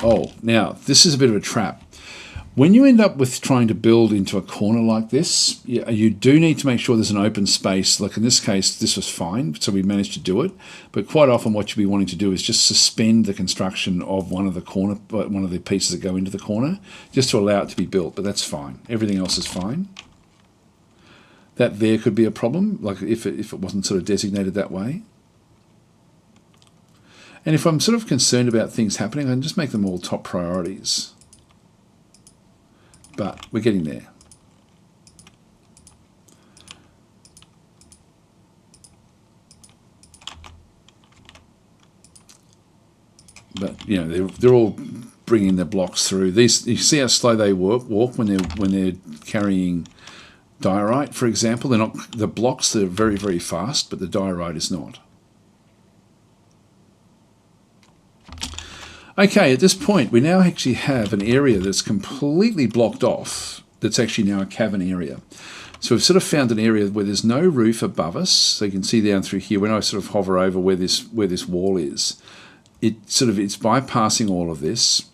Oh, now this is a bit of a trap. When you end up with trying to build into a corner like this, you do need to make sure there's an open space. Like in this case, this was fine, so we managed to do it. But quite often what you'll be wanting to do is just suspend the construction of one of the pieces that go into the corner, just to allow it to be built, but that's fine. Everything else is fine. That there could be a problem, like if it wasn't sort of designated that way. And if I'm sort of concerned about things happening, I can just make them all top priorities. But we're getting there. But you know, they're all bringing the blocks through. These, you see how slow they walk when they're carrying diorite, for example. They're not, the blocks are very, very fast, but the diorite is not. Okay, at this point, we now actually have an area that's completely blocked off. That's actually now a cavern area. So we've sort of found an area where there's no roof above us. So you can see down through here, when I sort of hover over where this wall is, it's bypassing all of this.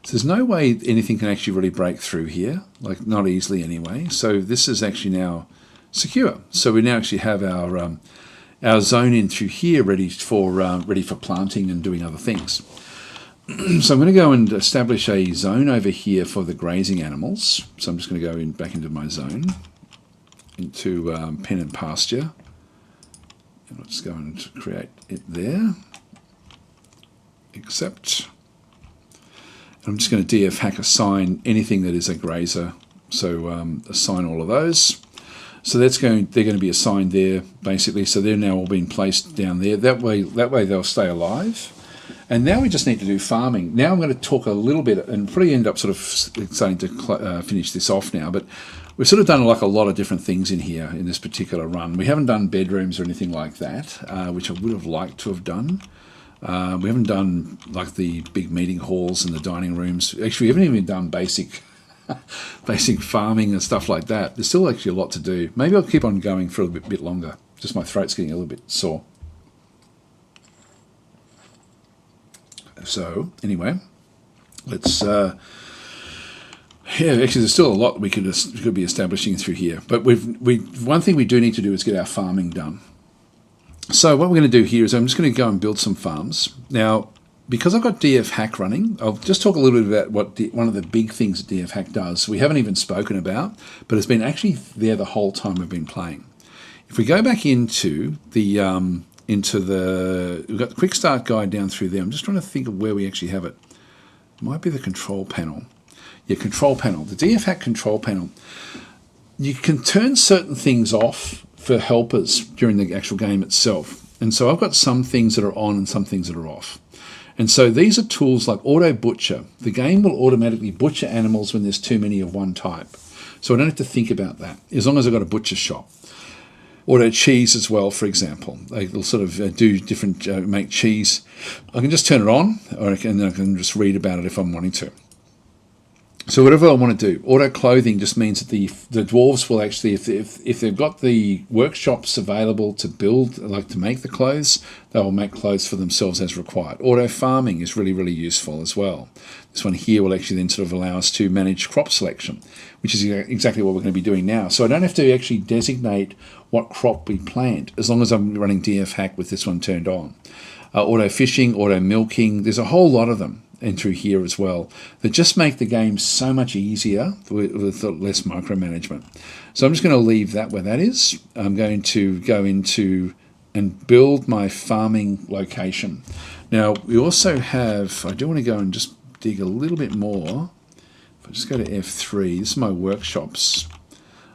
So there's no way anything can actually really break through here, like not easily anyway. So this is actually now secure. So we now actually have our our zone in through here ready for planting and doing other things. So I'm going to go and establish a zone over here for the grazing animals. So I'm just going to go back into my zone, into pen and pasture. And let's go and create it there. Accept. And I'm just going to DFHack assign anything that is a grazer. So assign all of those. So they're going to be assigned there basically. So they're now all being placed down there. That way they'll stay alive. And now we just need to do farming. Now I'm going to talk a little bit and probably end up sort of starting to finish this off now. But we've sort of done like a lot of different things in here in this particular run. We haven't done bedrooms or anything like that, which I would have liked to have done. We haven't done like the big meeting halls and the dining rooms. Actually, we haven't even done basic farming and stuff like that. There's still actually a lot to do. Maybe I'll keep on going for a bit longer. Just my throat's getting a little bit sore. So anyway, let's actually there's still a lot we could be establishing through here, but one thing we do need to do is get our farming done. So what we're going to do here is I'm just going to go and build some farms. Now, because I've got DFHack running, I'll just talk a little bit about what one of the big things that DFHack does we haven't even spoken about, but it's been actually there the whole time we've been playing. If we go back into the we've got the quick start guide down through there. I'm just trying to think of where we actually have it. It might be the control panel. Yeah, control panel. The DFHack control panel. You can turn certain things off for helpers during the actual game itself. And so I've got some things that are on and some things that are off. And so these are tools like auto butcher. The game will automatically butcher animals when there's too many of one type. So I don't have to think about that, as long as I've got a butcher shop. Auto cheese as well, for example. They'll sort of do different, make cheese. I can just turn it on, and then I can just read about it if I'm wanting to. So whatever I want to do. Auto clothing just means that the dwarves will actually, if they've got the workshops available to build, like to make the clothes, they will make clothes for themselves as required. Auto farming is really, really useful as well. This one here will actually then sort of allow us to manage crop selection, which is exactly what we're going to be doing now. So I don't have to actually designate what crop we plant, as long as I'm running DFHack with this one turned on. Auto fishing, auto milking, there's a whole lot of them and through here as well that just make the game so much easier with less micromanagement. So I'm just going to leave that where that is. I'm going to go into and build my farming location. Now we also have, I do want to go and just dig a little bit more. If I just go to F3, this is my workshops.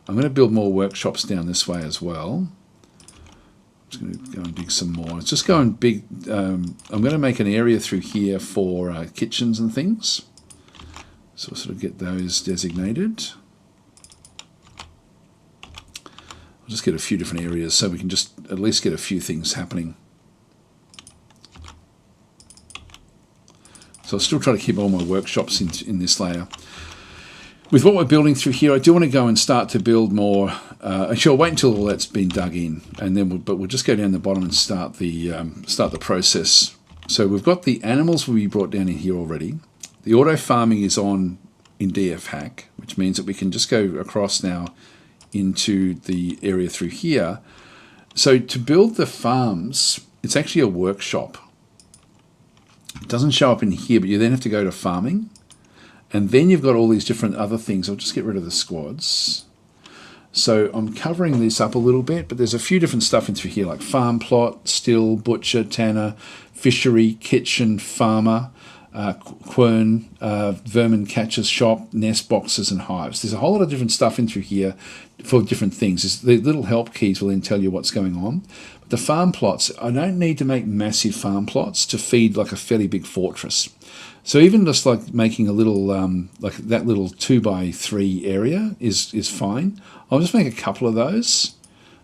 I'm going to build more workshops down this way as well. I'm just going to go and dig some more. Let's just go and I'm going to make an area through here for kitchens and things. So we'll sort of get those designated. I'll just get a few different areas so we can just at least get a few things happening. So I'll still try to keep all my workshops in this layer. With what we're building through here, I do want to go and start to build more. Actually, I'll wait until all that's been dug in, and then we'll just go down the bottom and start the process. So we've got the animals will be brought down in here already. The auto farming is on in DFHack, which means that we can just go across now into the area through here. So to build the farms, it's actually a workshop. It doesn't show up in here, but you then have to go to farming. And then you've got all these different other things. I'll just get rid of the squads. So I'm covering this up a little bit, but there's a few different stuff in through here, like farm plot, still, butcher, tanner, fishery, kitchen, farmer, quern, vermin catcher's shop, nest boxes, and hives. There's a whole lot of different stuff in through here for different things. The little help keys will then tell you what's going on. But the farm plots, I don't need to make massive farm plots to feed like a fairly big fortress. So even just like making a little, like that little 2x3 area is fine. I'll just make a couple of those.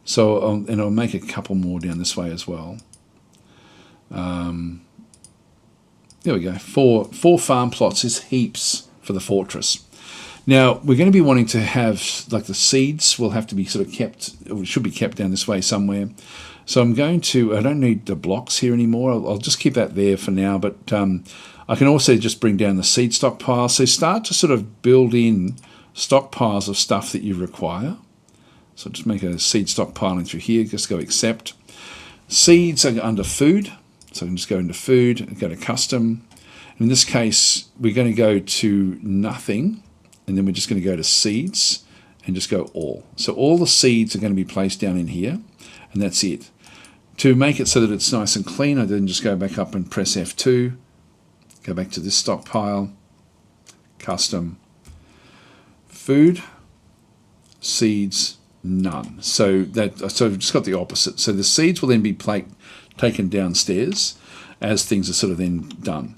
So, and I'll make a couple more down this way as well. There we go. Four farm plots is heaps for the fortress. Now, we're going to be wanting to have, like the seeds will have to be sort of kept, or should be kept down this way somewhere. So I'm going to, I don't need the blocks here anymore. I'll just keep that there for now, but I can also just bring down the seed stockpile. So start to sort of build in stockpiles of stuff that you require. So just make a seed stockpiling through here, just go accept. Seeds are under food, so I can just go into food and go to custom. In this case, we're going to go to nothing, and then we're just going to go to seeds and just go all. So all the seeds are going to be placed down in here, and that's it. To make it so that it's nice and clean, I then just go back up and press F2, go back to this stockpile, custom, food, seeds, none. So I've just got the opposite. So the seeds will then be taken downstairs as things are sort of then done.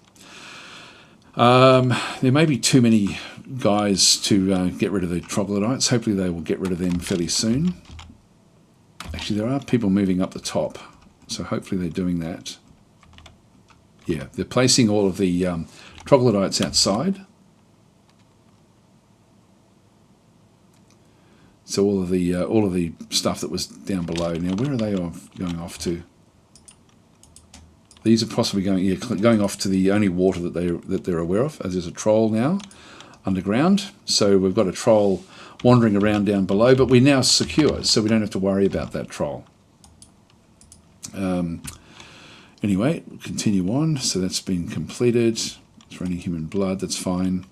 There may be too many guys to get rid of the troglodytes. Hopefully they will get rid of them fairly soon. Actually, there are people moving up the top, so hopefully they're doing that. Yeah, they're placing all of the troglodytes outside. So all of the stuff that was down below. Now, where are they going off to? These are possibly going off to the only water that they're aware of. As there's a troll now underground, so we've got a troll wandering around down below, but we're now secure, so we don't have to worry about that troll. Anyway, we'll continue on. So that's been completed. It's running human blood. That's fine.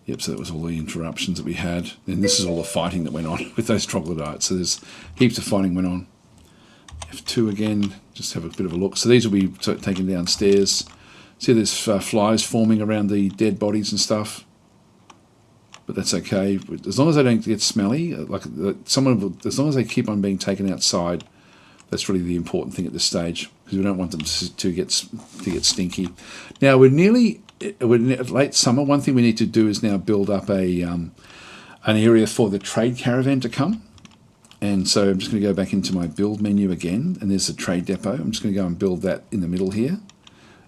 Yep, so that was all the interruptions that we had. And this is all the fighting that went on with those troglodytes. So there's heaps of fighting went on. F2 again, just have a bit of a look. So these will be taken downstairs. See there's flies forming around the dead bodies and stuff. But that's okay. As long as they don't get smelly, as long as they keep on being taken outside, that's really the important thing at this stage, because we don't want them to get stinky. Now we're late summer. One thing we need to do is now build up an area for the trade caravan to come. And so I'm just going to go back into my build menu again, and there's the trade depot. I'm just going to go and build that in the middle here.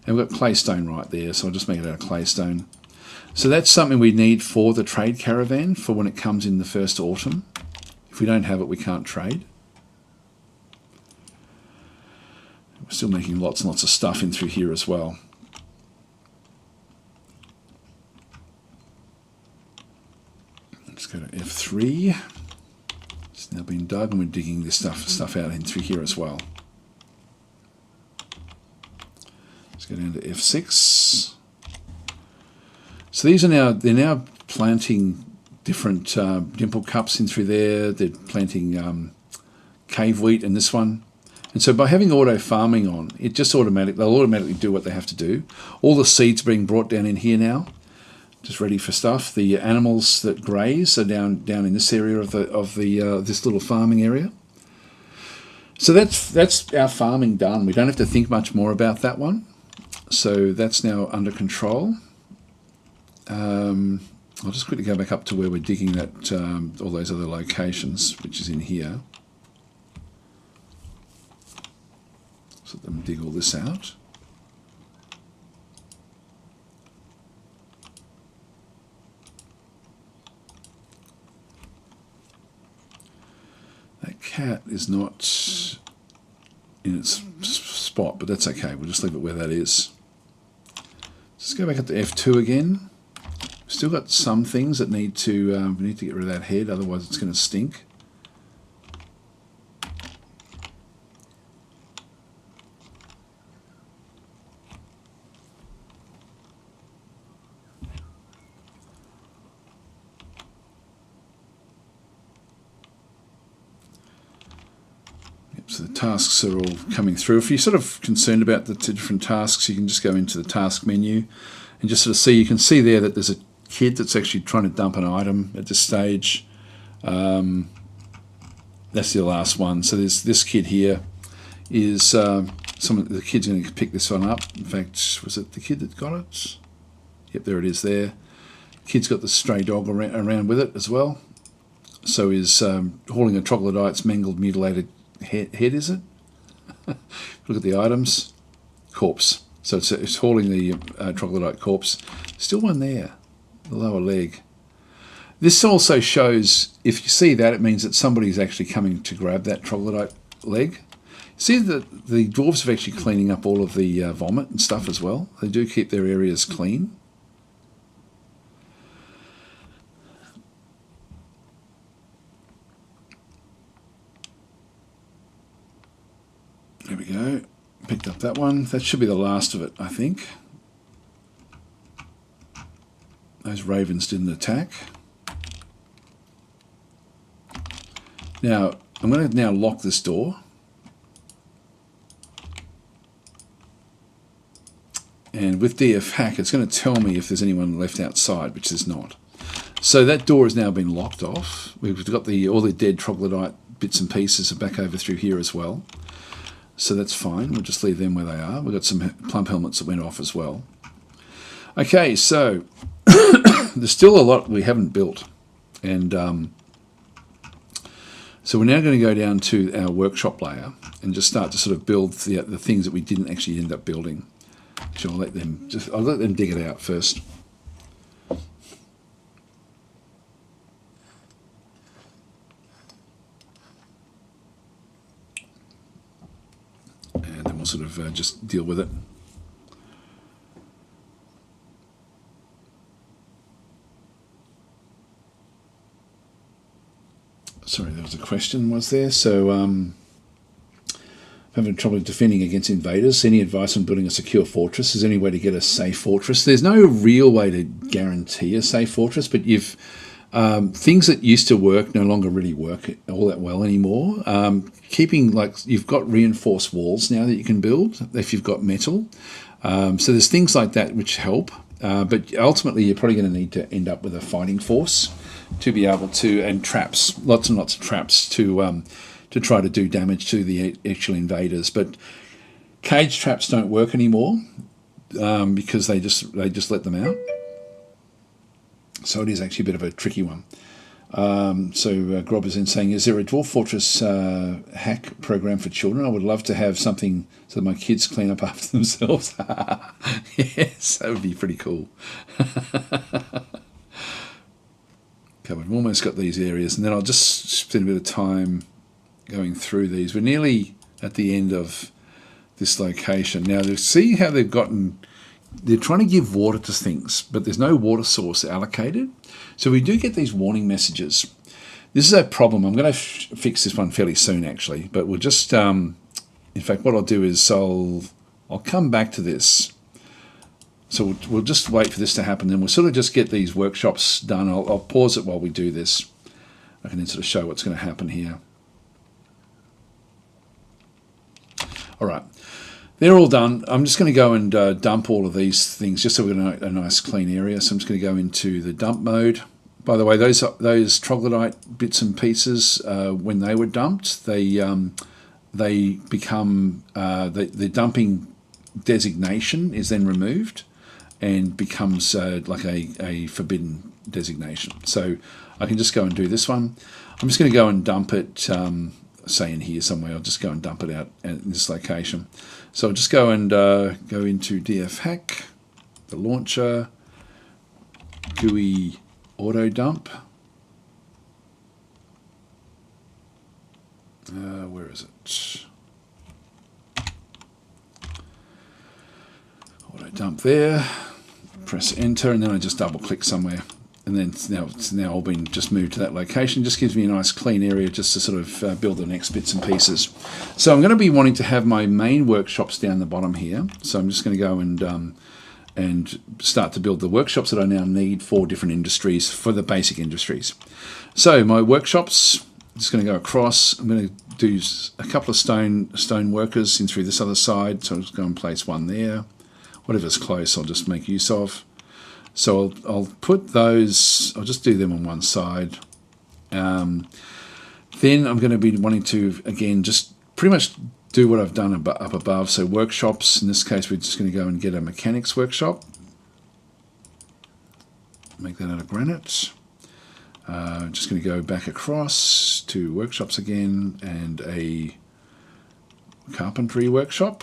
And we've got claystone right there, so I'll just make it out of claystone. So that's something we need for the trade caravan for when it comes in the first autumn. If we don't have it, we can't trade. We're still making lots and lots of stuff in through here as well. Let's go to F3. It's now been dug, and we're digging this stuff out in through here as well. Let's go down to F6. So they're now planting different dimple cups in through there. They're planting cave wheat in this one. And so by having auto farming on, it just they'll automatically do what they have to do. All the seeds are being brought down in here now, just ready for stuff. The animals that graze are down in this area of this little farming area. So that's our farming done. We don't have to think much more about that one. So that's now under control. I'll just quickly go back up to where we're digging that all those other locations, which is in here. So let them dig all this out. That cat is not in its spot, but that's okay. We'll just leave it where that is. Let's go back up to F2 again. We've still got some things that need to get rid of that head, otherwise it's going to stink. So the tasks are all coming through. If you're sort of concerned about the different tasks, you can just go into the task menu and just sort of see. You can see there that there's a kid that's actually trying to dump an item at this stage. That's the last one. So there's this kid here. The kid's going to pick this one up. In fact, was it the kid that got it? Yep, there it is there. Kid's got the stray dog around with it as well. So he's hauling a troglodyte's mangled, mutilated head, is it? Look at the items. Corpse. So it's hauling the troglodyte corpse. Still one there, the lower leg. This also shows, if you see that, it means that somebody's actually coming to grab that troglodyte leg. See that the dwarves are actually cleaning up all of the vomit and stuff as well. They do keep their areas clean. that one. That should be the last of it, I think. Those ravens didn't attack. Now, I'm going to now lock this door. And with DFHack, it's going to tell me if there's anyone left outside, which there's not. So that door has now been locked off. We've got all the dead troglodyte bits and pieces are back over through here as well. So that's fine. We'll just leave them where they are. We've got some plump helmets that went off as well. Okay, so there's still a lot we haven't built. And so we're now going to go down to our workshop layer and just start to sort of build the things that we didn't actually end up building. So I'll let them dig it out first. And then we'll sort of just deal with it. Sorry, there was a question, was there? So, having trouble defending against invaders. Any advice on building a secure fortress? Is there any way to get a safe fortress? There's no real way to guarantee a safe fortress, but you've things that used to work no longer really work all that well anymore. Keeping, like, you've got reinforced walls now that you can build if you've got metal. So there's things like that which help, but ultimately you're probably going to need to end up with a fighting force to be able to, and traps, lots and lots of traps to try to do damage to the actual invaders. But cage traps don't work anymore because they just let them out. So it is actually a bit of a tricky one. So Grob is in saying, is there a Dwarf Fortress hack program for children? I would love to have something so that my kids clean up after themselves. Yes, that would be pretty cool. Okay, we've almost got these areas, and then I'll just spend a bit of time going through these. We're nearly at the end of this location. Now, to see how they're trying to give water to things, but there's no water source allocated. So we do get these warning messages. This is a problem. I'm going to fix this one fairly soon, actually, but we'll just, in fact, what I'll do is I'll come back to this. So we'll just wait for this to happen, then we'll sort of just get these workshops done. I'll pause it while we do this. I can then sort of show what's going to happen here. All right, they're all done. I'm just going to go and dump all of these things just so we've got a nice clean area. So I'm just going to go into the dump mode. By the way, those troglodyte bits and pieces, when they were dumped, they become the dumping designation is then removed and becomes like a forbidden designation. So I can just go and do this one. I'm just going to go and dump it, say in here somewhere. I'll just go and dump it out at this location. So I'll just go and go into DFHack, the launcher, GUI auto dump. Where is it? Auto dump there. Press enter, and then I just double click somewhere, and then it's now all been just moved to that location. Just gives me a nice clean area just to sort of build the next bits and pieces. So I'm going to be wanting to have my main workshops down the bottom here. So I'm just going to go and start to build the workshops that I now need for different industries, for the basic industries. So my workshops, I'm just going to go across. I'm going to do a couple of stone workers in through this other side. So I'll just go and place one there. Whatever's close, I'll just make use of. So I'll put those, I'll just do them on one side. Then I'm going to be wanting to, again, just pretty much do what I've done up above. So workshops, in this case, we're just going to go and get a mechanics workshop. Make that out of granite. Just going to go back across to workshops again and a carpentry workshop.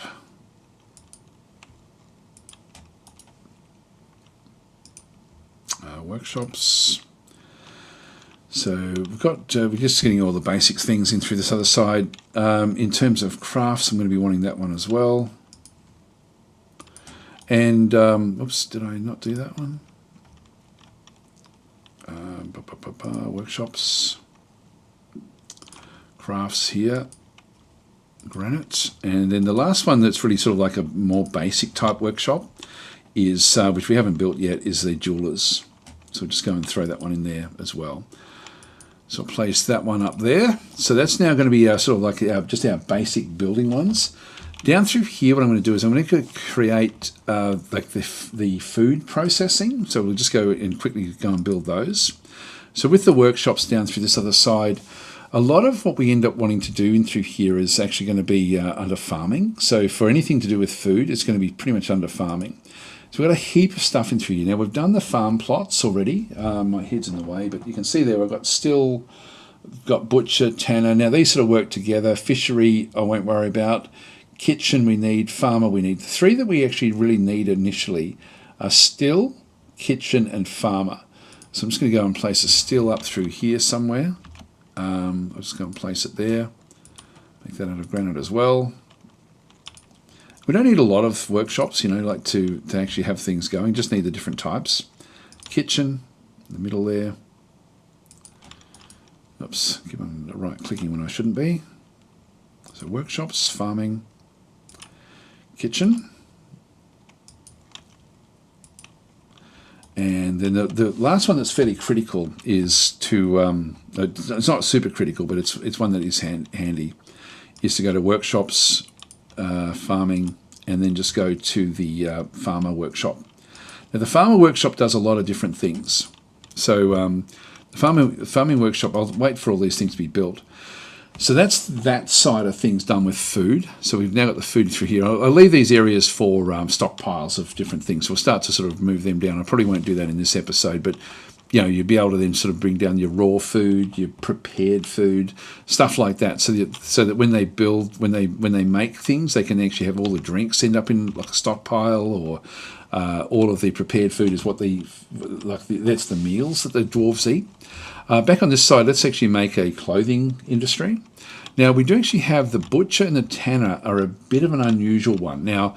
Workshops. So we've got, we're just getting all the basic things in through this other side. In terms of crafts, I'm going to be wanting that one as well. And, oops, did I not do that one? Workshops. Crafts here. granite. And then the last one that's really sort of like a more basic type workshop is, which we haven't built yet, is the jewelers. So we'll just go and throw that one in there as well. So I'll place that one up there. So that's now going to be sort of like just our basic building ones. Down through here, what I'm going to do is I'm going to create like the food processing. So we'll just go and quickly go and build those. So with the workshops down through this other side, a lot of what we end up wanting to do in through here is actually going to be under farming. So for anything to do with food, it's going to be pretty much under farming. So we've got a heap of stuff in through here. Now we've done the farm plots already. My head's in the way, but you can see there I've got butcher, tanner. Now these sort of work together. Fishery I won't worry about. Kitchen we need, farmer we need. The three that we actually really need initially are still, kitchen and farmer. So I'm just going to go and place a still up through here somewhere. I'll just go and place it there. Make that out of granite as well. We don't need a lot of workshops, you know, like to actually have things going. Just need the different types. Kitchen, in the middle there. Oops, keep on right clicking when I shouldn't be. So workshops, farming, kitchen. And then the last one that's fairly critical is to, it's not super critical, but it's one that is handy, is to go to workshops, farming, and then just go to the farmer workshop. Now the farmer workshop does a lot of different things. So the farming workshop, I'll wait for all these things to be built. So that's that side of things done with food. So we've now got the food through here. I'll leave these areas for stockpiles of different things. We'll start to sort of move them down. I probably won't do that in this episode, but you know, you'll be able to then sort of bring down your raw food, your prepared food, stuff like that, so that when they build, when they make things, they can actually have all the drinks end up in like a stockpile, or all of the prepared food is what that's the meals that the dwarves eat. Back on this side, let's actually make a clothing industry. Now, we do actually have the butcher and the tanner are a bit of an unusual one. Now,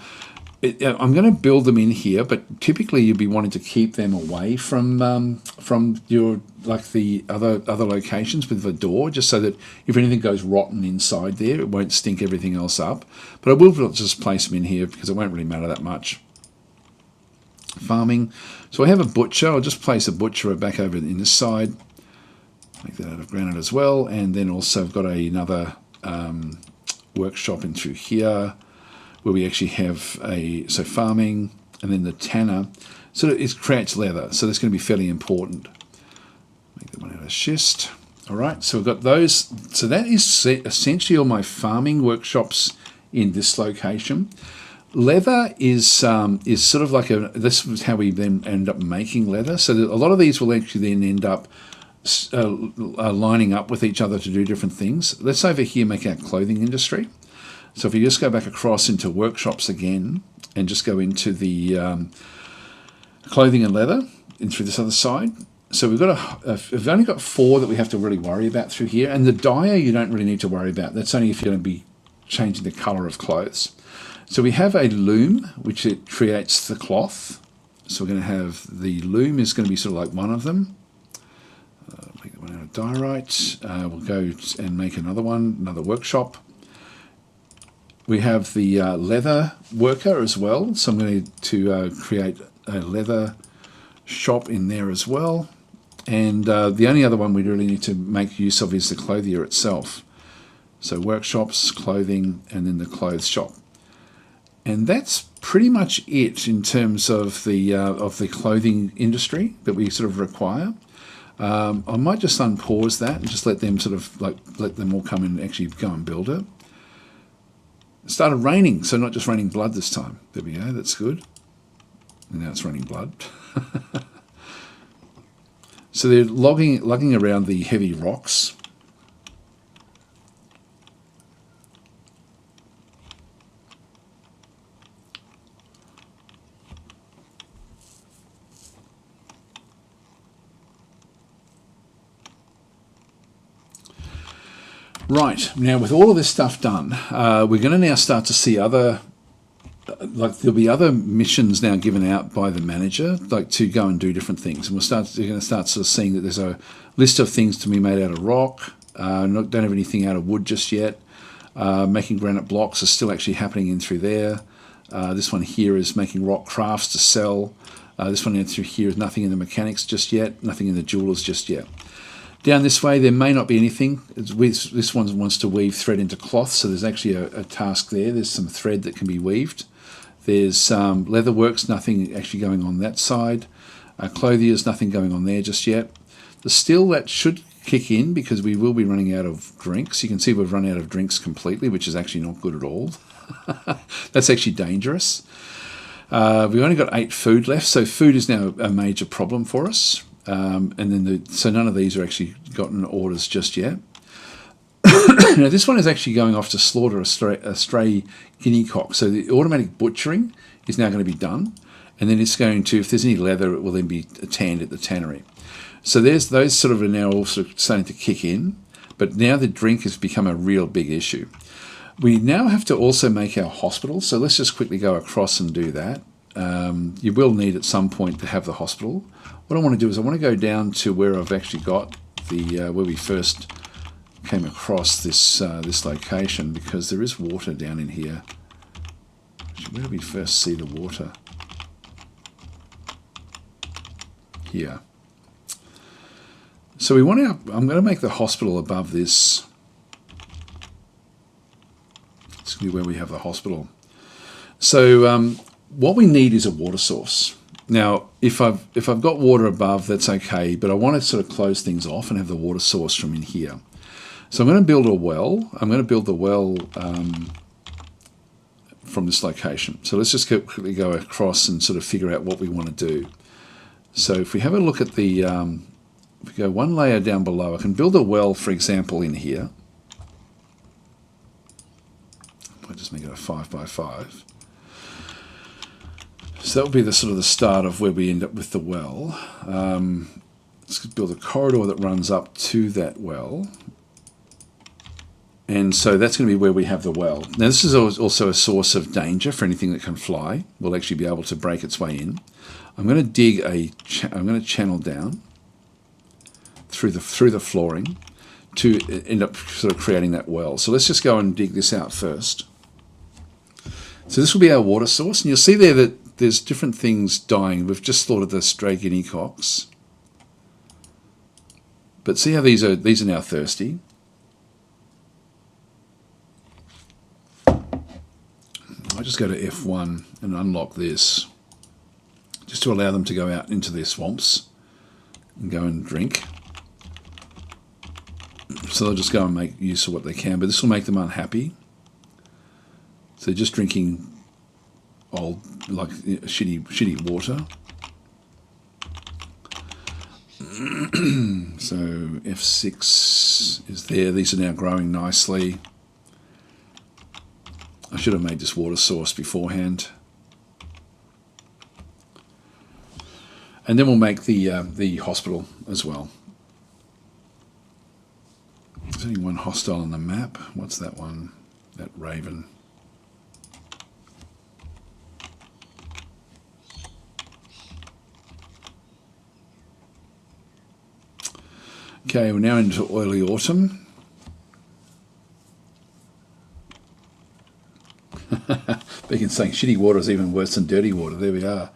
I'm going to build them in here, but typically you'd be wanting to keep them away from your the other locations with the door, just so that if anything goes rotten inside there, it won't stink everything else up. But I will just place them in here because it won't really matter that much. Farming. So I have a butcher. I'll just place a butcher back over in this side. Make that out of granite as well, and then also I've got another workshop in through here where we actually have farming, and then the tanner. So it creates leather, so that's going to be fairly important. Make that one out of schist. All right, so we've got those. So that is essentially all my farming workshops in this location. Leather is sort of like this is how we then end up making leather. So a lot of these will actually then end up lining up with each other to do different things. Let's over here make our clothing industry. So if you just go back across into workshops again and just go into the clothing and leather in through this other side. So we've only got 4 that we have to really worry about through here. And the dyer you don't really need to worry about. That's only if you're going to be changing the colour of clothes. So we have a loom, which it creates the cloth. So we're going to have the loom is going to be sort of like one of them. Make that one out of diorite. We'll go and make another one, another workshop. We have the leather worker as well. So I'm going to create a leather shop in there as well. And the only other one we really need to make use of is the clothier itself. So workshops, clothing, and then the clothes shop. And that's pretty much it in terms of the clothing industry that we sort of require. I might just unpause that and just let them let them all come and actually go and build it. It started raining, so not just raining blood this time. There we go, that's good. And now it's raining blood. So they're lugging around the heavy rocks. Right, now with all of this stuff done, we're going to now start to see there'll be other missions now given out by the manager, to go and do different things. And we're going to start sort of seeing that there's a list of things to be made out of rock. Don't have anything out of wood just yet. Making granite blocks is still actually happening in through there. This one here is making rock crafts to sell. This one in through here is nothing in the mechanics just yet, nothing in the jewelers just yet. Down this way, there may not be anything. This one wants to weave thread into cloth, so there's actually a task there. There's some thread that can be weaved. There's leatherworks, nothing actually going on that side. Clothiers, nothing going on there just yet. The steel, that should kick in because we will be running out of drinks. You can see we've run out of drinks completely, which is actually not good at all. That's actually dangerous. We've only got 8 food left, so food is now a major problem for us. And then so none of these are actually gotten orders just yet. Now this one is actually going off to slaughter a stray guinea cock. So the automatic butchering is now going to be done, and then it's going to, if there's any leather, it will then be tanned at the tannery. So there's those sort of are now also starting to kick in, but now the drink has become a real big issue. We now have to also make our hospital, so let's just quickly go across and do that. You will need at some point to have the hospital. What I want to do is I want to go down to where I've actually got the where we first came across this this location, because there is water down in here. Actually, where did we first see the water? Here. So we want to. I'm going to make the hospital above this. It's going to be where we have the hospital. So what we need is a water source. Now, if I've got water above, that's okay, but I want to sort of close things off and have the water source from in here. So I'm going to build a well. I'm going to build the well from this location. So let's just quickly go across and sort of figure out what we want to do. So if we have a look at the, if we go one layer down below, I can build a well, for example, in here. I'll just make it a 5 by 5. So that will be the sort of the start of where we end up with the well. Let's build a corridor that runs up to that well. And so that's going to be where we have the well. Now this is also a source of danger for anything that can fly. Will actually be able to break its way in. I'm going to dig I'm going to channel down through the flooring to end up sort of creating that well. So let's just go and dig this out first. So this will be our water source, and you'll see there that there's different things dying. We've just slaughtered the stray guinea cocks. But see how these are now thirsty. I just go to F1 and unlock this, just to allow them to go out into their swamps and go and drink. So they'll just go and make use of what they can, but this will make them unhappy. So they're just drinking old, like shitty water. So F6 is there. These are now growing nicely. I should have made this water source beforehand. And then we'll make the hospital as well. There's only one hostile on the map. What's that one? That raven. Okay, we're now into early autumn. Beacon saying shitty water is even worse than dirty water. There we are.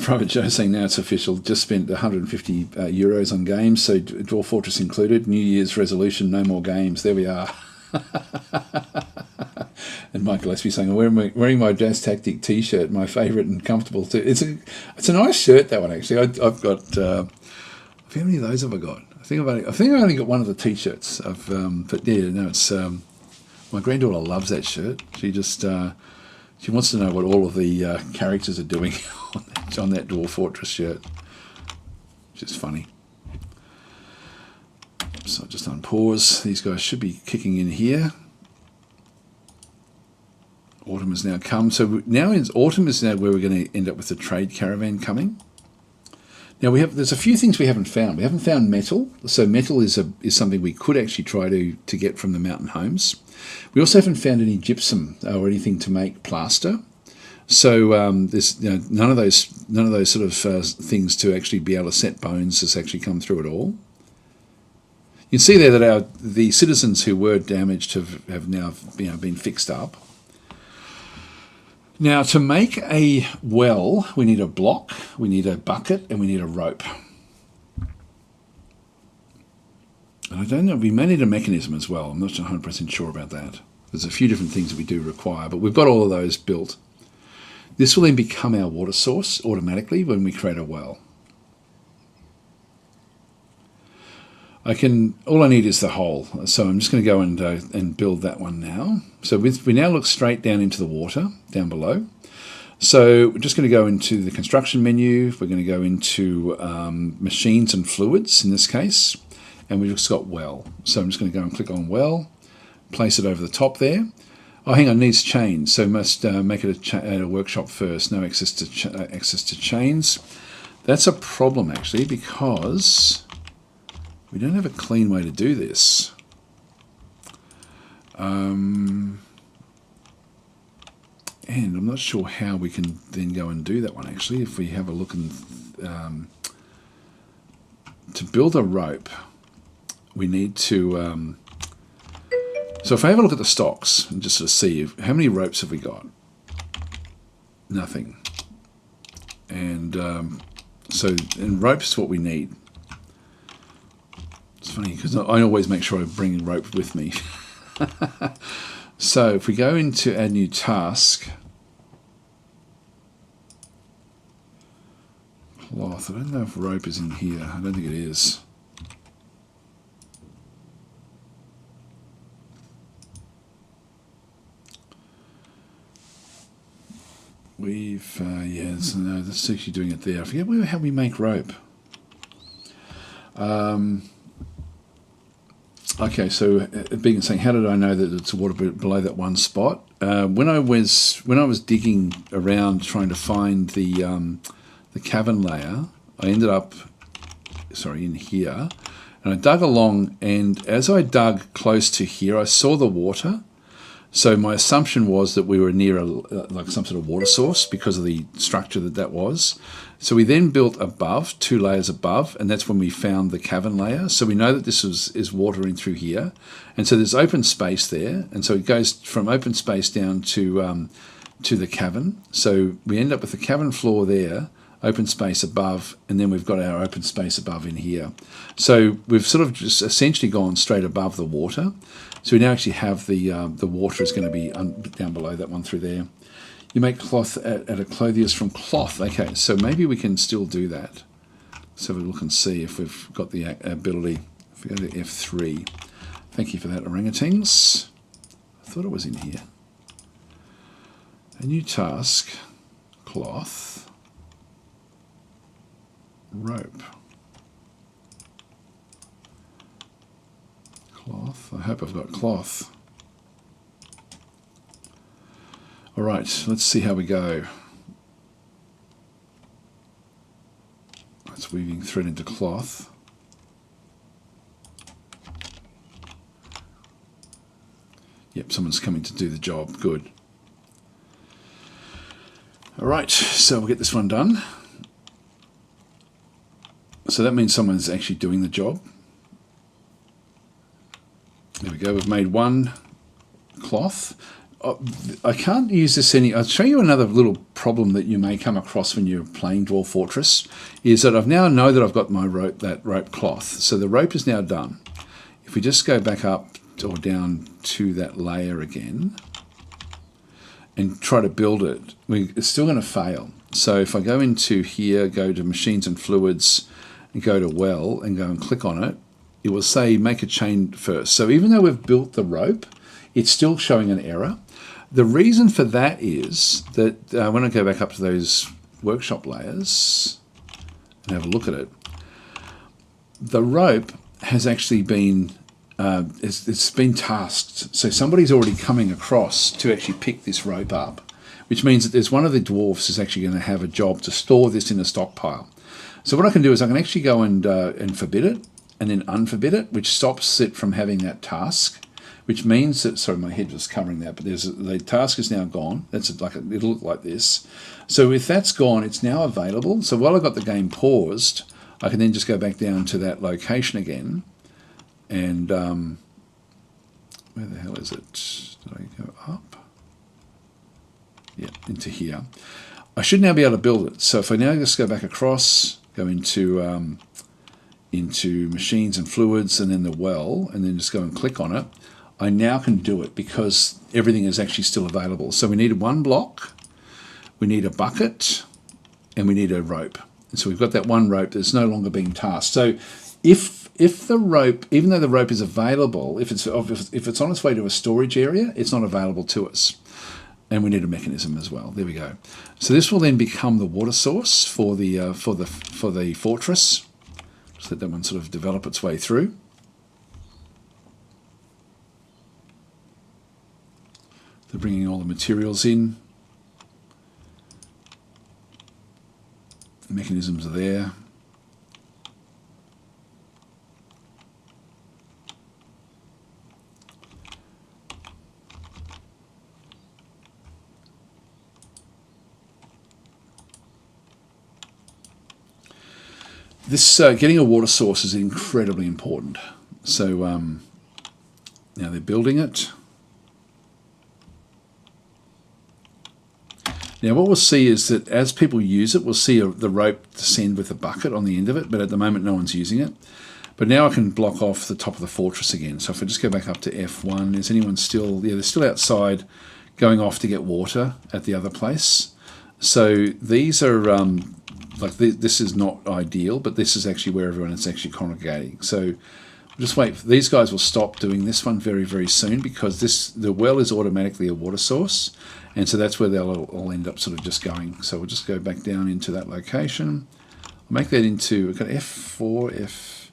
Private Joe saying now it's official. Just spent 150 euros on games, so Dwarf Fortress included. New Year's resolution: no more games. There we are. And Michael Gillespie saying, I'm wearing my DasTactic T-shirt, my favourite and comfortable too. It's a nice shirt, that one actually. I've got how many of those have I got? I think I've only got one of the T-shirts. But yeah, no, it's my granddaughter loves that shirt. She just she wants to know what all of the characters are doing on that Dwarf Fortress shirt, which is funny. So I'll just unpause. These guys should be kicking in here. Autumn has now come. So now autumn is now where we're going to end up with the trade caravan coming. Now there's a few things we haven't found. We haven't found metal. So metal is something we could actually try to get from the mountain homes. We also haven't found any gypsum or anything to make plaster. So there's none of those sort of things to actually be able to set bones has actually come through at all. You can see there that the citizens who were damaged have now been fixed up. Now, to make a well, we need a block, we need a bucket, and we need a rope. And I don't know, we may need a mechanism as well. I'm not 100% sure about that. There's a few different things that we do require, but we've got all of those built. This will then become our water source automatically when we create a well. All I need is the hole, so I'm just going to go and build that one now. So we now look straight down into the water, down below. So we're just going to go into the construction menu, we're going to go into machines and fluids in this case, and we've just got well. So I'm just going to go and click on well, place it over the top there. Oh, hang on, needs chains, so must make it a workshop first, no access to chains. That's a problem actually, because we don't have a clean way to do this. And I'm not sure how we can then go and do that one actually. If we have a look and to build a rope, we need to. So if I have a look at the stocks and just sort of see how many ropes have we got? Nothing. And ropes is what we need. It's funny because I always make sure I bring rope with me. So if we go into add new task, cloth, I don't know if rope is in here. I don't think it is. No, that's actually doing it there. I forget how we make rope. Okay, so saying, how did I know that it's water below that one spot? When I was digging around trying to find the cavern layer, I ended up, in here, and I dug along, and as I dug close to here, I saw the water. So my assumption was that we were near like some sort of water source because of the structure that was. So we then built above, 2 layers above, and that's when we found the cavern layer. So we know that this is water in through here. And so there's open space there. And so it goes from open space down to the cavern. So we end up with the cavern floor there, open space above, and then we've got our open space above in here. So we've sort of just essentially gone straight above the water. So we now actually have the water is going to be down below that one through there. You make cloth at a clothiers from cloth. Okay, so maybe we can still do that. Let's have a look and see if we've got the ability. If we go to F3. Thank you for that, orangutans. I thought it was in here. A new task, cloth, rope. Cloth. I hope I've got cloth. All right, let's see how we go. That's weaving thread into cloth. Yep, someone's coming to do the job. Good. All right, so we'll get this one done. So that means someone's actually doing the job. There we go, we've made one cloth. I can't use this I'll show you another little problem that you may come across when you're playing Dwarf Fortress, is that I now know that I've got my rope, that rope cloth. So the rope is now done. If we just go back up or down to that layer again and try to build it, it's still going to fail. So if I go into here, go to machines and fluids, and go to well, and go and click on it, it will say make a chain first. So even though we've built the rope, it's still showing an error. The reason for that is that when I go back up to those workshop layers and have a look at it, the rope has actually been, it's been tasked. So somebody's already coming across to actually pick this rope up, which means that there's one of the dwarfs is actually going to have a job to store this in a stockpile. So what I can do is I can actually go and forbid it, and then unforbid it, which stops it from having that task, which means that, sorry, my head was covering that, but the task is now gone. It'll look like this. So if that's gone, it's now available. So while I've got the game paused, I can then just go back down to that location again and where the hell is it? Did I go up? Yeah, into here. I should now be able to build it. So if I now just go back across, go into machines and fluids, and then the well, and then just go and click on it, I now can do it because everything is actually still available. So we need one block, we need a bucket, and we need a rope. And so we've got that one rope that's no longer being tasked. So if the rope, even though the rope is available, if it's on its way to a storage area, it's not available to us. And we need a mechanism as well. There we go. So this will then become the water source for the fortress. Just let that one sort of develop its way through. They're bringing all the materials in. The mechanisms are there. This getting a water source is incredibly important. So now they're building it. Now what we'll see is that as people use it, we'll see the rope descend with a bucket on the end of it, but at the moment no one's using it. But now I can block off the top of the fortress again. So if I just go back up to F1, is anyone still, yeah, they're still outside going off to get water at the other place. So these are, this is not ideal, but this is actually where everyone is actually congregating. So we'll just wait. These guys will stop doing this one very, very soon because the well is automatically a water source. And so that's where they'll all end up sort of just going. So we'll just go back down into that location. I'll make that into, we've got F4,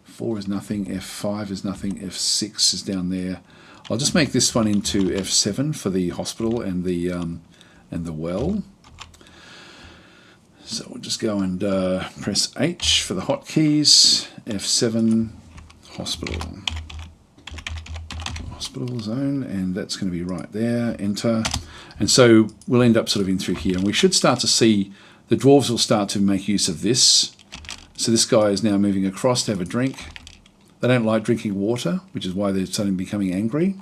F4 is nothing, F5 is nothing, F6 is down there. I'll just make this one into F7 for the hospital and the well. So we'll just go and press H for the hotkeys, F7, hospital zone, and that's going to be right there, enter. And so we'll end up sort of in through here, and we should start to see the dwarves will start to make use of this. So this guy is now moving across to have a drink. They don't like drinking water, which is why they're suddenly becoming angry.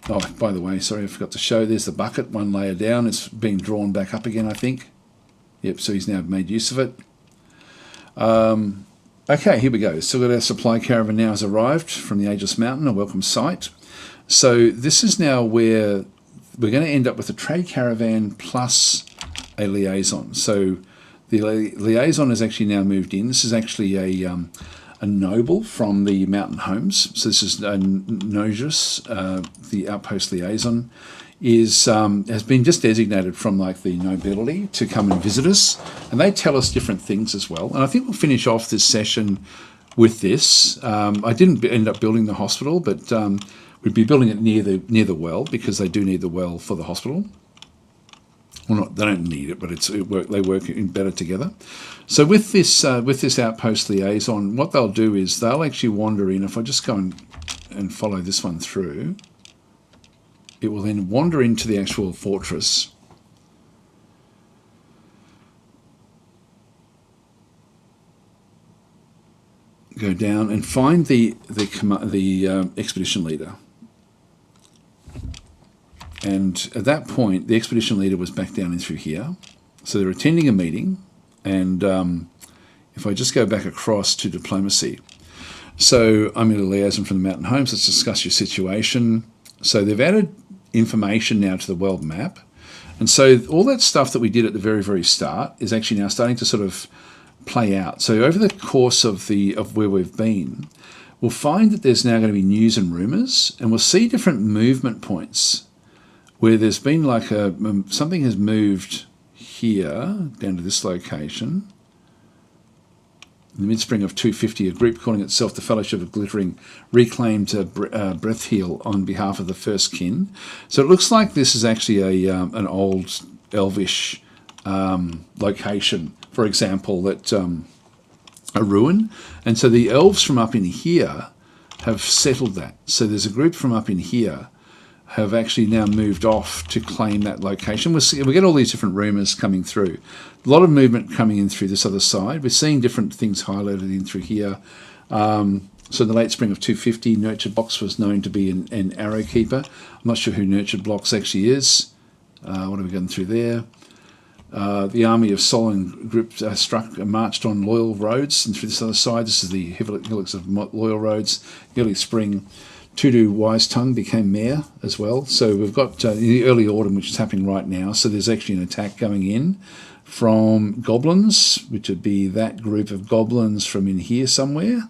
Oh, by the way, sorry, I forgot to show. There's the bucket, one layer down. It's being drawn back up again, I think. Yep, so he's now made use of it. Okay, here we go. So our supply caravan now has arrived from the Ageless Mountain, a welcome sight. So this is now where we're going to end up with a trade caravan plus a liaison. So the liaison has actually now moved in. This is actually a noble from the mountain homes. So this is Nojus, the outpost liaison, has been just designated from like the nobility to come and visit us, and they tell us different things as well. And I think we'll finish off this session with this. I didn't end up building the hospital, but we'd be building it near the well because they do need the well for the hospital. Well, not they don't need it, but they work in better together. So with this outpost liaison, what they'll do is they'll actually wander in. If I just go and follow this one through, it will then wander into the actual fortress. Go down and find the expedition leader. And at that point, the expedition leader was back down in through here. So they're attending a meeting. And if I just go back across to diplomacy. So I'm in a liaison from the mountain homes. Let's discuss your situation. So they've added information now to the world map. And so all that stuff that we did at the very, very start is actually now starting to sort of play out. So over the course of where we've been, we'll find that there's now going to be news and rumours, and we'll see different movement points where there's been like something has moved here down to this location. In the mid-spring of 250, a group calling itself the Fellowship of Glittering reclaimed Breath Heal on behalf of the First Kin. So it looks like this is actually an old elvish location, for example, that a ruin. And so the elves from up in here have settled that. So there's a group from up in here have actually now moved off to claim that location. We get all these different rumours coming through. A lot of movement coming in through this other side. We're seeing different things highlighted in through here. So in the late spring of 250, Nurtured Blocks was known to be an arrow keeper. I'm not sure who Nurtured Blocks actually is. What have we gone through there? The army of Solon group marched on Loyal Roads and through this other side. This is the hillocks of Loyal Roads. Early spring, Tudu Wise Tongue became mayor as well. So we've got the early autumn, which is happening right now. So there's actually an attack going in from goblins, which would be that group of goblins from in here somewhere.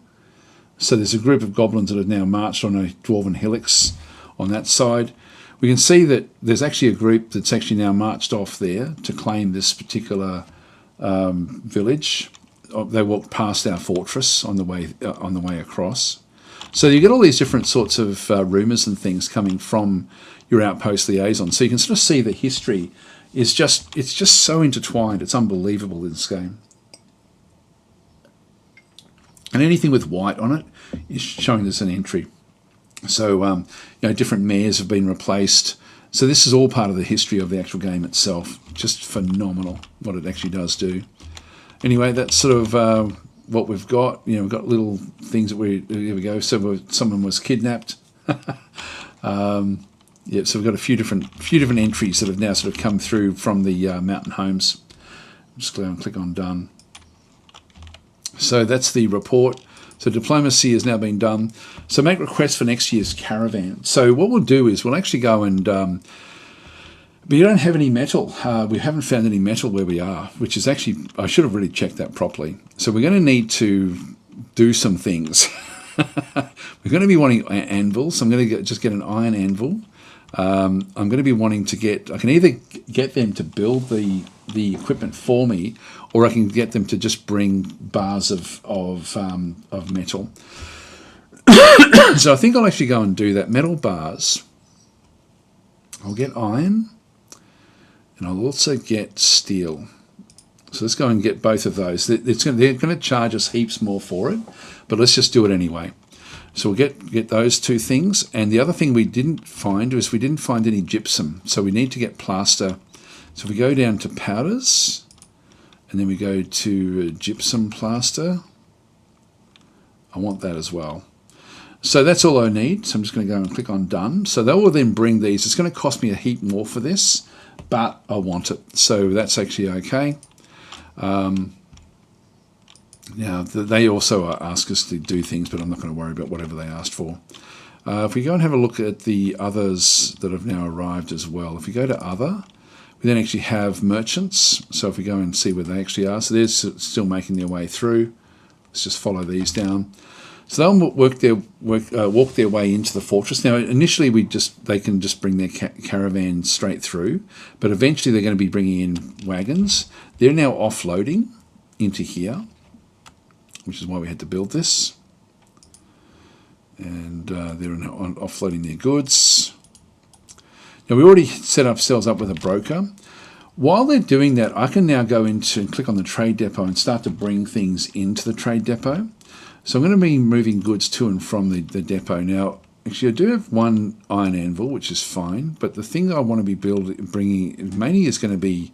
So there's a group of goblins that have now marched on a dwarven hillocks on that side. We can see that there's actually a group that's actually now marched off there to claim this particular village. They walked past our fortress on the way across. So you get all these different sorts of rumours and things coming from your outpost liaison. So you can sort of see the history is just so intertwined. It's unbelievable in this game. And anything with white on it is showing there's an entry. So, different mayors have been replaced. So this is all part of the history of the actual game itself. Just phenomenal what it actually does do. Anyway, that's sort of what we've got. We've got little things that here we go. So someone was kidnapped. So we've got a few different entries that have now sort of come through from the mountain homes. Just go and click on done. So that's the report. So diplomacy has now been done. So make requests for next year's caravan. So what we'll do is we'll actually go and, but you don't have any metal. We haven't found any metal where we are, which is actually, I should have really checked that properly. So we're going to need to do some things. We're going to be wanting anvils. I'm going to just get an iron anvil. I'm going to be wanting to I can either get them to build the equipment for me, or I can get them to just bring bars of metal. So I think I'll actually go and do that. Metal bars. I'll get iron, and I'll also get steel. So let's go and get both of those. They're going to charge us heaps more for it, but let's just do it anyway. So we'll get those two things. And the other thing we didn't find was we didn't find any gypsum. So we need to get plaster. So if we go down to powders, and then we go to gypsum plaster, I want that as well. So that's all I need. So I'm just going to go and click on done. So that will then bring these. It's going to cost me a heap more for this, but I want it. So that's actually okay. Now, they also ask us to do things, but I'm not going to worry about whatever they asked for. If we go and have a look at the others that have now arrived as well, if we go to other, we then actually have merchants. So if we go and see where they actually are, so they're still making their way through. Let's just follow these down. So they'll walk their way into the fortress. Now, initially they can just bring their caravan straight through, but eventually they're going to be bringing in wagons. They're now offloading into here, which is why we had to build this. And they're now offloading their goods. Now, we already set ourselves up with a broker. While they're doing that, I can now go into and click on the trade depot and start to bring things into the trade depot. So I'm going to be moving goods to and from the depot. Now, actually, I do have one iron anvil, which is fine, but the thing that I want to be bringing mainly is going to be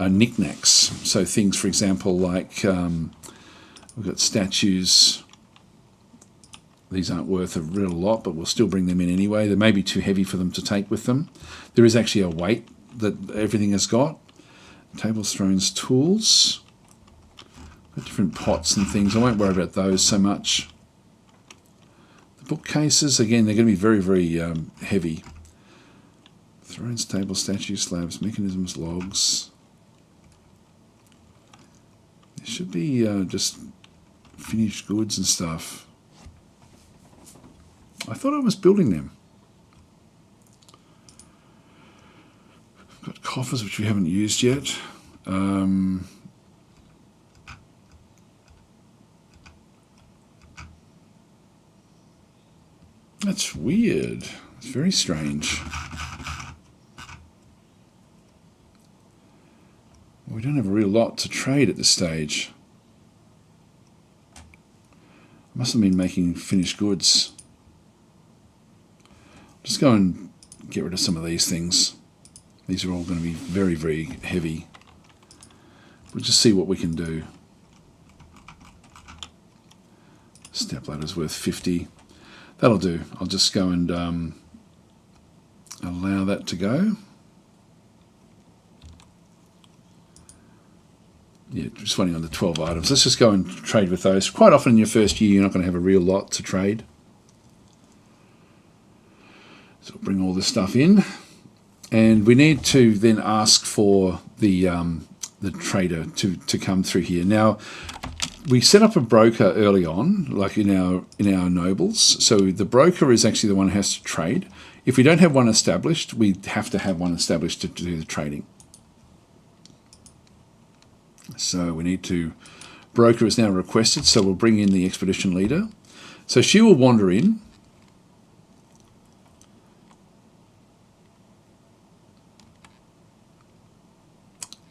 knickknacks. So things, for example, like we've got statues. These aren't worth a real lot, but we'll still bring them in anyway. They may be too heavy for them to take with them. There is actually a weight that everything has got. Tables, thrones, tools. Got different pots and things. I won't worry about those so much. The bookcases, again, they're going to be very, very heavy. Thrones, tables, statues, slabs, mechanisms, logs. There should be just finished goods and stuff. I thought I was building them. Got coffers which we haven't used yet. That's weird. It's very strange. We don't have a real lot to trade at this stage. I must have been making finished goods. Just go and get rid of some of these things. These are all going to be very, very heavy. We'll just see what we can do. Step ladder's worth 50. That'll do. I'll just go and allow that to go. Yeah, just waiting on the 12 items. Let's just go and trade with those. Quite often in your first year, you're not going to have a real lot to trade. So we'll bring all this stuff in. And we need to then ask for the trader to come through here. Now, we set up a broker early on, like in our nobles. So the broker is actually the one who has to trade. If we don't have one established, we have to have one established to do the trading. So we need to, broker is now requested, so we'll bring in the expedition leader. So she will wander in.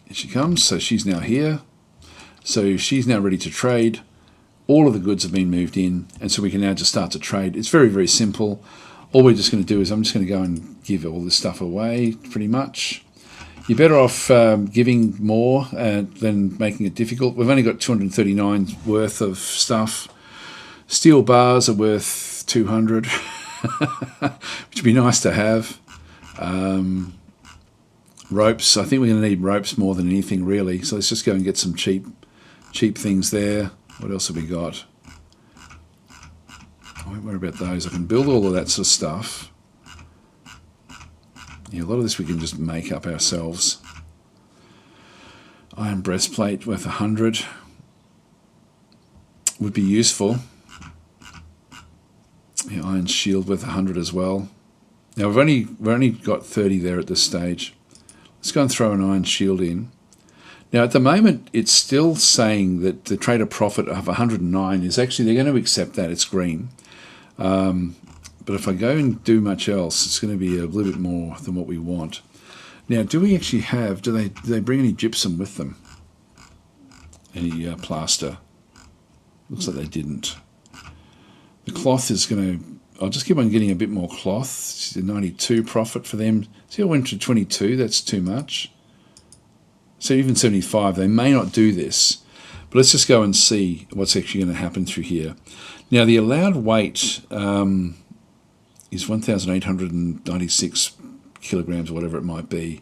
Here she comes, so she's now here. So she's now ready to trade. All of the goods have been moved in, and so we can now just start to trade. It's very, very simple. All we're just going to do is I'm just going to go and give all this stuff away, pretty much. You're better off giving more than making it difficult. We've only got 239 worth of stuff. Steel bars are worth 200, which would be nice to have. Ropes, I think we're going to need ropes more than anything, really. So let's just go and get some cheap things there. What else have we got? I won't worry about those. I can build all of that sort of stuff. Yeah, a lot of this we can just make up ourselves. Iron breastplate worth 100 would be useful. Yeah, iron shield worth 100 as well. Now we've only got 30 there at this stage. Let's go and throw an iron shield in. Now at the moment it's still saying that the trader profit of 109 is actually, they're going to accept that, it's green. But if I go and do much else, it's going to be a little bit more than what we want. Now, do we actually have, do they bring any gypsum with them? Any plaster? Looks like they didn't. The cloth is going to, I'll just keep on getting a bit more cloth. 92 profit for them. See, I went to 22, that's too much. So even 75, they may not do this. But let's just go and see what's actually going to happen through here. Now, the allowed weight is 1,896 kilograms, or whatever it might be.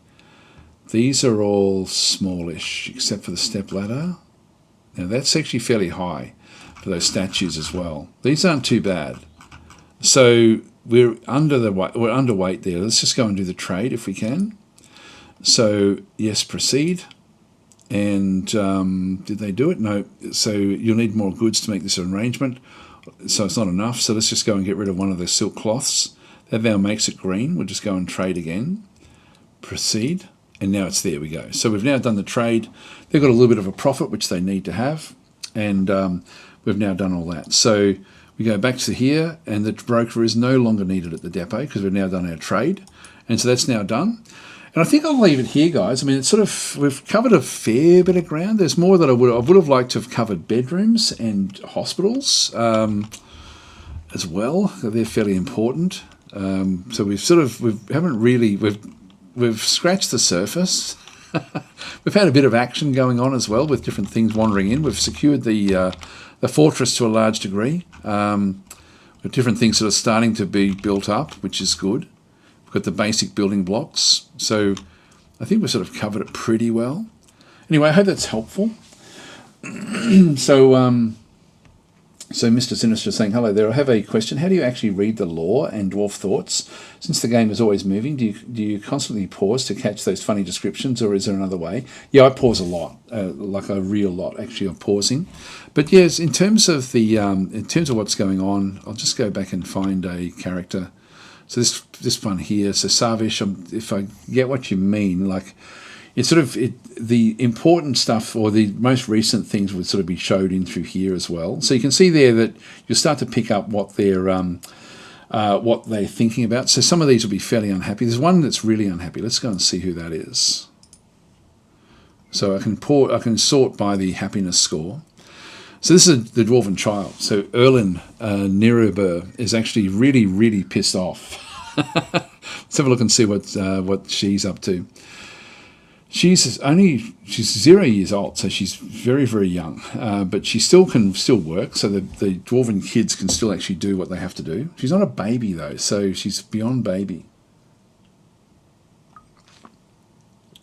These are all smallish, except for the step ladder. Now, that's actually fairly high for those statues as well. These aren't too bad. So we're underweight there. Let's just go and do the trade if we can. So yes, proceed. And did they do it? No. So you'll need more goods to make this arrangement. So it's not enough. So let's just go and get rid of one of the silk cloths. That now makes it green. We'll just go and trade again. Proceed. And now it's there we go. So we've now done the trade. They've got a little bit of a profit, which they need to have. And we've now done all that. So we go back to here, and the broker is no longer needed at the depot because we've now done our trade. And so that's now done. And I think I'll leave it here, guys. I mean, it's sort of, we've covered a fair bit of ground. There's more that I would have liked to have covered bedrooms and hospitals as well. They're fairly important. So we've scratched the surface. We've had a bit of action going on as well with different things wandering in. We've secured the fortress to a large degree. With different things sort of starting to be built up, which is good. We've got the basic building blocks. So I think we've sort of covered it pretty well. Anyway, I hope that's helpful. So Mr. Sinister is saying, hello there, I have a question. How do you actually read the lore and dwarf thoughts? Since the game is always moving, do you constantly pause to catch those funny descriptions, or is there another way? Yeah, I pause a lot, like a real lot, actually, of pausing. But yes, in terms of what's going on, I'll just go back and find a character. So this one here, so Savish, if I get what you mean, like, it's sort of the important stuff, or the most recent things would sort of be showed in through here as well. So you can see there that you'll start to pick up what they're thinking about. So some of these will be fairly unhappy. There's one that's really unhappy. Let's go and see who that is. So I can sort by the happiness score. So this is the Dwarven Child. So Erlin Nirubur is actually really, really pissed off. Let's have a look and see what she's up to. She's 0 years old, so she's very, very young, but she can still work, so the dwarven kids can still actually do what they have to do. She's not a baby, though, so she's beyond baby.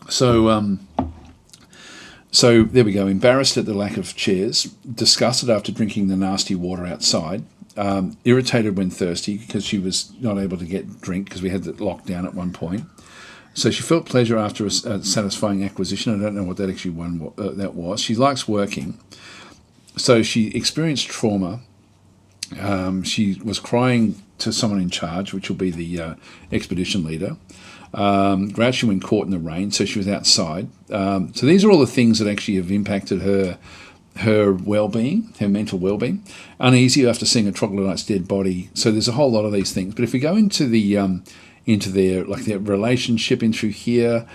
So there we go. Embarrassed at the lack of chairs, disgusted after drinking the nasty water outside, irritated when thirsty because she was not able to get drink because we had it locked down at one point. So she felt pleasure after a satisfying acquisition. I don't know what that actually that was. She likes working. So she experienced trauma. She was crying to someone in charge, which will be the expedition leader. Grouchy when caught in the rain, so she was outside. So these are all the things that actually have impacted her well-being, her mental well-being. Uneasy after seeing a troglodyte's dead body. So there's a whole lot of these things. But if we go into their relationship in through here,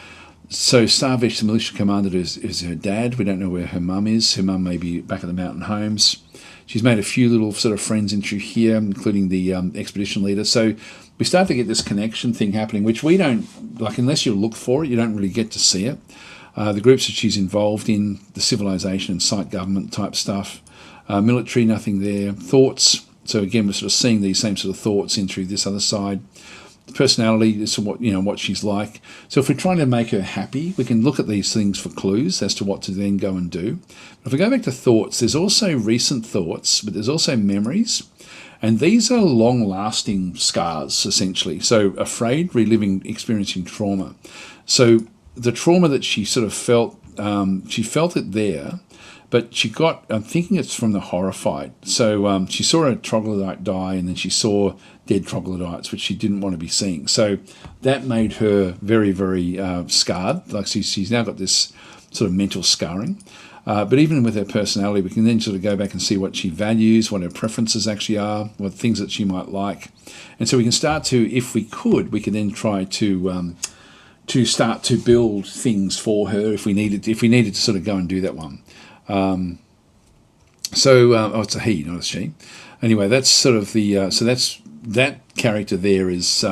so Starvish, the militia commander, is her dad. We don't know where her mum is. Her mum may be back at the mountain homes. She's made a few little sort of friends in through here, including the expedition leader. So we start to get this connection thing happening, which we don't, unless you look for it, you don't really get to see it. The groups that she's involved in, the civilization and site government type stuff. Military, nothing there. Thoughts. So again, we're sort of seeing these same sort of thoughts in through this other side. Personality is what she's like. So if we're trying to make her happy, we can look at these things for clues as to what to then go and do. If we go back to thoughts, there's also recent thoughts, but there's also memories, and these are long-lasting scars essentially. So afraid, reliving, experiencing trauma. So the trauma that she sort of felt, she felt it there, but she got, I'm thinking it's from the horrified. So she saw a troglodyte die, and then she saw dead troglodytes, which she didn't want to be seeing. So that made her very, very scarred. She's now got this sort of mental scarring. But even with her personality, we can then sort of go back and see what she values, what her preferences actually are, what things that she might like. And so we can start to, if we could then try to start to build things for her if we needed to sort of go and do that one. It's a he, not a she. Anyway, that's sort of the that character there is.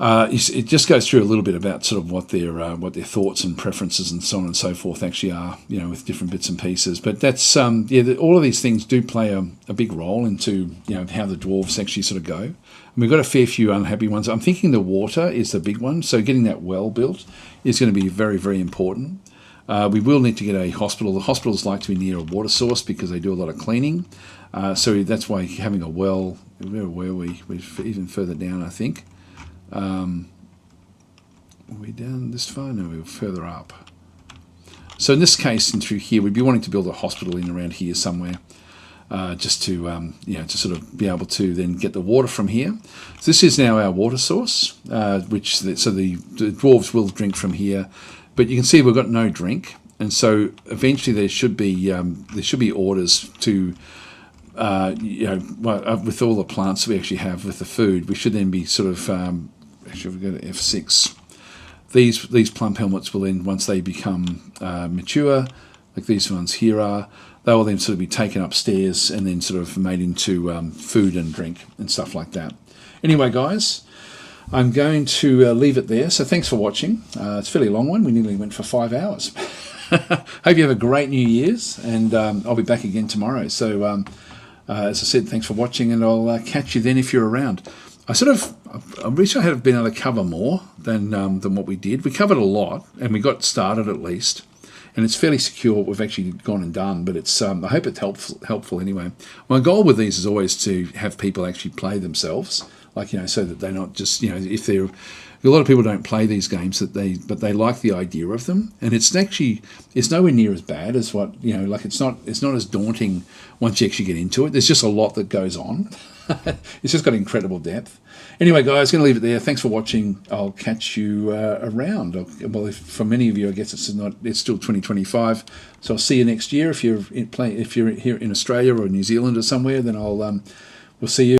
It just goes through a little bit about sort of what their thoughts and preferences and so on and so forth actually are, with different bits and pieces. But that's all of these things do play a big role into how the dwarves actually sort of go. And we've got a fair few unhappy ones. I'm thinking the water is the big one. So getting that well built is going to be very, very important. We will need to get a hospital. The hospitals like to be near a water source because they do a lot of cleaning. So that's why having a well, where were we? We're even further down, I think. Are we down this far? No, we were further up. So in this case, and through here, we'd be wanting to build a hospital in around here somewhere, just to to sort of be able to then get the water from here. So this is now our water source, so the dwarves will drink from here. But you can see we've got no drink, and so eventually there should be orders to, with all the plants we actually have with the food, we should then be sort of, actually if we go to F6, these plump helmets will then, once they become mature, like these ones here are, they will then sort of be taken upstairs and then sort of made into food and drink and stuff like that. Anyway, guys, I'm going to leave it there. So thanks for watching. It's a fairly long one. We nearly went for 5 hours. Hope you have a great New Year's, and I'll be back again tomorrow. So as I said, thanks for watching, and I'll catch you then if you're around. I wish I had been able to cover more than what we did. We covered a lot, and we got started at least. And it's fairly secure what we've actually gone and done, but it's I hope it's helpful anyway. My goal with these is always to have people actually play themselves, so that they're not just, if they're, a lot of people don't play these games but they like the idea of them, and it's nowhere near as bad as what, it's not as daunting once you actually get into it. There's just a lot that goes on. It's just got incredible depth. Anyway, guys, going to leave it there. Thanks for watching. I'll catch you around. Well, for many of you, I guess it's still 2025. So I'll see you next year. If you're here in Australia or New Zealand or somewhere, then we'll see you.